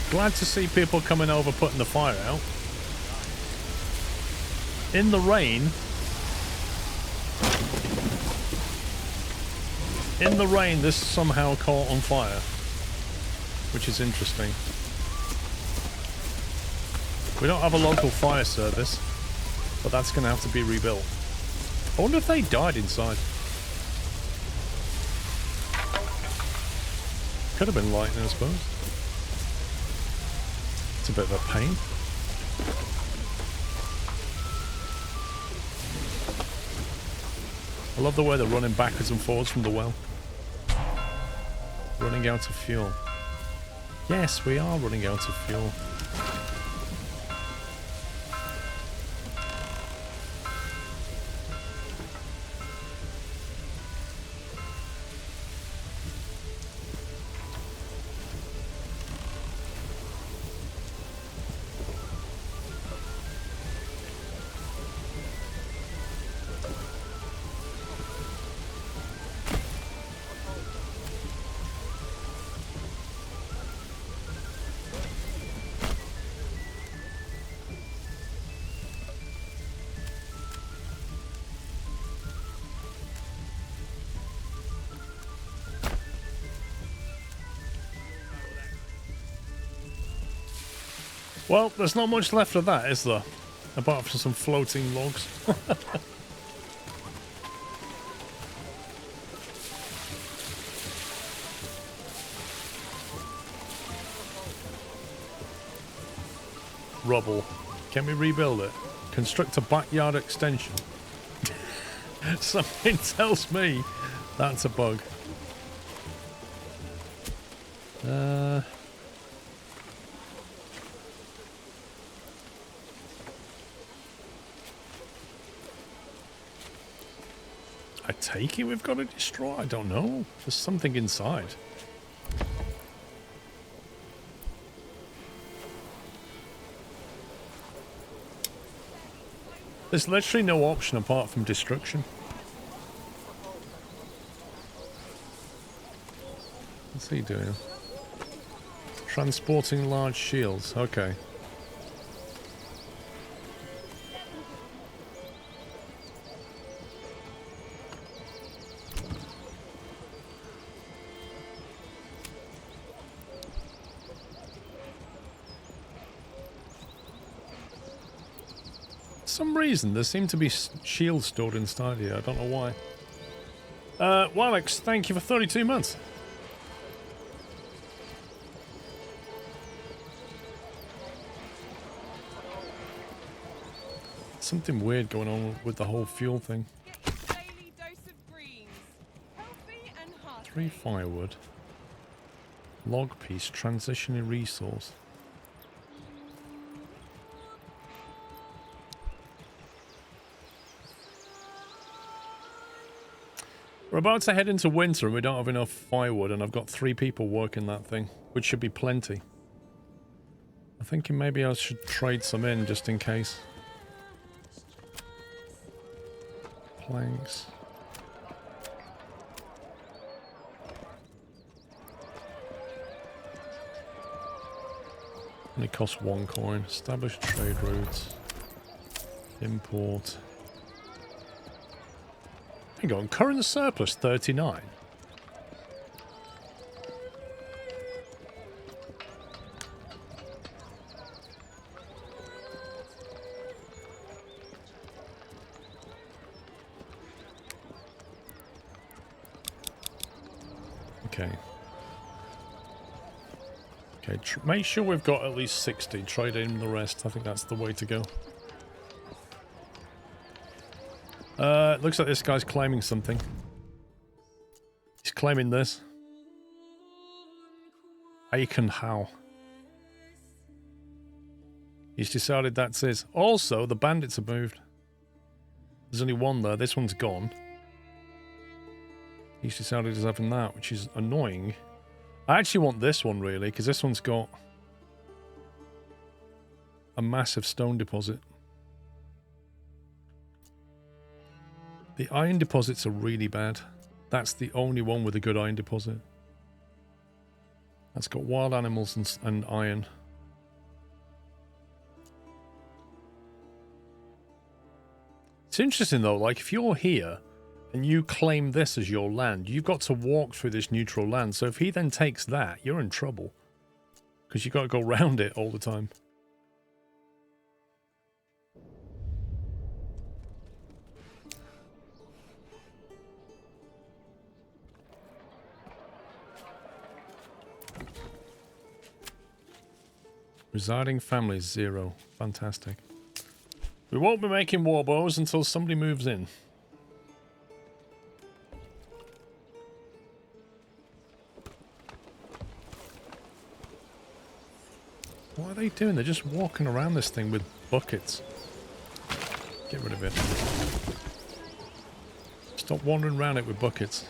Glad to see people coming over putting the fire out. In the rain. In the rain, this somehow caught on fire. Which is interesting. We don't have a local fire service. But that's going to have to be rebuilt. I wonder if they died inside. Could have been lightning, I suppose. It's a bit of a pain. I love the way they're running backwards and forwards from the well. Running out of fuel. Yes, we are running out of fuel. Well, there's not much left of that, is there? Apart from some floating logs. Rubble. Can we rebuild it? Construct a backyard extension. Something tells me that's a bug. I take it we've got to destroy? I don't know. There's something inside. There's literally no option apart from destruction. What's he doing? Transporting large shields. Okay. For some reason there seem to be shields stored inside here. I don't know why. Walex, thank you for 32 months. Something weird going on with the whole fuel thing. Get your daily dose of greens. Healthy and hearty. 3 firewood. Log piece, transitioning resource. We're about to head into winter and we don't have enough firewood, and I've got 3 people working that thing, which should be plenty. I'm thinking maybe I should trade some in just in case. Planks. Only costs 1 coin. Establish trade routes. Import. Hang on, current surplus 39. Okay. Okay, make sure we've got at least 60. Trade in the rest. I think that's the way to go. Looks like this guy's claiming something. He's claiming this. Aiken Howe. He's decided that's his. Also, the bandits have moved. There's only one there. This one's gone. He's decided he's having that, which is annoying. I actually want this one, really, because this one's got a massive stone deposit. The iron deposits are really bad. That's the only one with a good iron deposit. That's got wild animals and iron. It's interesting, though, like, if you're here and you claim this as your land, you've got to walk through this neutral land. So if he then takes that, you're in trouble. Because you've got to go around it all the time. Residing families, 0. Fantastic. We won't be making war bows until somebody moves in. What are they doing? They're just walking around this thing with buckets. Get rid of it. Stop wandering around it with buckets.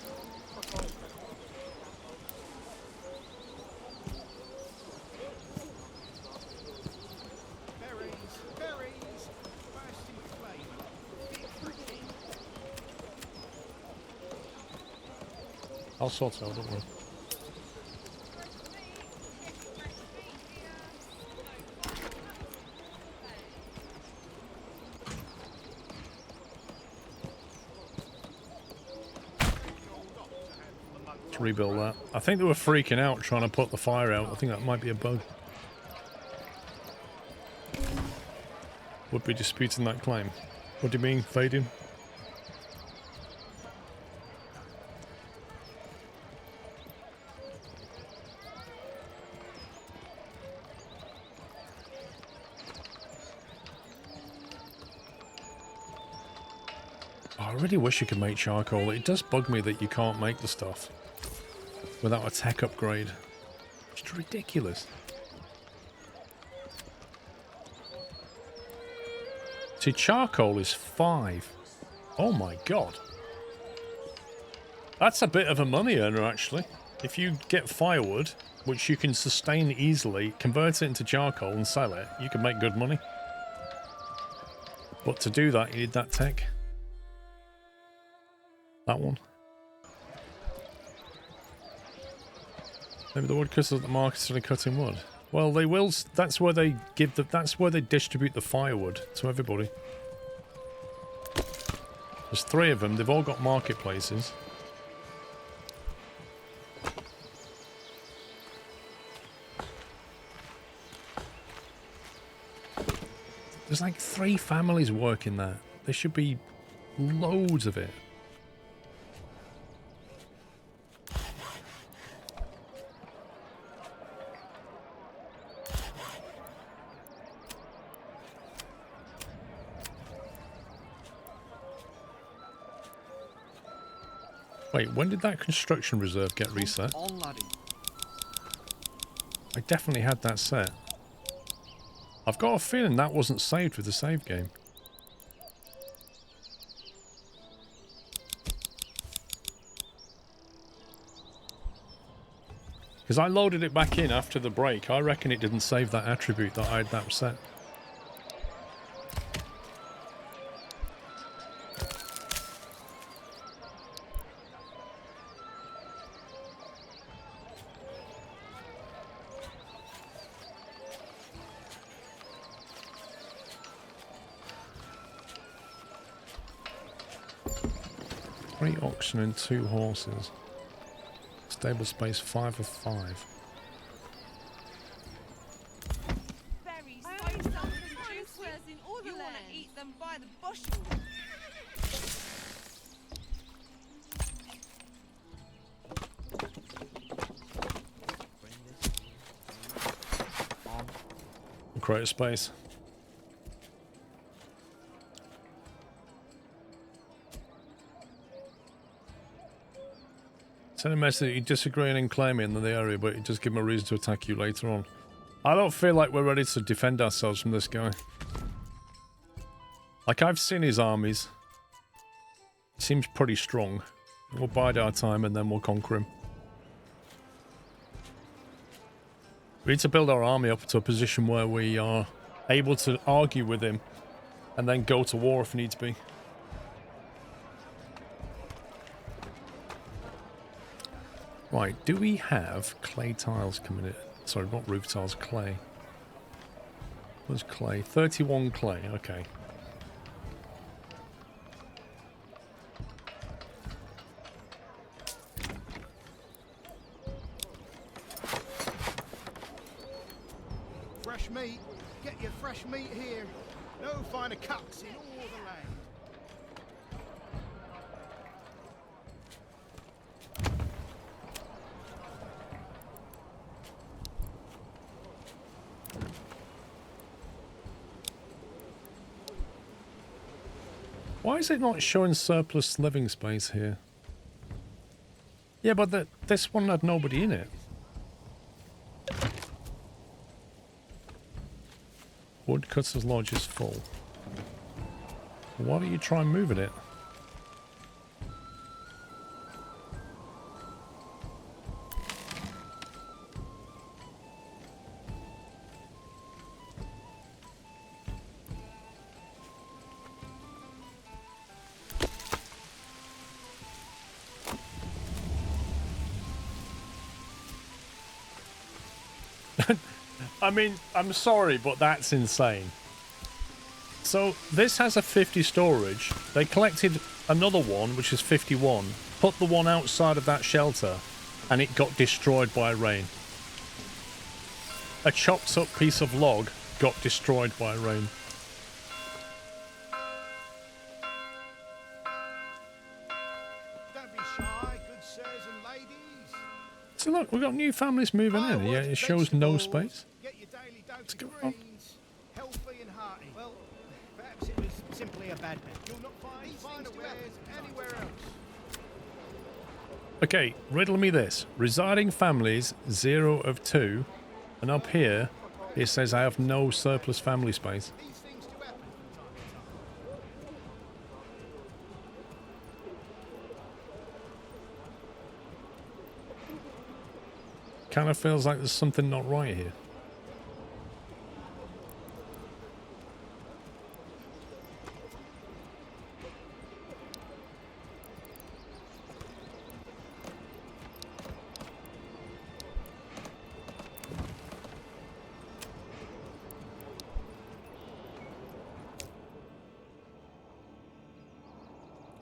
I'll sort it out, don't worry. Let's rebuild that. I think they were freaking out trying to put the fire out. I think that might be a bug. Would be disputing that claim. What do you mean, fading? I really wish you could make charcoal. It does bug me that you can't make the stuff without a tech upgrade. It's ridiculous. See, charcoal is 5. Oh my god. That's a bit of a money earner, actually. If you get firewood, which you can sustain easily, convert it into charcoal and sell it, you can make good money. But to do that, you need that tech. That one. Maybe the woodcutters at the market are cutting wood. Well, they will. That's where they give the. That's where they distribute the firewood to everybody. There's 3 of them. They've all got marketplaces. There's like 3 families working there. There should be loads of it. Wait, when did that construction reserve get reset? On, laddie. I definitely had that set. I've got a feeling that wasn't saved with the save game. Because I loaded it back in after the break. I reckon it didn't save that attribute that I had that set. Three oxen and 2 horses. Stable space 5 of 5. Berries, spice, and juices in all the you want to eat them by the bushel. Create a space. Send a message that you disagree and claim in the area, but you just give him a reason to attack you later on. I don't feel like we're ready to defend ourselves from this guy. Like, I've seen his armies. He seems pretty strong. We'll bide our time and then we'll conquer him. We need to build our army up to a position where we are able to argue with him and then go to war if needs be. Right, do we have clay tiles coming in? Sorry, not roof tiles, clay. What's clay? 31 clay, okay. Fresh meat. Get your fresh meat here. No finer cuts in all the land. Why is it not showing surplus living space here? Yeah, but this one had nobody in it. Woodcutter's Lodge is full. Why don't you try moving it? I mean, I'm sorry, but that's insane. So, this has a 50 storage. They collected another one, which is 51, put the one outside of that shelter, and it got destroyed by rain. A chopped up piece of log got destroyed by rain. Don't be shy, good sirs and ladies. So look, we've got new families moving in. Yeah, it shows no space. Get your daily dose go of on. greens. Healthy and hearty. Well, perhaps it was simply a bad bet. You'll not find finer wares anywhere else. Okay, riddle me this. Residing families, 0 of 2. And up here, it says I have no surplus family space. These things do happen from time to time. Kind of feels like there's something not right here.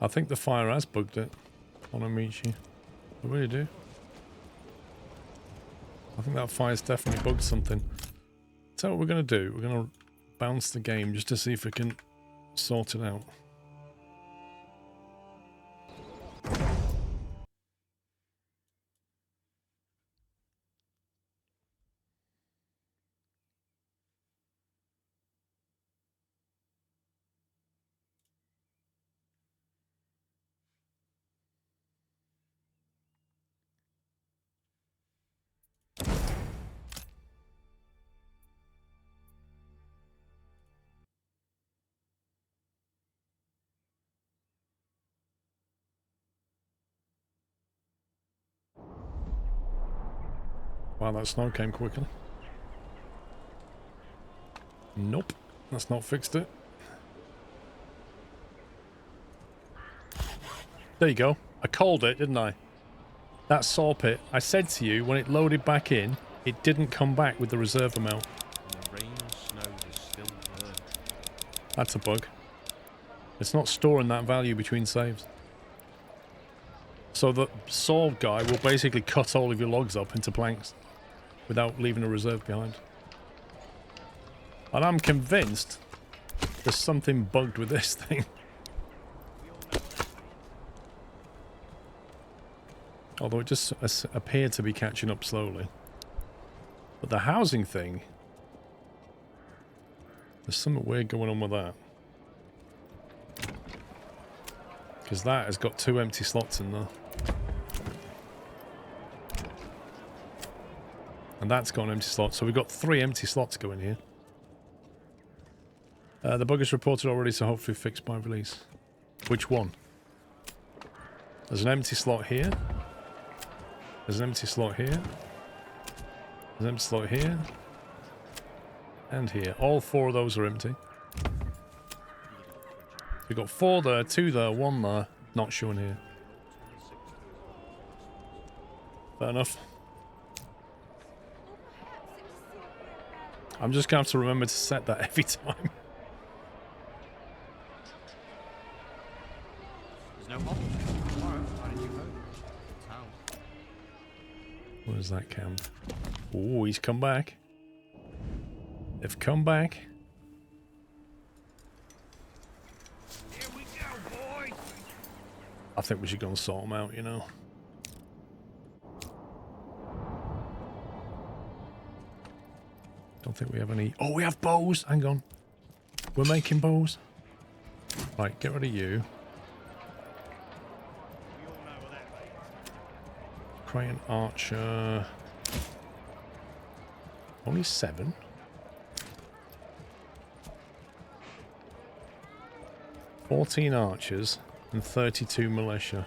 I think the fire has bugged it on Amici. I really do. I think that fire's definitely bugged something. So what we're going to do, we're going to bounce the game just to see if we can sort it out. Wow, that snow came quickly. Nope, that's not fixed it. There you go. I called it, didn't I? That saw pit, I said to you, when it loaded back in, it didn't come back with the reserve amount. And the rain and snow is still there. That's a bug. It's not storing that value between saves. So the saw guy will basically cut all of your logs up into planks without leaving a reserve behind. And I'm convinced there's something bugged with this thing. Although it just appeared to be catching up slowly. But the housing thing... There's something weird going on with that. Because that has got 2 empty slots in there. And that's got an empty slot. So we've got 3 empty slots going here. The bug is reported already, so hopefully fixed by release. Which one? There's an empty slot here. There's an empty slot here. There's an empty slot here. And here. All 4 of those are empty. We've got 4 there, 2 there, 1 there. Not shown here. Fair enough. I'm just going to have to remember to set that every time. There's no hole. Alright, how did you go? Town. Where's that camp? Oh, he's come back. They've come back. Here we go, boys. I think we should go and sort them out, you know. Don't think we have any... Oh, we have bows! Hang on. We're making bows. Right, get rid of you. We all know what that means. Crayon archer. Only 7. $14 archers and 32 militia.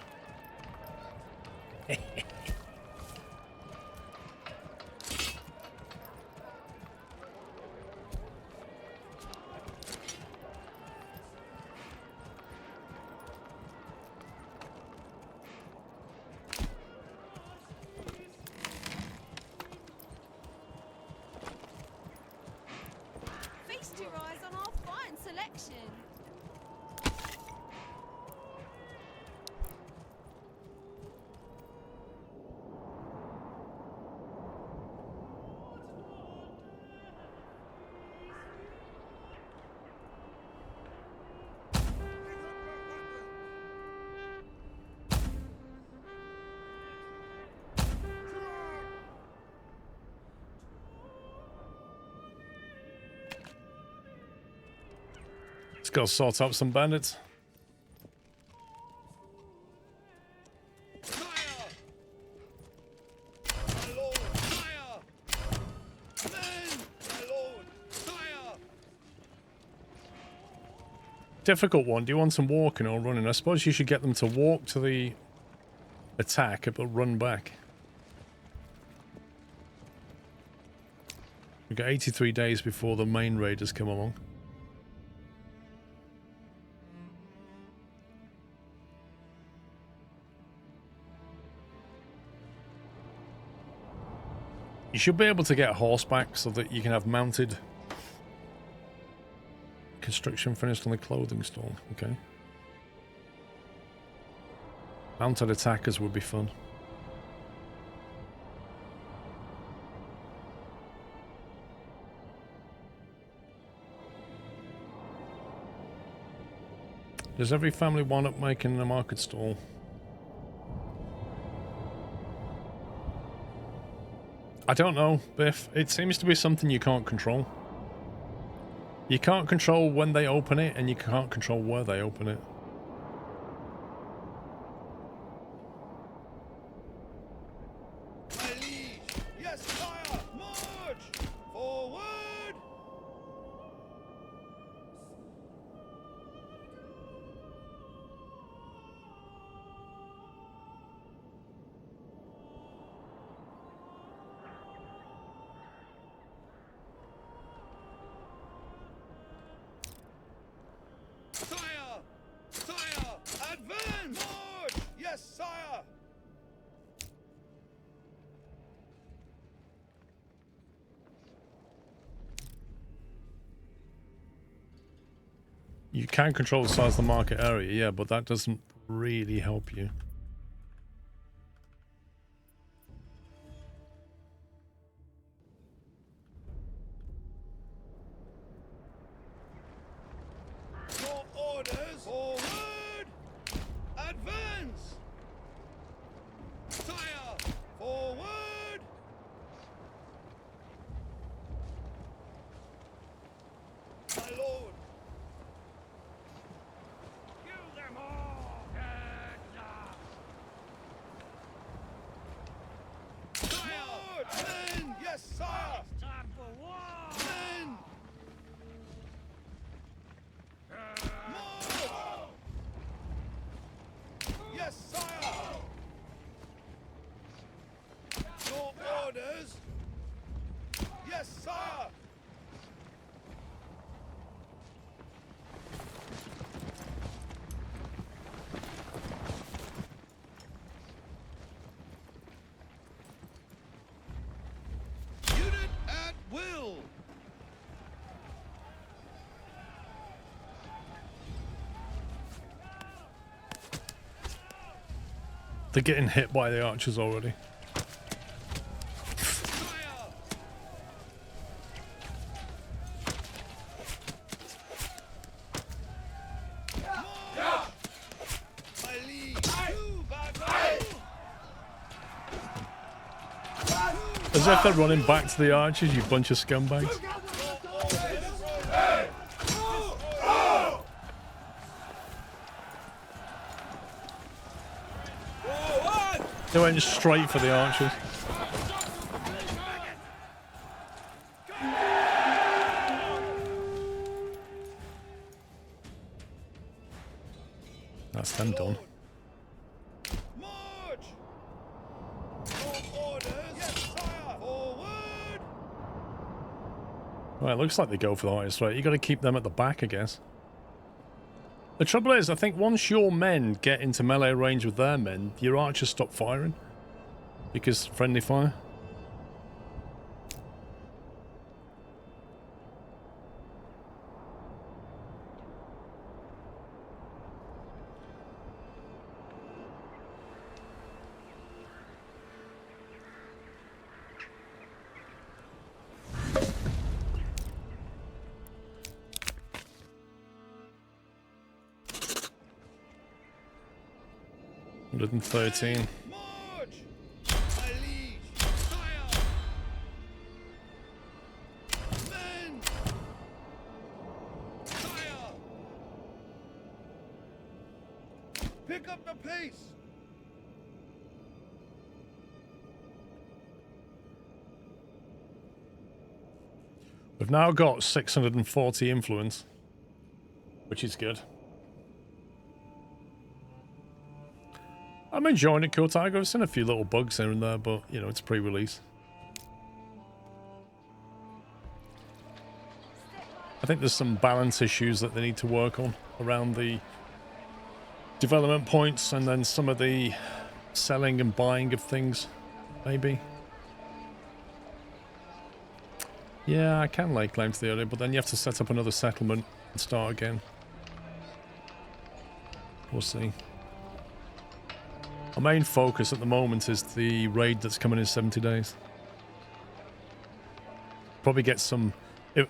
Feast your eyes on our fine selection. Let's go sort out some bandits. Fire! My lord, fire! Men, my lord, fire! Difficult one. Do you want them walking or running? I suppose you should get them to walk to the attack but run back. We've got 83 days before the main raiders come along. You should be able to get horseback so that you can have mounted construction finished on the clothing store. Okay. Mounted attackers would be fun. Does every family wind up making a market stall? I don't know, Biff. It seems to be something you can't control. You can't control when they open it, and you can't control where they open it. My liege, yes, sire, march! Forward! You can control the size of the market area, yeah, but that doesn't really help you. Your orders! Forward! Advance! Sire! Forward! My lord! Kill them all! Sire! Men! Yes, sire! It's time for war! Men! March! Yes, sire! Your orders! Yes, sire! Unit at will! They're getting hit by the archers already. Fire! March! My liege! Two back! As if they're running back to the archers, you bunch of scumbags. They went straight for the archers. That's them done. March! Your orders! Yes, sire! Forward! Well, it looks like they go for the highest rate. You got to keep them at the back, I guess. The trouble is, I think once your men get into melee range with their men, your archers stop firing. Because friendly fire. $113. March! My liege! Sire! Men! Sire! Pick up the pace! We've now got 640 influence, which is good. I'm enjoying it, Cool Tiger. I've seen a few little bugs here and there, but, you know, it's pre-release. I think there's some balance issues that they need to work on around the development points and then some of the selling and buying of things, maybe. Yeah, I can lay claim to the area, but then you have to set up another settlement and start again. We'll see. Our main focus at the moment is the raid that's coming in 70 days. Probably get some...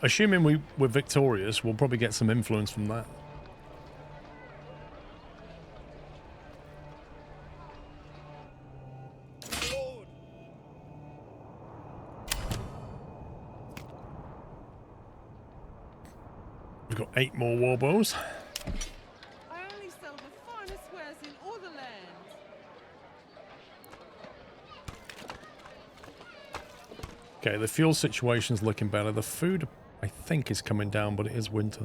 Assuming we're victorious, we'll probably get some influence from that. Lord! We've got 8 more warbows. I only sell the finest wares in all the land. Okay, the fuel situation's looking better. The food, I think, is coming down, but it is winter.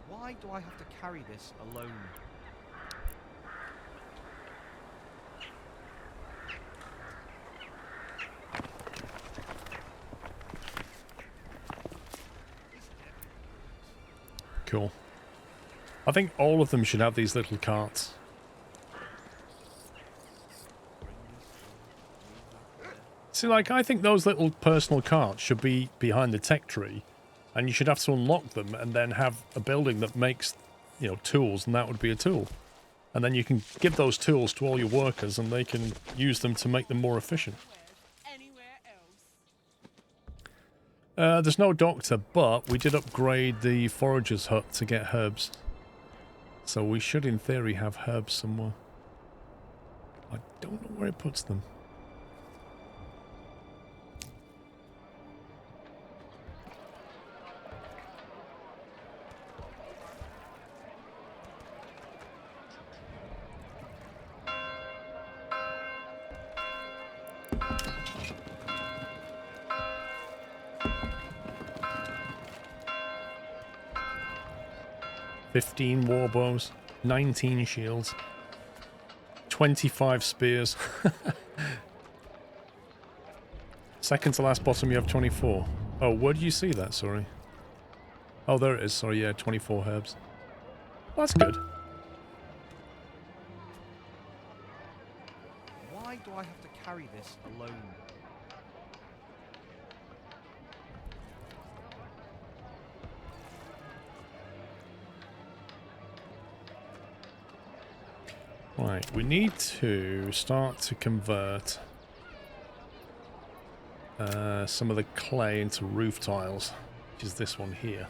Why do I have to carry this alone? Cool. I think all of them should have these little carts. See, like, I think those little personal carts should be behind the tech tree, and you should have to unlock them and then have a building that makes, you know, tools, and that would be a tool. And then you can give those tools to all your workers, and they can use them to make them more efficient. Anywhere else? There's no doctor, but we did upgrade the forager's hut to get herbs. So we should, in theory, have herbs somewhere. I don't know where it puts them. "15 warbows, 19 shields, 25 spears." Second to last bottom, you have 24. Oh, where do you see that? Sorry. Oh, there it is. Sorry, yeah, 24 herbs. That's good. Why do I have to carry this alone? Right, we need to start to convert some of the clay into roof tiles, which is this one here.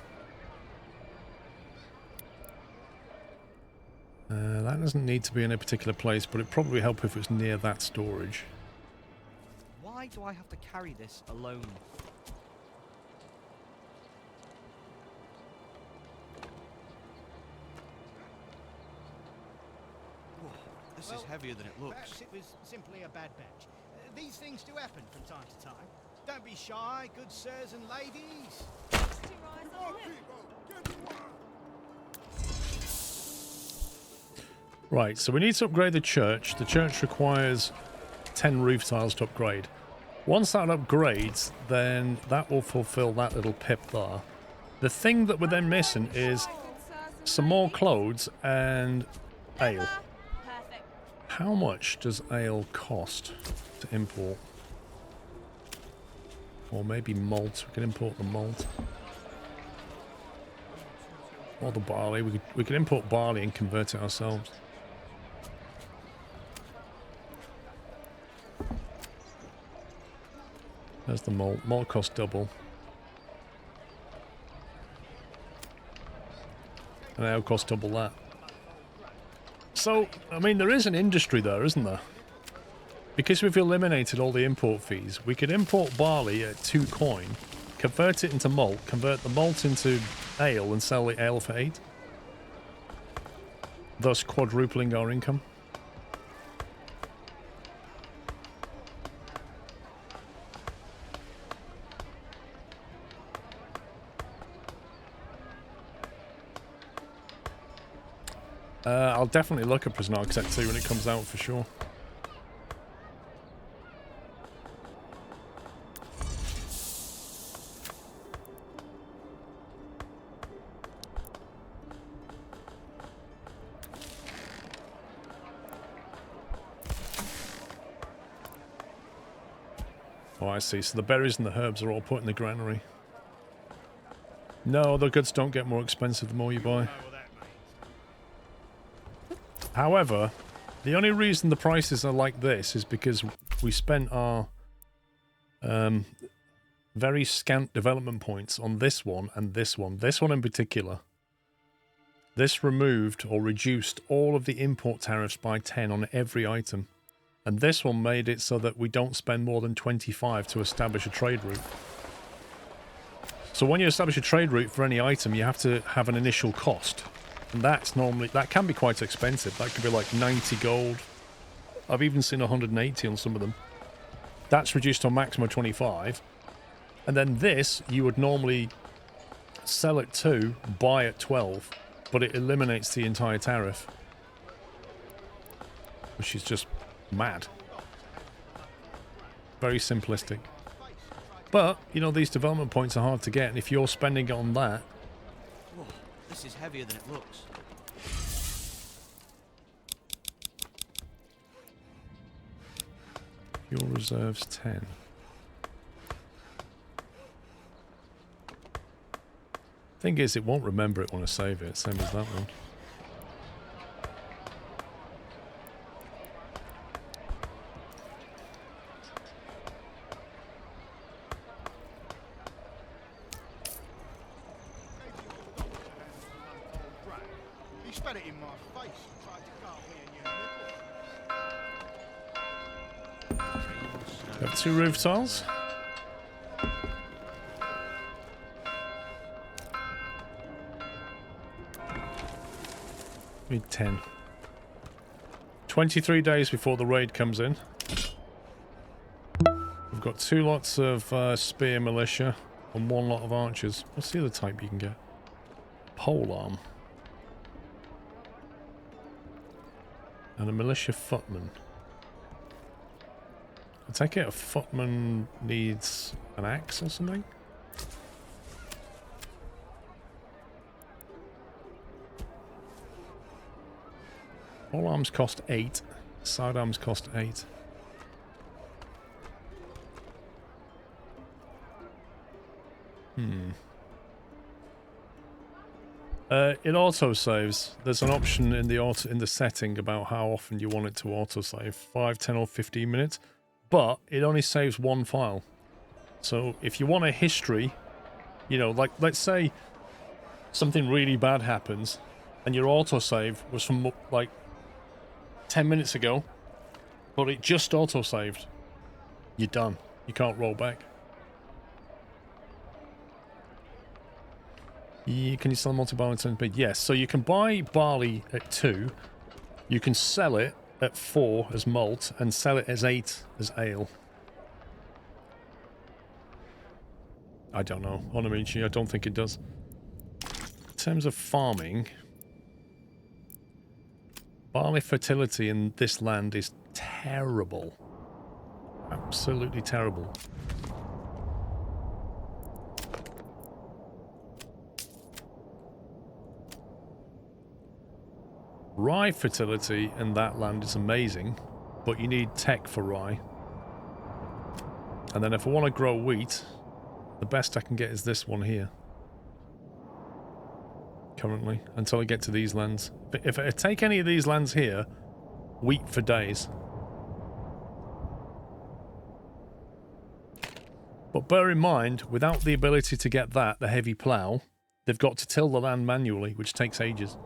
That doesn't need to be in a particular place, but it'd probably help if it's near that storage. Why do I have to carry this alone? This is heavier than it looks. Perhaps it was simply a bad batch. These things do happen from time to time. Don't be shy, good sirs and ladies. Just to rise on it. Right, so we need to upgrade the church. The church requires 10 roof tiles to upgrade. Once that upgrades, then that will fulfill that little pip there. The thing that we're then missing is some more clothes and ale. Perfect. How much does ale cost to import? Or maybe malt. We can import the malt. Or the barley. We can import barley and convert it ourselves. There's the malt. Malt costs double. And ale costs double that. So, I mean, there is an industry there, isn't there? Because we've eliminated all the import fees, we could import barley at 2 coin, convert it into malt, convert the malt into ale, and sell the ale for 8. Thus quadrupling our income. I'll definitely look at Prison Architect 2 when it comes out for sure. Oh, I see. So the berries and the herbs are all put in the granary. No, the goods don't get more expensive the more you buy. However, the only reason the prices are like this is because we spent our very scant development points on this one and this one. This one in particular. This removed or reduced all of the import tariffs by 10 on every item. And this one made it so that we don't spend more than 25 to establish a trade route. So when you establish a trade route for any item, you have to have an initial cost. And that's normally, that can be quite expensive. That could be like 90 gold. I've even seen 180 on some of them. That's reduced to a maximum of 25. And then this, you would normally sell at 2, buy at 12, but it eliminates the entire tariff. Which is just mad. Very simplistic. But, you know, these development points are hard to get, and if you're spending it on that... Whoa, this is heavier than it looks. Fuel reserves 10. Thing is, it won't remember it when I save it, same as that one. He spat it in my face and tried to carve me a new nipple. Have 2 roof tiles. Need 10. 23 days before the raid comes in. We've got 2 lots of spear militia and 1 lot of archers. What's the other type you can get? Polearm. And a militia footman. I take it a footman needs an axe or something? All arms cost 8. Sidearms cost 8. It auto saves. There's an option in the setting about how often you want it to auto save. 5, 10 or 15 minutes. But it only saves 1 file. So if you want a history, you know, like let's say something really bad happens and your autosave was from like 10 minutes ago, but it just auto-saved. You're done. You can't roll back. Yeah, can you sell multi-barley at 10p? Yes, so you can buy barley at 2. You can sell it at 4 as malt and sell it as 8 as ale. I don't know. Onamichi, I don't think it does. In terms of farming, barley fertility in this land is terrible. Absolutely terrible. Rye fertility in that land is amazing, but you need tech for rye. And then if I want to grow wheat, the best I can get is this one here. Currently, until I get to these lands. If I take any of these lands here, wheat for days. But bear in mind, without the ability to get that, the heavy plough, they've got to till the land manually, which takes ages.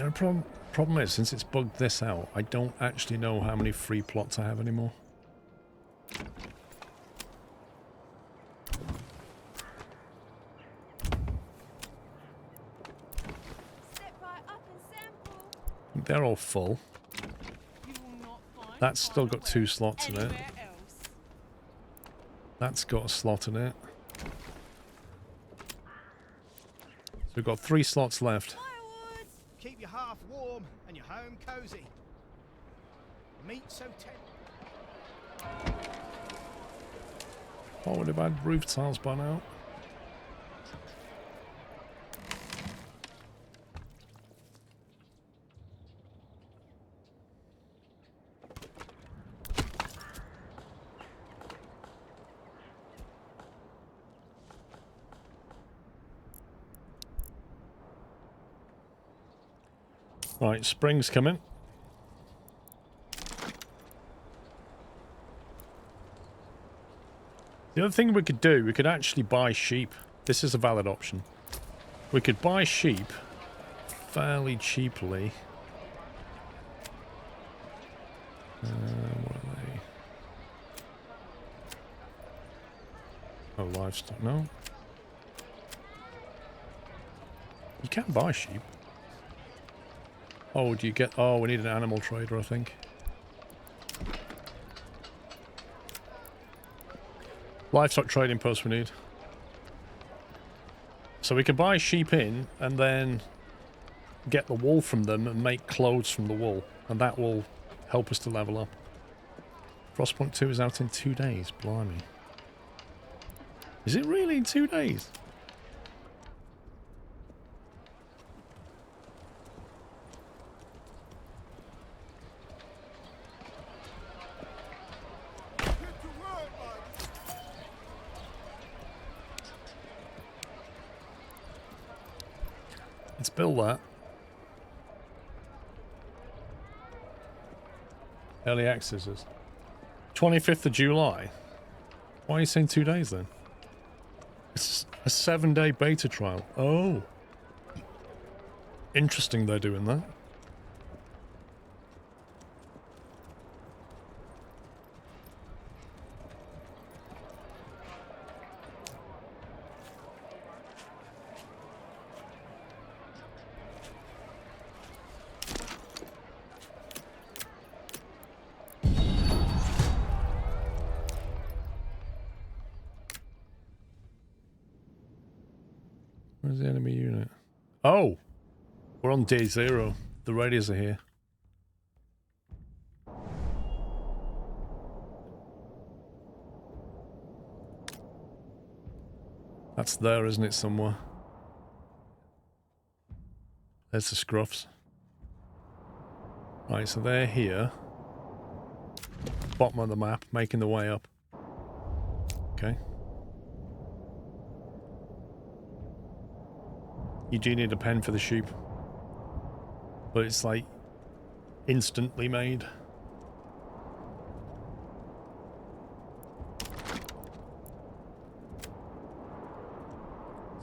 The problem is, since it's bugged this out, I don't actually know how many free plots I have anymore. Step right up and sample. They're all full. You will not find That's still got 2 slots in it. anywhere else. That's got a slot in it. So we've got 3 slots left. Firewood. Keep your hearth warm and your home cozy. Meat so tender. Oh, would have had roof tiles by now. Right, spring's coming. The other thing we could do, we could actually buy sheep. This is a valid option. We could buy sheep fairly cheaply. What are they? Oh, livestock, no. You can buy sheep. Oh, do you get... Oh, we need an animal trader, I think. Livestock trading post we need. So we can buy sheep in and then get the wool from them and make clothes from the wool. And that will help us to level up. Frostpoint 2 is out in 2 days. Blimey. Is it really in 2 days? Let's build that. Early accesses. 25th of July. Why are you saying 2 days then? It's a 7-day beta trial. Oh. Interesting they're doing that. Where's the enemy unit? Oh! We're on day 0. The raiders are here. That's there, isn't it, somewhere? There's the scruffs. Right, so they're here. Bottom of the map, making the way up. Okay. You do need a pen for the sheep. But it's like instantly made.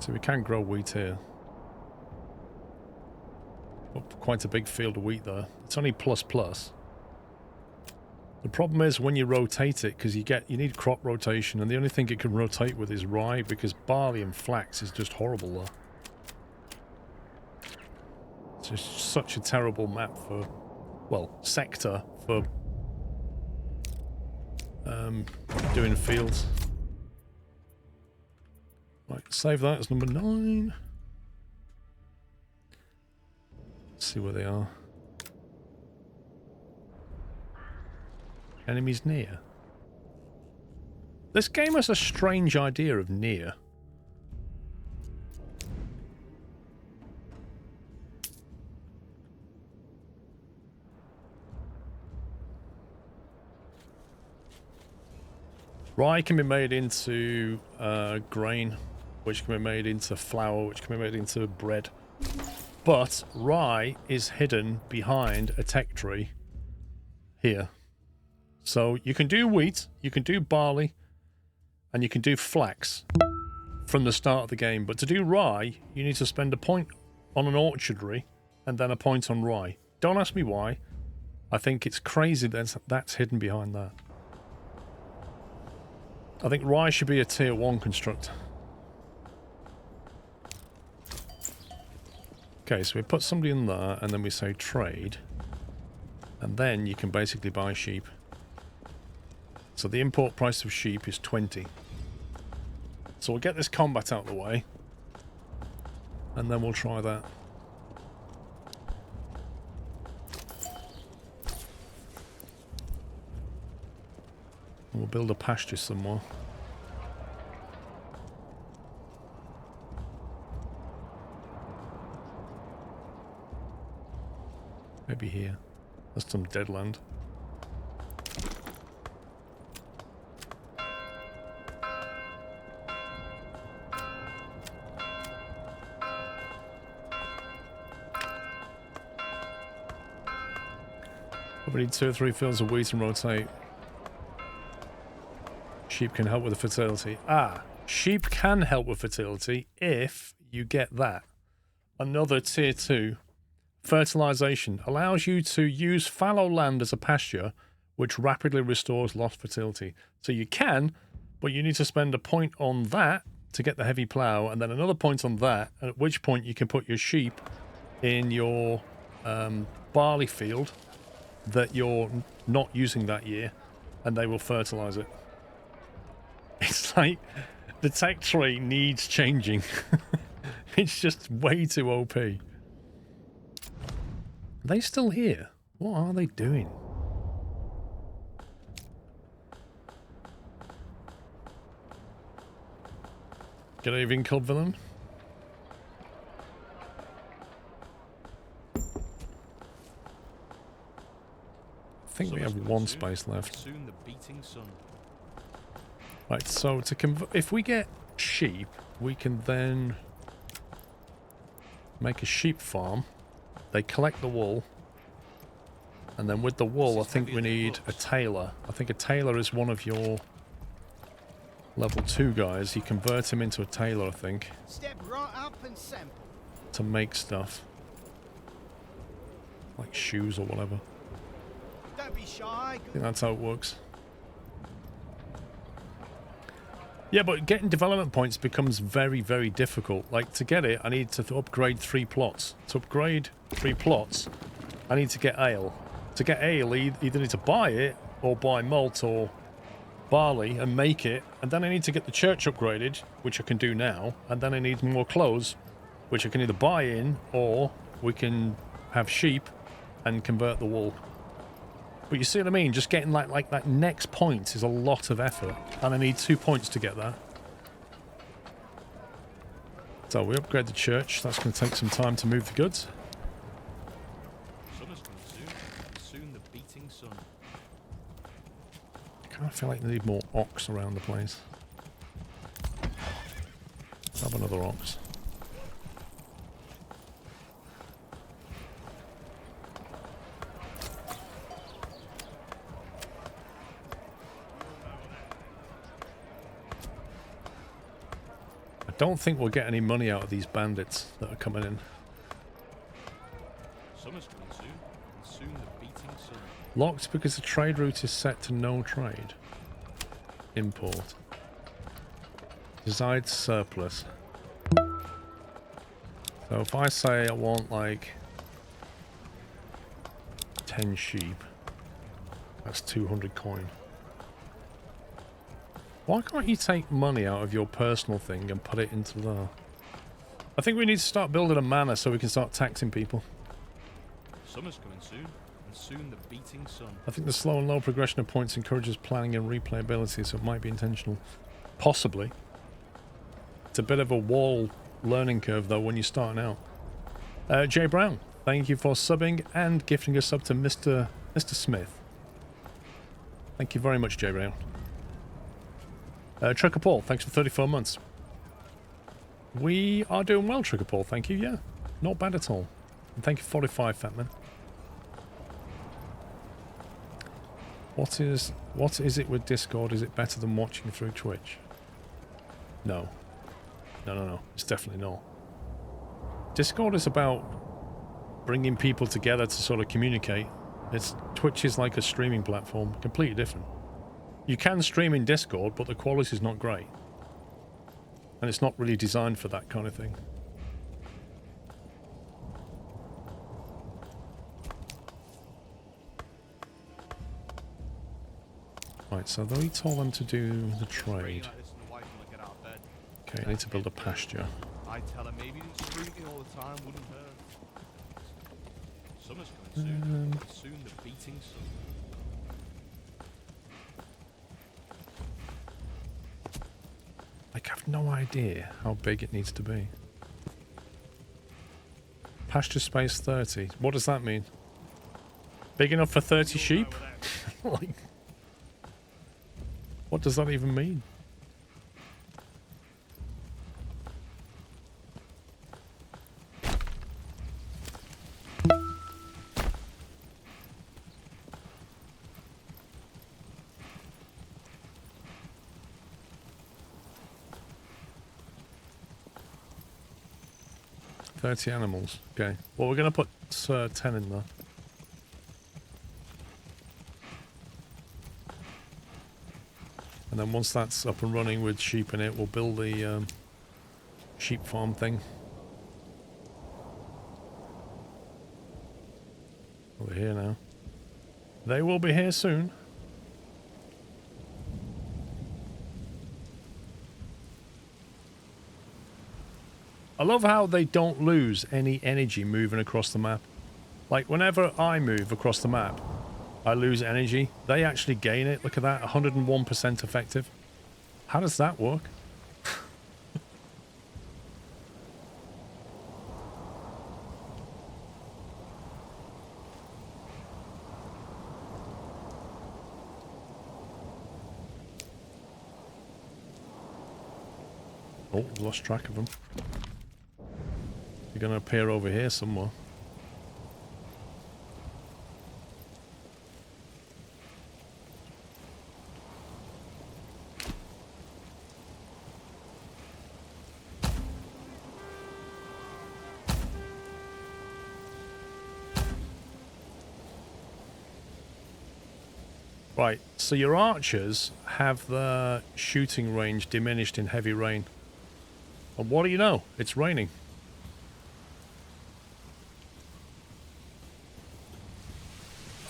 So we can grow wheat here. Got quite a big field of wheat there. It's only ++. The problem is when you rotate it, because you need crop rotation, and the only thing it can rotate with is rye, because barley and flax is just horrible there. It's just such a terrible map for, well, sector for doing fields. Right, save that as number 9. Let's see where they are. Enemies near. This game has a strange idea of near. Rye can be made into grain, which can be made into flour, which can be made into bread. But rye is hidden behind a tech tree here. So you can do wheat, you can do barley, and you can do flax from the start of the game. But to do rye, you need to spend a point on an orchardry and then a point on rye. Don't ask me why. I think it's crazy that that's hidden behind that. I think rye should be a tier 1 construct. Okay, so we put somebody in there and then we say trade. And then you can basically buy sheep. So the import price of sheep is 20. So we'll get this combat out of the way. And then we'll try that. And we'll build a pasture somewhere. Maybe here. That's some dead land. Probably need 2 or 3 fields of wheat and rotate. Sheep can help with the fertility. Ah, sheep can help with fertility if you get that. Another tier 2. Fertilization allows you to use fallow land as a pasture, which rapidly restores lost fertility. So you can, but you need to spend a point on that to get the heavy plow, and then another point on that, at which point you can put your sheep in your barley field that you're not using that year, and they will fertilize it. It's like the tech tree needs changing. It's just way too OP. Are they still here? What are they doing? Get even Club Villain? I think we have one space left. Soon the beating sun. Right, so to if we get sheep, we can then make a sheep farm. They collect the wool. And then with the wool, I think we need a tailor. I think a tailor is one of your level 2 guys. You convert him into a tailor, I think, Step right up and sample. to make stuff. Like shoes or whatever. Don't be shy. I think that's how it works. Yeah, but getting development points becomes very, very difficult. Like, to get it, I need to upgrade 3 plots. To upgrade 3 plots, I need to get ale. To get ale, I either need to buy it, or buy malt or barley and make it, and then I need to get the church upgraded, which I can do now, and then I need more clothes, which I can either buy in, or we can have sheep and convert the wool. But you see what I mean? Just getting like that next point is a lot of effort, and I need 2 points to get that. So we upgrade the church. That's going to take some time to move the goods. Summer's coming soon. Soon the beating sun. I kind of feel like they need more ox around the place. Have another ox. I don't think we'll get any money out of these bandits that are coming in. Summer's coming soon. And soon the beating sun. Locked because the trade route is set to no trade. Import. Desired surplus. So if I say I want like 10 sheep, that's 200 coin. Why can't you take money out of your personal thing and put it into the... I think we need to start building a manor so we can start taxing people. Summer's coming soon. And soon the beating sun. I think the slow and low progression of points encourages planning and replayability, so it might be intentional. Possibly. It's a bit of a wall learning curve, though, when you're starting out. Jay Brown, thank you for subbing and gifting a sub to Mr. Smith. Thank you very much, Jay Brown. Trucker Paul, thanks for 34 months. We are doing well, Trucker Paul, thank you, yeah. Not bad at all. And thank you, 45, Fatman. What is it with Discord? Is it better than watching through Twitch? No. No. It's definitely not. Discord is about bringing people together to sort of communicate. Twitch is like a streaming platform, completely different. You can stream in Discord, but the quality is not great. And it's not really designed for that kind of thing. Right, so he told them to do the trade. Okay, I need to build a pasture. I tell her maybe screaming all the time wouldn't hurt. Summer's coming soon. And soon the beating sun. Like, I have no idea how big it needs to be. Pasture space 30. What does that mean? Big enough for 30 sheep? Like, what does that even mean? $30 animals. Okay. Well, we're going to put 10 in there. And then once that's up and running with sheep in it, we'll build the sheep farm thing. We're here now. They will be here soon. I love how they don't lose any energy moving across the map. Like, whenever I move across the map, I lose energy. They actually gain it. Look at that, 101% effective. How does that work? Oh, I've lost track of them. They're going to appear over here somewhere. Right, so your archers have the shooting range diminished in heavy rain. And what do you know? It's raining.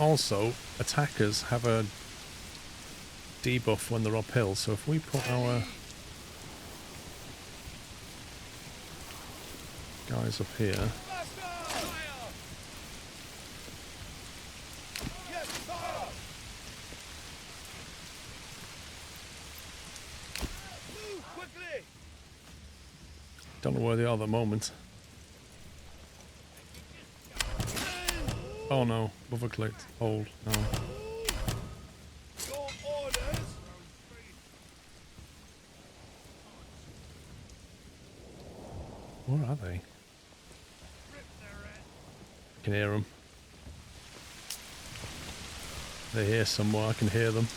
Also, attackers have a debuff when they're uphill, so if we put our guys up here... Don't know where they are at the moment. Oh no, buffer clicked. Hold. No. Where are they? I can hear them. They're here somewhere. I can hear them.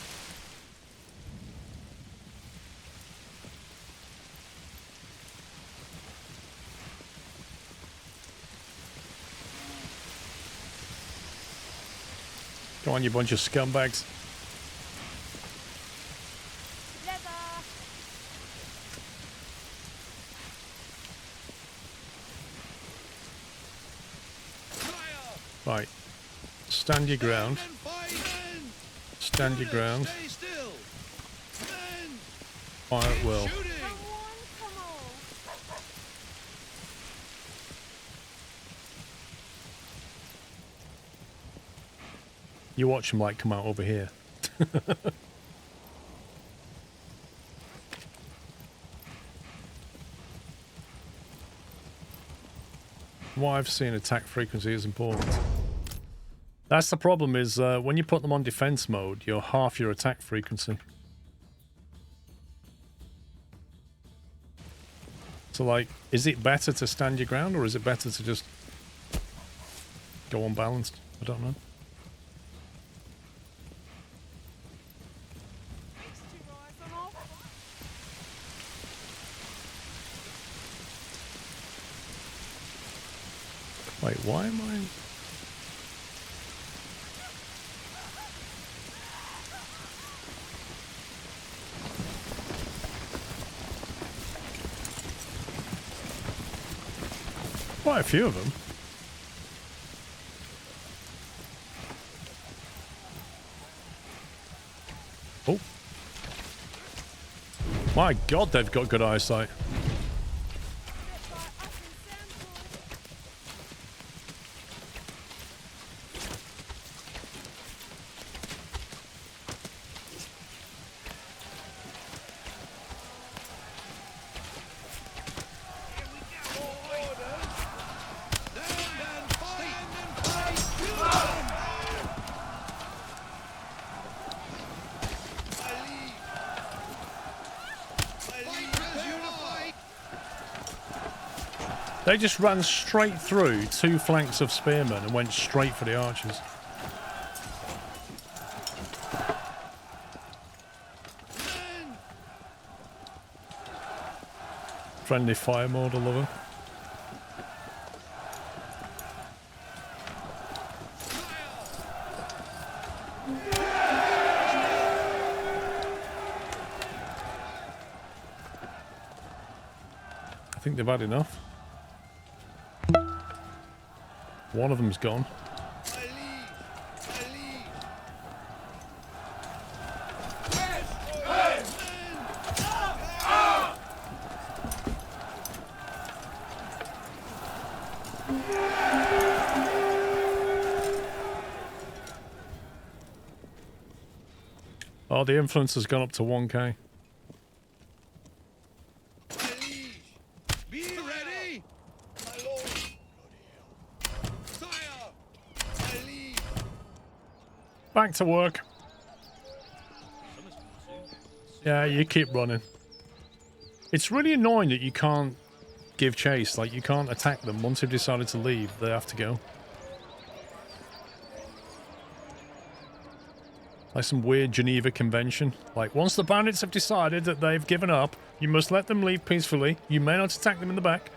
Come on, you bunch of scumbags. Right. Stand your ground. Stand your ground. Fire at will. You watch them like come out over here. What I've seen, attack frequency is important. That's the problem is when you put them on defense mode, you're half your attack frequency. So like, is it better to stand your ground or is it better to just go unbalanced? I don't know. Wait, why am I... Quite a few of them. Oh. My God, they've got good eyesight. They just ran straight through two flanks of spearmen and went straight for the archers. Friendly fire mode, I love it. I think they've had enough. One of them's gone. Oh, the influence has gone up to 1k. Be ready! My lord! Sire! I leave! Back to work. Summer's coming soon. Yeah, you keep running. It's really annoying that you can't give chase. Like, you can't attack them. Once they've decided to leave, they have to go. Like some weird Geneva Convention. Like, once the bandits have decided that they've given up, you must let them leave peacefully. You may not attack them in the back.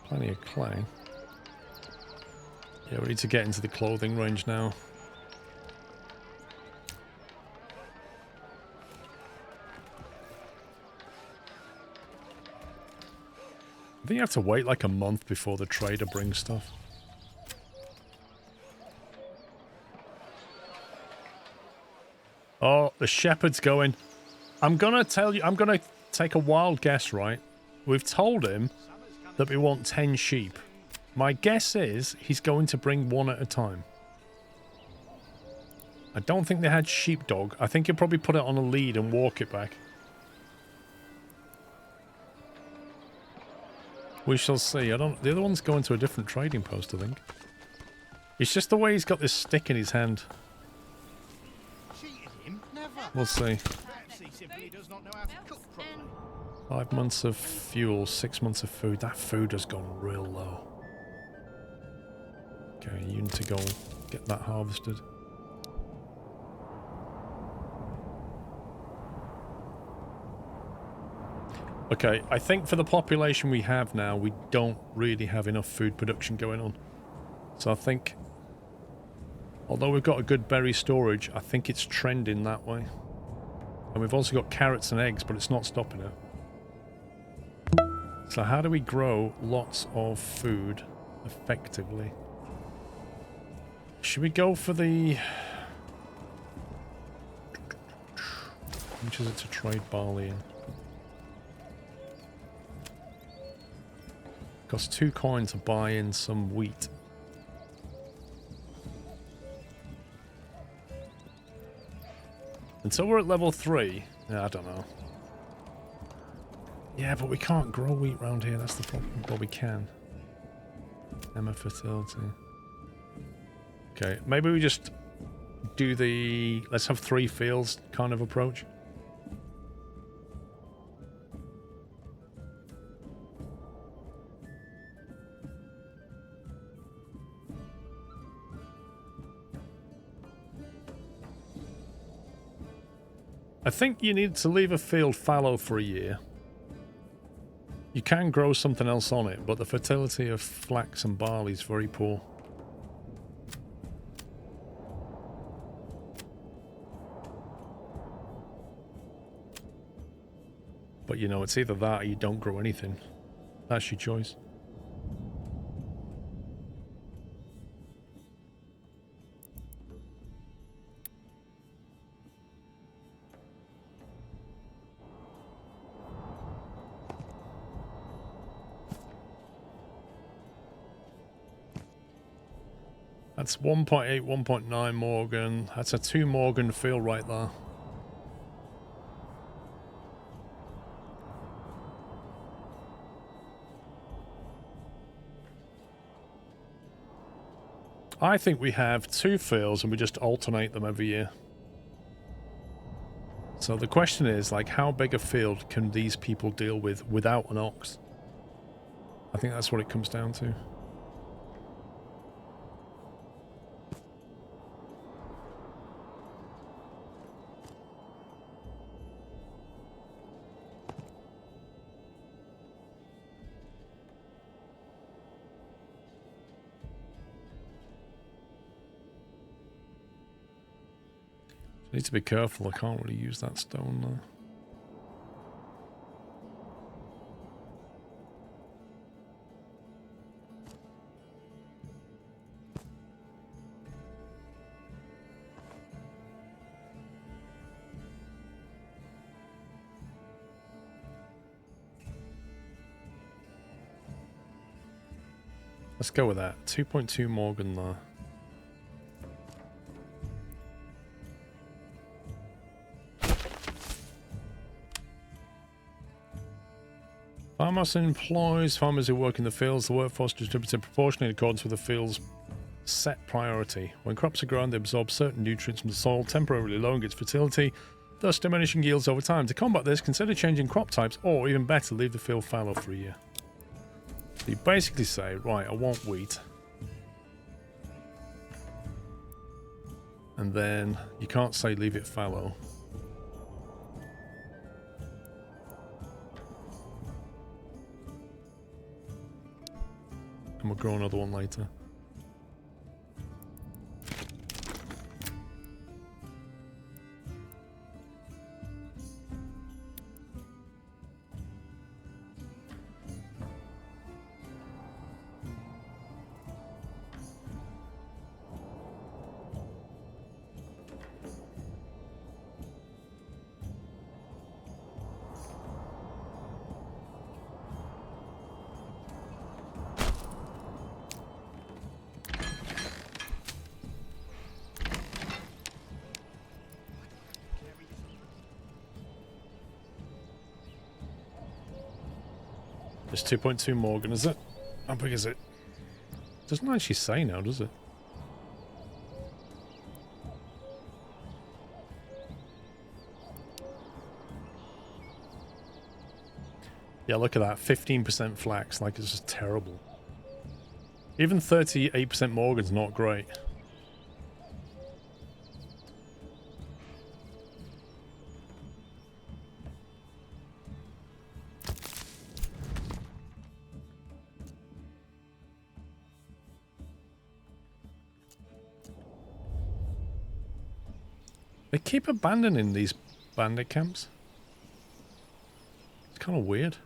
Plenty of clay. Yeah, we need to get into the clothing range now. I think you have to wait like a month before the trader brings stuff. Oh, the shepherd's going. I'm gonna tell you, I'm gonna take a wild guess, right? We've told him that we want 10 sheep. My guess is he's going to bring one at a time. I don't think they had sheepdog. I think he'll probably put it on a lead and walk it back. We shall see. The other one's going to a different trading post, I think. It's just the way he's got this stick in his hand. Cheated him? Never. We'll see. Perhaps he simply does not know how to cook properly. 5 months of fuel, 6 months of food. That food has gone real low. Okay, you need to go get that harvested. Okay, I think for the population we have now, we don't really have enough food production going on. So I think, although we've got a good berry storage, I think it's trending that way. And we've also got carrots and eggs, but it's not stopping it. So how do we grow lots of food effectively? Should we go for the... How much is it to trade barley in? Costs 2 coins to buy in some wheat. Until we're at level 3, yeah, I don't know. Yeah, but we can't grow wheat around here, that's the problem. Well, we can. Emma fertility. Okay, maybe we just do the let's have 3 fields kind of approach. I think you need to leave a field fallow for a year. You can grow something else on it, but the fertility of flax and barley is very poor. But you know, it's either that or you don't grow anything. That's your choice. That's 1.8, 1.9 Morgan. That's a 2 Morgan field right there. I think we have 2 fields and we just alternate them every year. So the question is, like, how big a field can these people deal with without an ox? I think that's what it comes down to. Need to be careful, I can't really use that stone there. Let's go with that. 2.2 Morgan there. Farmhouse employs farmers who work in the fields. The workforce is distributed proportionally in accordance with the field's set priority. When crops are grown, they absorb certain nutrients from the soil, temporarily lowering its fertility, thus diminishing yields over time. To combat this, consider changing crop types, or even better, leave the field fallow for a year. So you basically say, right, I want wheat. And then you can't say leave it fallow. And we'll grow another one later. It's 2.2 Morgan, is it? How big is it? Doesn't actually say now, does it? Yeah, look at that. 15% flax. Like, it's just terrible. Even 38% Morgan's not great. They keep abandoning these bandit camps. It's kind of weird.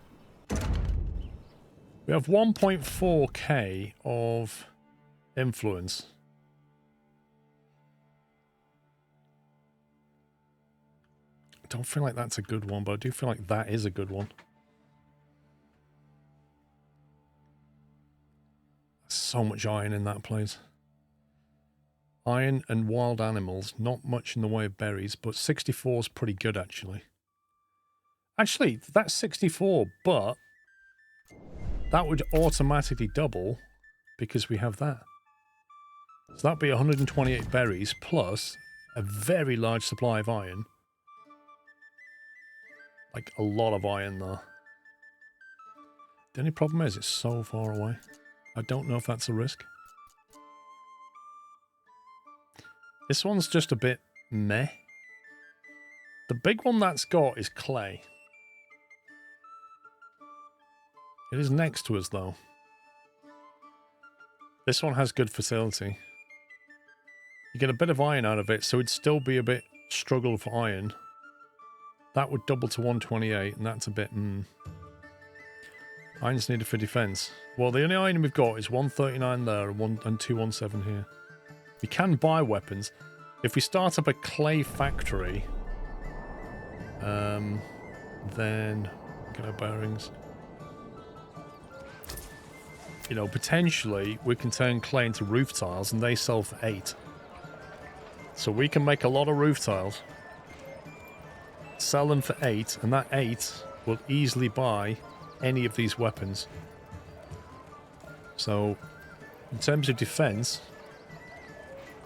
We have 1.4k of influence. I don't feel like that's a good one, but I do feel like that is a good one. So much iron in that place. Iron and wild animals, not much in the way of berries, but 64 is pretty good, actually. Actually, that's 64, but that would automatically double because we have that. So that'd be 128 berries plus a very large supply of iron. Like a lot of iron there. The only problem is it's so far away. I don't know if that's a risk. This one's just a bit meh. The big one that's got is clay. It is next to us, though. This one has good fertility. You get a bit of iron out of it, so it'd still be a bit struggle for iron. That would double to 128, and that's a bit, Iron's needed for defense. Well, the only iron we've got is 139 there and 217 here. We can buy weapons. If we start up a clay factory, then get our bearings. You know, potentially we can turn clay into roof tiles, and they sell for 8. So we can make a lot of roof tiles, sell them for 8, and that 8 will easily buy any of these weapons. So, in terms of defense,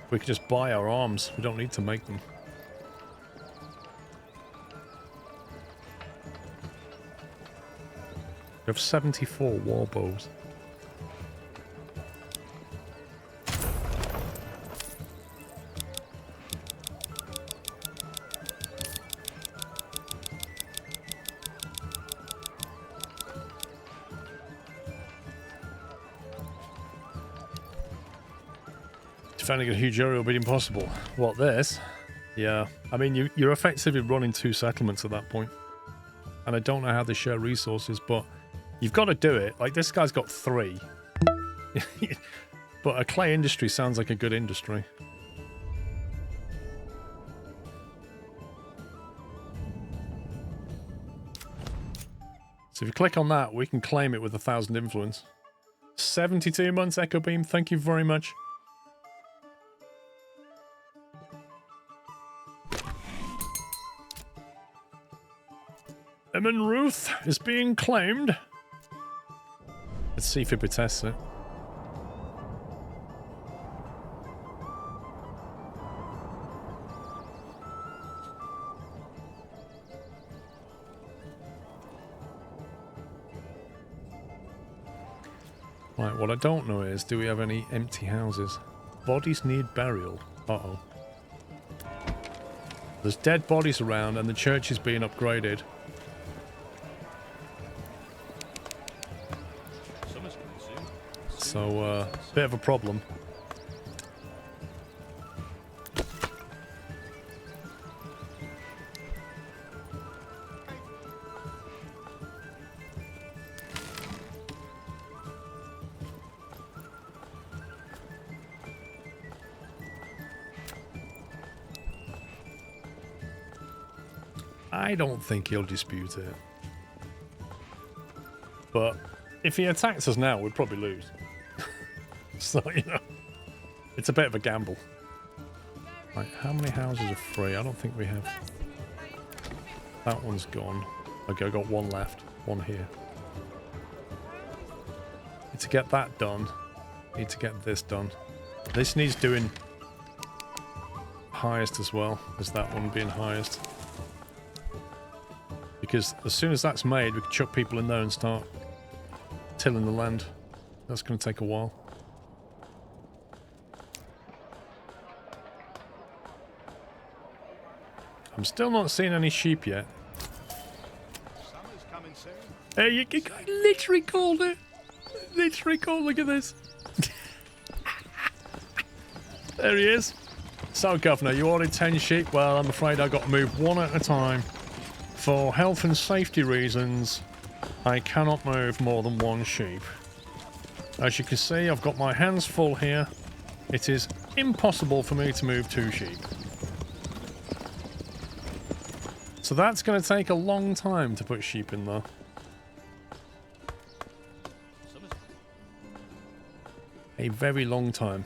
we can just buy our arms. We don't need to make them. We have 74 war bows. Defending a huge area will be impossible. What, this? Yeah. I mean, you're effectively running 2 settlements at that point. And I don't know how they share resources, but you've got to do it. Like, this guy's got 3. But a clay industry sounds like a good industry. So if you click on that, we can claim it with 1,000 influence. 72 months, Echo Beam. Thank you very much. Emin Ruth is being claimed. Let's see if it protests it. Right, what I don't know is, do we have any empty houses? Bodies need burial. Uh-oh. There's dead bodies around and the church is being upgraded. Summer's coming soon. So, bit of a problem. I don't think he'll dispute it. But if he attacks us now, we'd probably lose. So, you know, it's a bit of a gamble. Right, how many houses are free? I don't think we have. That one's gone. Okay, I got one left. One here. Need to get that done. Need to get this done. This needs doing highest as well as that one being highest. Because as soon as that's made, we can chuck people in there and start tilling the land. That's going to take a while. I'm still not seeing any sheep yet. Summer's coming soon. Hey, you literally called it. Literally called. Look at this. There he is. So, Governor, you ordered 10 sheep. Well, I'm afraid I got to move one at a time. For health and safety reasons, I cannot move more than one sheep. As you can see, I've got my hands full here. It is impossible for me to move 2 sheep. So that's going to take a long time to put sheep in there. Summer's A very long time.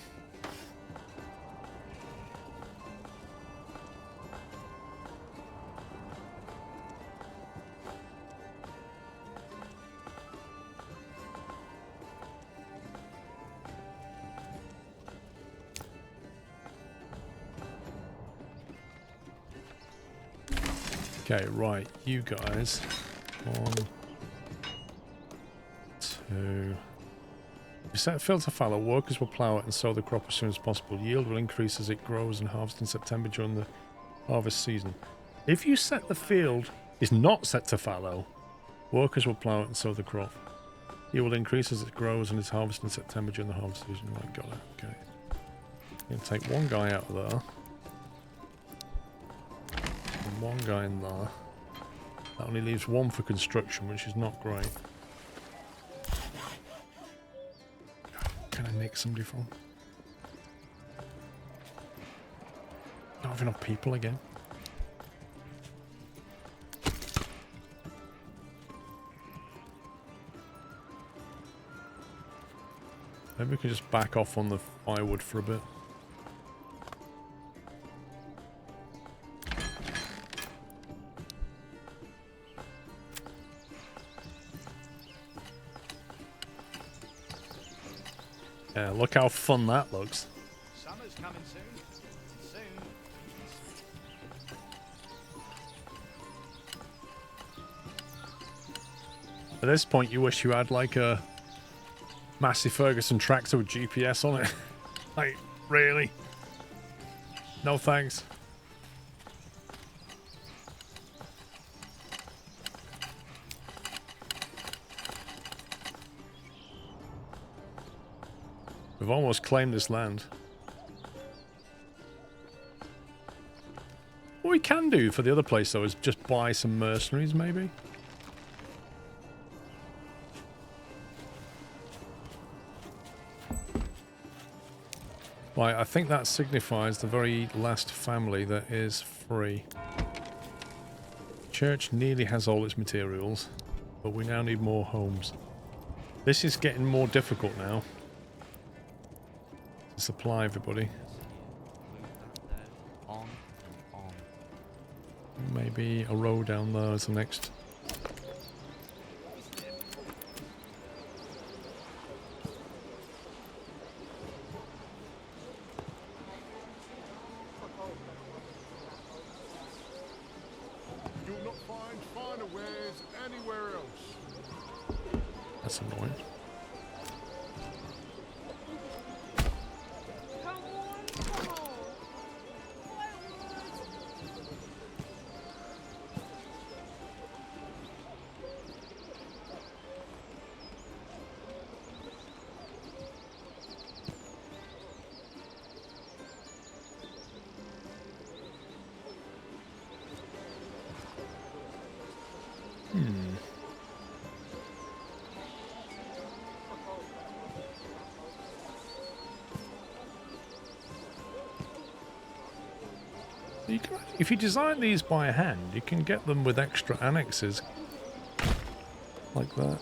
Okay, right, you guys. 1, 2. We set filter fallow. Workers will plough it and sow the crop as soon as possible. Yield will increase as it grows and harvest in September during the harvest season. If you set the field is not set to fallow, workers will plough it and sow the crop. Yield will increase as it grows and is harvested in September during the harvest season. Right, got it. Okay. I'm going to take one guy out of there. One guy in there. That only leaves one for construction, which is not great. Can I nick somebody from? Don't have enough people again. Maybe we can just back off on the firewood for a bit. Yeah, look how fun that looks. Summer's coming soon. Soon. At this point, you wish you had like a Massey Ferguson tractor with GPS on it. Like, really? No thanks. We've almost claimed this land. What we can do for the other place, though, is just buy some mercenaries, maybe? Right, I think that signifies the very last family that is free. Church nearly has all its materials, but we now need more homes. This is getting more difficult now. To supply everybody. Move that there. On and on. Maybe a row down there as the next. You'll not find finer wares anywhere else. That's annoying. Come on, come on. Firewood. You can, if you design these by hand, you can get them with extra annexes. Like that.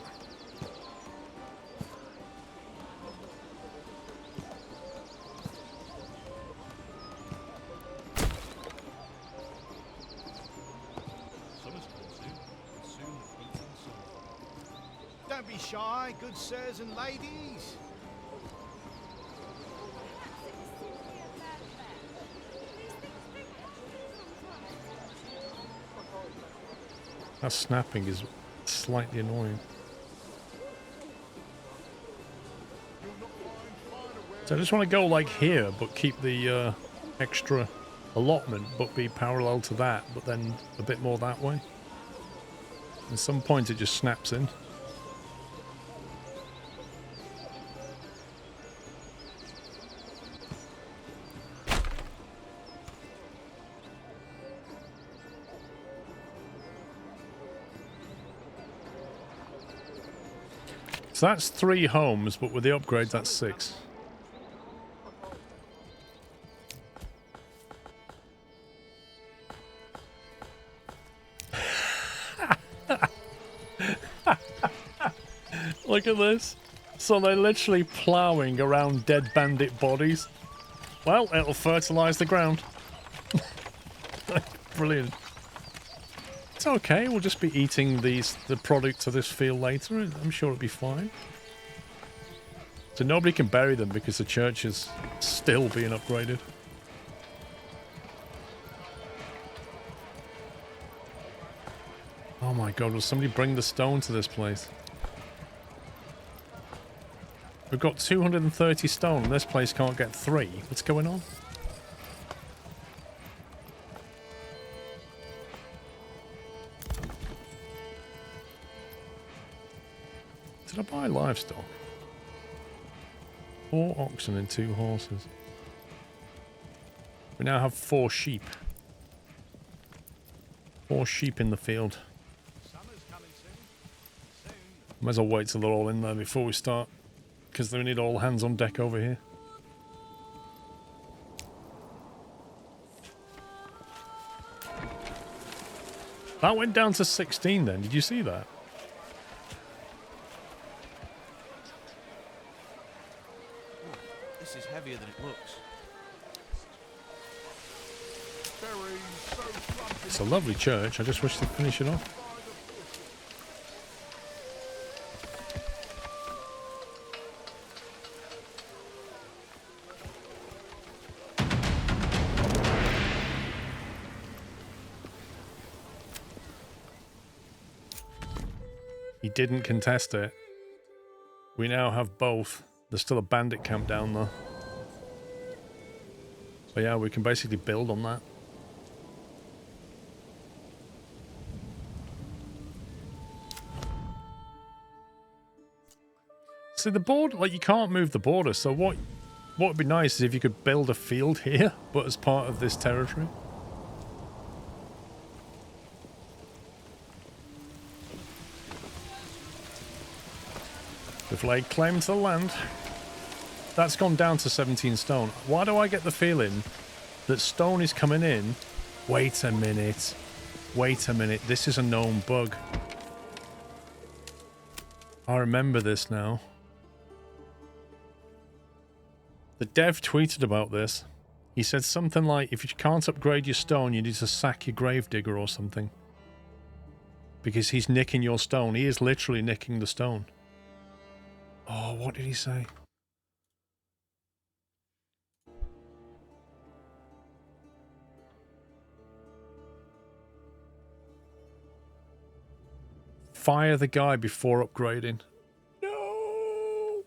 Summer's coming soon, and soon the beating sun. Don't be shy, good sirs and ladies. That snapping is slightly annoying. So I just want to go like here, but keep the extra allotment, but be parallel to that, but then a bit more that way. At some point it just snaps in. So that's 3 homes, but with the upgrades, that's 6. Look at this. So they're literally ploughing around dead bandit bodies. Well, it'll fertilize the ground. Brilliant. It's okay, we'll just be eating the product of this field later. I'm sure it'll be fine. So nobody can bury them because the church is still being upgraded. Oh my god, will somebody bring the stone to this place? We've got 230 stone and this place can't get 3. What's going on? Did I buy livestock? 4 oxen and 2 horses. We now have 4 sheep. 4 sheep in the field. Summer's coming soon. Might as well wait till they're all in there before we start, because we need all hands on deck over here. That went down to 16 then, did you see that? This is heavier than it looks. It's a lovely church, I just wish they'd finish it off. He didn't contest it. We now have both. There's still a bandit camp down there. So yeah, we can basically build on that. See, the border, like, you can't move the border, so what would be nice is if you could build a field here, but as part of this territory. We've laid claim to the land. That's gone down to 17 stone. Why do I get the feeling that stone is coming in? Wait a minute. Wait a minute. This is a known bug. I remember this now. The dev tweeted about this. He said something like, if you can't upgrade your stone, you need to sack your gravedigger or something. Because he's nicking your stone. He is literally nicking the stone. Oh, what did he say? Fire the guy before upgrading. No!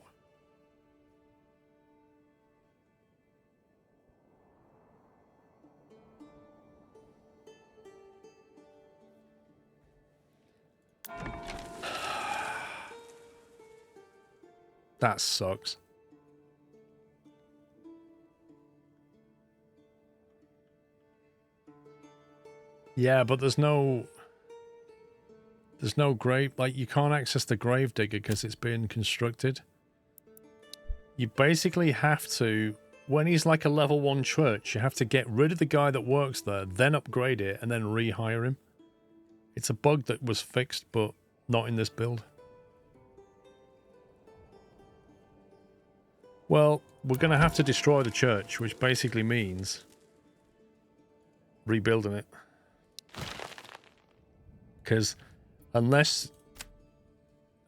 That sucks. Yeah, but there's no grave, like you can't access the gravedigger because it's been constructed. You basically have to, when he's like a level 1 church, you have to get rid of the guy that works there, then upgrade it, and then rehire him. It's a bug that was fixed, but not in this build. Well, we're going to have to destroy the church, which basically means rebuilding it. Because unless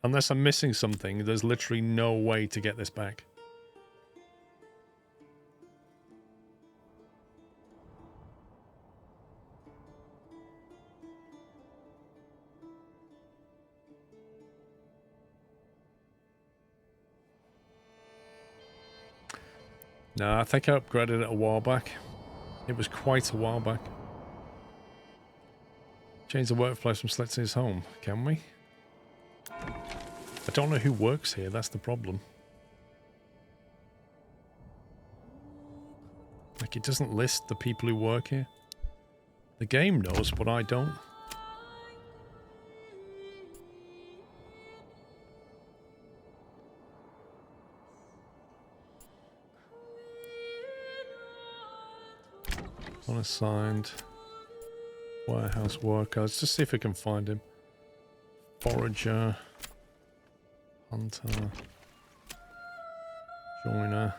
I'm missing something, there's literally no way to get this back. No, I think I upgraded it a while back. It was quite a while back. Change the workplace from select to his home, can we? I don't know who works here, that's the problem. Like, it doesn't list the people who work here. The game knows, but I don't. Unassigned. Warehouse worker. Let's just see if we can find him. Forager. Hunter. Joiner.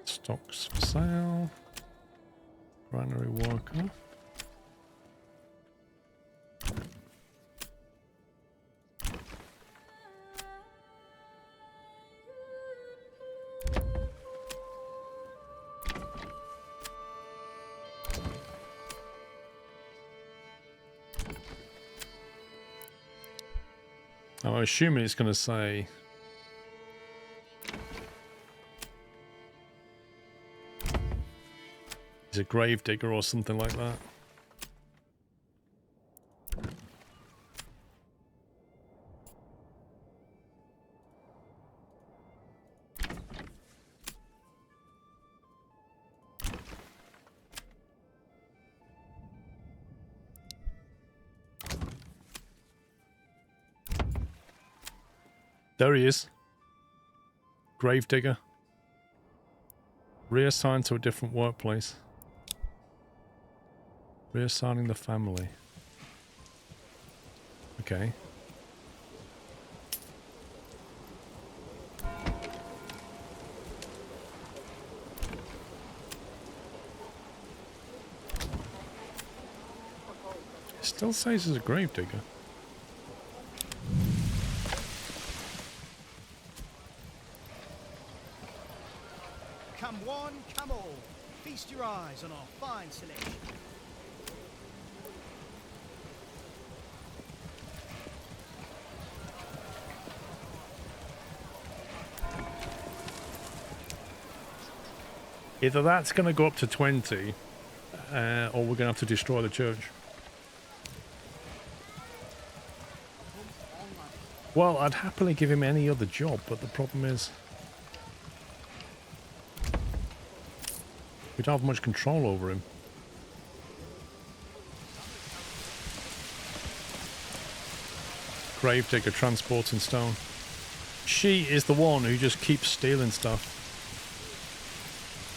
Stocks for sale. Granary worker. I'm assuming it's going to say he's a gravedigger or something like that. There he is. Gravedigger. Reassigned to a different workplace. Reassigning the family. Okay. It still says he's a gravedigger. Come one, come all. Feast your eyes on our fine selection. Either that's going to go up to 20, or we're going to have to destroy the church. Well, I'd happily give him any other job, but the problem is we don't have much control over him. Gravedigger transporting stone. She is the one who just keeps stealing stuff.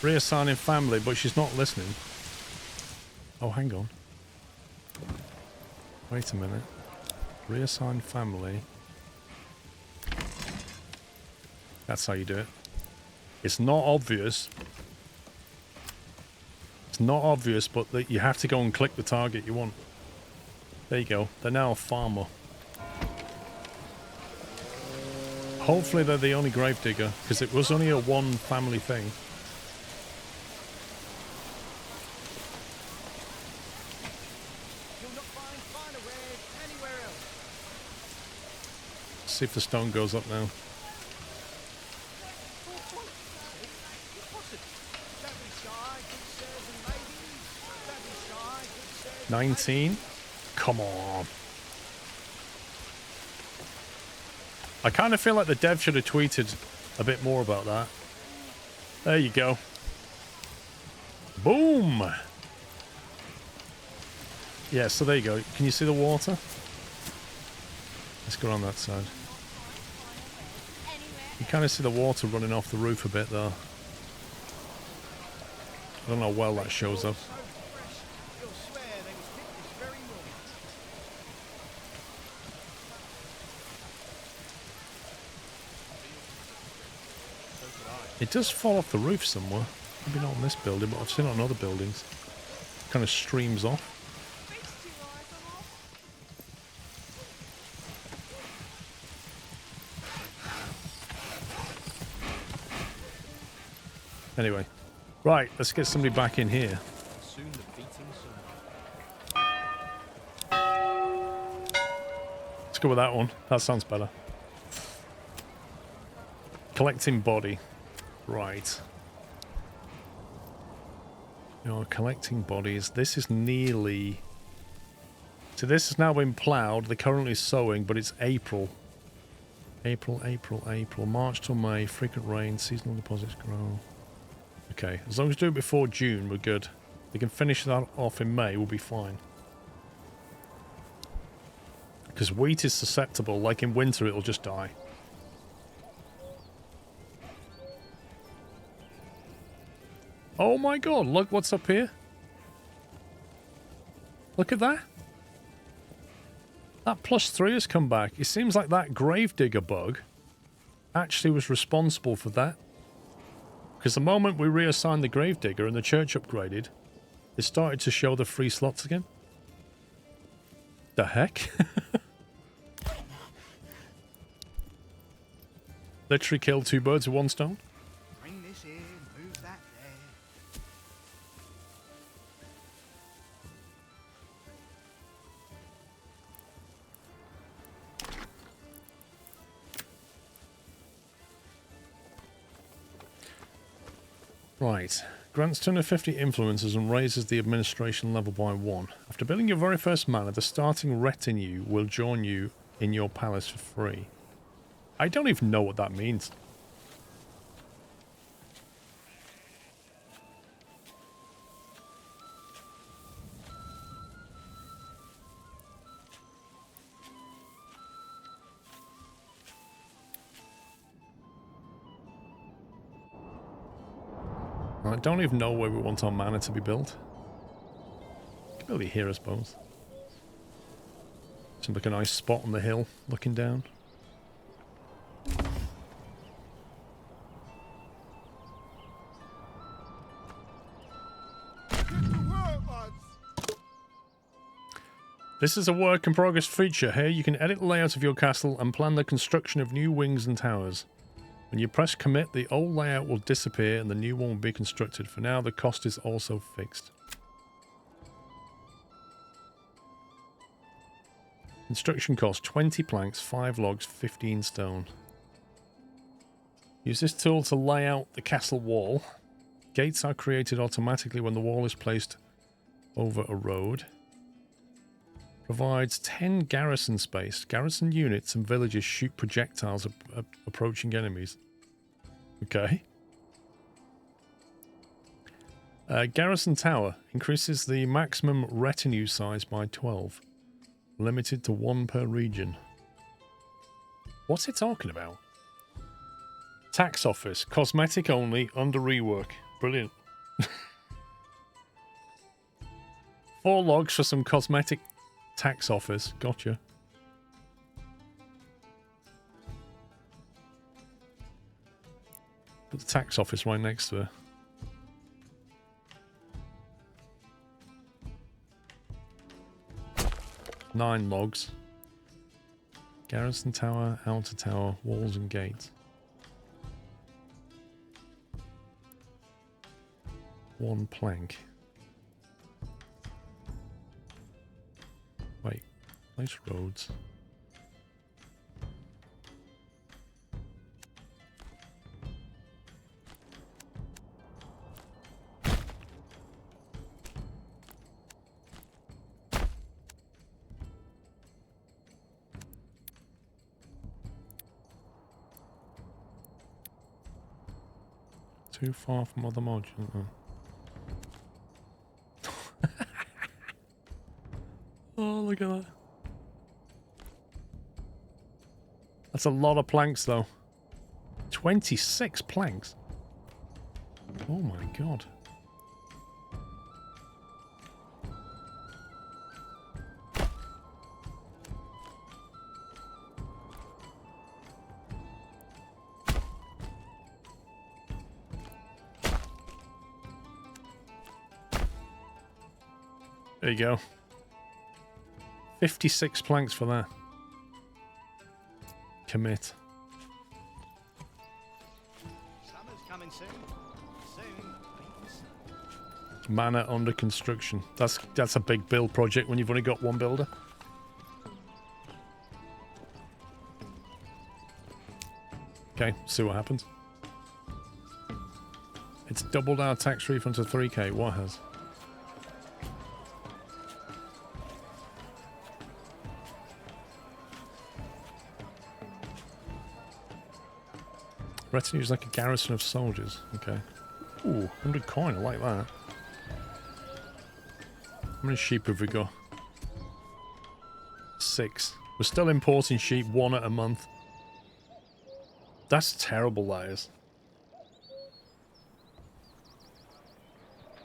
Reassigning family, but she's not listening. Oh, hang on. Wait a minute. Reassign family. That's how you do it. It's not obvious. It's not obvious, but that you have to go and click the target you want. There you go. They're now a farmer. Hopefully they're the only gravedigger, because it was only a one family thing. You'll not find finer wares anywhere else. See if the stone goes up now. Don't be shy, good sirs and ladies. Don't be shy, good sirs and 19? Come on. I kind of feel like the dev should have tweeted a bit more about that. There you go. Boom! Yeah, so there you go. Can you see the water? Let's go on that side. You kind of see the water running off the roof a bit though. I don't know how well that shows up. so fresh, you'll swear they was picked this very morning. It does fall off the roof somewhere. Maybe not on this building, but I've seen it on other buildings. Kind of streams off. Fixed you eyes on off. Anyway. Right, let's get somebody back in here. Soon the beating sun. Let's go with that one. That sounds better. Collecting body. Right. You're collecting bodies. This is nearly... So this has now been ploughed. They're currently sowing, but it's April. April. March till May. Frequent rain. Seasonal deposits grow. Okay. As long as we do it before June, we're good. We can finish that off in May. We'll be fine. Because wheat is susceptible. Like in winter, it'll just die. Oh my god, look what's up here. Look at that. That +3 has come back. It seems like that gravedigger bug actually was responsible for that. Because the moment we reassigned the gravedigger and the church upgraded, it started to show the free slots again. The heck? Literally killed 2 birds with 1 stone. Bring this in, move that there. Right. Grants 250 influences and raises the administration level by 1. After building your very first manor, the starting retinue will join you in your palace for free. I don't even know what that means. I don't even know where we want our manor to be built. Could build it here, I suppose. Seems like a nice spot on the hill, looking down. This is a work in progress feature. Here you can edit the layout of your castle and plan the construction of new wings and towers. When you press commit, the old layout will disappear and the new one will be constructed. For now, the cost is also fixed. Construction cost 20 planks, 5 logs, 15 stone. Use this tool to lay out the castle wall. Gates are created automatically when the wall is placed over a road. Provides 10 garrison space. Garrison units and villages shoot projectiles approaching enemies. Okay. Garrison tower increases the maximum retinue size by 12. Limited to 1 per region. What's it talking about? Tax office. Cosmetic only. Under rework. Brilliant. 4 logs for some cosmetic tax office. Gotcha. Put the tax office right next to it. Nine logs. Garrison tower, outer tower, walls and gates. One plank. Wait, place roads. Too far from other modules. Oh, look at that. That's a lot of planks, though. 26 planks. Oh my god. There you go. 56 planks for that. Commit. Summer's coming soon. Soon. Manor under construction. That's a big build project when you've only got one builder. Okay, see what happens. It's doubled our tax refund to 3k. What has? Retinue is like a garrison of soldiers. Okay. Ooh, 100 coin. I like that. How many sheep have we got? 6. We're still importing sheep 1 at a month. That's terrible, that is.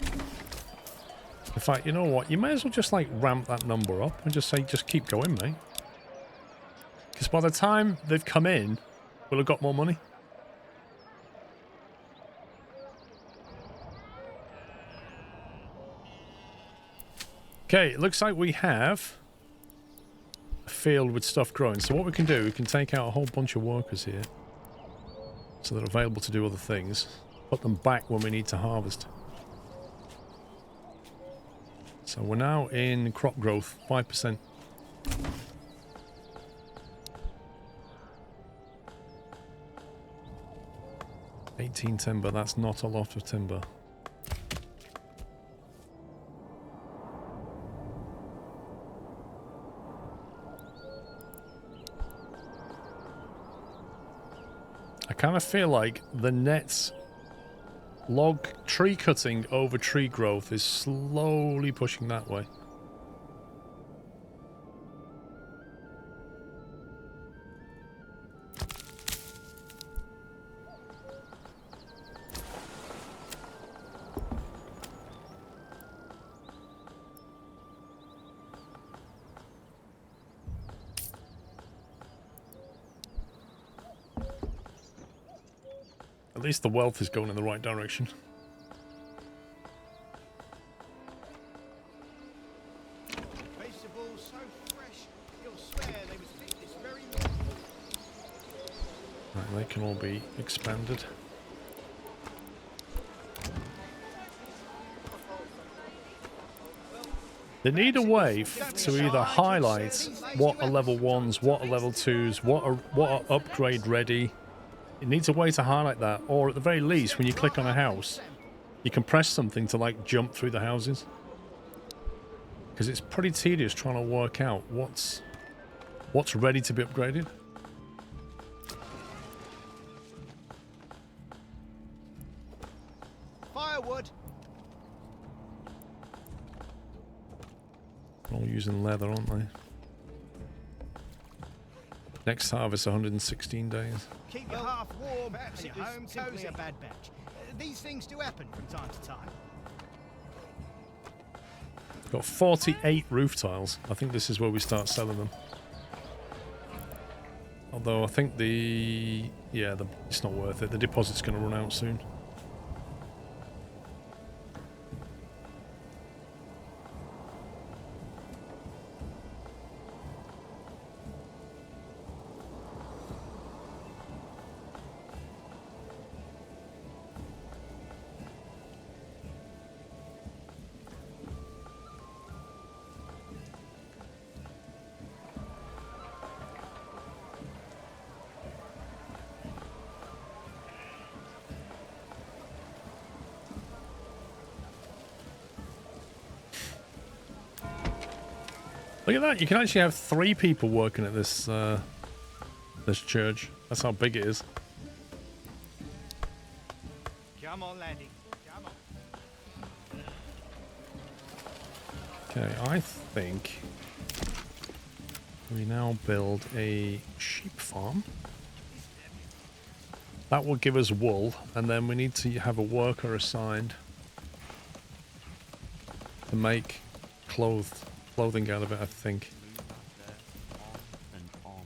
In fact, you know what? You may as well just like ramp that number up and just say, just keep going, mate. Because by the time they've come in, we'll have got more money. Okay, it looks like we have a field with stuff growing. So what we can do, we can take out a whole bunch of workers here. So they're available to do other things. Put them back when we need to harvest. So we're now in crop growth, 5%. $18 timber, that's not a lot of timber. I kind of feel like the net's log tree cutting over tree growth is slowly pushing that way. At least the wealth is going in the right direction. Vegetables so fresh, you'll swear they was picked this very morning. Right, they can all be expanded. They need a way to either highlight what are level 1s, what are level 2s, what are upgrade ready. It needs a way to highlight that, or at the very least, when you click on a house, you can press something to like jump through the houses. Because it's pretty tedious trying to work out what's ready to be upgraded. Firewood. All using leather, aren't they? Next harvest, 116 days. Keep your hearth warm and your home cozy. A bad batch. These things do happen from time to time. Got 48 roof tiles. I think this is where we start selling them. Although I think it's not worth it. The deposit's going to run out soon. Look at that! You can actually have 3 people working at this this church. That's how big it is. Come on, laddie. Come on. Okay, I think we now build a sheep farm. That will give us wool, and then we need to have a worker assigned to make clothing out of it, I think. On and on.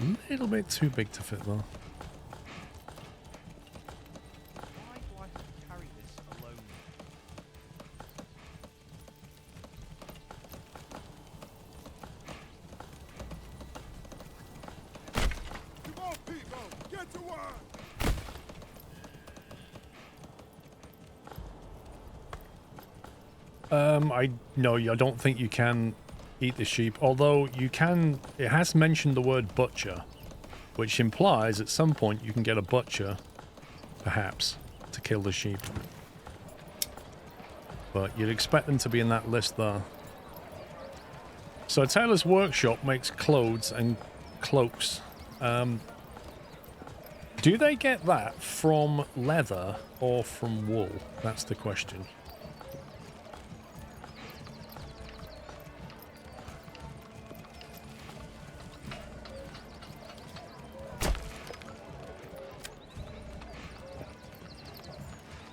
A little bit too big to fit though. Why do I have to carry this alone? Come on, people, get to work. I don't think you can eat the sheep, although you can. It has mentioned the word butcher, which implies at some point you can get a butcher, perhaps, to kill the sheep. But you'd expect them to be in that list there. So Taylor's Workshop makes clothes and cloaks. Do they get that from leather or from wool? That's the question.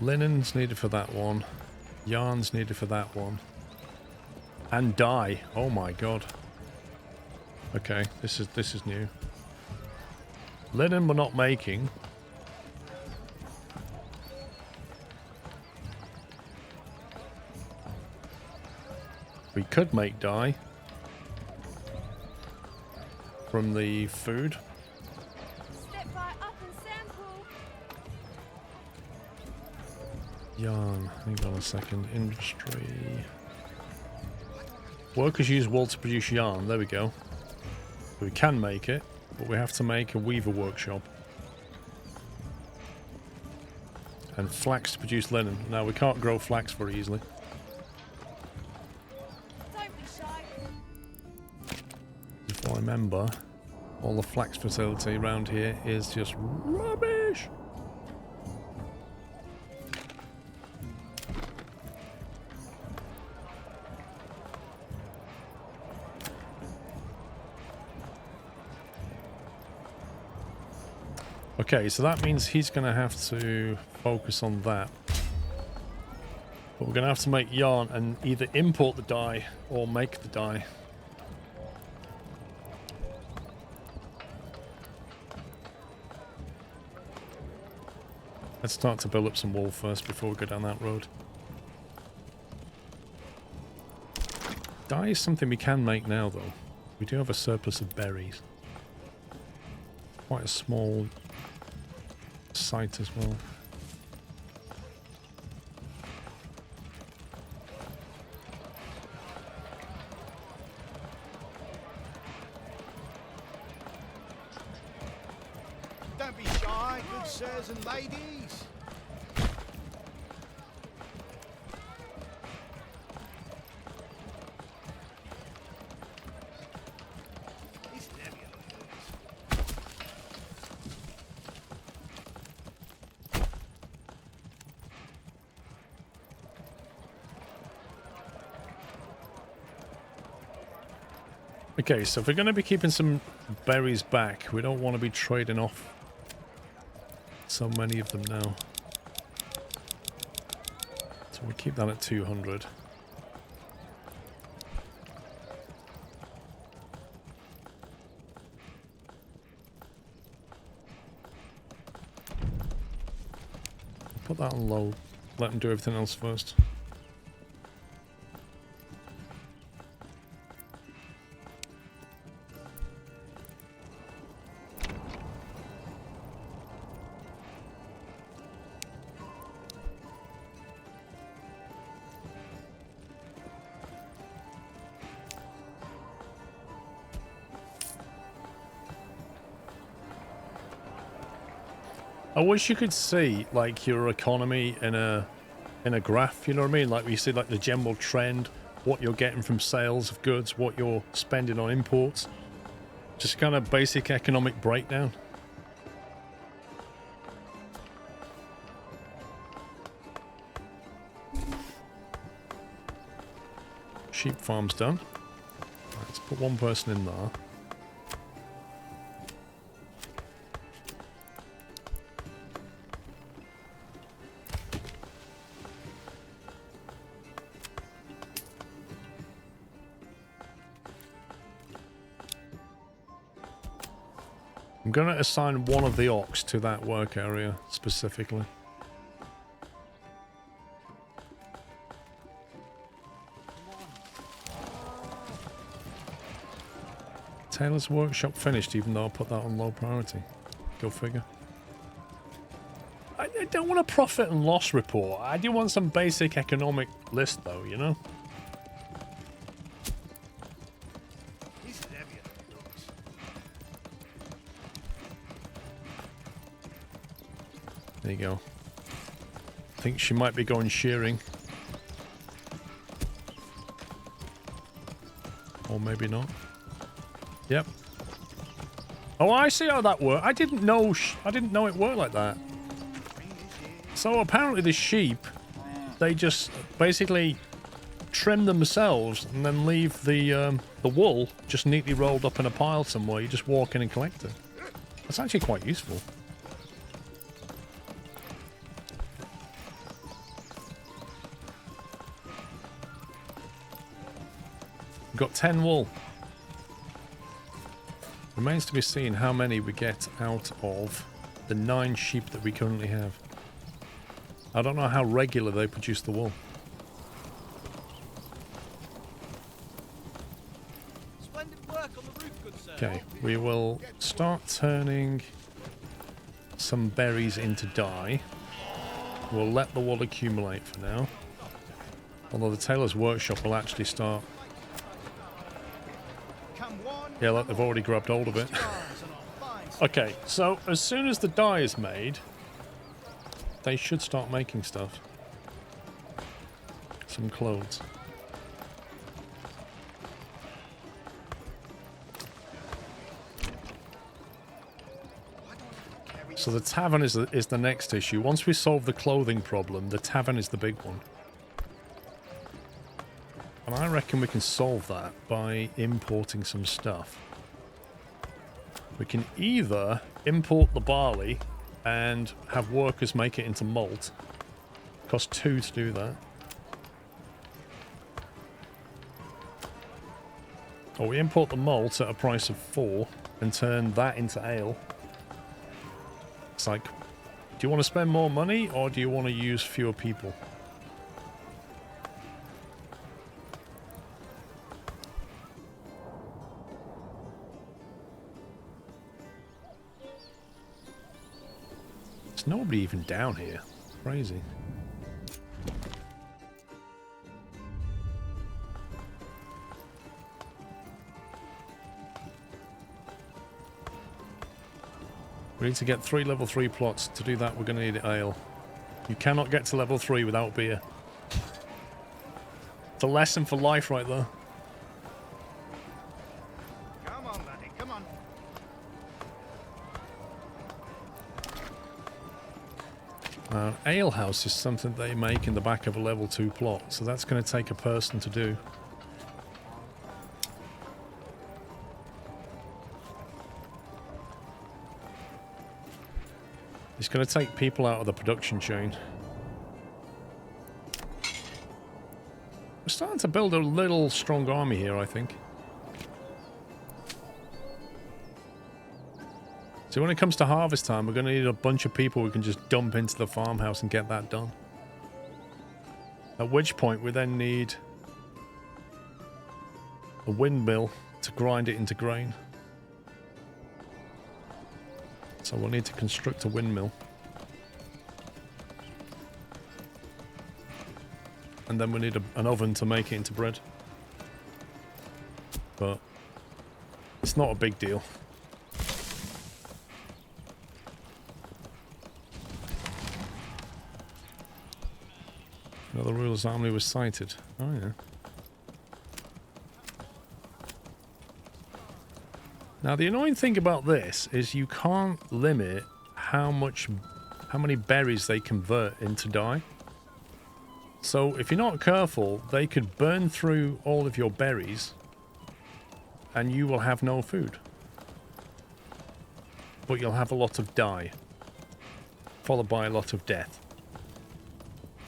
Linen's needed for that one. Yarn's needed for that one. And dye. Oh my god. Okay, this is new. Linen we're not making. We could make dye from the food. Step right up and sample. Yarn, hang on a second. Industry. Workers use wool to produce yarn. There we go. We can make it, but we have to make a weaver workshop. And flax to produce linen. Now, we can't grow flax very easily. Don't be shy. If I remember, all the flax facility around here is just rubbish. Okay, so that means he's going to have to focus on that. But we're going to have to make yarn and either import the dye or make the dye. Let's start to build up some wool first before we go down that road. Dye is something we can make now, though. We do have a surplus of berries. Quite a small site as well. Don't be shy, good sirs and ladies. It's heavy on the goods. Okay, so if we're going to be keeping some berries back, we don't want to be trading off so many of them now. So we'll keep that at 200. Put that on low. Let them do everything else first. I wish you could see like your economy in a graph, you know what I mean? Like you see like the general trend, what you're getting from sales of goods, what you're spending on imports. Just kind of basic economic breakdown. Sheep farm's done. Let's put one person in there. I'm going to assign one of the ox to that work area specifically. Taylor's workshop finished, even though I put that on low priority. Go figure. I don't want a profit and loss report. I do want some basic economic list though, you know? This is heavier than it looks. There you go. I think she might be going shearing. Or maybe not. Yep. Oh, I see how that worked. I didn't know it worked like that. So apparently the sheep, they just basically trim themselves and then leave the wool just neatly rolled up in a pile somewhere. You just walk in and collect it. That's actually quite useful. We've got 10 wool. Remains to be seen how many we get out of the 9 sheep that we currently have. I don't know how regular they produce the wool. Splendid work on the roof, good sir. Okay, we will start turning some berries into dye. We'll let the wool accumulate for now. Although the tailor's workshop will actually start. Yeah, look, they've already grabbed hold of it. Okay, so as soon as the dye is made, they should start making stuff. Some clothes. So the tavern is the next issue. Once we solve the clothing problem, the tavern is the big one. And I reckon we can solve that by importing some stuff. We can either import the barley and have workers make it into malt. Costs 2 to do that. Or we import the malt at a price of 4 and turn that into ale. It's like, do you want to spend more money or do you want to use fewer people? There's nobody even down here. Crazy. We need to get 3 level 3 plots. To do that, we're going to need ale. You cannot get to level 3 without beer. It's a lesson for life right there. Come on, laddie, come on. Ale house is something they make in the back of a level 2 plot, so that's going to take a person to do. It's going to take people out of the production chain. We're starting to build a little strong army here, I think. So when it comes to harvest time, we're going to need a bunch of people we can just dump into the farmhouse and get that done. At which point we then need a windmill to grind it into grain. So we'll need to construct a windmill. And then we need an oven to make it into bread. But it's not a big deal. Another ruler's army was sighted. Oh yeah. Now the annoying thing about this is you can't limit how many berries they convert into dye. So if you're not careful, they could burn through all of your berries and you will have no food. But you'll have a lot of dye, followed by a lot of death.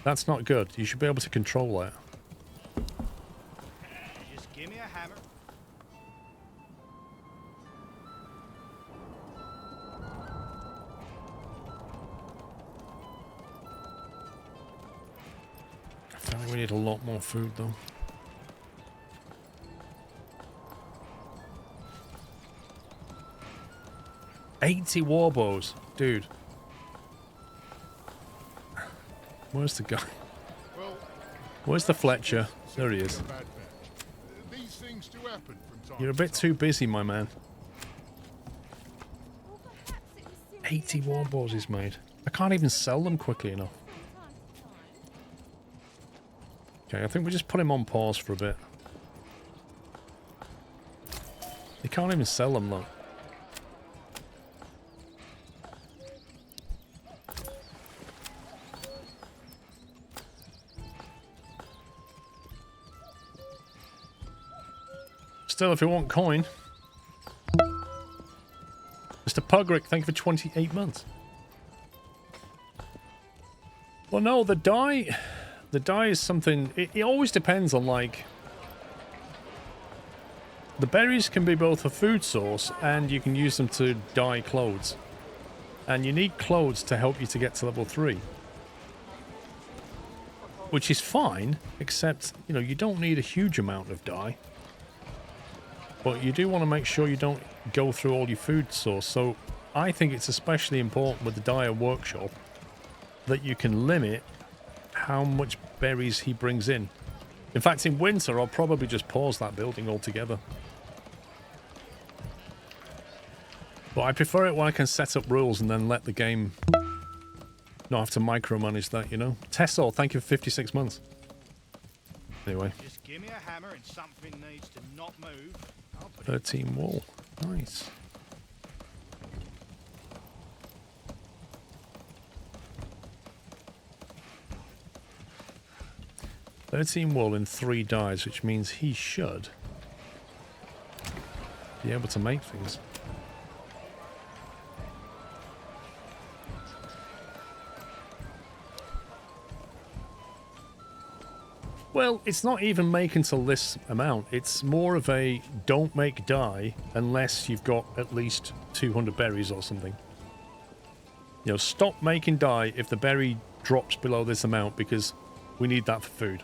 That's not good. You should be able to control that. Just give me a hammer. I feel like we need a lot more food though. $80 warbows, dude. Where's the guy? Well, Where's the Fletcher? There he is. these things do happen from time You're a to bit time. too busy, my man. Or perhaps it was simply 80 a bad warbows he's batch made. I can't even sell them quickly enough. from time to time. Okay, I think we just put him on pause for a bit. You can't even sell them, look. Still, if you want coin. Mr. Pugrick, thank you for 28 months. Well, no, the dye is something... It always depends on, like... The berries can be both a food source and you can use them to dye clothes. And you need clothes to help you to get to level 3. Which is fine, except, you know, you don't need a huge amount of dye. But you do want to make sure you don't go through all your food source. So I think it's especially important with the dyer workshop that you can limit how much berries he brings in. In fact, in winter, I'll probably just pause that building altogether. But I prefer it when I can set up rules and then let the game not have to micromanage that, you know? Tessel, thank you for 56 months. Anyway. Just give me a hammer and something needs to not move. I'll put 13 wall. Nice. $13 wool in 3 dyes, which means he should be able to make things. Well, it's not even make until this amount. It's more of a don't make dye unless you've got at least 200 berries or something. You know, stop making dye if the berry drops below this amount because we need that for food.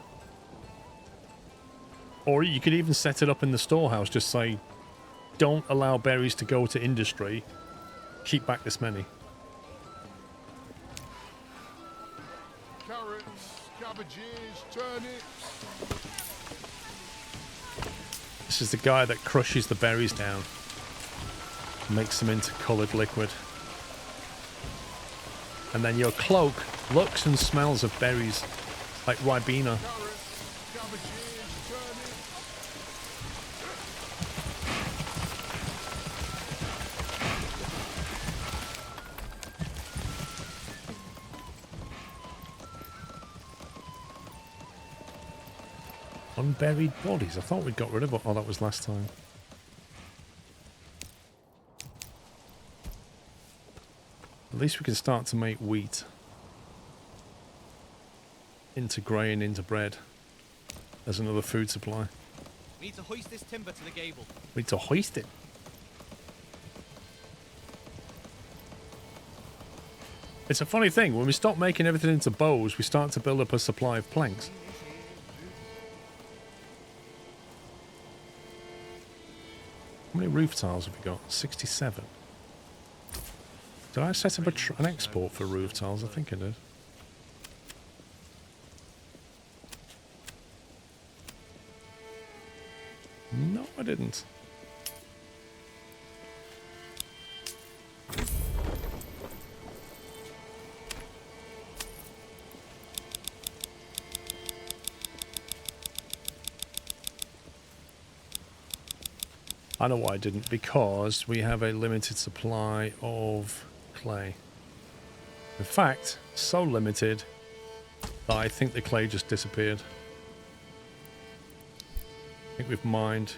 Or you could even set it up in the storehouse, just say, don't allow berries to go to industry, keep back this many. Carrots, cabbages, turnips. This is the guy that crushes the berries down, makes them into coloured liquid. And then your cloak looks and smells of berries like Ribena. Carrots, cabbages, turnips. Unburied bodies. I thought we'd got rid of it. Oh, that was last time. At least we can start to make wheat into grain, into bread. There's another food supply. We need to hoist this timber to the gable. We need to hoist it. It's a funny thing. When we stop making everything into bows, we start to build up a supply of planks. How many roof tiles have we got? 67. Did I set up an export for roof tiles? I think I did. No, I didn't. I know why I didn't, because we have a limited supply of clay. In fact, so limited that I think the clay just disappeared. I think we've mined...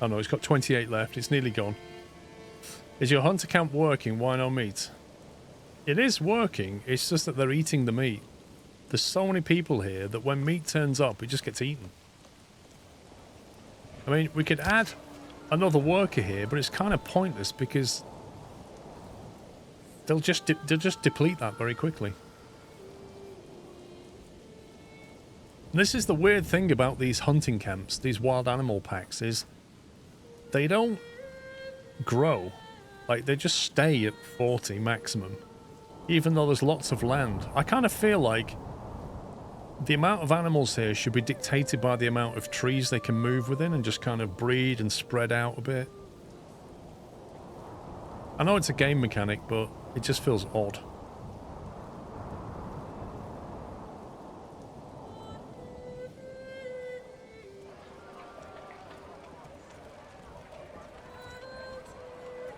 Oh no, it's got 28 left. It's nearly gone. Is your hunter camp working? Why no meat? It is working. It's just that they're eating the meat. There's so many people here that when meat turns up, it just gets eaten. I mean, we could add another worker here, but it's kind of pointless because they'll just deplete that very quickly. And this is the weird thing about these hunting camps, these wild animal packs, is they don't grow. Like, they just stay at 40 maximum, even though there's lots of land. I kind of feel like the amount of animals here should be dictated by the amount of trees they can move within and just kind of breed and spread out a bit. I know it's a game mechanic, but it just feels odd.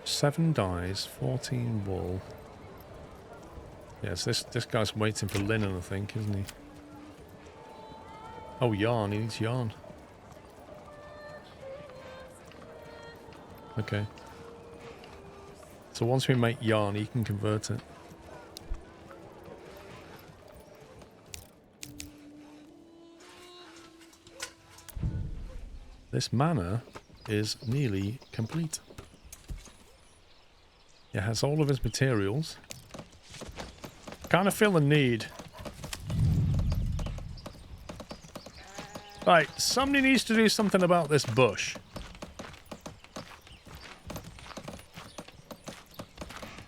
Seven dyes, 14 wool. Yes, this guy's waiting for linen, I think, isn't he? Oh, yarn. He needs yarn. Okay. So once we make yarn, he can convert it. This manor is nearly complete. It has all of its materials. Kind of feel the need. Right, somebody needs to do something about this bush.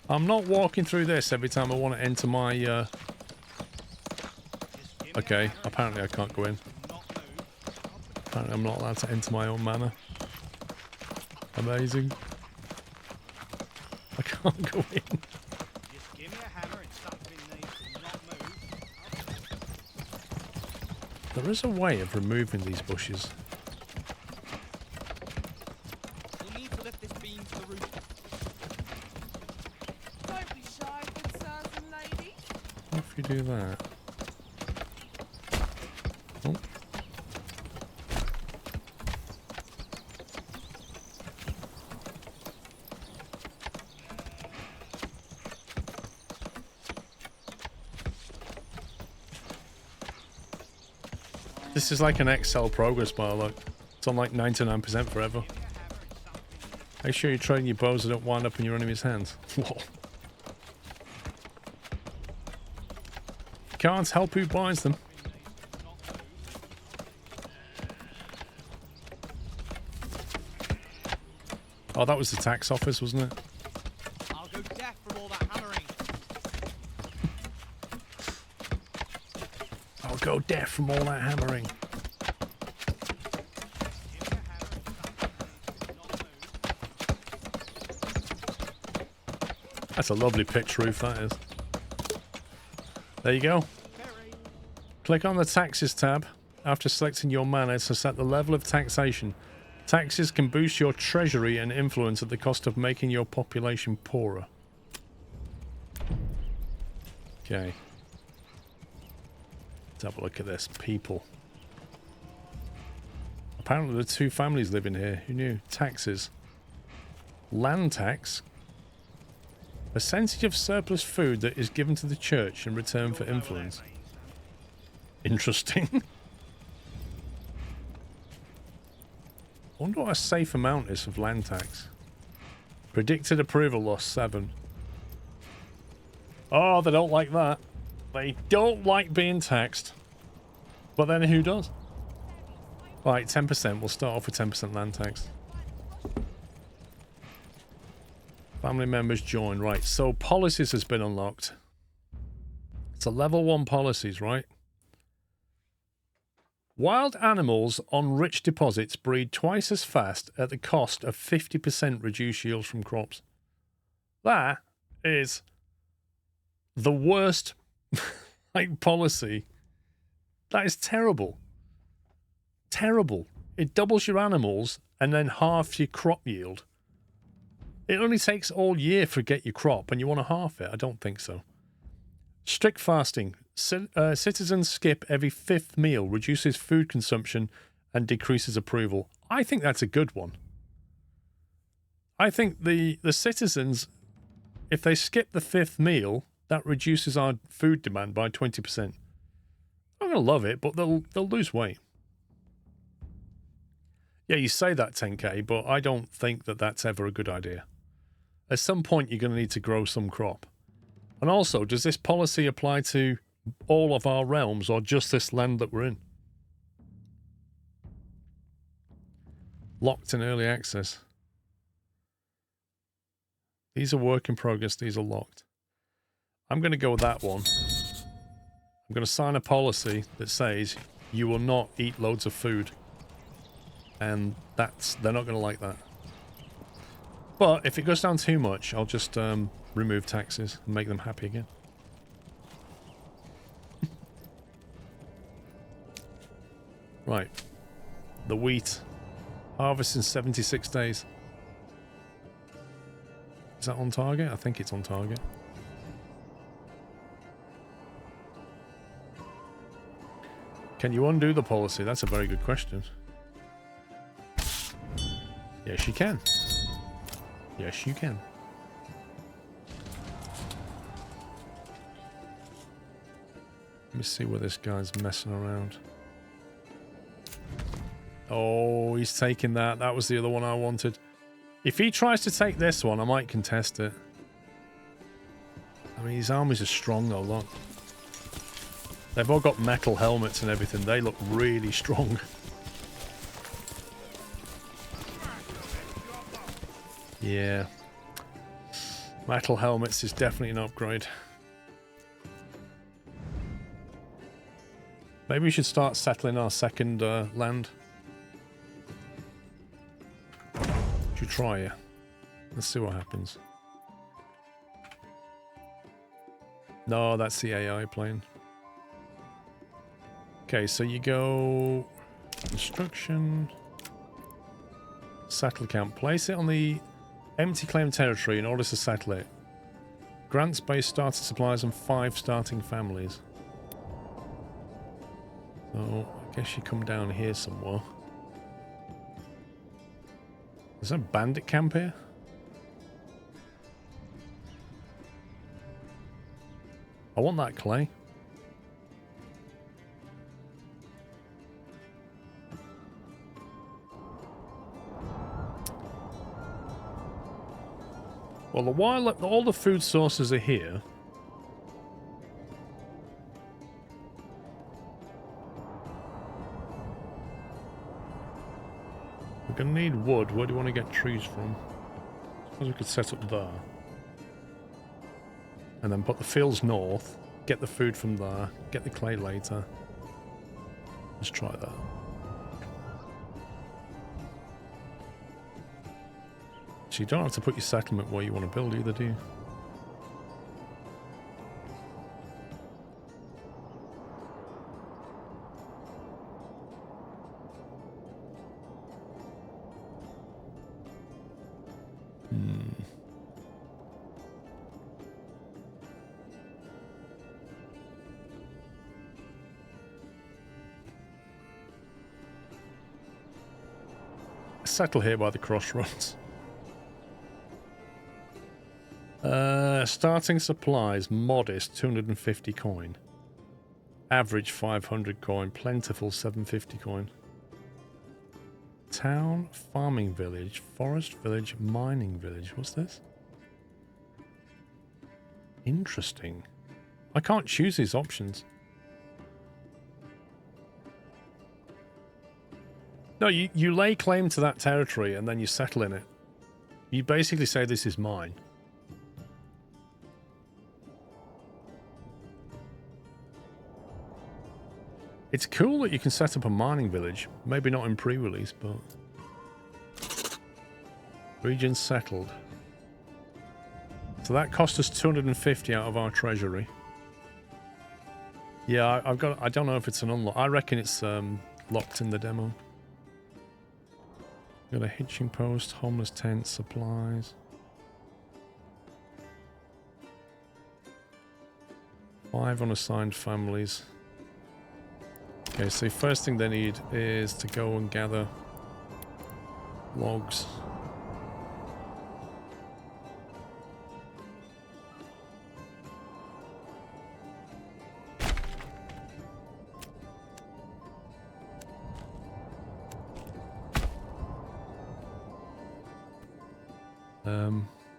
I'm not walking through this every time I want to enter my... Okay, apparently I can't go in. Apparently I'm not allowed to enter my own manor. Amazing. I can't go in. There is a way of removing these bushes. We'll need to lift this beam to the roof. Don't be shy, good sirs and ladies. What if you do that? Oh. This is like an Excel progress bar, look. It's on like 99% forever. Make sure you train your bows so they don't wind up in your enemy's hands. Whoa. Can't help who buys them. Oh, that was the tax office, wasn't it? I'll go deaf from all that hammering. I'll go deaf from all that hammering. That's a lovely pitch roof, that is. There you go. Click on the Taxes tab after selecting your manor to set the level of taxation. Taxes can boost your treasury and influence at the cost of making your population poorer. Okay. Let's have a look at this. People. Apparently there are two families living here. Who knew? Taxes. Land tax Percentage of surplus food that is given to the church in return for influence. Interesting. I wonder what a safe amount is of land tax. Predicted approval loss 7. Oh, they don't like that. They don't like being taxed. But then who does? Right, 10%. We'll start off with 10% land tax. Family members join. Right, so policies has been unlocked. It's a level 1 policies, right? Wild animals on rich deposits breed twice as fast at the cost of 50% reduced yields from crops. That is the worst like policy. That is terrible. Terrible. It doubles your animals and then halves your crop yield. It only takes all year to get your crop and you want to half it? I don't think so. Strict fasting. Citizens skip every 5th meal, reduces food consumption and decreases approval. I think that's a good one. I think the citizens, if they skip the 5th meal, that reduces our food demand by 20%. I'm going to love it, but they'll lose weight. Yeah, you say that, 10K, but I don't think that that's ever a good idea. At some point, you're going to need to grow some crop. And also, does this policy apply to all of our realms or just this land that we're in? Locked in early access. These are work in progress. These are locked. I'm going to go with that one. I'm going to sign a policy that says you will not eat loads of food. And they're not going to like that. But if it goes down too much, I'll just remove taxes and make them happy again. Right. The wheat. Harvest in 76 days. Is that on target? I think it's on target. Can you undo the policy? That's a very good question. Yes, you can. Yes, you can. Let me see where this guy's messing around. Oh, he's taking that. That was the other one I wanted. If he tries to take this one, I might contest it. I mean, his armies are strong though, look. They've all got metal helmets and everything. They look really strong. Yeah. Metal helmets is definitely an upgrade. Maybe we should start settling our second land. Should try it. Let's see what happens. No, that's the AI plane. Okay, so you go... Construction... Settle camp. Place it on the empty claim territory in order to settle it. Grants base starter supplies and 5 starting families. So, I guess you come down here somewhere. Is there a bandit camp here? I want that clay. Well, while all the food sources are here, we're going to need wood. Where do you want to get trees from? I suppose we could set up there. And then put the fields north, get the food from there, get the clay later. Let's try that. So you don't have to put your settlement where you want to build either, do you? Settle here by the crossroads. Starting supplies, modest, 250 coin. Average, 500 coin. Plentiful, 750 coin. Town, farming village, forest village, mining village. What's this? Interesting. I can't choose these options. No, you lay claim to that territory and then you settle in it. You basically say this is mine. It's cool that you can set up a mining village. Maybe not in pre-release, but... Region settled. So that cost us 250 out of our treasury. Yeah, I don't know if it's an unlock. I reckon it's locked in the demo. Got a hitching post, homeless tent, supplies. 5 unassigned families. Okay, so first thing they need is to go and gather logs.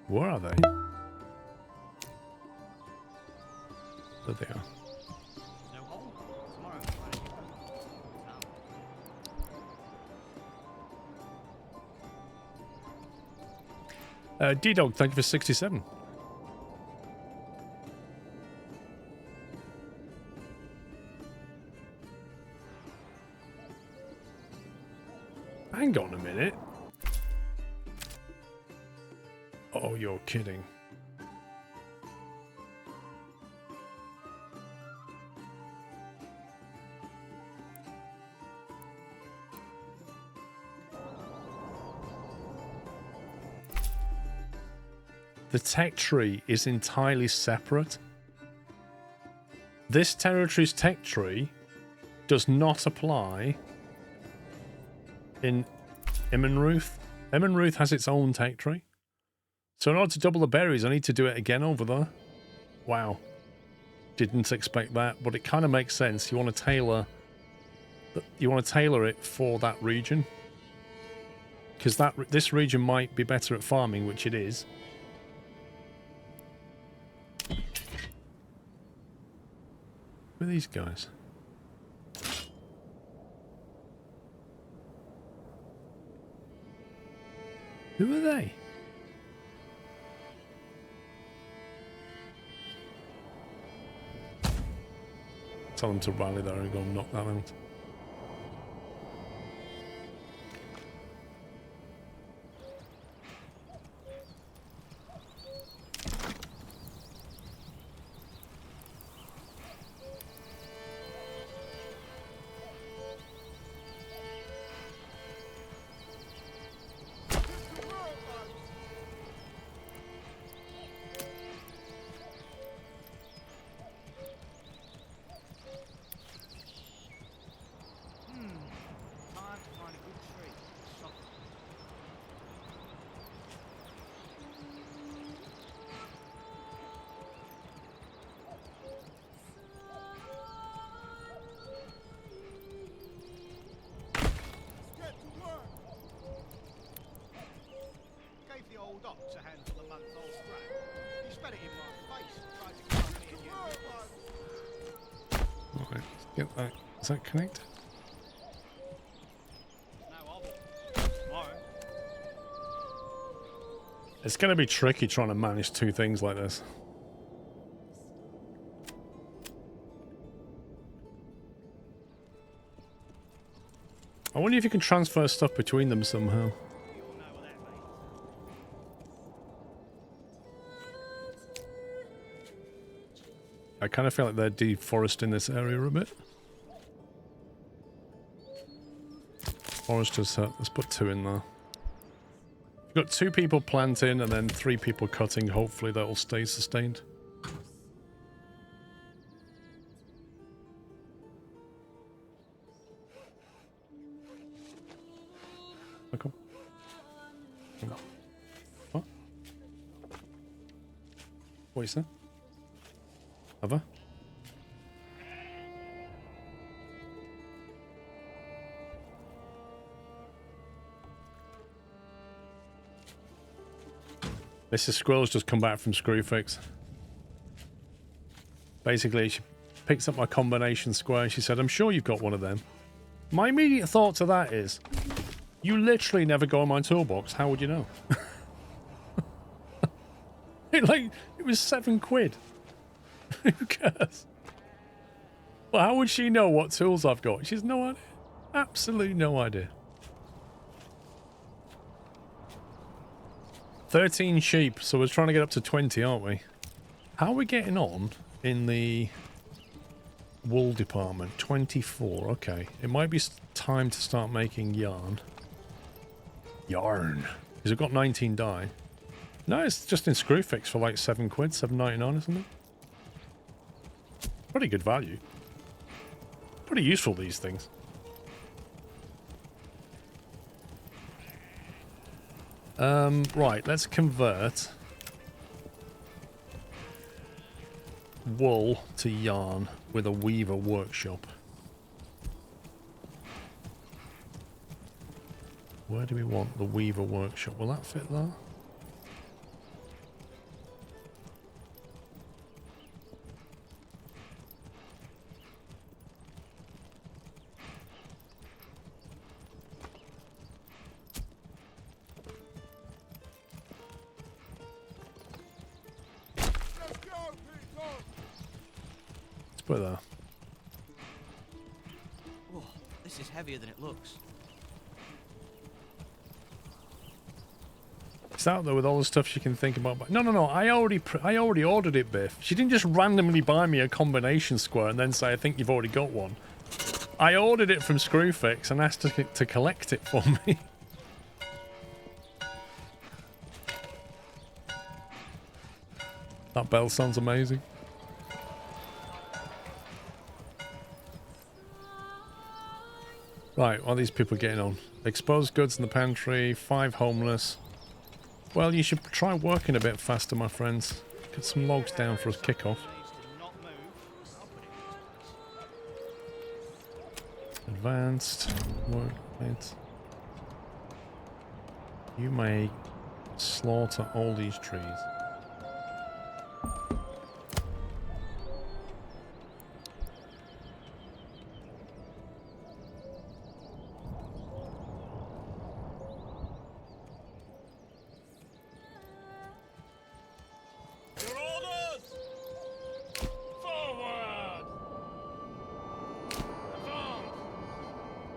Where are they? There they are. No hole. Tomorrow. D-Dog, thank you for 67. Hang on a minute. Oh, you're kidding. The tech tree is entirely separate. This territory's tech tree does not apply in Immenruth. Immenruth has its own tech tree. So in order to double the berries, I need to do it again over there. Wow. Didn't expect that, but it kind of makes sense. You want to tailor it for that region. Because this region might be better at farming, which it is. Who are these guys? Who are they? Tell them to rally there and go and knock that out. Ox a handful of month-old grain. He spat it in my face and tried to kill me and you. Alright, let's get that. Is that connected? Tomorrow. It's going to be tricky trying to manage two things like this. I wonder if you can transfer stuff between them somehow. I kind of feel like they're deforesting this area a bit. Foresters hut. Let's put 2 in there. We've got 2 people planting and then 3 people cutting. Hopefully that will stay sustained. Okay. What? What is that? Have I? Mrs. Squirrel's just come back from Screwfix. Basically, she picks up my combination square and she said, I'm sure you've got one of them. My immediate thought to that is, you literally never go on my toolbox. How would you know? It was £7. Who cares? Well, how would she know what tools I've got? She has no idea. Absolutely no idea. 13 sheep, so we're trying to get up to 20, aren't we? How are we getting on in the wool department? 24, okay. It might be time to start making yarn. Yarn. Because we've got 19 dye. No, it's just in Screwfix for like £7, $7.99 or something. Pretty good value. Pretty useful, these things. Right, let's convert wool to yarn with a weaver workshop. Where do we want the weaver workshop? Will that fit there? Put it there. Whoa, this is heavier than it looks. It's out there with all the stuff she can think about. No, I already ordered it, Biff. She didn't just randomly buy me a combination square and then say, I think you've already got one. I ordered it from Screwfix and asked her to collect it for me. That bell sounds amazing. Right, what are these people getting on? Exposed goods in the pantry, 5 homeless. Well, you should try working a bit faster, my friends. Get some logs down for a kickoff. Advanced. Work. You may slaughter all these trees.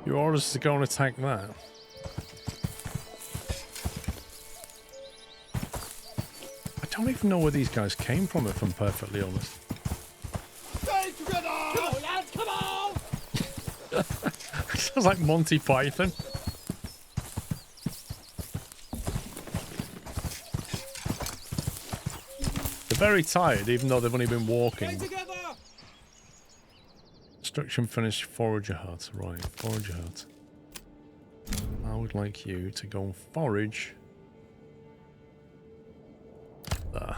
Your orders to go and attack that. I don't even know where these guys came from, if I'm perfectly honest. Stay together! Come on, lads, come on! Sounds like Monty Python. They're very tired, even though they've only been walking. Stay together! Construction finished, forager hut. Right, forager hut. I would like you to go and forage. There.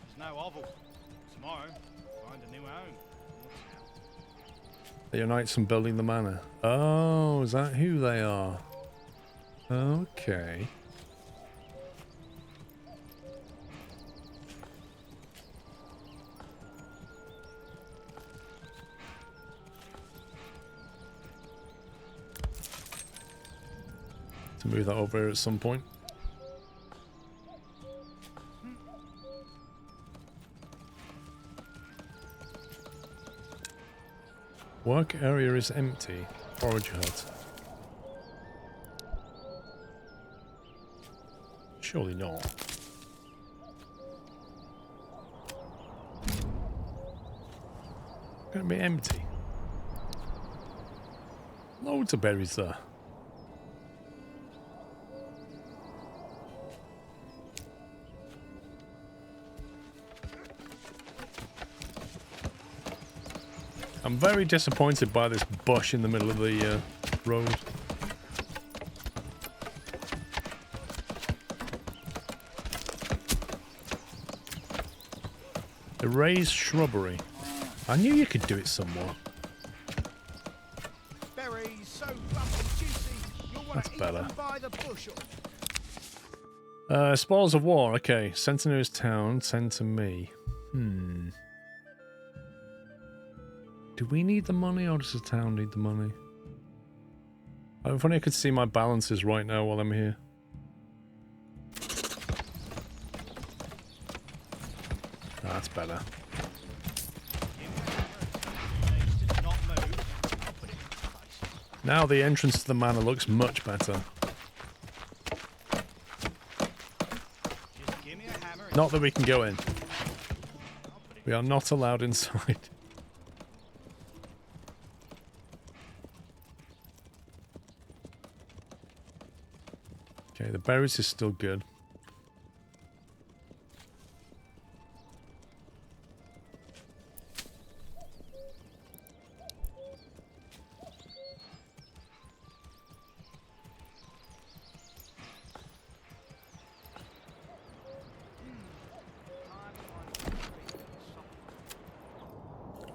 There's no oval. Tomorrow, find a new home. They unite some building the manor. Oh, is that who they are? Okay. To move that over here at some point. Work area is empty. Forage hut. Surely not. Gonna be empty. Loads of berries there. I'm very disappointed by this bush in the middle of the road. Erase shrubbery. I knew you could do it somewhere. Berries so plump and juicy, you'll want That's to eat better. them by the bushel. Spoils of war. Okay, send to nearest town. Send to me. Do we need the money or does the town need the money? If only I could see my balances right now while I'm here. That's better. Not move. I'll put it in place. Now the entrance to the manor looks much better. Just give me a hammer. Not that we can go in. We are not allowed inside. Okay, the berries is still good.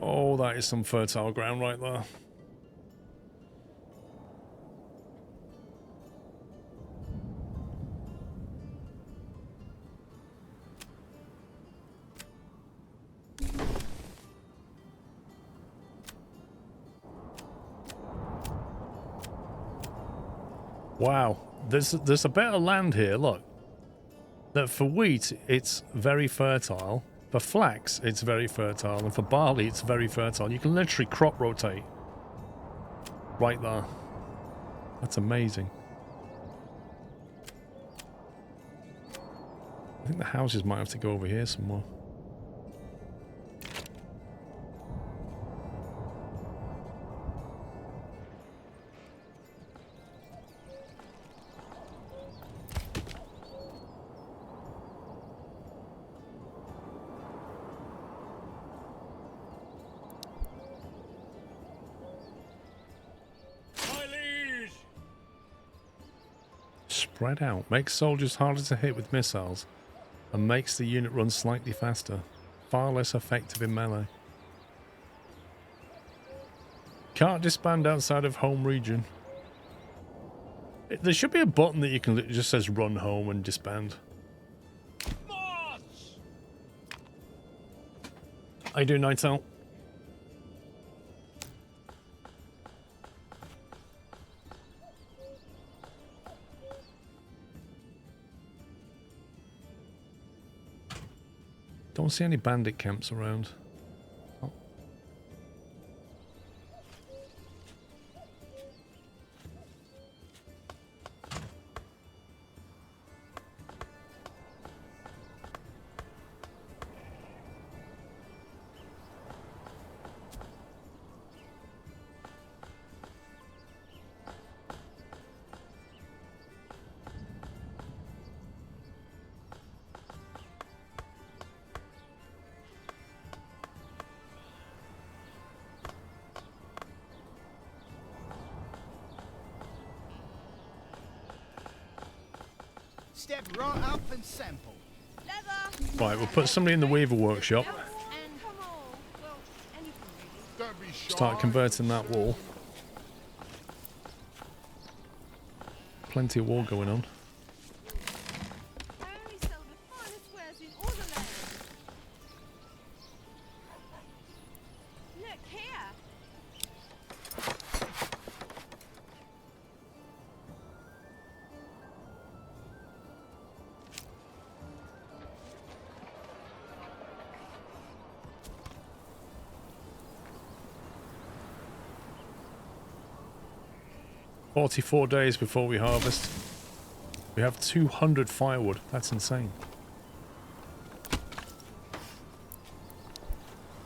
Oh, that is some fertile ground right there. Wow, there's a bit of land here, look. That for wheat, it's very fertile. For flax, it's very fertile. And for barley, it's very fertile. You can literally crop rotate. Right there. That's amazing. I think the houses might have to go over here somewhere. Spread out. Makes soldiers harder to hit with missiles and makes the unit run slightly faster. Far less effective in melee. Can't disband outside of home region. There should be a button that you can it just says run home and disband. I do, Night Owl. Don't see any bandit camps around. Oh. Step right up and sample. Leather. Right, we'll put somebody in the weaver workshop. And come on. Well, anything really. Don't be shy. Start converting that wool. Plenty of wool going on. I only sell the finest wares in all the land. Look here. "44 days before we harvest. We have 200 firewood. That's insane.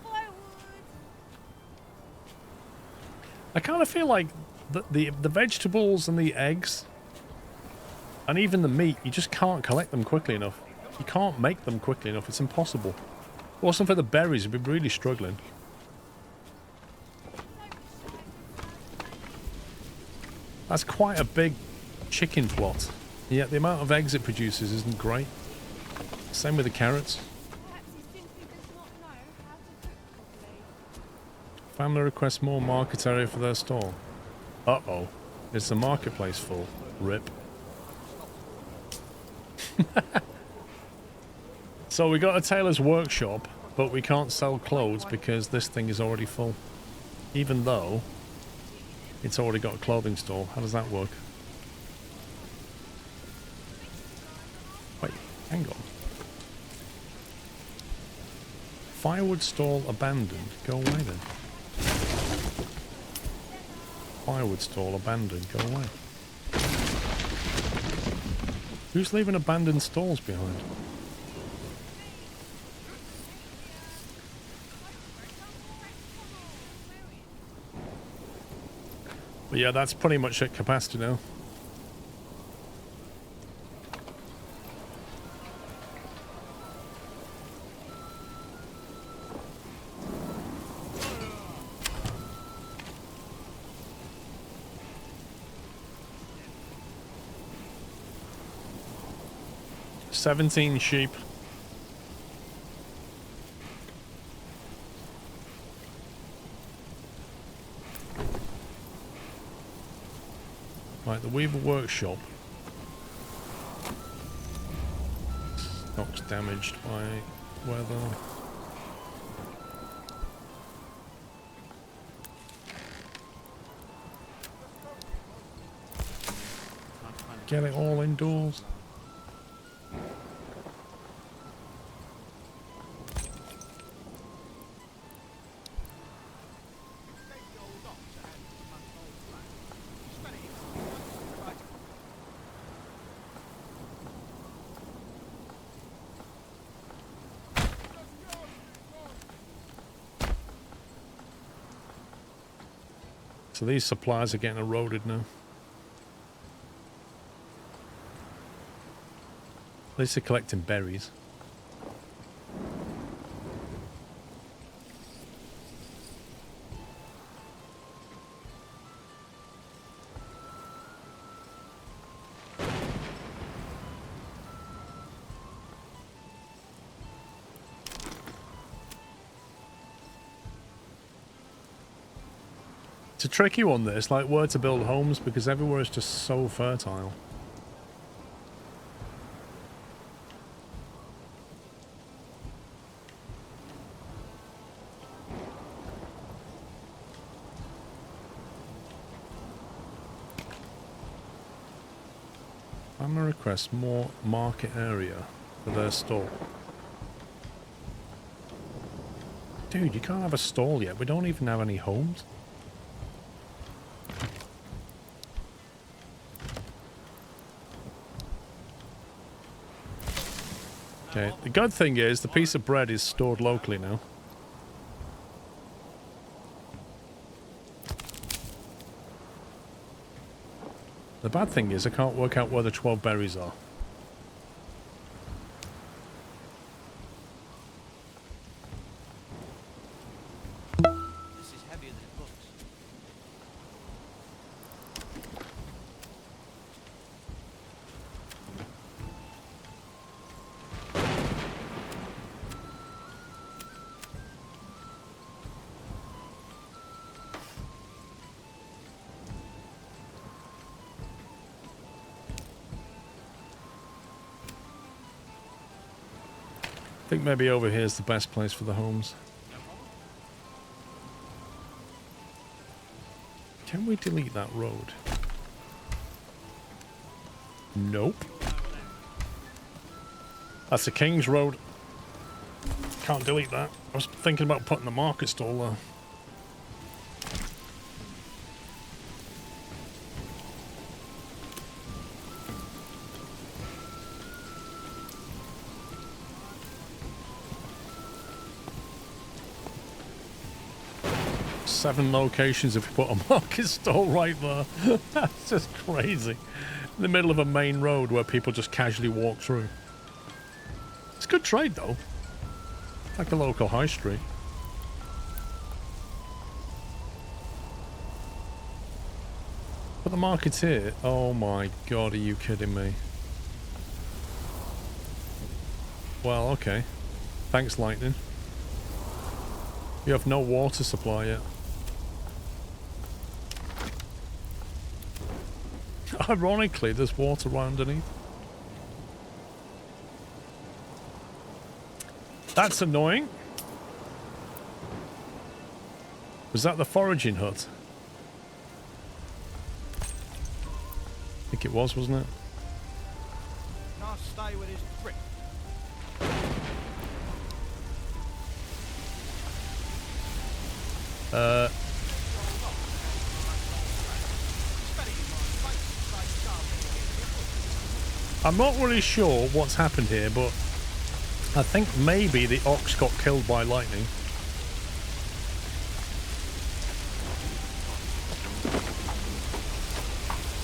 Firewood. I kind of feel like the vegetables and the eggs and even the meat, you just can't collect them quickly enough. You can't make them quickly enough. It's impossible. If it wasn't for the berries, we'd be really struggling. That's quite a big chicken plot. Yet the amount of eggs it produces isn't great. Same with the carrots. Perhaps he simply does not know Family requests more market area for their store. Uh-oh. Is the marketplace full? Rip. So we got a tailor's workshop, but we can't sell clothes because this thing is already full. Even though it's already got a clothing store. How does that work? Wait, hang on. Firewood stall abandoned. Go away then. Firewood stall abandoned. Go away. Who's leaving abandoned stalls behind? But yeah, that's pretty much at capacity now. $17 sheep. Right, the Weaver Workshop. Stock's damaged by weather. Get it all indoors. So these supplies are getting eroded now. At least they're collecting berries. It's a tricky one, this, like where to build homes, because everywhere is just so fertile. I'm gonna request more market area for their stall. Dude, you can't have a stall yet. We don't even have any homes. Okay, the good thing is the piece of bread is stored locally now. The bad thing is I can't work out where the 12 berries are. This is heavier than it looks. I think maybe over here is the best place for the homes. Can we delete that road? Nope. That's the King's Road. Can't delete that. I was thinking about putting the market stall there. Seven locations if we put a market stall right there. That's just crazy. In the middle of a main road where people just casually walk through. It's good trade though. Like a local high street. But the market's here. Oh my god, are you kidding me? Well, okay. Thanks, Lightning. You have no water supply yet. Ironically, there's water right underneath. That's annoying. Was that the foraging hut? I think it was, wasn't it? Can't stay with his prick. I'm not really sure what's happened here, but I think maybe the ox got killed by lightning.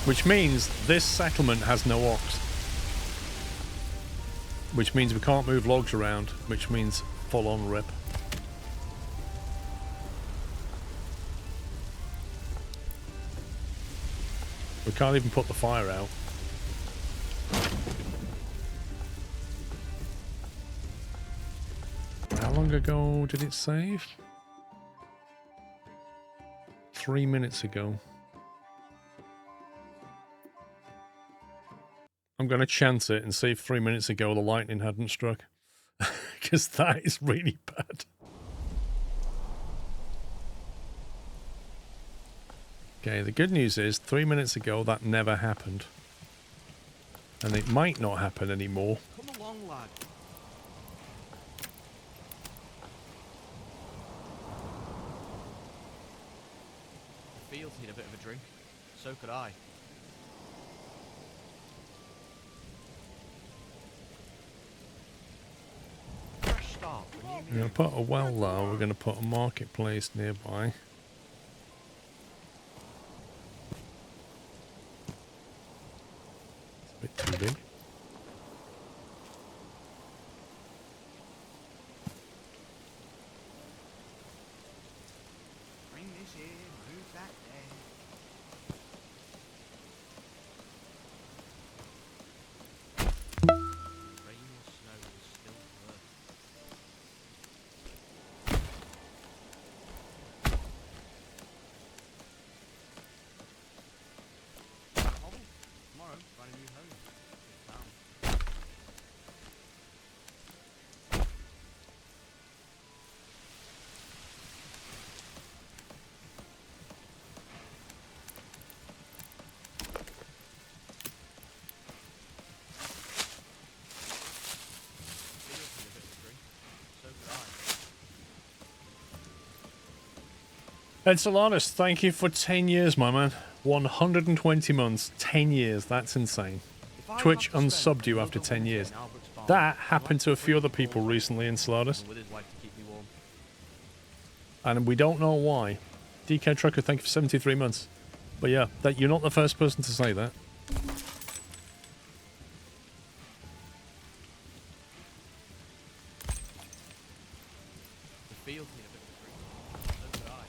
Which means this settlement has no ox. Which means we can't move logs around, which means full on rip. We can't even put the fire out. How long ago did it save? 3 minutes ago. I'm going to chance it and see if 3 minutes ago the lightning hadn't struck. Because that is really bad. Okay, the good news is 3 minutes ago that never happened. And it might not happen anymore. Come along, lad. The fields need a bit of a drink. So could I. Fresh start. We're going to put a well there. We're going to put a marketplace nearby. It's a bit too big. Bring this here, move that there. Rain or snow is still worth. Hobble. Tomorrow, find a new home. Good town. Fields need a bit of a drink. So could I. Enceladus, thank you for 10 years, my man. 120 months, 10 years, that's insane. If I Twitch have to spend unsubbed you another after 10 winter years. in Albert's farm, That I'd happened like to a few other put people more recently, Enceladus. with his wife to keep me warm. And we don't know why. DK Trucker, thank you for 73 months. But yeah, that you're not the first person to say that. The fields need a bit of a drink. So could I.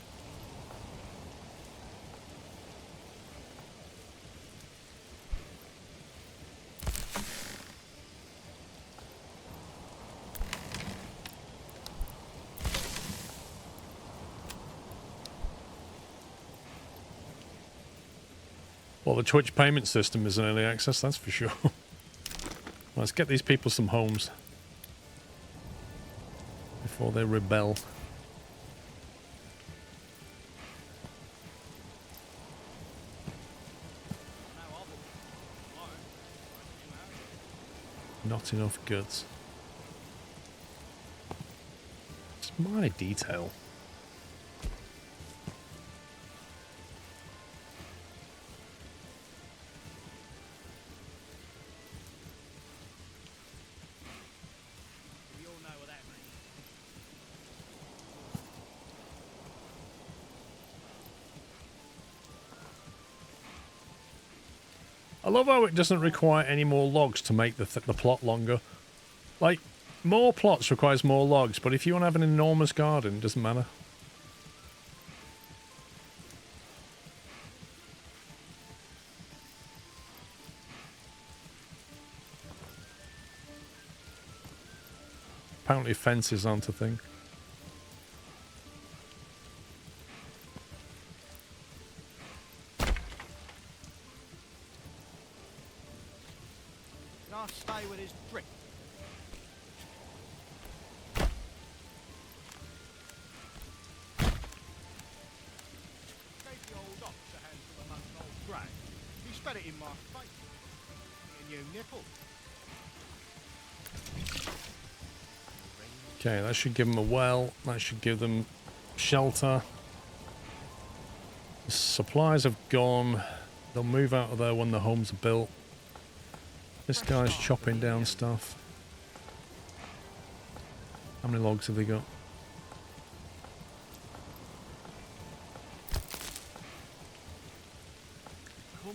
Well, the Twitch payment system is in early access, that's for sure. Let's get these people some homes before they rebel. Not enough goods. It's minor detail. We all know what that means. I love how it doesn't require any more logs to make the plot longer. Like, more plots requires more logs, but if you want to have an enormous garden, it doesn't matter. Apparently fences aren't a thing. and I'll stay with his drink. Gave the old ox a handful of month-old grain. He spat it in my face. A new nipple. Okay, that should give them a well. That should give them shelter. The supplies have gone. They'll move out of there when the homes are built. This guy's chopping down stuff. How many logs have they got?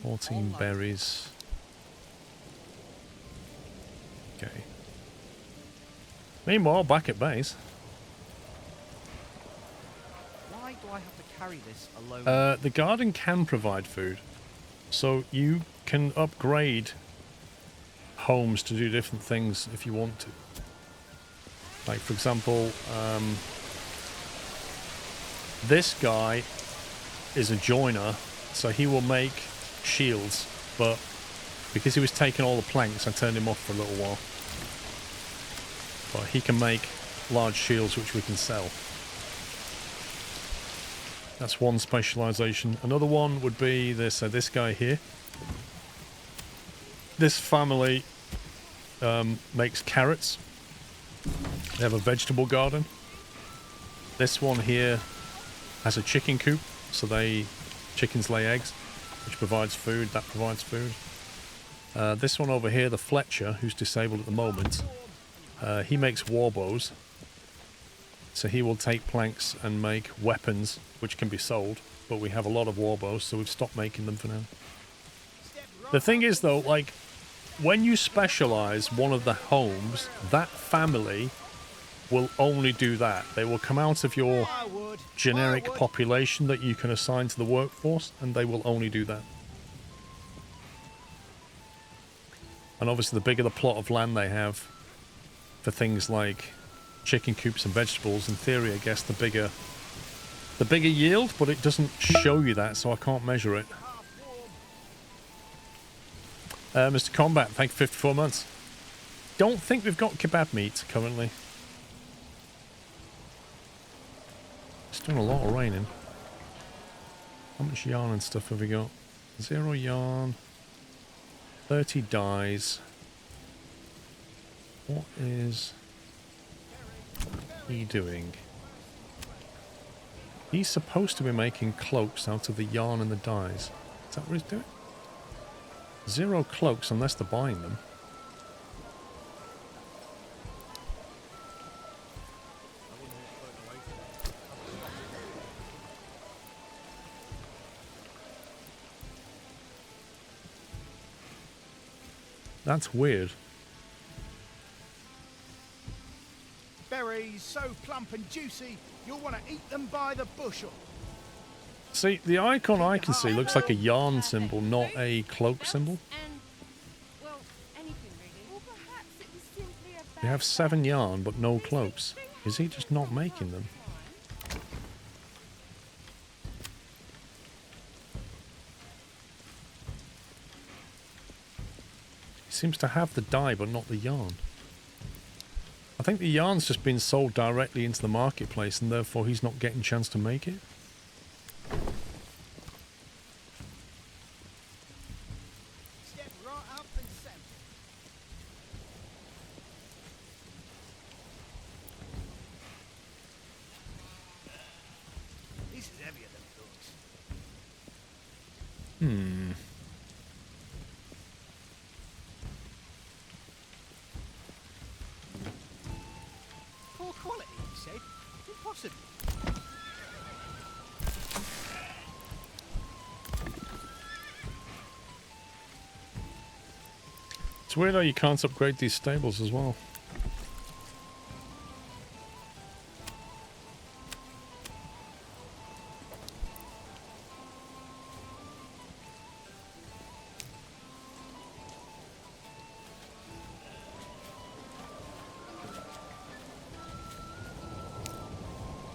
14 berries. Okay. Meanwhile, back at base. Why do I have to carry this alone? The garden can provide food. So you can upgrade homes to do different things if you want to. Like, for example, this guy is a joiner, so he will make shields, but because he was taking all the planks, I turned him off for a little while. But he can make large shields which we can sell. That's one specialization. Another one would be this guy here. This family makes carrots. They have a vegetable garden. This one here has a chicken coop, so chickens lay eggs, which provides food. That provides food. This one over here, the Fletcher, who's disabled at the moment, he makes war bows. So he will take planks and make weapons, which can be sold. But we have a lot of war bows, so we've stopped making them for now. The thing is, though, like, when you specialize one of the homes, that family will only do that. They will come out of your generic population that you can assign to the workforce, and they will only do that. And obviously, the bigger the plot of land they have for things like chicken coops and vegetables, in theory, I guess the bigger yield, but it doesn't show you that, so I can't measure it. Mr. Combat, thank you for 54 months. Don't think we've got kebab meat currently. It's doing a lot of raining. How much yarn and stuff have we got? 0 yarn. 30 dyes. What is he doing? He's supposed to be making cloaks out of the yarn and the dyes. Is that what he's doing? 0 cloaks unless they're buying them. That's weird. Berries so plump and juicy, you'll want to eat them by the bushel. See, the icon I can see looks like a yarn symbol, not a cloak symbol. And, well, anything really. Or perhaps it was simply a We have 7 yarn, but no cloaks. Is he just not making them? He seems to have the dye, but not the yarn. I think the yarn's just been sold directly into the marketplace, and therefore he's not getting a chance to make it. Step right up and sample. This is heavier than it looks. Poor quality, he said. Impossible. It's weird how you can't upgrade these stables as well.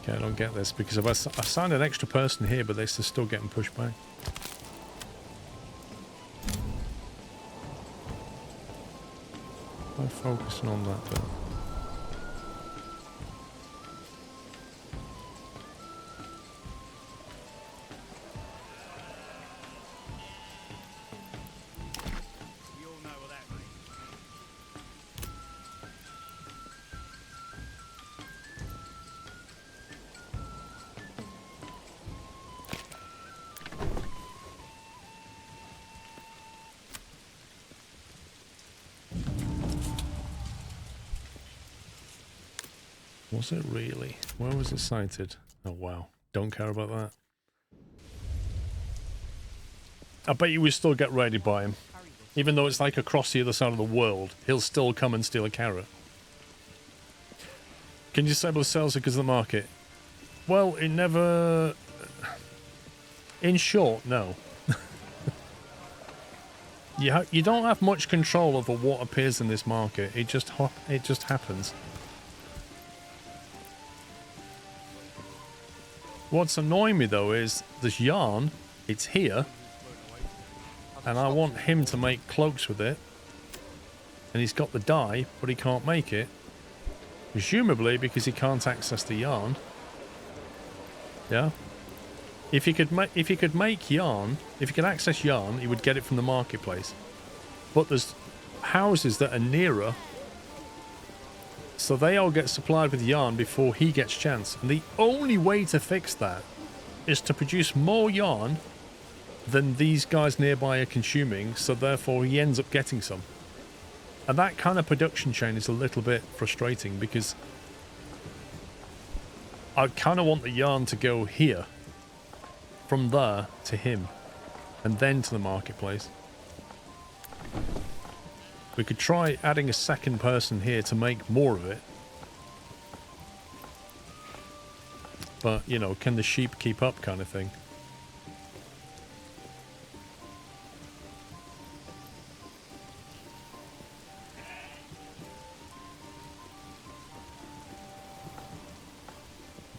Okay, I don't get this because I've assigned an extra person here, but they're still getting pushed back. Try focusing on that bit. We all know what that means. Was it really? Where was it sighted? Oh wow. Don't care about that. I bet you we still get raided by him. Even though it's like across the other side of the world, he'll still come and steal a carrot. Can you disable the sales because of the market? Well, it never... In short, no. You don't have much control over what appears in this market. It just happens. What's annoying me though is this yarn, it's here, and I want him to make cloaks with it, and he's got the dye, but he can't make it, presumably because he can't access the yarn. Yeah. If he could make yarn, if he could access yarn, he would get it from the marketplace. But there's houses that are nearer, so they all get supplied with yarn before he gets chance. And the only way to fix that is to produce more yarn than these guys nearby are consuming, so therefore he ends up getting some. And that kind of production chain is a little bit frustrating because I kind of want the yarn to go here, from there to him, and then to the marketplace. We could try adding a second person here to make more of it. But, you know, can the sheep keep up kind of thing?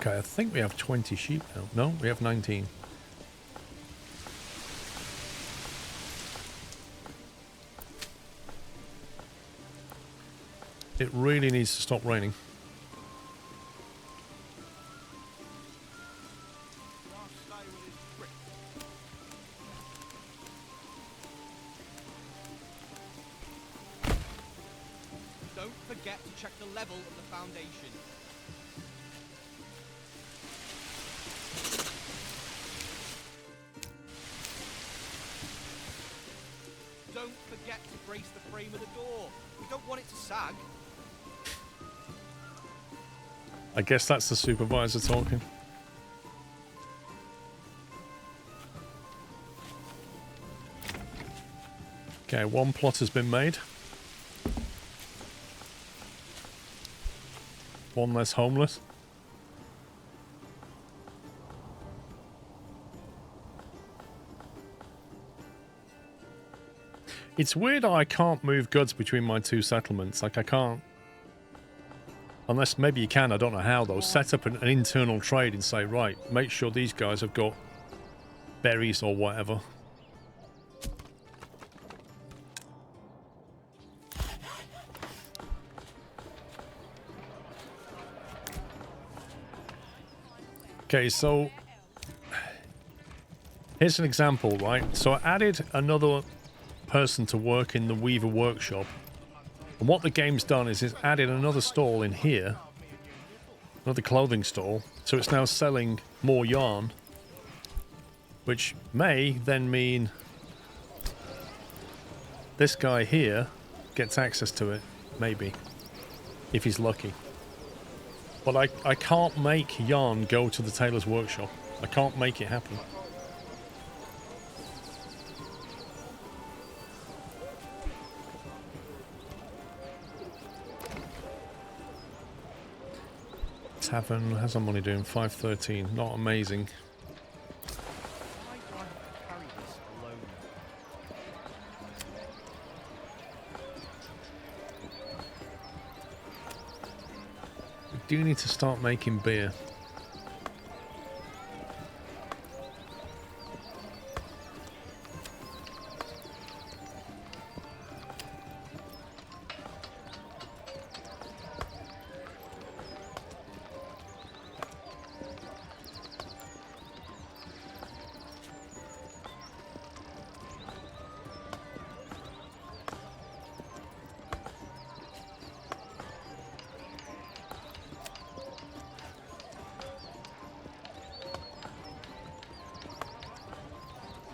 Okay, I think we have 20 sheep now. No, we have 19. It really needs to stop raining. Don't forget to check the level of the foundation. Don't forget to brace the frame of the door. We don't want it to sag. I guess that's the supervisor talking. Okay, one plot has been made. One less homeless. It's weird how I can't move goods between my two settlements. Like, I can't... Unless maybe you can, I don't know how though. Set up an internal trade and say, right, make sure these guys have got berries or whatever. Okay, so here's an example, right? So I added another person to work in the Weaver workshop. And what the game's done is it's added another stall in here, another clothing stall, so it's now selling more yarn, which may then mean this guy here gets access to it, maybe, if he's lucky. But I can't make yarn go to the tailor's workshop. I can't make it happen. Tavern, how's our money doing? 513, not amazing. Why do I have to carry this alone? We do need to start making beer.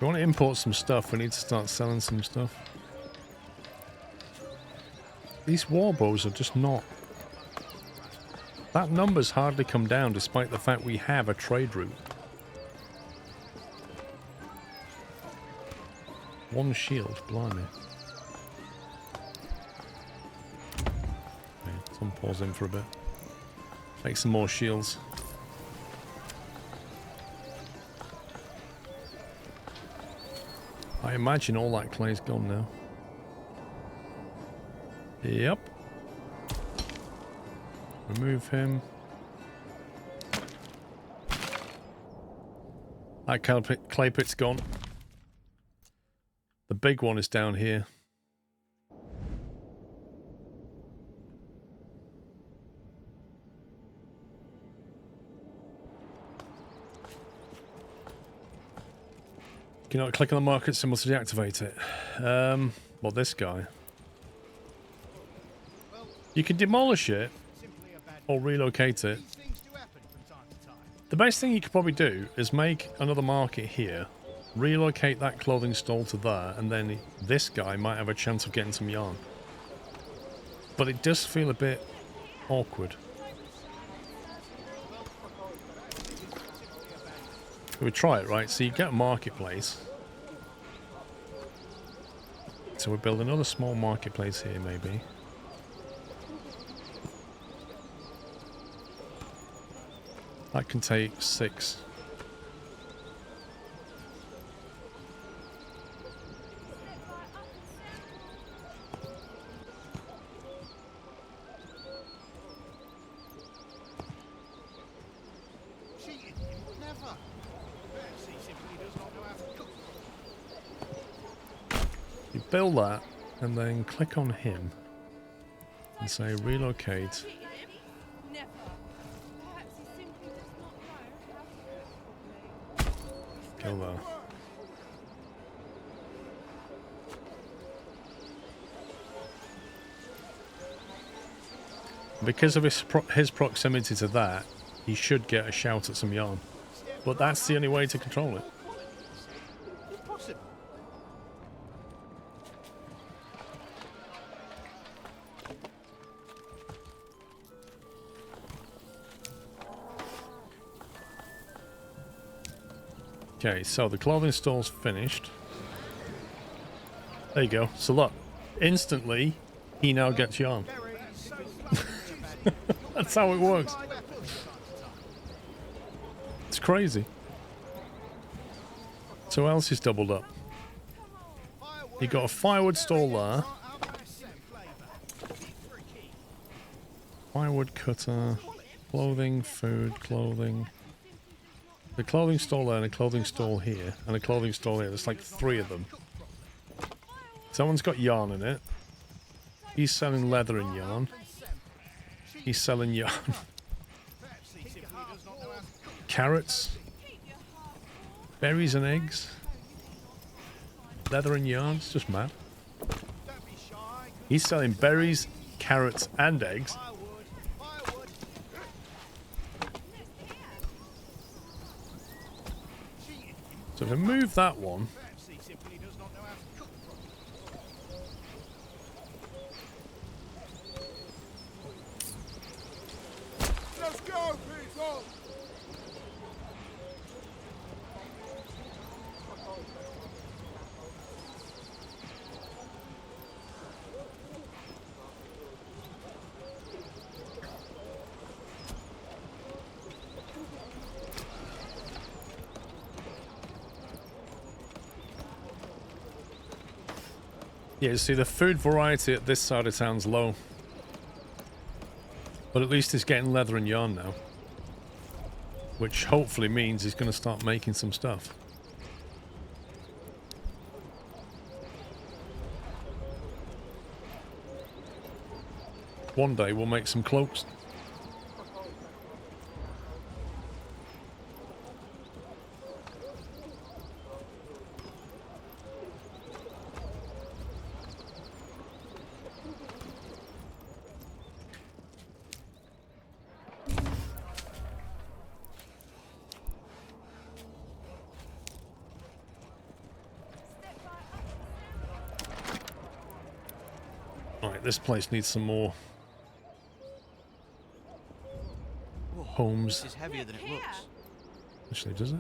want to import some stuff, we need to start selling some stuff. These war bows are just not... That number's hardly come down despite the fact we have a trade route. One shield, blimey. Okay, some pause in for a bit. Make some more shields. I imagine all that clay's gone now. Yep. Remove him. That clay pit's gone. The big one is down here. Can you not click on the market symbol to deactivate it? Well, this guy. You can demolish it or relocate it. These things do happen from time to time. The best thing you could probably do is make another market here, relocate that clothing stall to there, and then this guy might have a chance of getting some yarn. But it does feel a bit awkward. We try it, right? So you get a marketplace. So we build another small marketplace here, maybe. That can take 6. Cheating him? Never. Perhaps he simply does not know how to cook. You build that, and then click on him, and say relocate. Never. Perhaps he simply does not know how to cook properly. Kill there. Because of his proximity to that, he should get a shout at some yarn. But that's the only way to control it. Impossible. Okay, so the clothing store's finished. There you go. So look, instantly, he now gets yarn. That's how it works. It's crazy. So what else is doubled up? You got a firewood stall there. Firewood cutter. Clothing, food, clothing. The clothing stall there and a clothing stall here. And a clothing stall here. There's like 3 of them. Someone's got yarn in it. He's selling leather and yarn. He's selling yarn. Carrots. Berries and eggs. Leather and yarn. It's just mad. He's selling berries, carrots and eggs. So if I move that one, Let's go, people! yeah, see the food variety at this side of town's low. But at least he's getting leather and yarn now. Which hopefully means he's going to start making some stuff. One day we'll make some cloaks. Right, this place needs some more Whoa, homes. This is heavier than it Look here. looks. Actually, does it?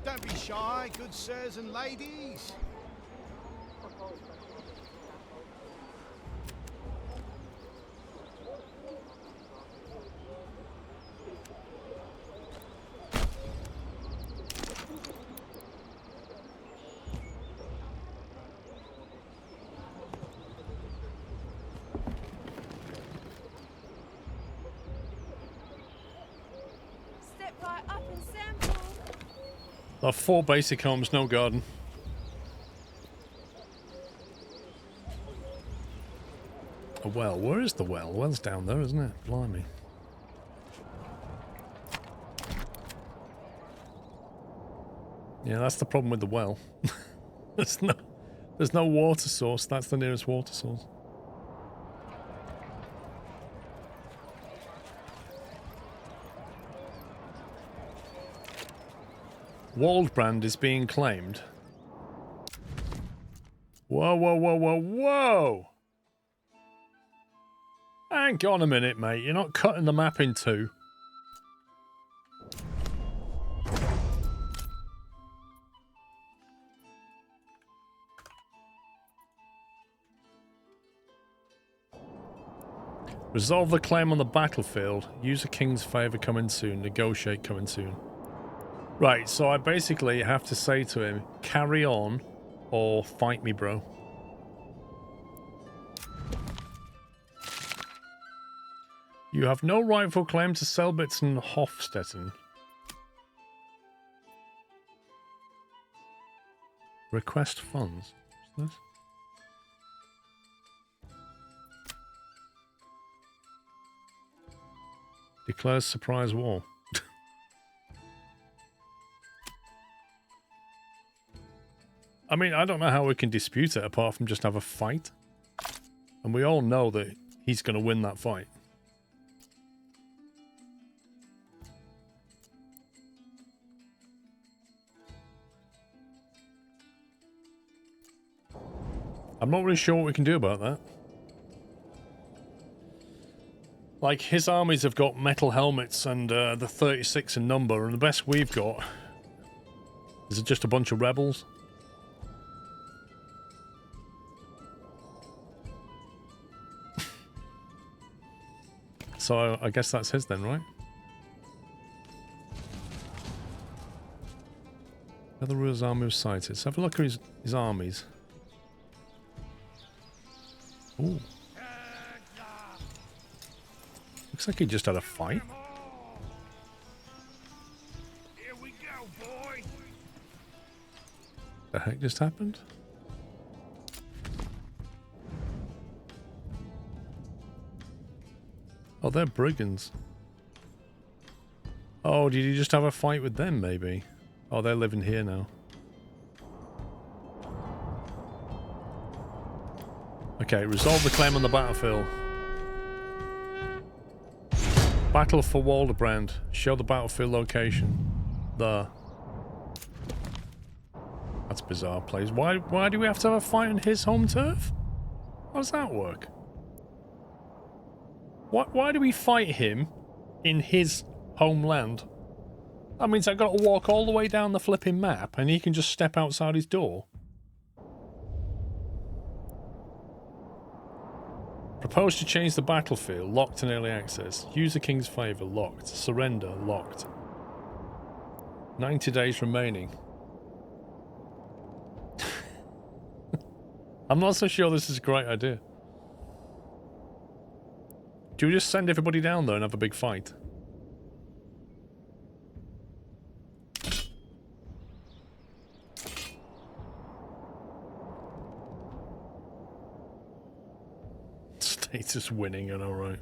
Don't be shy, good sirs and ladies. Step right up and sample. There are 4 basic homes, no garden. A well. Where is the well? The well's down there, isn't it? Blimey. Yeah, that's the problem with the well. There's no water source. That's the nearest water source. Waldbrand is being claimed. Whoa, whoa, whoa, whoa, whoa! Hang on a minute, mate. You're not cutting the map in 2. Resolve the claim on the battlefield. Use a king's favour coming soon. Negotiate coming soon. Right, so I basically have to say to him, carry on or fight me, bro. You have no rightful claim to Selbitz and Hofstetten. Request funds. What's this? Declares surprise war. I mean, I don't know how we can dispute it apart from just have a fight. And we all know that he's going to win that fight. I'm not really sure what we can do about that. Like, his armies have got metal helmets and the 36 in number, and the best we've got is just a bunch of rebels. So I guess that's his then, right? Other ruler's army was sighted. Let's have a look at his armies. Ooh. Looks like he just had a fight. Here we go, boy. The heck just happened? Oh, they're brigands. Oh, did you just have a fight with them, maybe? Oh, they're living here now. Okay, resolve the claim on the battlefield. Battle for Waldebrand. Show the battlefield location. There. That's a bizarre place. Why do we have to have a fight on his home turf? How does that work? Why do we fight him in his homeland? That means I've got to walk all the way down the flipping map and he can just step outside his door. Propose to change the battlefield. Locked and early access. Use the king's favour. Locked. Surrender. Locked. 90 days remaining. I'm not so sure this is a great idea. Do we just send everybody down there and have a big fight? Status winning and alright.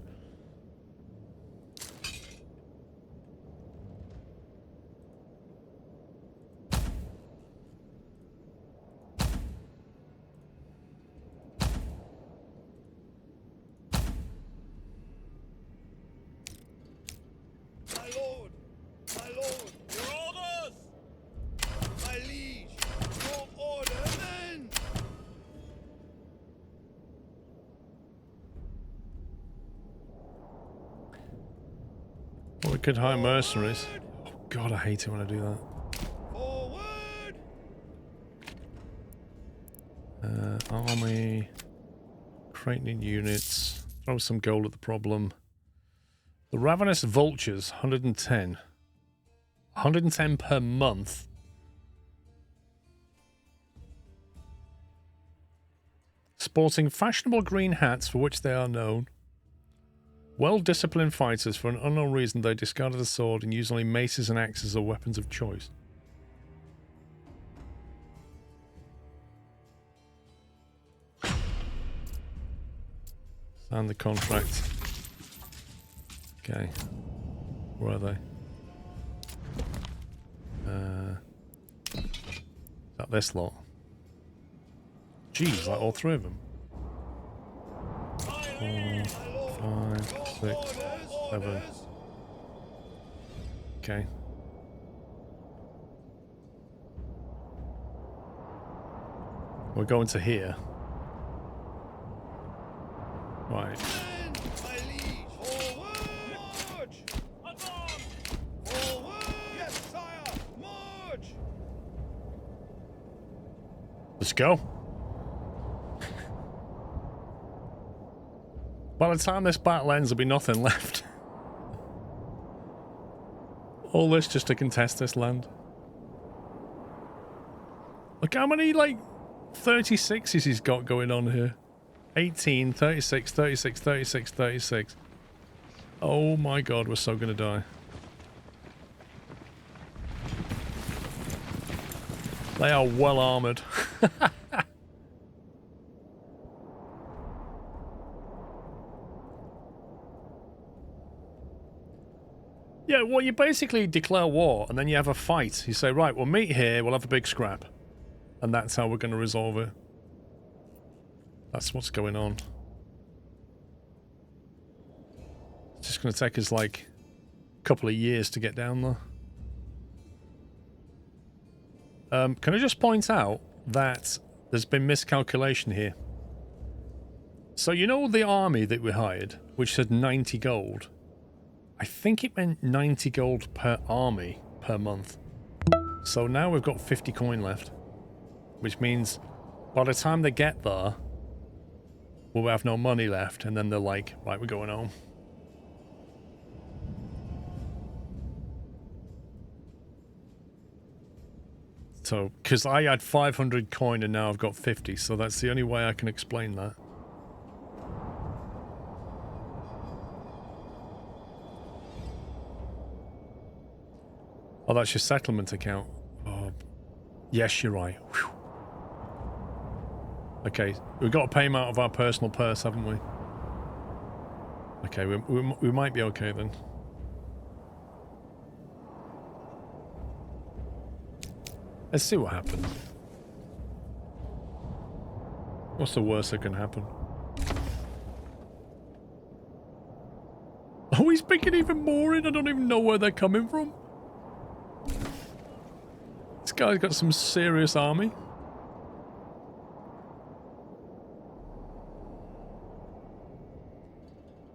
My lord, your orders! My liege, your order then! We could hire mercenaries. Oh God, I hate it when I do that. Army. Creating units. Throw some gold at the problem. The Ravenous Vultures, 110. 110 per month. Sporting fashionable green hats for which they are known. Well-disciplined fighters, for an unknown reason they discarded a sword and used only maces and axes as weapons of choice. Sign the contract. Okay. Where are they? Is that this lot? Jeez, like all three of them. 4, 5, 6, 7. Okay. We're going to here. Right. Let's go. By the time this battle ends, there'll be nothing left. All this just to contest this land. Look how many, like, 36s he's got going on here. 18, 36, 36, 36, 36. Oh my God, we're so gonna die. They are well armored. Yeah, well, you basically declare war and then you have a fight. You say, right, we'll meet here, we'll have a big scrap. And that's how we're going to resolve it. That's what's going on. It's just going to take us like a couple of years to get down there. Can I just point out that there's been miscalculation here. So you know the army that we hired, which said 90 gold? I think it meant 90 gold per army per month. So now we've got 50 coin left. Which means by the time they get there, we'll have no money left. And then they're like, right, we're going home. So, because I had 500 coin and now I've got 50. So that's the only way I can explain that. Oh, that's your settlement account. Oh, yes, you're right. Whew. Okay, we've got to pay him out of our personal purse, haven't we? Okay, we might be okay then. Let's see what happens. What's the worst that can happen? Oh, he's picking even more in. I don't even know where they're coming from. This guy's got some serious army.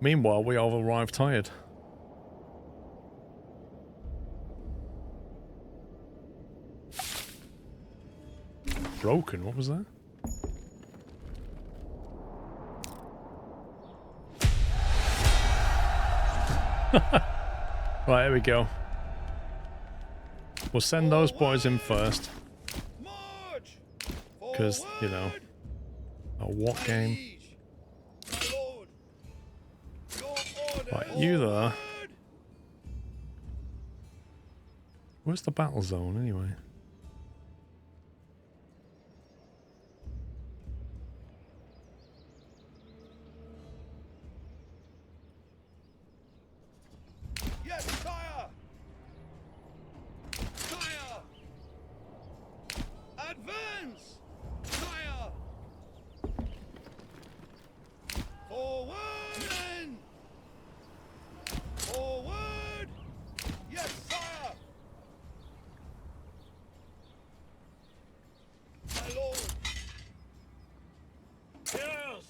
Meanwhile, we all arrived tired. Broken, what was that? Right, here we go. We'll send those boys in first. Because, you know, a what game? Right, you there. Where's the battle zone, anyway? Yes, sire! Sire! Advance! Sire! Forward! Men! Forward! Yes, sire! My lord! Yes!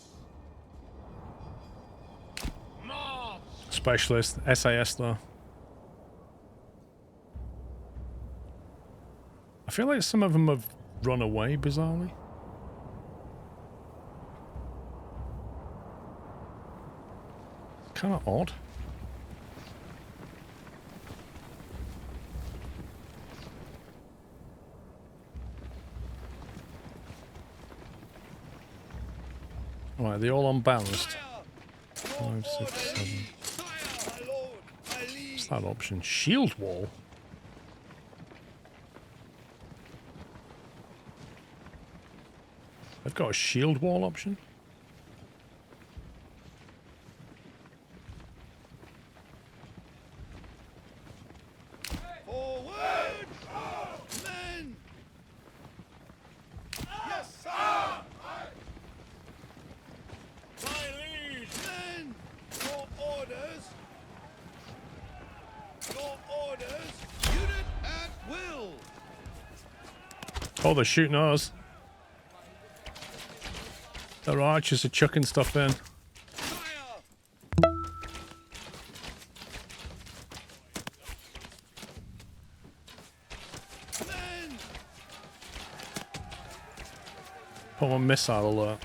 Specialist, SAS though. feel like some of them have run away, bizarrely. Kind of odd. Right, they're all unbalanced. 5, 6, 7. What's that option? Shield wall? I've got a shield wall option. Forward! Men! Yes, sir! My liege! Men! Your orders! Your orders! Unit at will! Oh, they're shooting us. Their archers are chucking stuff in. Put one missile alert.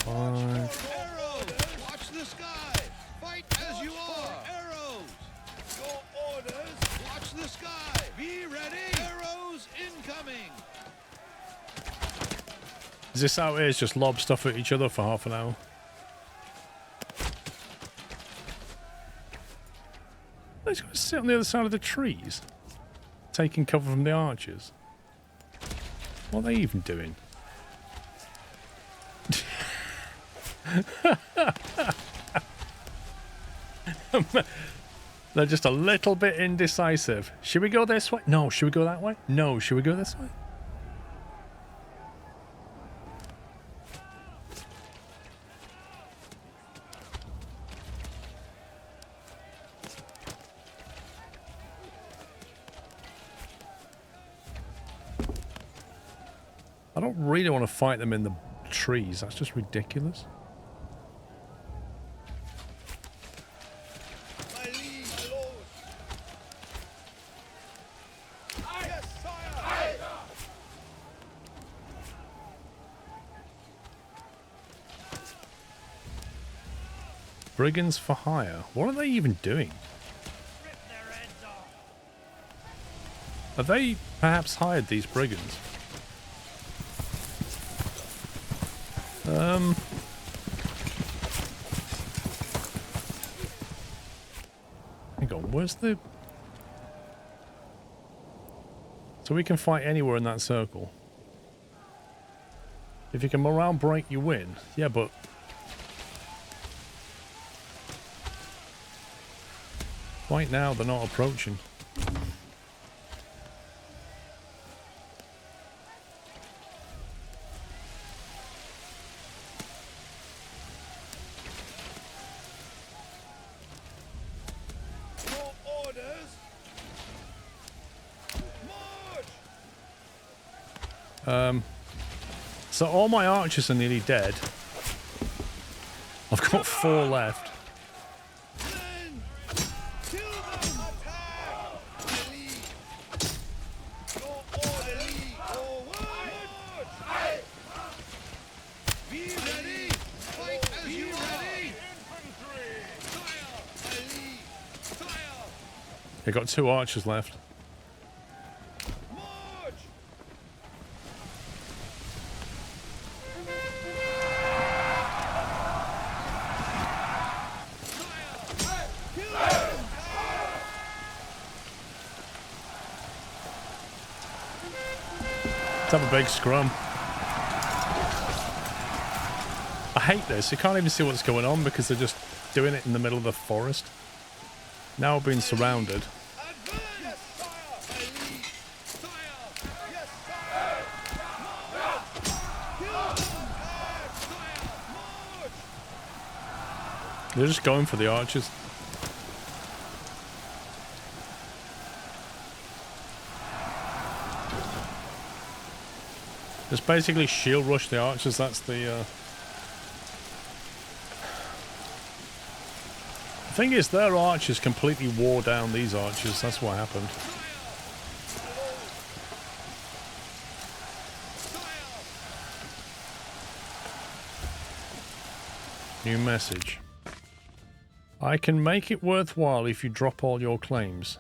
5. Arrows! Watch the sky! Fight as you are! Arrows! Your orders! Watch the sky! Be ready! Arrows incoming! Is this how it is? Just lob stuff at each other for half an hour? They're just going to sit on the other side of the trees, taking cover from the archers. What are they even doing? They're just a little bit indecisive. Should we go this way? No. Should we go that way? No. Should we go this way? I don't really want to fight them in the trees. That's just ridiculous. My liege, my lord! Yes, sire! Brigands for hire. What are they even doing? Rip their heads off! Have they perhaps hired these brigands? Hang on, where's the... So we can fight anywhere in that circle. If you can morale break, you win. Yeah, but... Right now, they're not approaching. So all my archers are nearly dead. I've got 4 left. I got 2 archers left. Let's have a big scrum. I hate this. You can't even see what's going on because they're just doing it in the middle of the forest. Now we're being surrounded. They're just going for the archers. Just basically shield rush the archers, that's the... The thing is, their archers completely wore down these archers, that's what happened. New message. I can make it worthwhile if you drop all your claims.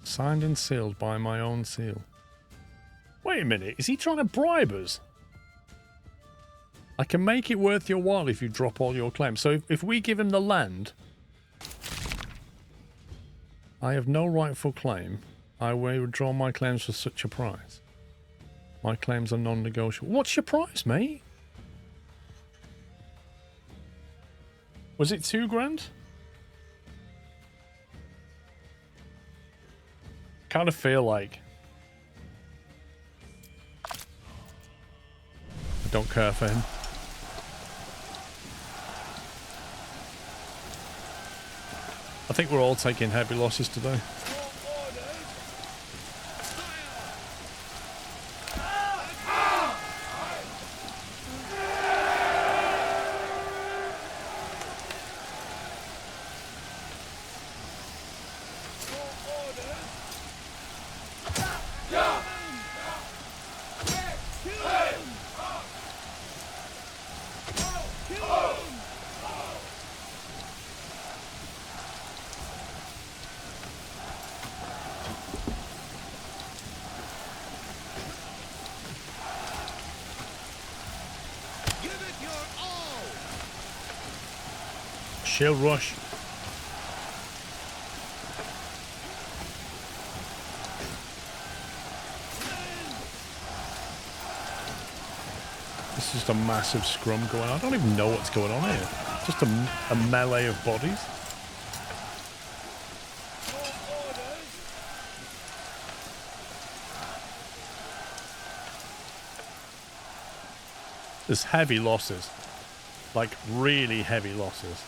Signed and sealed by my own seal. Wait a minute, is he trying to bribe us? I can make it worth your while if you drop all your claims. So if we give him the land, I have no rightful claim. I will withdraw my claims for such a price. My claims are non-negotiable. What's your price, mate? Was it 2 grand? Kind of feel like I don't care for him. I think we're all taking heavy losses today. Shield rush. This is just a massive scrum going on. I don't even know what's going on here. Just a melee of bodies. There's heavy losses. Like really heavy losses.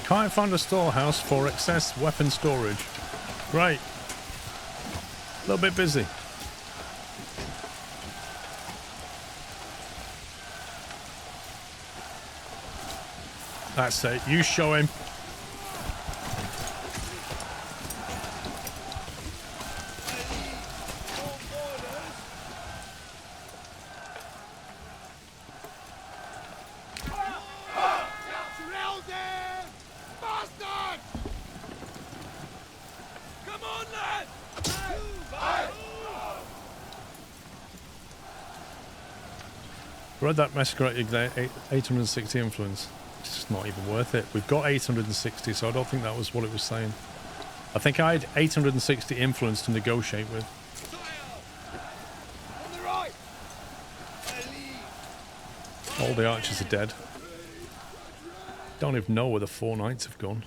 Can't find a storehouse for excess weapon storage. Great. A little bit busy. That's it. You show him. Read that masquerade 860 influence. It's just not even worth it. We've got 860, so I don't think that was what it was saying. I think I had 860 influence to negotiate with. All the archers are dead. Don't even know where the 4 knights have gone.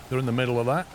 They're in the middle of that.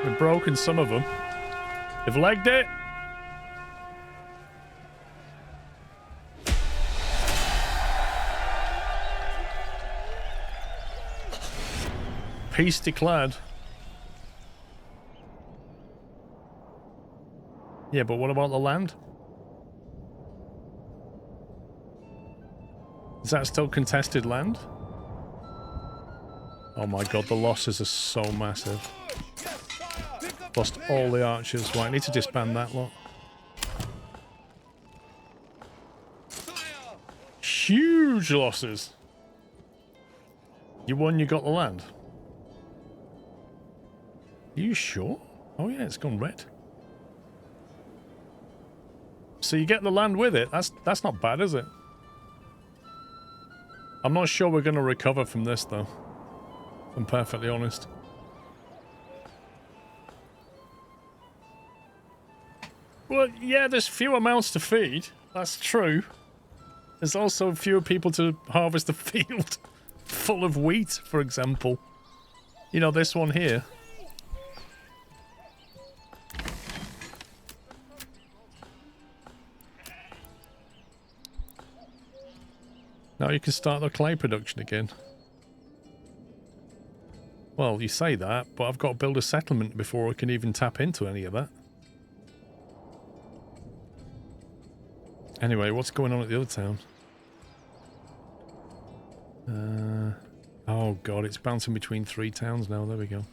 We've broken some of them. They've legged it. Peace declared. Yeah, but what about the land? Is that still contested land? Oh my god, the losses are so massive. Lost all the archers. Right, I need to disband that lot. Huge losses. You won, you got the land. Are you sure? Oh yeah, it's gone red. So you get the land with it. That's not bad, is it? I'm not sure we're going to recover from this, though. If I'm perfectly honest. Well, yeah, there's fewer mouths to feed. That's true. There's also fewer people to harvest a field full of wheat, for example. You know, this one here. Now you can start the clay production again. Well, you say that, but I've got to build a settlement before I can even tap into any of that. Anyway, what's going on at the other town? Oh god, it's bouncing between 3 towns now. There we go.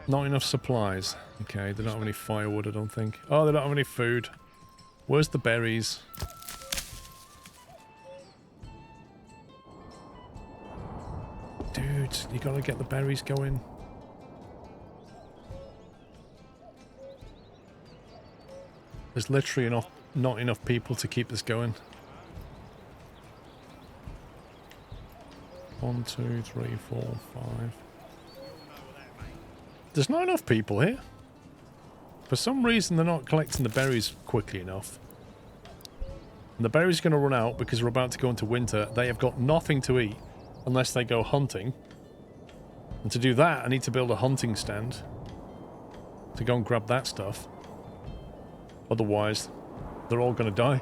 Not enough supplies. Okay, they don't have any firewood, I don't think. Oh, they don't have any food. Where's the berries? Dude, you gotta get the berries going. There's literally not enough people to keep this going. 1, 2, 3, 4, 5. There's not enough people here. For some reason, they're not collecting the berries quickly enough. And the berries are going to run out because we're about to go into winter. They have got nothing to eat unless they go hunting. And to do that, I need to build a hunting stand to go and grab that stuff. Otherwise, they're all going to die.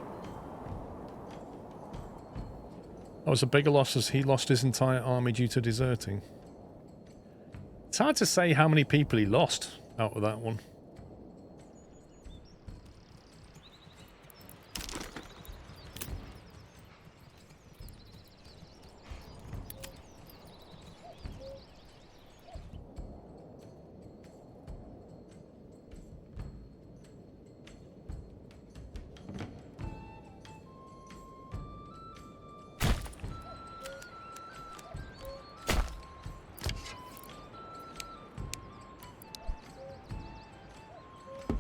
That was a bigger loss as he lost his entire army due to deserting. It's hard to say how many people he lost out of that one.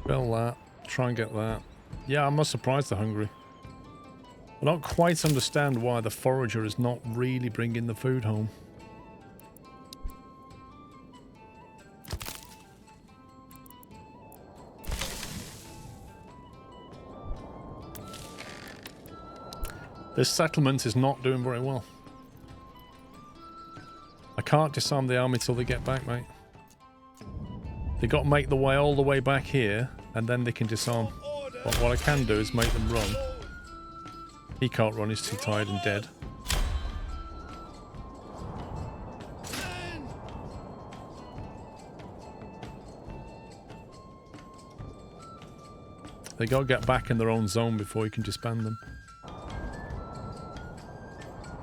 Build that. Try and get that. Yeah, I'm not surprised they're hungry. I don't quite understand why the forager is not really bringing the food home. This settlement is not doing very well. I can't disarm the army till they get back, mate. They got to make the way all the way back here, and then they can disarm. But what I can do is make them run. He can't run, he's too tired and dead. They got to get back in their own zone before you can disband them.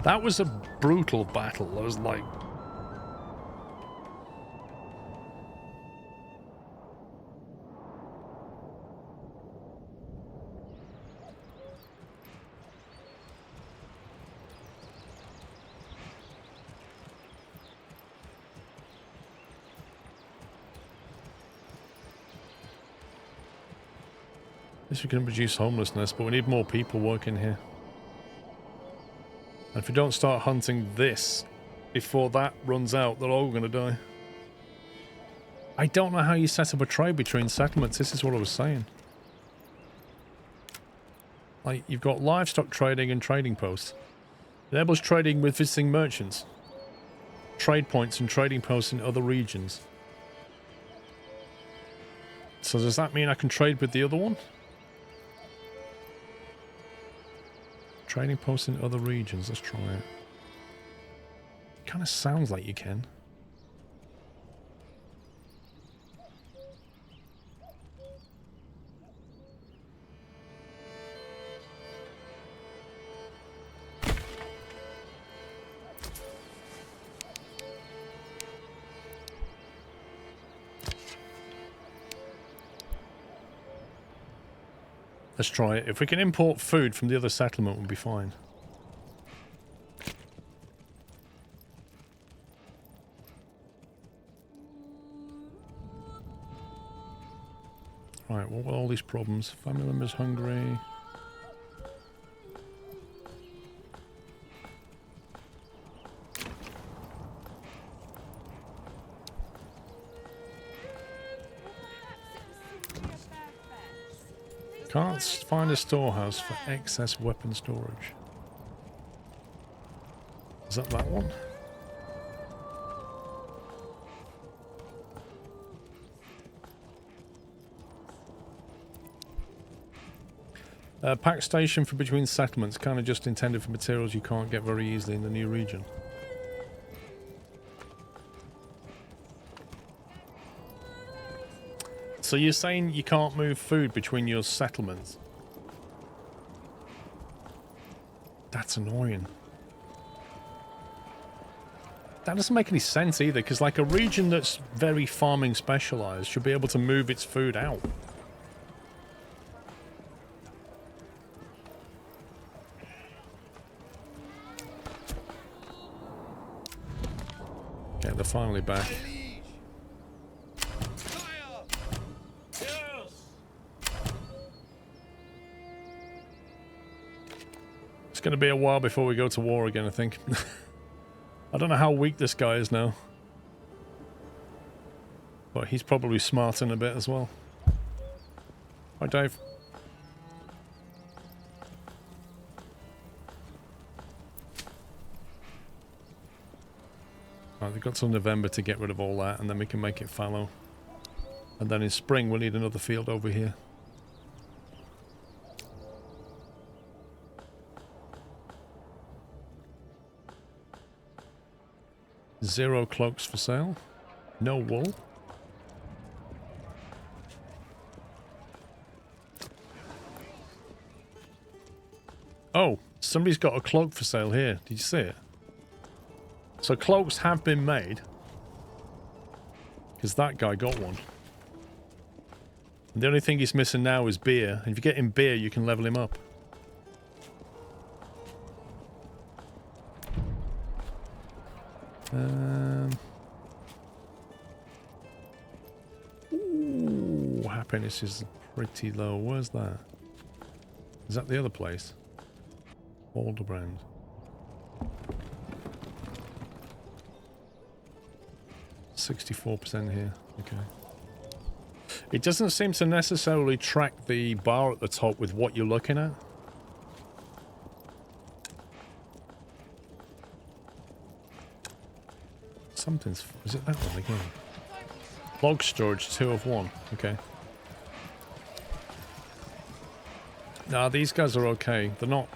That was a brutal battle. I was like... This we can reduce homelessness, but we need more people working here. And if we don't start hunting this before that runs out, they're all going to die. I don't know how you set up a trade between settlements. This is what I was saying. Like, you've got livestock trading and trading posts. It enables trading with visiting merchants. Trade points and trading posts in other regions. So does that mean I can trade with the other one? Trading posts in other regions. Let's try it. Kind of sounds like you can. Let's try it. If we can import food from the other settlement, we'll be fine. Right, what were all these problems? Family members hungry. Can't find a storehouse for excess weapon storage. Is that one? Pack station for between settlements, kind of just intended for materials you can't get very easily in the new region. So you're saying you can't move food between your settlements? That's annoying. That doesn't make any sense either, because like a region that's very farming specialized should be able to move its food out. Okay, they're finally back. It's going to be a while before we go to war again, I think. I don't know how weak this guy is now. But he's probably smarting a bit as well. Hi, Dave. Right, they've got till November to get rid of all that, and then we can make it fallow. And then in spring we'll need another field over here. Zero cloaks for sale. No wool. Oh, somebody's got a cloak for sale here. Did you see it? So cloaks have been made. Because that guy got one. And the only thing he's missing now is beer. And if you get him beer, you can level him up. Ooh, happiness is pretty low. Where's that? Is that the other place? Alderbrand. %64% here. Okay. It doesn't seem to necessarily track the bar at the top with what you're looking at. Something's... Is it that one again? Log storage, 2 of 1. Okay. Nah, these guys are okay. They're not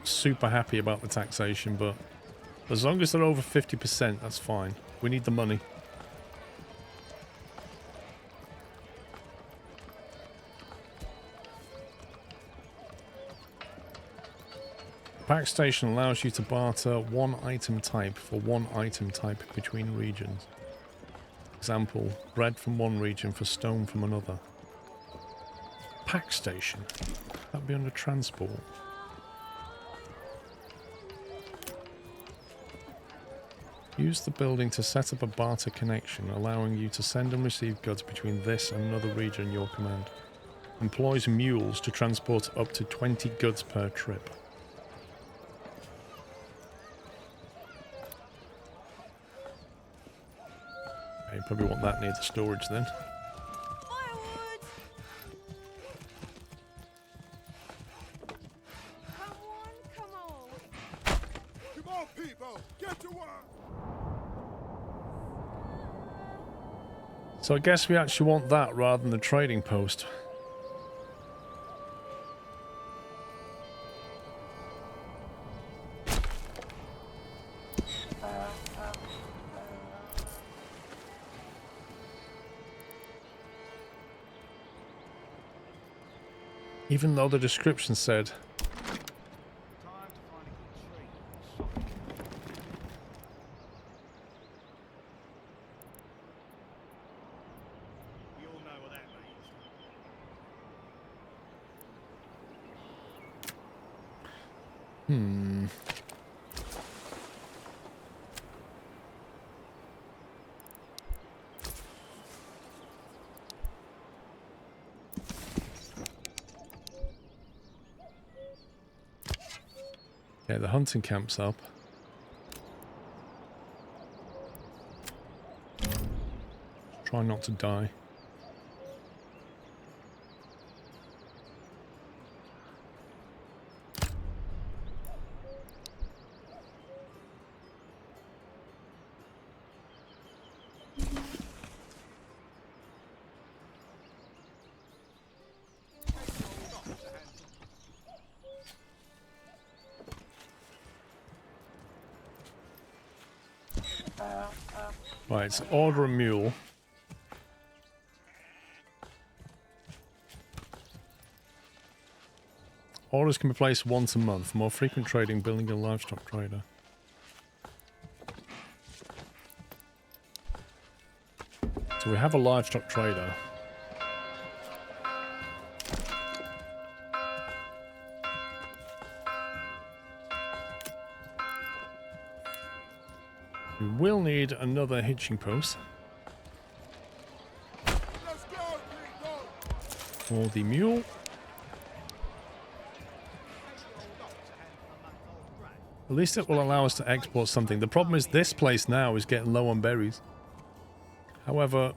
super happy about the taxation, but as long as they're over 50%, that's fine. We need the money. Pack station allows you to barter one item type for one item type between regions. Example, bread from one region for stone from another. Pack station. That'd be under transport. Use the building to set up a barter connection, allowing you to send and receive goods between this and another region in your command. Employs mules to transport up to 20 goods per trip. You probably want that near the storage then. Firewood! Come on. Come on, people! Get to work! So I guess we actually want that rather than the trading post. Even though the description said Time to find a good tree. We all know what that means. Yeah, the hunting camp's up. Try not to die. Right, so order a mule. Orders can be placed once a month. More frequent trading, building a livestock trader. So we have a livestock trader. We will need another hitching post. For the mule. At least it will allow us to export something. The problem is this place now is getting low on berries. However,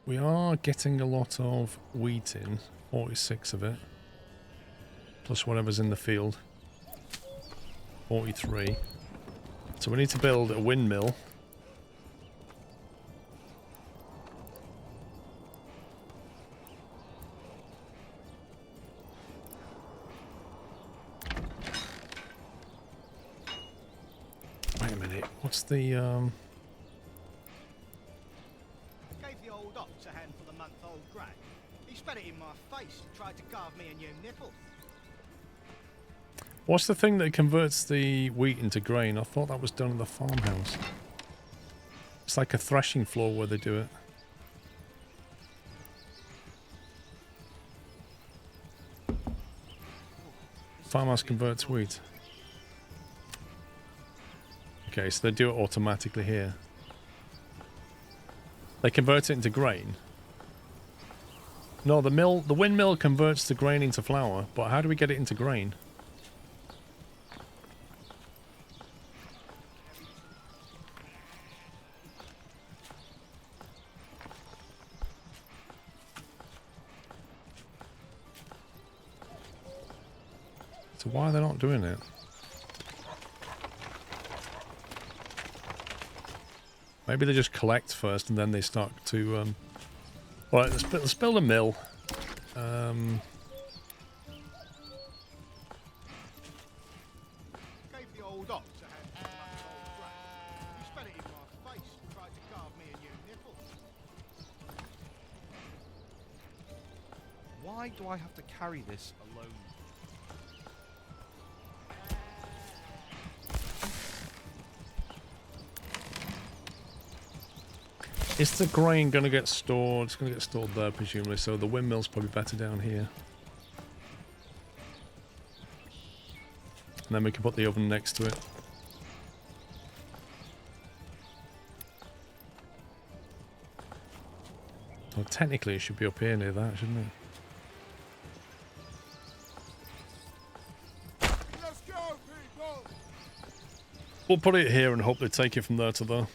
we are getting a lot of wheat in. 46 of it. Plus whatever's in the field. 43. So we need to build a windmill. Wait a minute, what's the Gave the old ox a handful of month-old grain. He spat it in my face and tried to carve me a new nipple. what's the thing that converts the wheat into grain? I thought that was done in the farmhouse. It's like a threshing floor where they do it. Farmhouse converts wheat. Okay, so they do it automatically here. They convert it into grain. No, the windmill converts the grain into flour, but how do we get it into grain? So why are they not doing it? Maybe they just collect first and then they start to... Alright, let's build a mill. Gave the old ox a handful of month-old grain. He spat it in my face and tried to carve me a new nipple. Why do I have to carry this alone? Is the grain going to get stored? It's going to get stored there, presumably, so the windmill's probably better down here. And then we can put the oven next to it. Well, technically it should be up here near that, shouldn't it? Let's go, people! We'll put it here and hope they take it from there to there.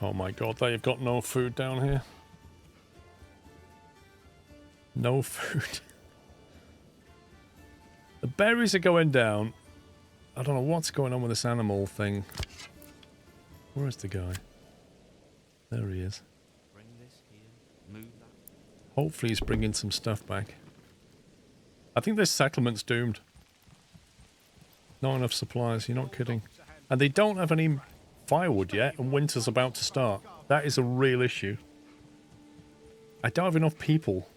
Oh my god, they've got no food down here. No food. The berries are going down. I don't know what's going on with this animal thing. Where is the guy? There he is. Bring this here, move that. Hopefully he's bringing some stuff back. I think this settlement's doomed. Not enough supplies, you're not kidding. And they don't have any firewood yet, and winter's about to start. That is a real issue. I don't have enough people.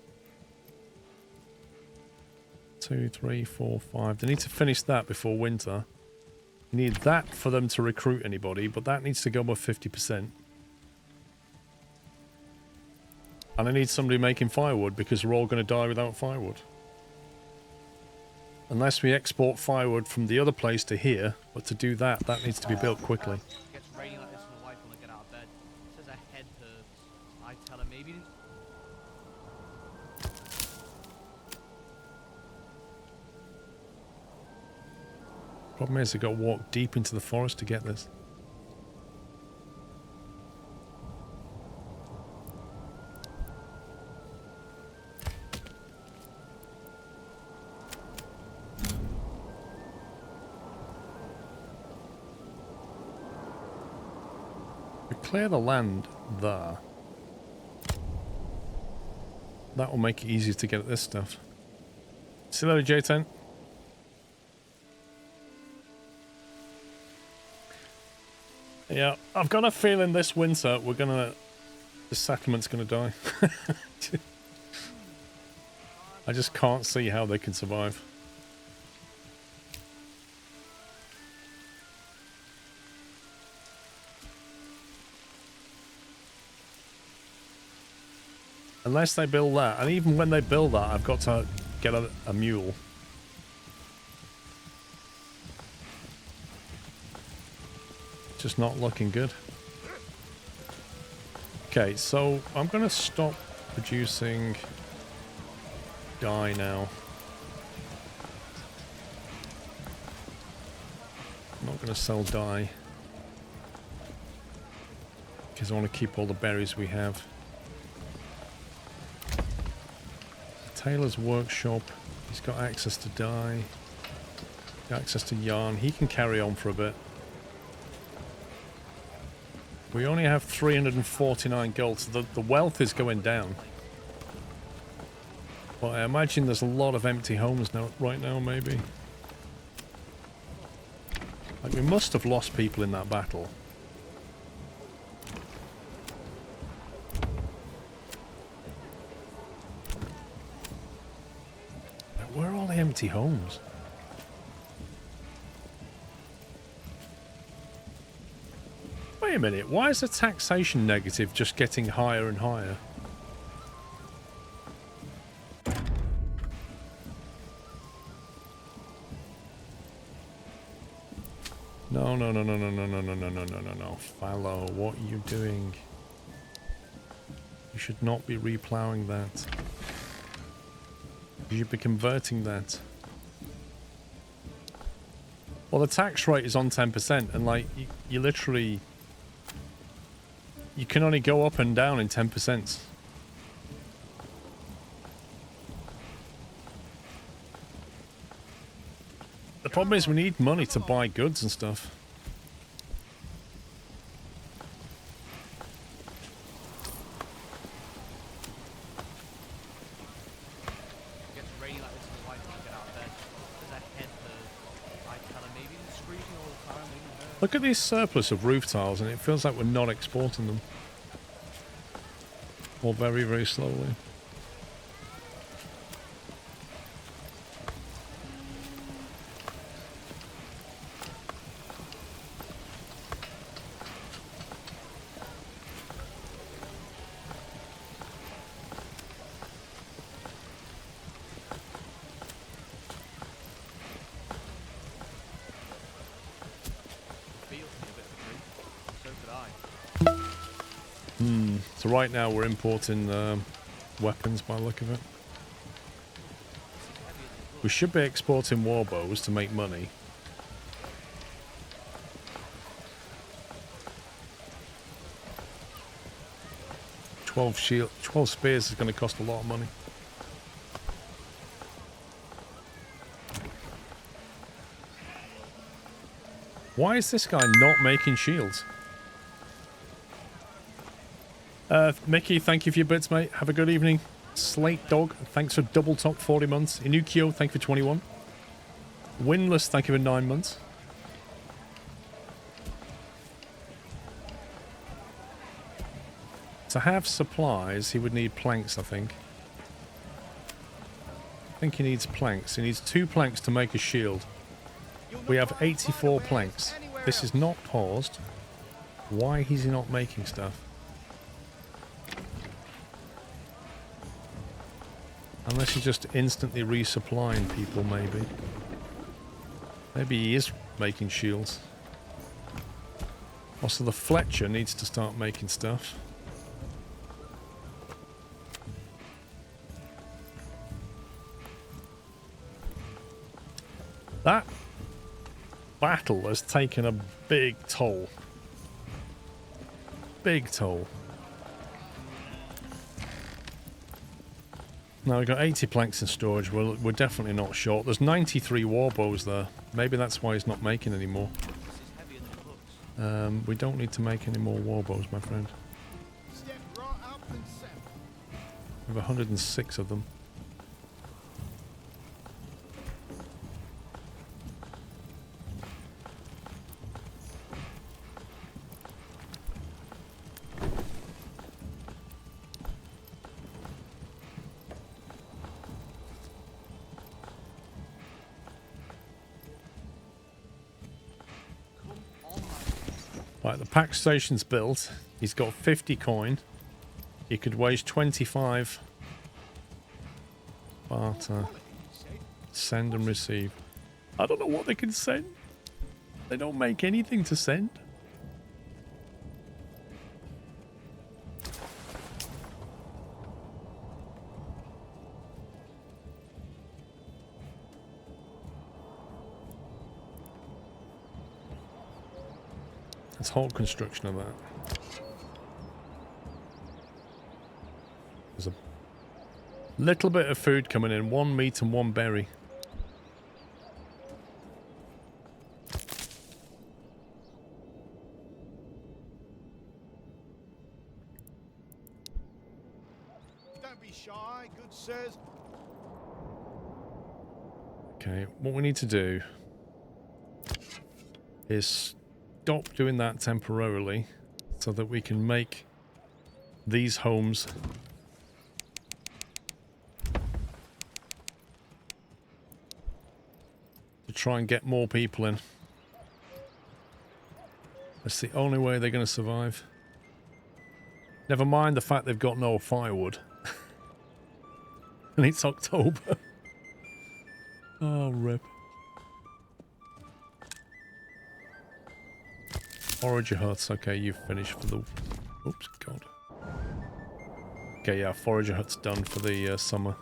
2, 3, 4, 5. They need to finish that before winter. You need that for them to recruit anybody, but that needs to go above 50%. And I need somebody making firewood because we're all going to die without firewood. Unless we export firewood from the other place to here, but to do that, that needs to be built quickly. It gets raining like this and my wife when I get out of bed. Says her head hurts. I tell her maybe... Problem is, I've got to walk deep into the forest to get this. We clear the land there. That will make it easier to get at this stuff. See you later, J10. Yeah, I've got a feeling this winter the settlement's gonna die. I just can't see how they can survive. Unless they build that, and even when they build that, I've got to get a mule. Just not looking good. Okay, so I'm going to stop producing dye now. I'm not going to sell dye because I want to keep all the berries we have. Tailor's workshop. He's got access to dye, access to yarn. He can carry on for a bit. We only have 349 gold, so the wealth is going down. But I imagine there's a lot of empty homes now, right now, maybe. Like, we must have lost people in that battle. Like, where are all the empty homes? Wait a minute, why is the taxation negative just getting higher and higher? No, no, no, no, no, no, no, no, no, no, no, no, no. Fallow, what are you doing? You should not be reploughing that. You should be converting that. Well, the tax rate is on 10%, and like, you literally... You can only go up and down in 10%. The problem is we need money to buy goods and stuff. Gets rainy like this and the wife can't get out of bed. There's a head herd. I tell her maybe the screaming all the time. Look at this surplus of roof tiles, and it feels like we're not exporting them. Or very, very slowly. So right now we're importing weapons by the look of it. We should be exporting warbows to make money. $12 spears is going to cost a lot of money. Why is this guy not making shields? Mickey, thank you for your bits, mate. Have a good evening. Slate Dog, thanks for double top 40 months. Inukio, thank you for 21. Winless, thank you for 9 months. To have supplies, he would need planks, I think. I think he needs planks. He needs 2 planks to make a shield. We have 84 planks. This is not paused. Why is he not making stuff? Unless he's just instantly resupplying people, maybe. Maybe he is making shields. Also, the Fletcher needs to start making stuff. That battle has taken a big toll. Big toll. Now we've got 80 planks in storage. We're definitely not short. There's 93 warbows there. Maybe that's why he's not making any more. This is heavier than it looks. We don't need to make any more warbows, my friend. Step right up and set. We have 106 of them. Right, the pack station's built. He's got 50 coin. He could waste 25. Barter. Send and receive. I don't know what they can send. They don't make anything to send. Let's halt construction of that. There's a little bit of food coming in. 1 meat and 1 berry. Don't be shy, good sirs. Okay, what we need to do is stop doing that temporarily so that we can make these homes to try and get more people in. That's the only way they're going to survive. Never mind the fact they've got no firewood. And it's October. Oh, rip. Forager huts. Okay, you've finished for the... Oops, God. Okay, yeah, forager hut's done for the summer.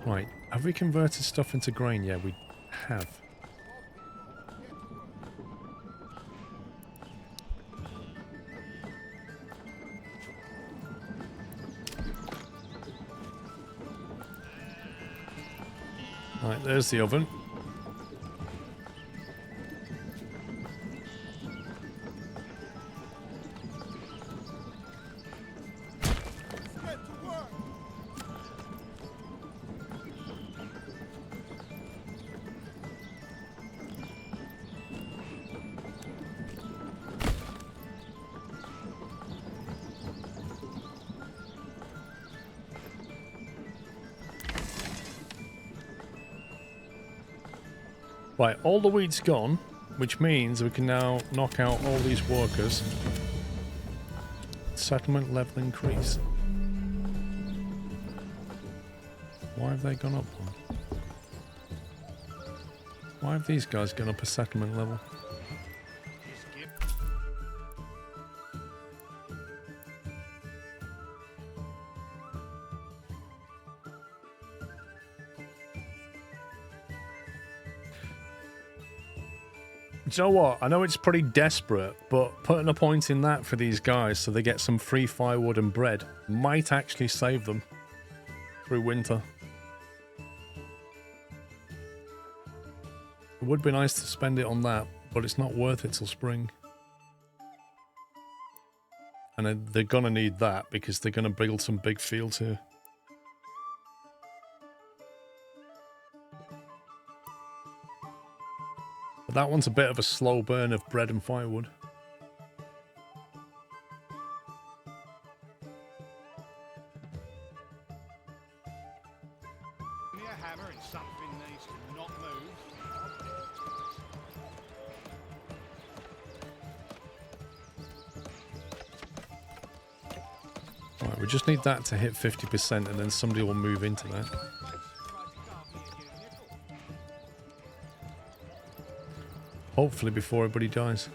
Right, have we converted stuff into grain? Yeah, we have. Right, there's the oven. Get to work. Right, all the wheat's gone, which means we can now knock out all these workers. Settlement level increase. Why have they gone up one? Why have these guys gone up a settlement level? Do you know what? I know it's pretty desperate, but putting a point in that for these guys so they get some free firewood and bread might actually save them through winter. It would be nice to spend it on that, but it's not worth it till spring. And they're going to need that because they're going to build some big fields here. But that one's a bit of a slow burn of bread and firewood. Give me a hammer and something needs to not move. Right, we just need that to hit 50% and then somebody will move into that. Hopefully before everybody dies.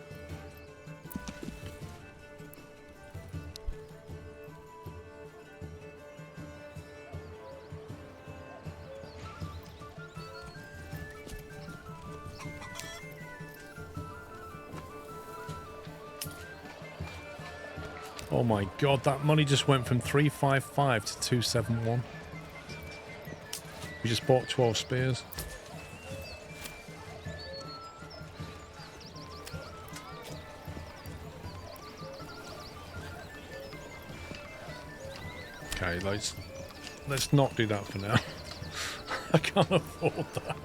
Oh my god, that money just went from 355 to 271. We just bought 12 spears. Okay, let's not do that for now. I can't afford that.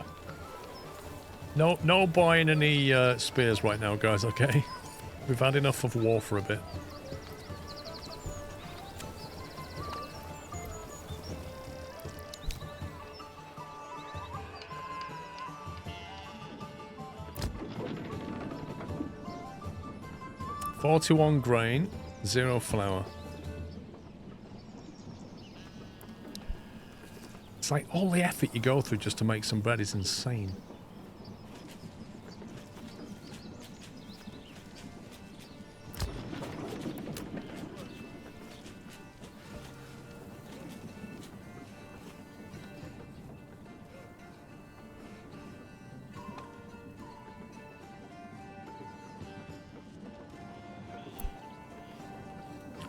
No buying any spears right now, guys, okay? We've had enough of war for a bit. $41 grain, 0 flour. It's like all the effort you go through just to make some bread is insane.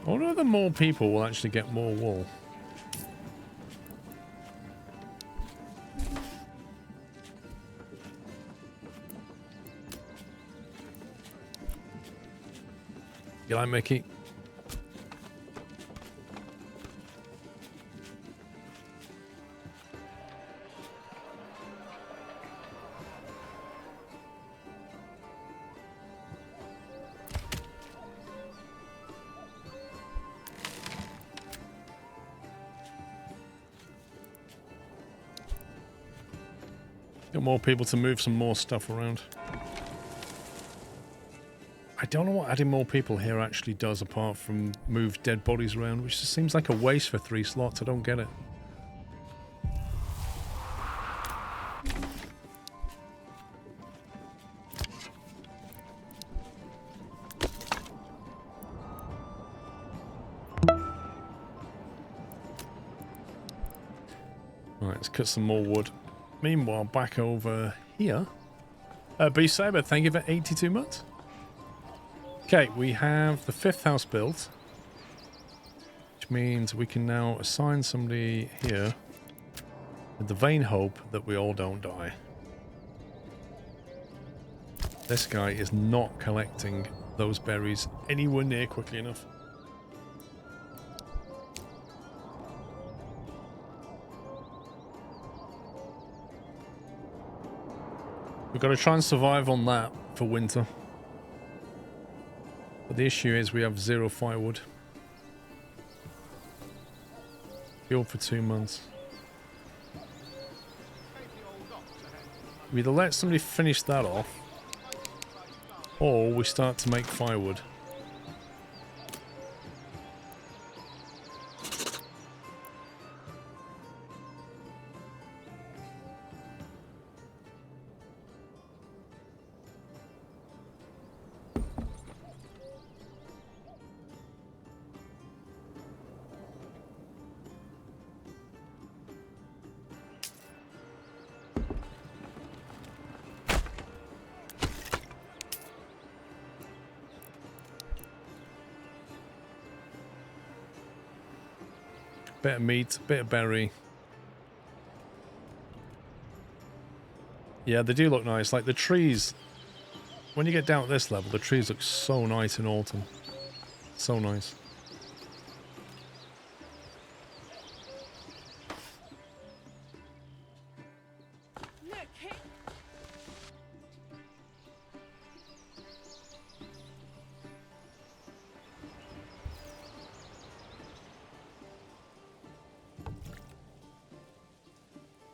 I wonder whether more people will actually get more wool. You like Mickey? Got more people to move some more stuff around. I don't know what adding more people here actually does apart from move dead bodies around, which just seems like a waste for 3 slots. I don't get it. Alright, let's cut some more wood. Meanwhile, back over here. B Saber, thank you for 82 months. Okay, we have the 5th house built, which means we can now assign somebody here with the vain hope that we all don't die. This guy is not collecting those berries anywhere near quickly enough. We've got to try and survive on that for winter. But the issue is we have 0 firewood. Fuel for 2 months. We either let somebody finish that off, or we start to make firewood. Bit of meat, bit of berry. Yeah, they do look nice. Like the trees, when you get down at this level, the trees look so nice in autumn. So nice.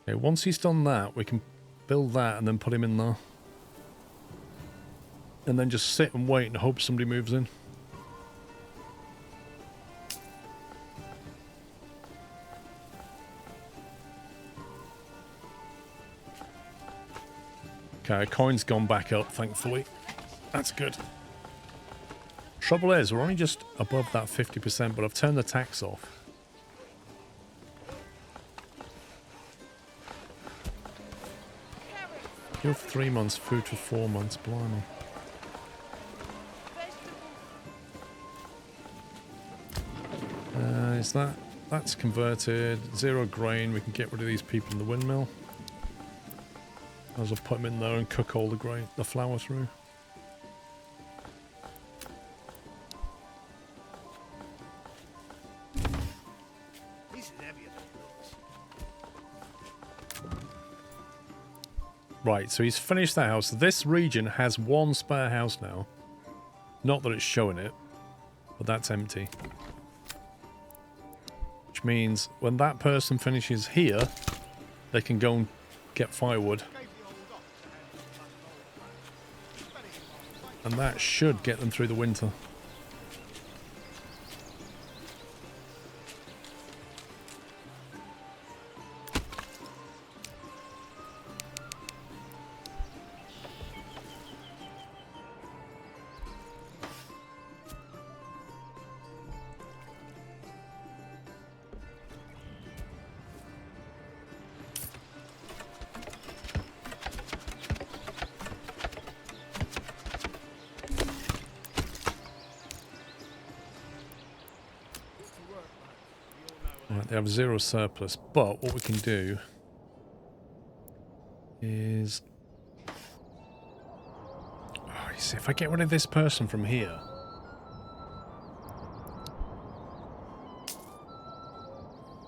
Okay, once he's done that, we can build that and then put him in there. And then just sit and wait and hope somebody moves in. Okay, our coin's gone back up, thankfully. That's good. Trouble is, we're only just above that 50%, but I've turned the tax off. Fuel for 3 months, food for 4 months, blimey. Is that... That's converted. 0 grain. We can get rid of these people in the windmill. I'll just put them in there and cook all the grain, the flour through. This is heavier than it looks. Right, so he's finished that house. This region has 1 spare house now. Not that it's showing it, but that's empty. Which means when that person finishes here, they can go and get firewood. And that should get them through the winter. Right, they have 0 surplus, but what we can do is... Oh, you see, if I get rid of this person from here...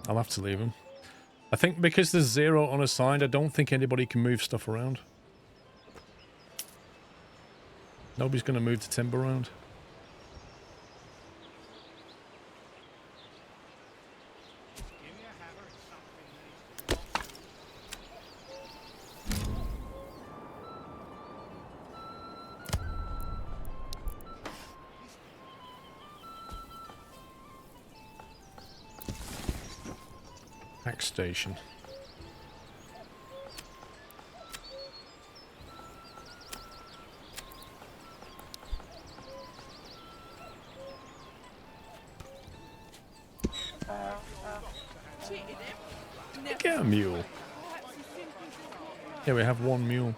I'll have to leave him. I think because there's 0 unassigned, I don't think anybody can move stuff around. Nobody's going to move the timber around. Axe station. Get a mule. Yeah, we have 1 mule.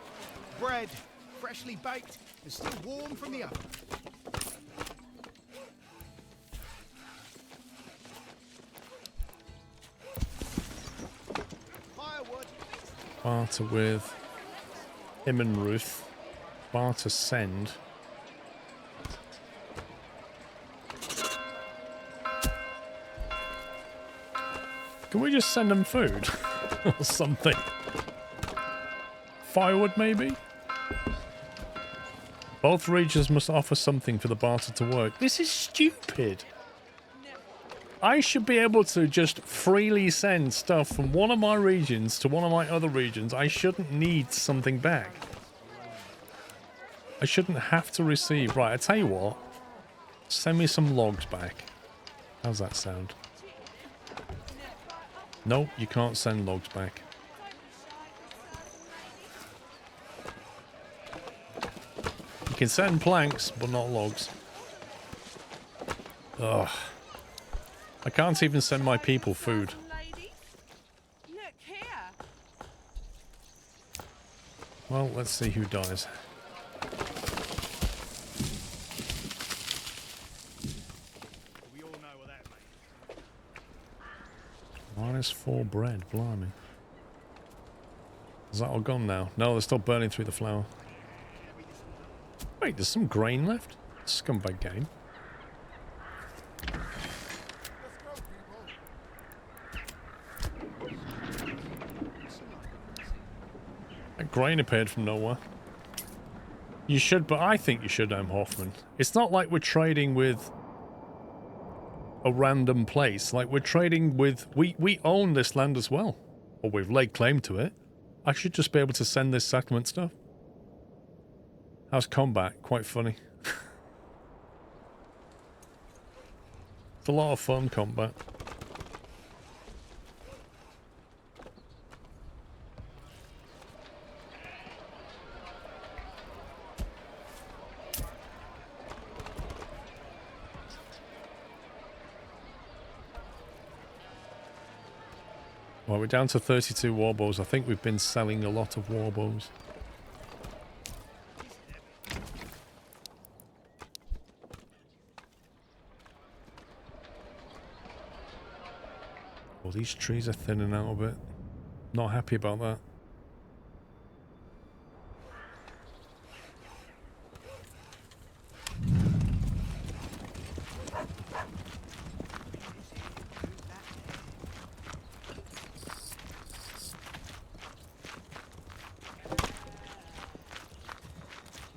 Bread, freshly baked and still warm from the oven. Firewood. Barter with him and Ruth. Barter send. Can we just send them food? Or something? Firewood, maybe? Both regions must offer something for the barter to work. This is stupid. I should be able to just freely send stuff from one of my regions to one of my other regions. I shouldn't need something back. I shouldn't have to receive... Right, I tell you what. Send me some logs back. How's that sound? No, you can't send logs back. You can send planks, but not logs. Ugh. I can't even send my people food. Look here. Well, let's see who dies. We all know what that means. -4 bread, blimey. Is that all gone now? No, they're still burning through the flour. Wait, there's some grain left? Scumbag game. That grain appeared from nowhere. You should, but I think you should, Hoffman. It's not like we're trading with a random place. Like, we're trading with... We own this land as well. Or we've laid claim to it. I should just be able to send this settlement stuff. How's combat? Quite funny. It's a lot of fun, combat. Well, we're down to 32 warbows. I think we've been selling a lot of warbows. Oh, these trees are thinning out a bit. Not happy about that.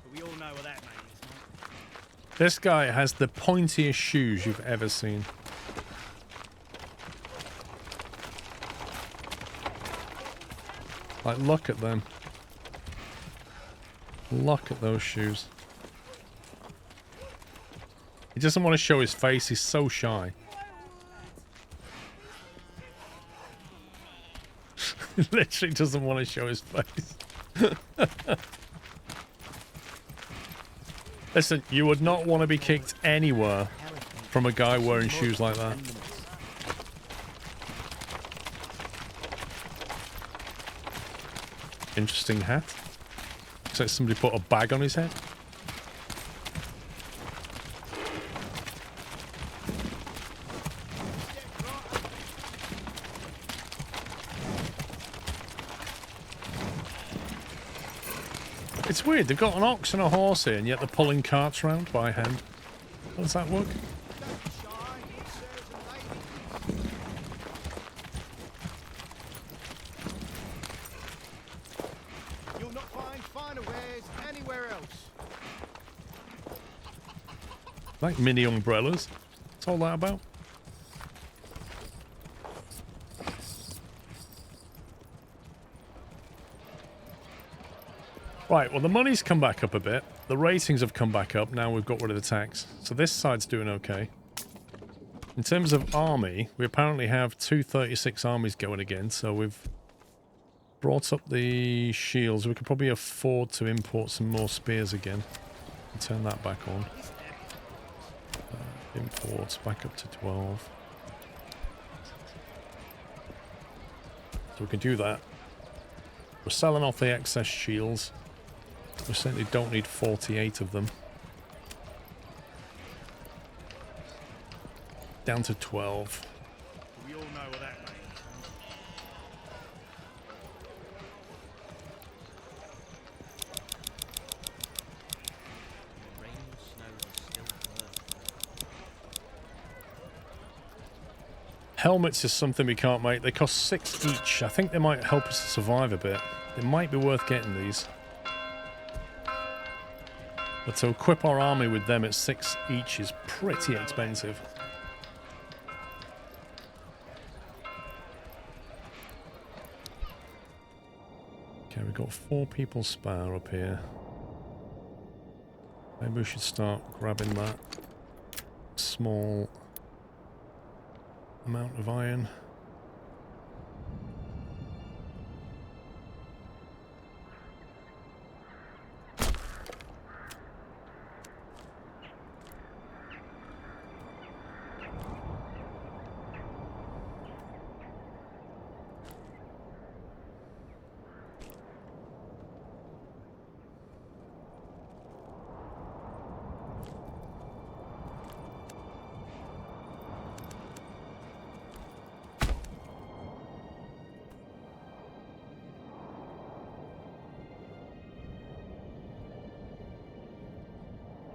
But we all know what that means, mate. This guy has the pointiest shoes you've ever seen. Like, look at them. Look at those shoes. He doesn't want to show his face. He's so shy. He literally doesn't want to show his face. Listen, you would not want to be kicked anywhere from a guy wearing shoes like that. Interesting hat. Looks like somebody put a bag on his head. It's weird, they've got an ox and a horse here, and yet they're pulling carts around by hand. How does that work? Don't be shy, good sirs and ladies. You'll not find finer wares anywhere else. Like mini umbrellas. What's all that about? Right, well the money's come back up a bit. The ratings have come back up now we've got rid of the tax. So this side's doing okay. In terms of army, we apparently have 236 armies going again, so we've brought up the shields. We could probably afford to import some more spears again. And turn that back on. Imports back up to 12. So we can do that. We're selling off the excess shields. We certainly don't need 48 of them. Down to 12. We all know what that means. Rain and snow are still worth. Helmets is something we can't make. They cost 6 each. I think they might help us to survive a bit. It might be worth getting these. But to equip our army with them at 6 each is pretty expensive. Okay, we've got 4 people spare up here. Maybe we should start grabbing that small amount of iron.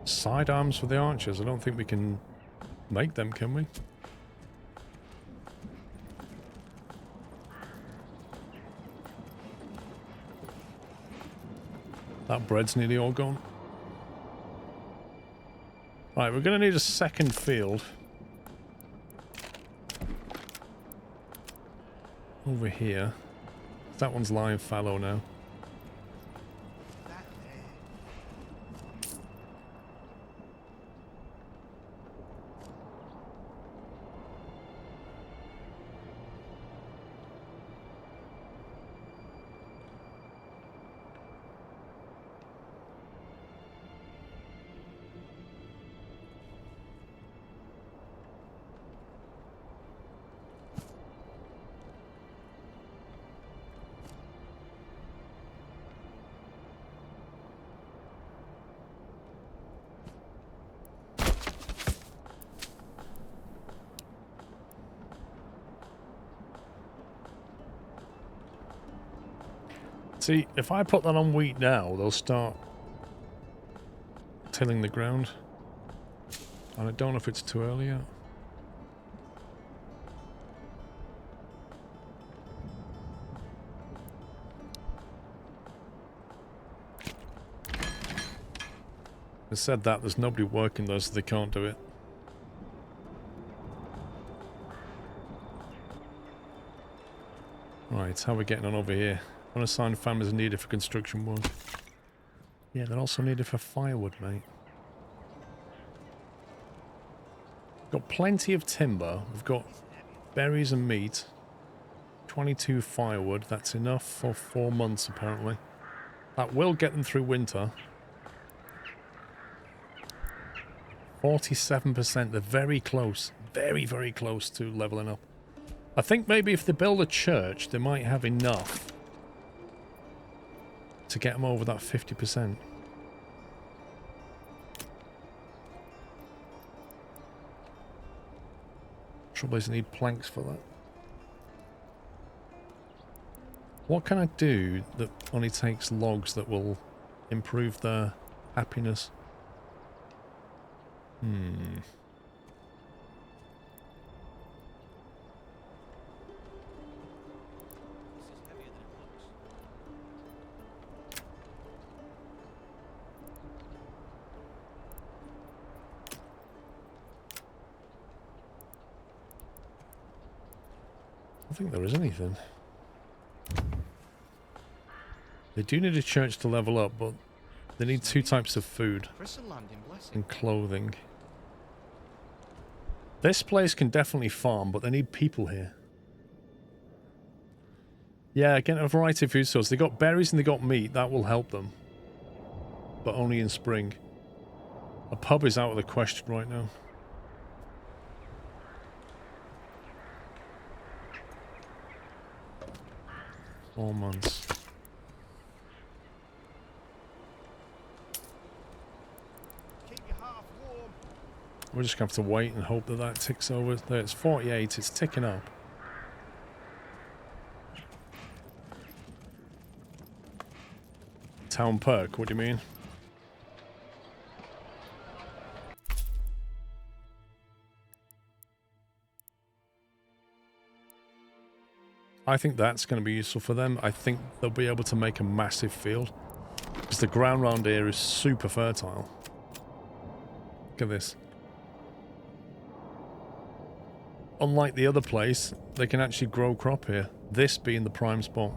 Sidearms for the archers. I don't think we can make them, can we? That bread's nearly all gone. Right, we're going to need a second field. Over here. That one's lying fallow now. That there. See, if I put that on wheat now, they'll start tilling the ground. And I don't know if it's too early yet. I said that, there's nobody working there, so they can't do it. Right, how are we getting on over here? Unassigned families are needed for construction work. Yeah, they're also needed for firewood, mate. Got plenty of timber. We've got berries and meat. 22 firewood. That's enough for 4 months, apparently. That will get them through winter. 47%. They're very close. Very, very close to leveling up. I think maybe if they build a church, they might have enough to get them over that 50%. Trouble is I need planks for that. What can I do that only takes logs that will improve their happiness? I think there is anything. They do need a church to level up, but they need 2 types of food and clothing. This place can definitely farm, but they need people here. Yeah, getting a variety of food sources. They got berries and they got meat. That will help them. But only in spring. A pub is out of the question right now. Four months. Keep your half warm. We're just going to have to wait and hope that that ticks over. There, it's 48. It's ticking up. Town perk, what do you mean? I think that's going to be useful for them. I think they'll be able to make a massive field. Because the ground around here is super fertile. Look at this. Unlike the other place, they can actually grow crop here. This being the prime spot.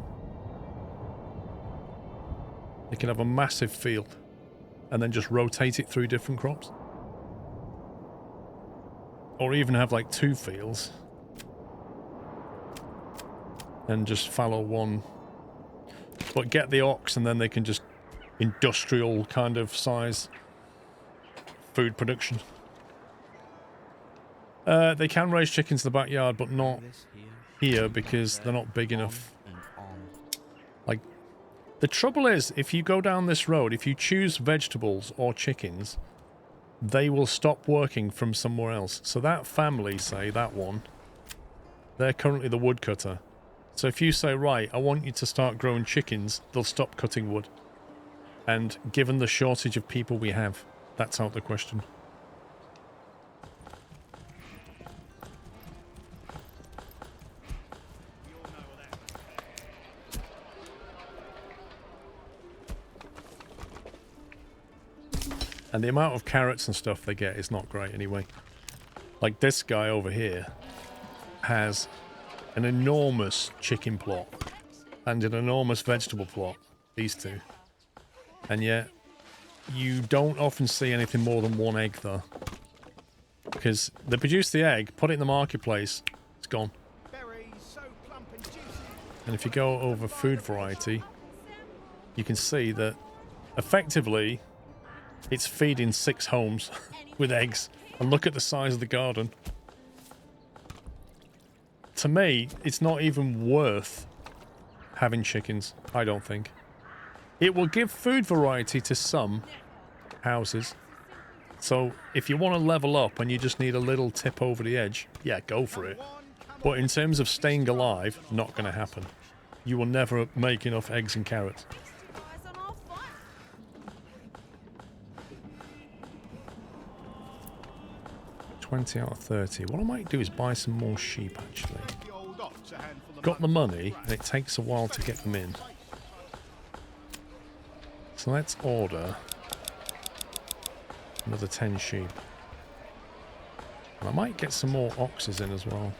They can have a massive field. And then just rotate it through different crops. Or even have like 2 fields. And just fallow one. But get the ox and then they can just industrial kind of size food production. They can raise chickens in the backyard, but not here because they're not big enough. Like, the trouble is, if you go down this road, if you choose vegetables or chickens, they will stop working from somewhere else. So that family, say, that one, they're currently the woodcutter. So if you say, right, I want you to start growing chickens, they'll stop cutting wood. And given the shortage of people we have, that's out of the question. And the amount of carrots and stuff they get is not great anyway. Like this guy over here has an enormous chicken plot and an enormous vegetable plot. These two. And yet, you don't often see anything more than 1 egg though. Because they produce the egg, put it in the marketplace, it's gone. Berries so plump and juicy. And if you go over food variety, you can see that effectively it's feeding 6 homes with eggs. And look at the size of the garden. To me, it's not even worth having chickens, I don't think. It will give food variety to some houses. So if you want to level up and you just need a little tip over the edge, yeah, go for it. But in terms of staying alive, not going to happen. you will never make enough eggs and carrots. Guys on our fight. 20 out of 30. What I might do is buy some more sheep, actually. The old ox a handful of Got the money. money, and it takes a while to get them in. So let's order another 10 sheep. And I might get some more oxes in as well.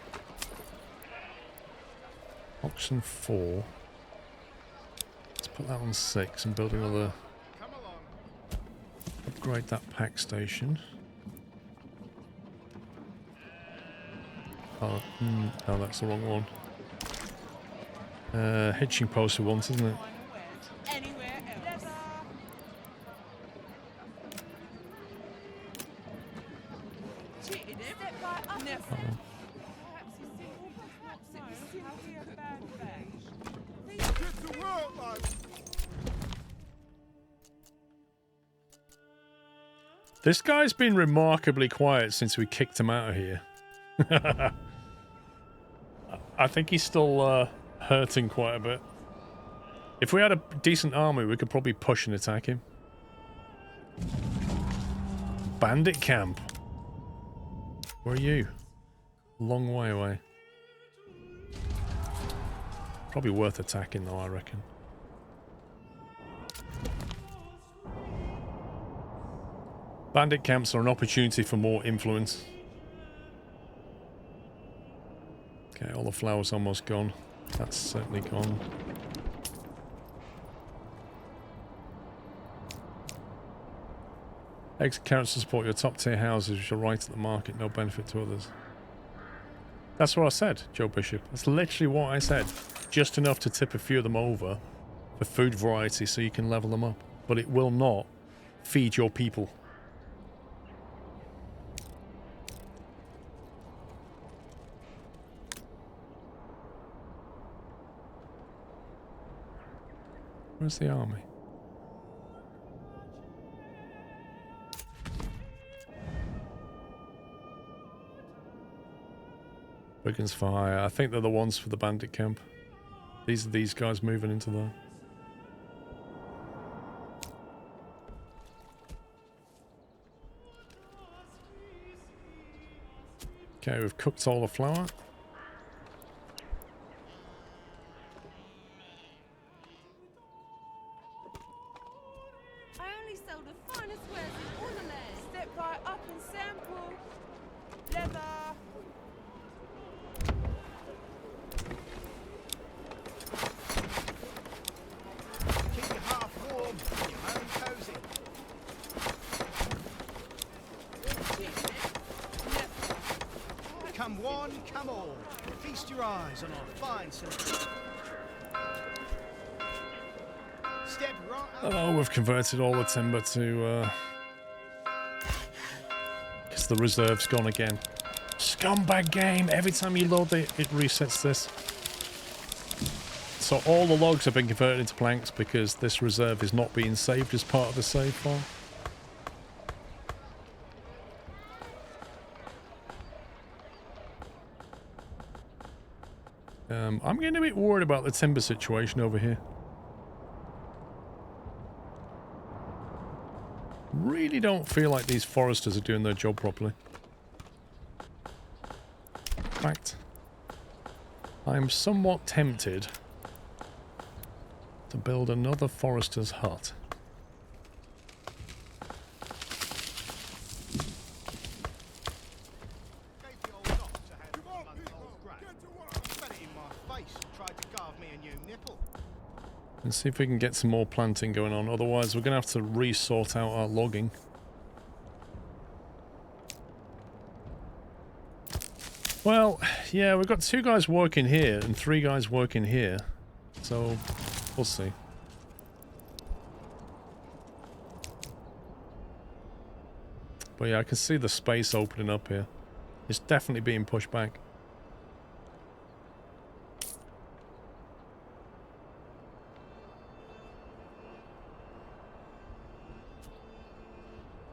Oxen 4. Let's put that on 6 and build another... Come along. Upgrade that pack station. Oh, no, that's the wrong one. Hitching post we want, isn't it? Anywhere else. Cheated him. Step right up. Never. Perhaps you think, perhaps it was simply a bad batch. Get to work, lad. This guy's been remarkably quiet since we kicked him out of here. I think he's still hurting quite a bit. If we had a decent army, we could probably push and attack him. Bandit camp. Where are you? Long way away. Probably worth attacking though, I reckon. Bandit camps are an opportunity for more influence. Okay, all the flowers almost gone. That's certainly gone. Eggs and carrots to support your top tier houses, which are right at the market, no benefit to others. That's what I said, Joe Bishop. That's literally what I said. Just enough to tip a few of them over for food variety so you can level them up. But it will not feed your people. Where's the army? Brigands for hire. I think they're the ones for the bandit camp. These are these guys moving into there. Okay, we've cooked all the flour. I only sell the finest wares in all the land. Step right up and sample. Leather. Keep your half warm, your home cozy. Come one, come all. Feast your eyes on our fine selection. Step right up. Oh, we've converted all the timber to, because the reserve's gone again. Scumbag game! Every time you load it, it resets this. So all the logs have been converted into planks because this reserve is not being saved as part of the save file. I'm getting a bit worried about the timber situation over here. Really don't feel like these foresters are doing their job properly. In fact, I'm somewhat tempted to build another forester's hut. Gave the old ox a handful of month-old grain. Spat it in my face and tried to carve me a new nipple. Let's see if we can get some more planting going on. Otherwise, we're going to have to re-sort out our logging. Well, yeah, we've got 2 guys working here and 3 guys working here. So, we'll see. But yeah, I can see the space opening up here. It's definitely being pushed back.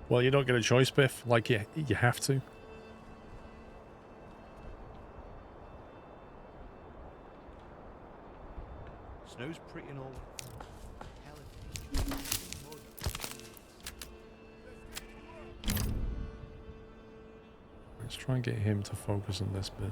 Well, you don't get a choice, Biff. Like, you have to. Those pretty and all. Hell if they Let's try and get him to focus on this bit.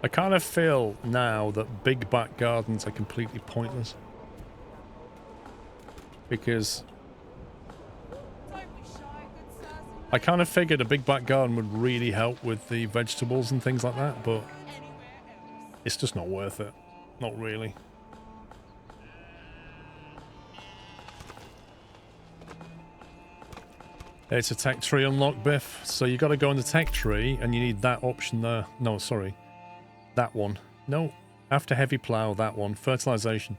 I kind of feel now that big back gardens are completely pointless. Because I kind of figured a big back garden would really help with the vegetables and things like that, but it's just not worth it. Not really. It's a tech tree unlock, Biff. So you got to go in the tech tree and you need that option there. No, sorry. That one. No, after heavy plow, that one. Fertilization.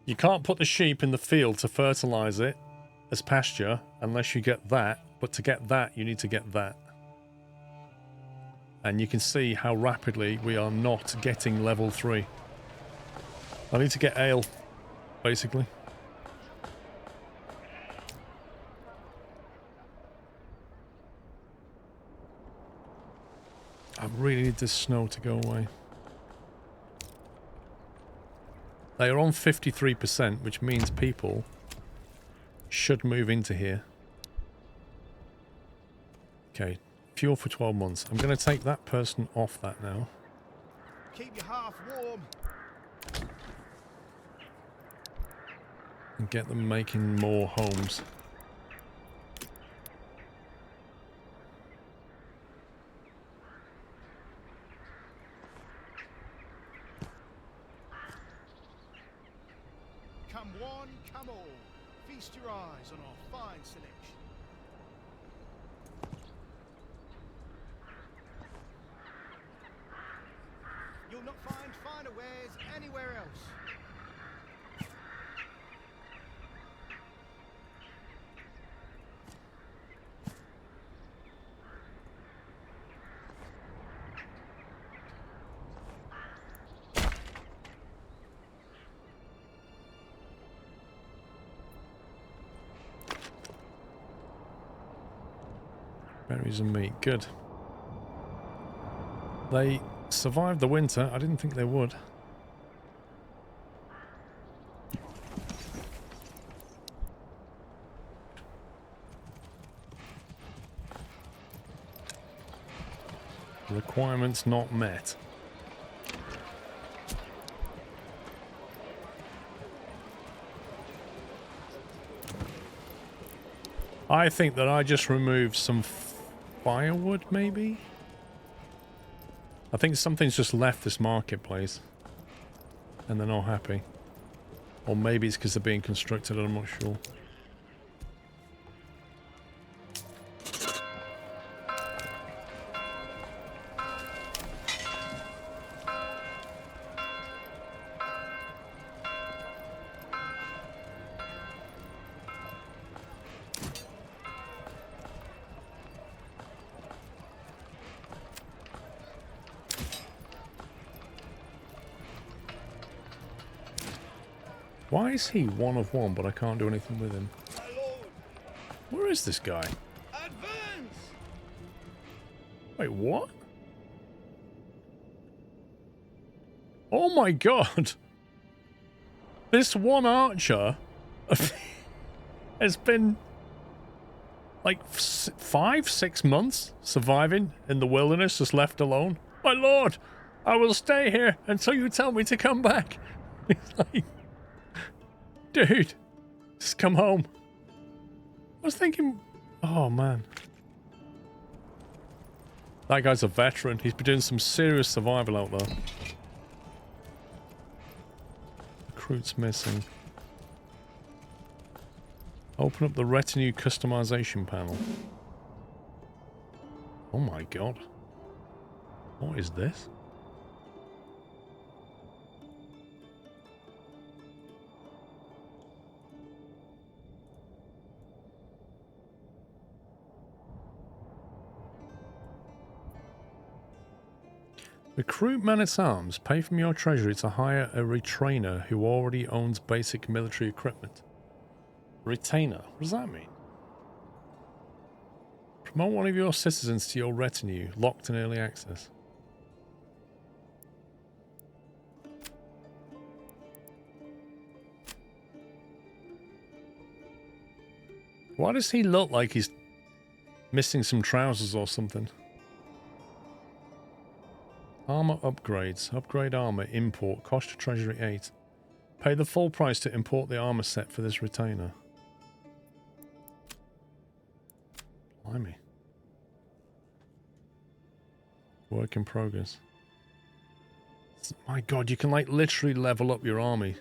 You can't put the sheep in the field to fertilize it as pasture unless you get that. But to get that, you need to get that. And you can see how rapidly we are not getting level 3. I need to get ale, basically. I really need this snow to go away. They are on 53%, which means people should move into here. Okay, fuel for 12 months. I'm going to take that person off that now. Keep your half warm. And get them making more homes. Come one, come all. Feast your eyes on our fine selection. You'll not find finer wares anywhere else. Berries and meat, good. They survived the winter. I didn't think they would. Requirements not met. I think that I just removed some firewood, maybe? I think something's just left this marketplace. And they're not happy. Or maybe it's because they're being constructed, I'm not sure. Why is he one of one, but I can't do anything with him? Where is this guy? Advance! Wait, what? Oh my god! This one archer has been like 5-6 months surviving in the wilderness, just left alone. My lord, I will stay here until you tell me to come back. He's like, dude, just come home. I was thinking, oh man. That guy's a veteran. He's been doing some serious survival out there. Recruits missing. Open up the retinue customization panel. Oh my god. What is this? Recruit men-at-arms. Pay from your treasury to hire a retrainer who already owns basic military equipment. Retainer? What does that mean? Promote one of your citizens to your retinue. Locked in early access. Why does he look like he's missing some trousers or something? Armor upgrades. Upgrade armor. Import. Cost to treasury 8. Pay the full price to import the armor set for this retainer. Blimey. Work in progress. My god, you can like literally level up your army.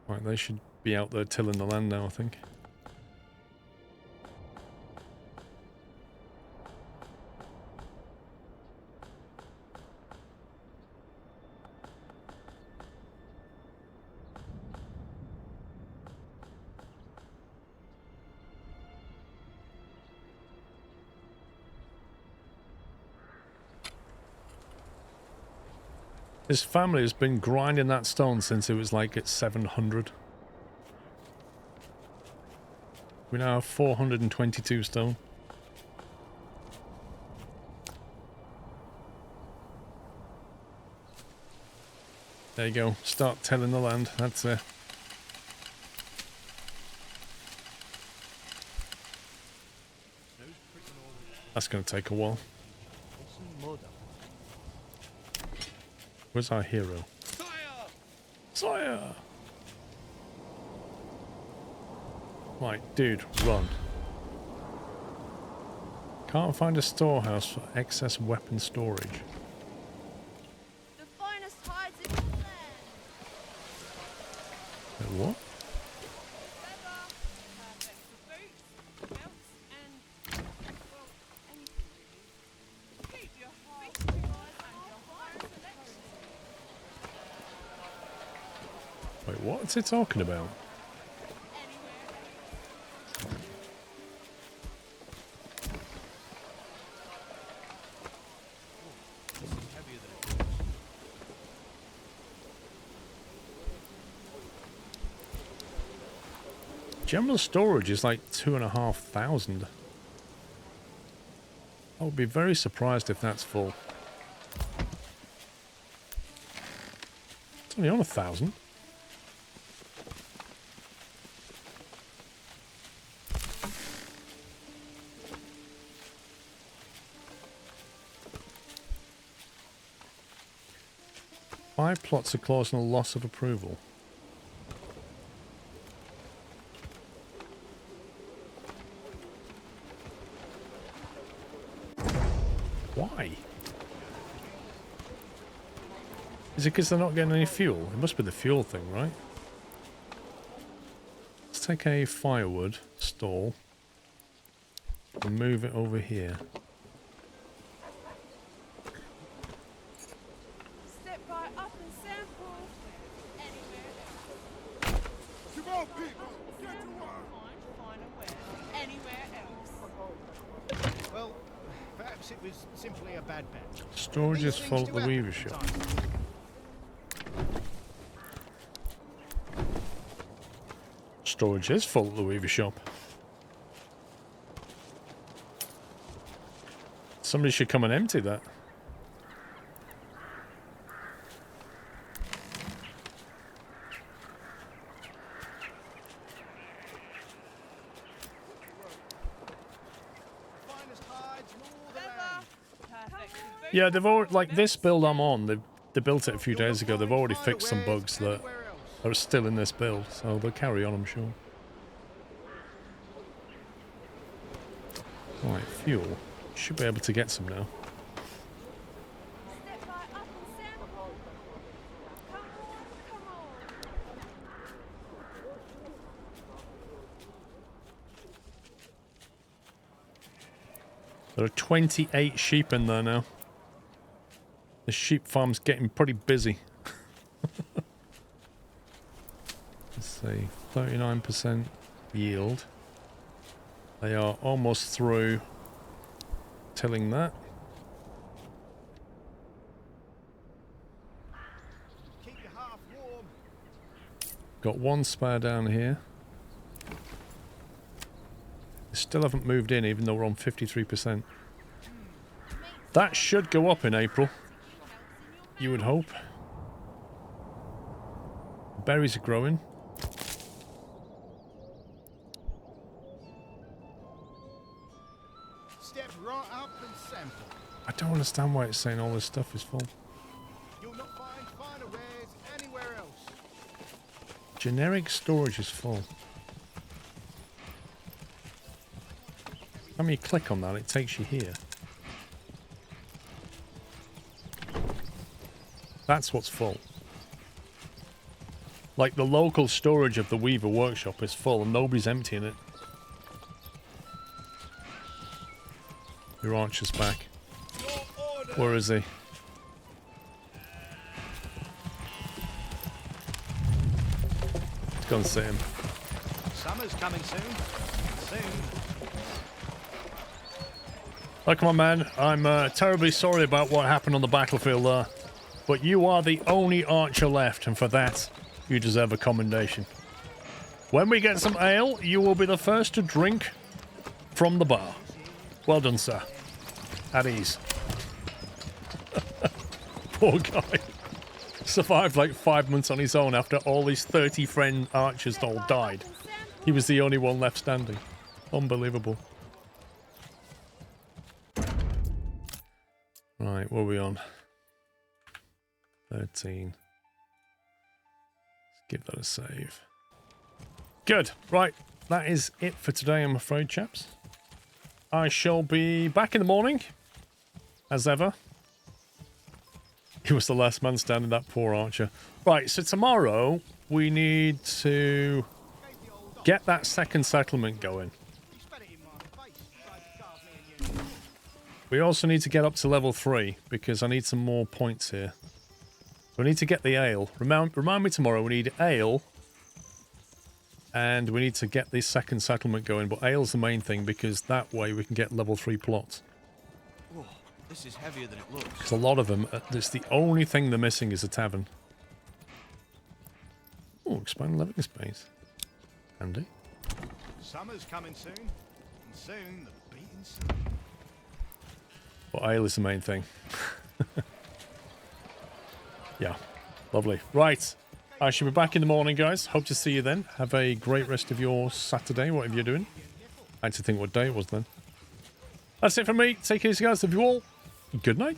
Right, they should be out there tilling the land now, I think. His family has been grinding that stone since it was like at 700. We now have 422 stone. There you go. Start tilling the land. That's it. That's going to take a while. Where's our hero? Sire! Sire! Right, dude, run. Can't find a storehouse for excess weapon storage. The finest hides in the land. Wait, what? Leather, perfect for boots, belts, and, well, anything really. Keep your heart and your fire selection. Wait, what's it talking about? General storage is like 2,500. I would be very surprised if that's full. It's only on 1,000. Five plots are causing a loss of approval. Why? Is it because they're not getting any fuel? It must be the fuel thing, right? Let's take a firewood stall and move it over here. Step right up and sample. Anywhere else. Come on, people! Get to work! Find a wear. Anywhere else. Well, perhaps it was simply a bad batch. Storage These is things full at do the happen weaver from shop. time to time. Storage is full at the weaver shop. Somebody should come and empty that. Finest hides in all the Leather, land. perfect for boots. Yeah, they've already, like this build I'm on, they built it a few days ago. They've already fixed some bugs that are still in this build, so they'll carry on, I'm sure. Right, fuel. Should be able to get some now. Step right up and sample. Come on, come on. There are 28 sheep in there now. The sheep farm's getting pretty busy. Let's see, 39% yield. They are almost through tilling that. Keep your half warm. Got one spare down here. They still haven't moved in even though we're on 53%. That should go up in April. You would hope. Berries are growing. Step right up and sample. I don't understand why it's saying all this stuff is full. You'll not find finer wares anywhere else. Generic storage is full. When you click on that, it takes you here. That's what's full. Like the local storage of the Weaver workshop is full and nobody's emptying it. Your archer's back. Where is he? Let's go and see him. Summer's coming soon. Soon. Oh, come on, man. I'm terribly sorry about what happened on the battlefield there. But you are the only archer left, and for that, you deserve a commendation. When we get some ale, you will be the first to drink from the bar. Well done, sir. At ease. Poor guy. Survived like 5 months on his own after all his 30 friend archers all died. He was the only one left standing. Unbelievable. Right, what are we on? 13. Let's give that a save. Good. Right. That is it for today, I'm afraid, chaps. I shall be back in the morning, as ever. He was the last man standing, that poor archer. Right, so tomorrow we need to get that second settlement going. You spat it in my face. Tried to carve me and you. We also need to get up to level 3 because I need some more points here. So we need to get the ale. Remind me tomorrow, we need ale. And we need to get this second settlement going. But ale's the main thing because that way we can get level 3 plots. Oh, this is heavier than it looks. Because a lot of them, it's the only thing they're missing is a tavern. Oh, expand living space. Handy. Summer's coming soon. And soon the beating sun. But ale is the main thing. Yeah, lovely. Right, I shall be back in the morning, guys. Hope to see you then. Have a great rest of your Saturday, whatever you're doing. I had to think what day it was then. That's it from me. Take care, guys. Love you all. Good night.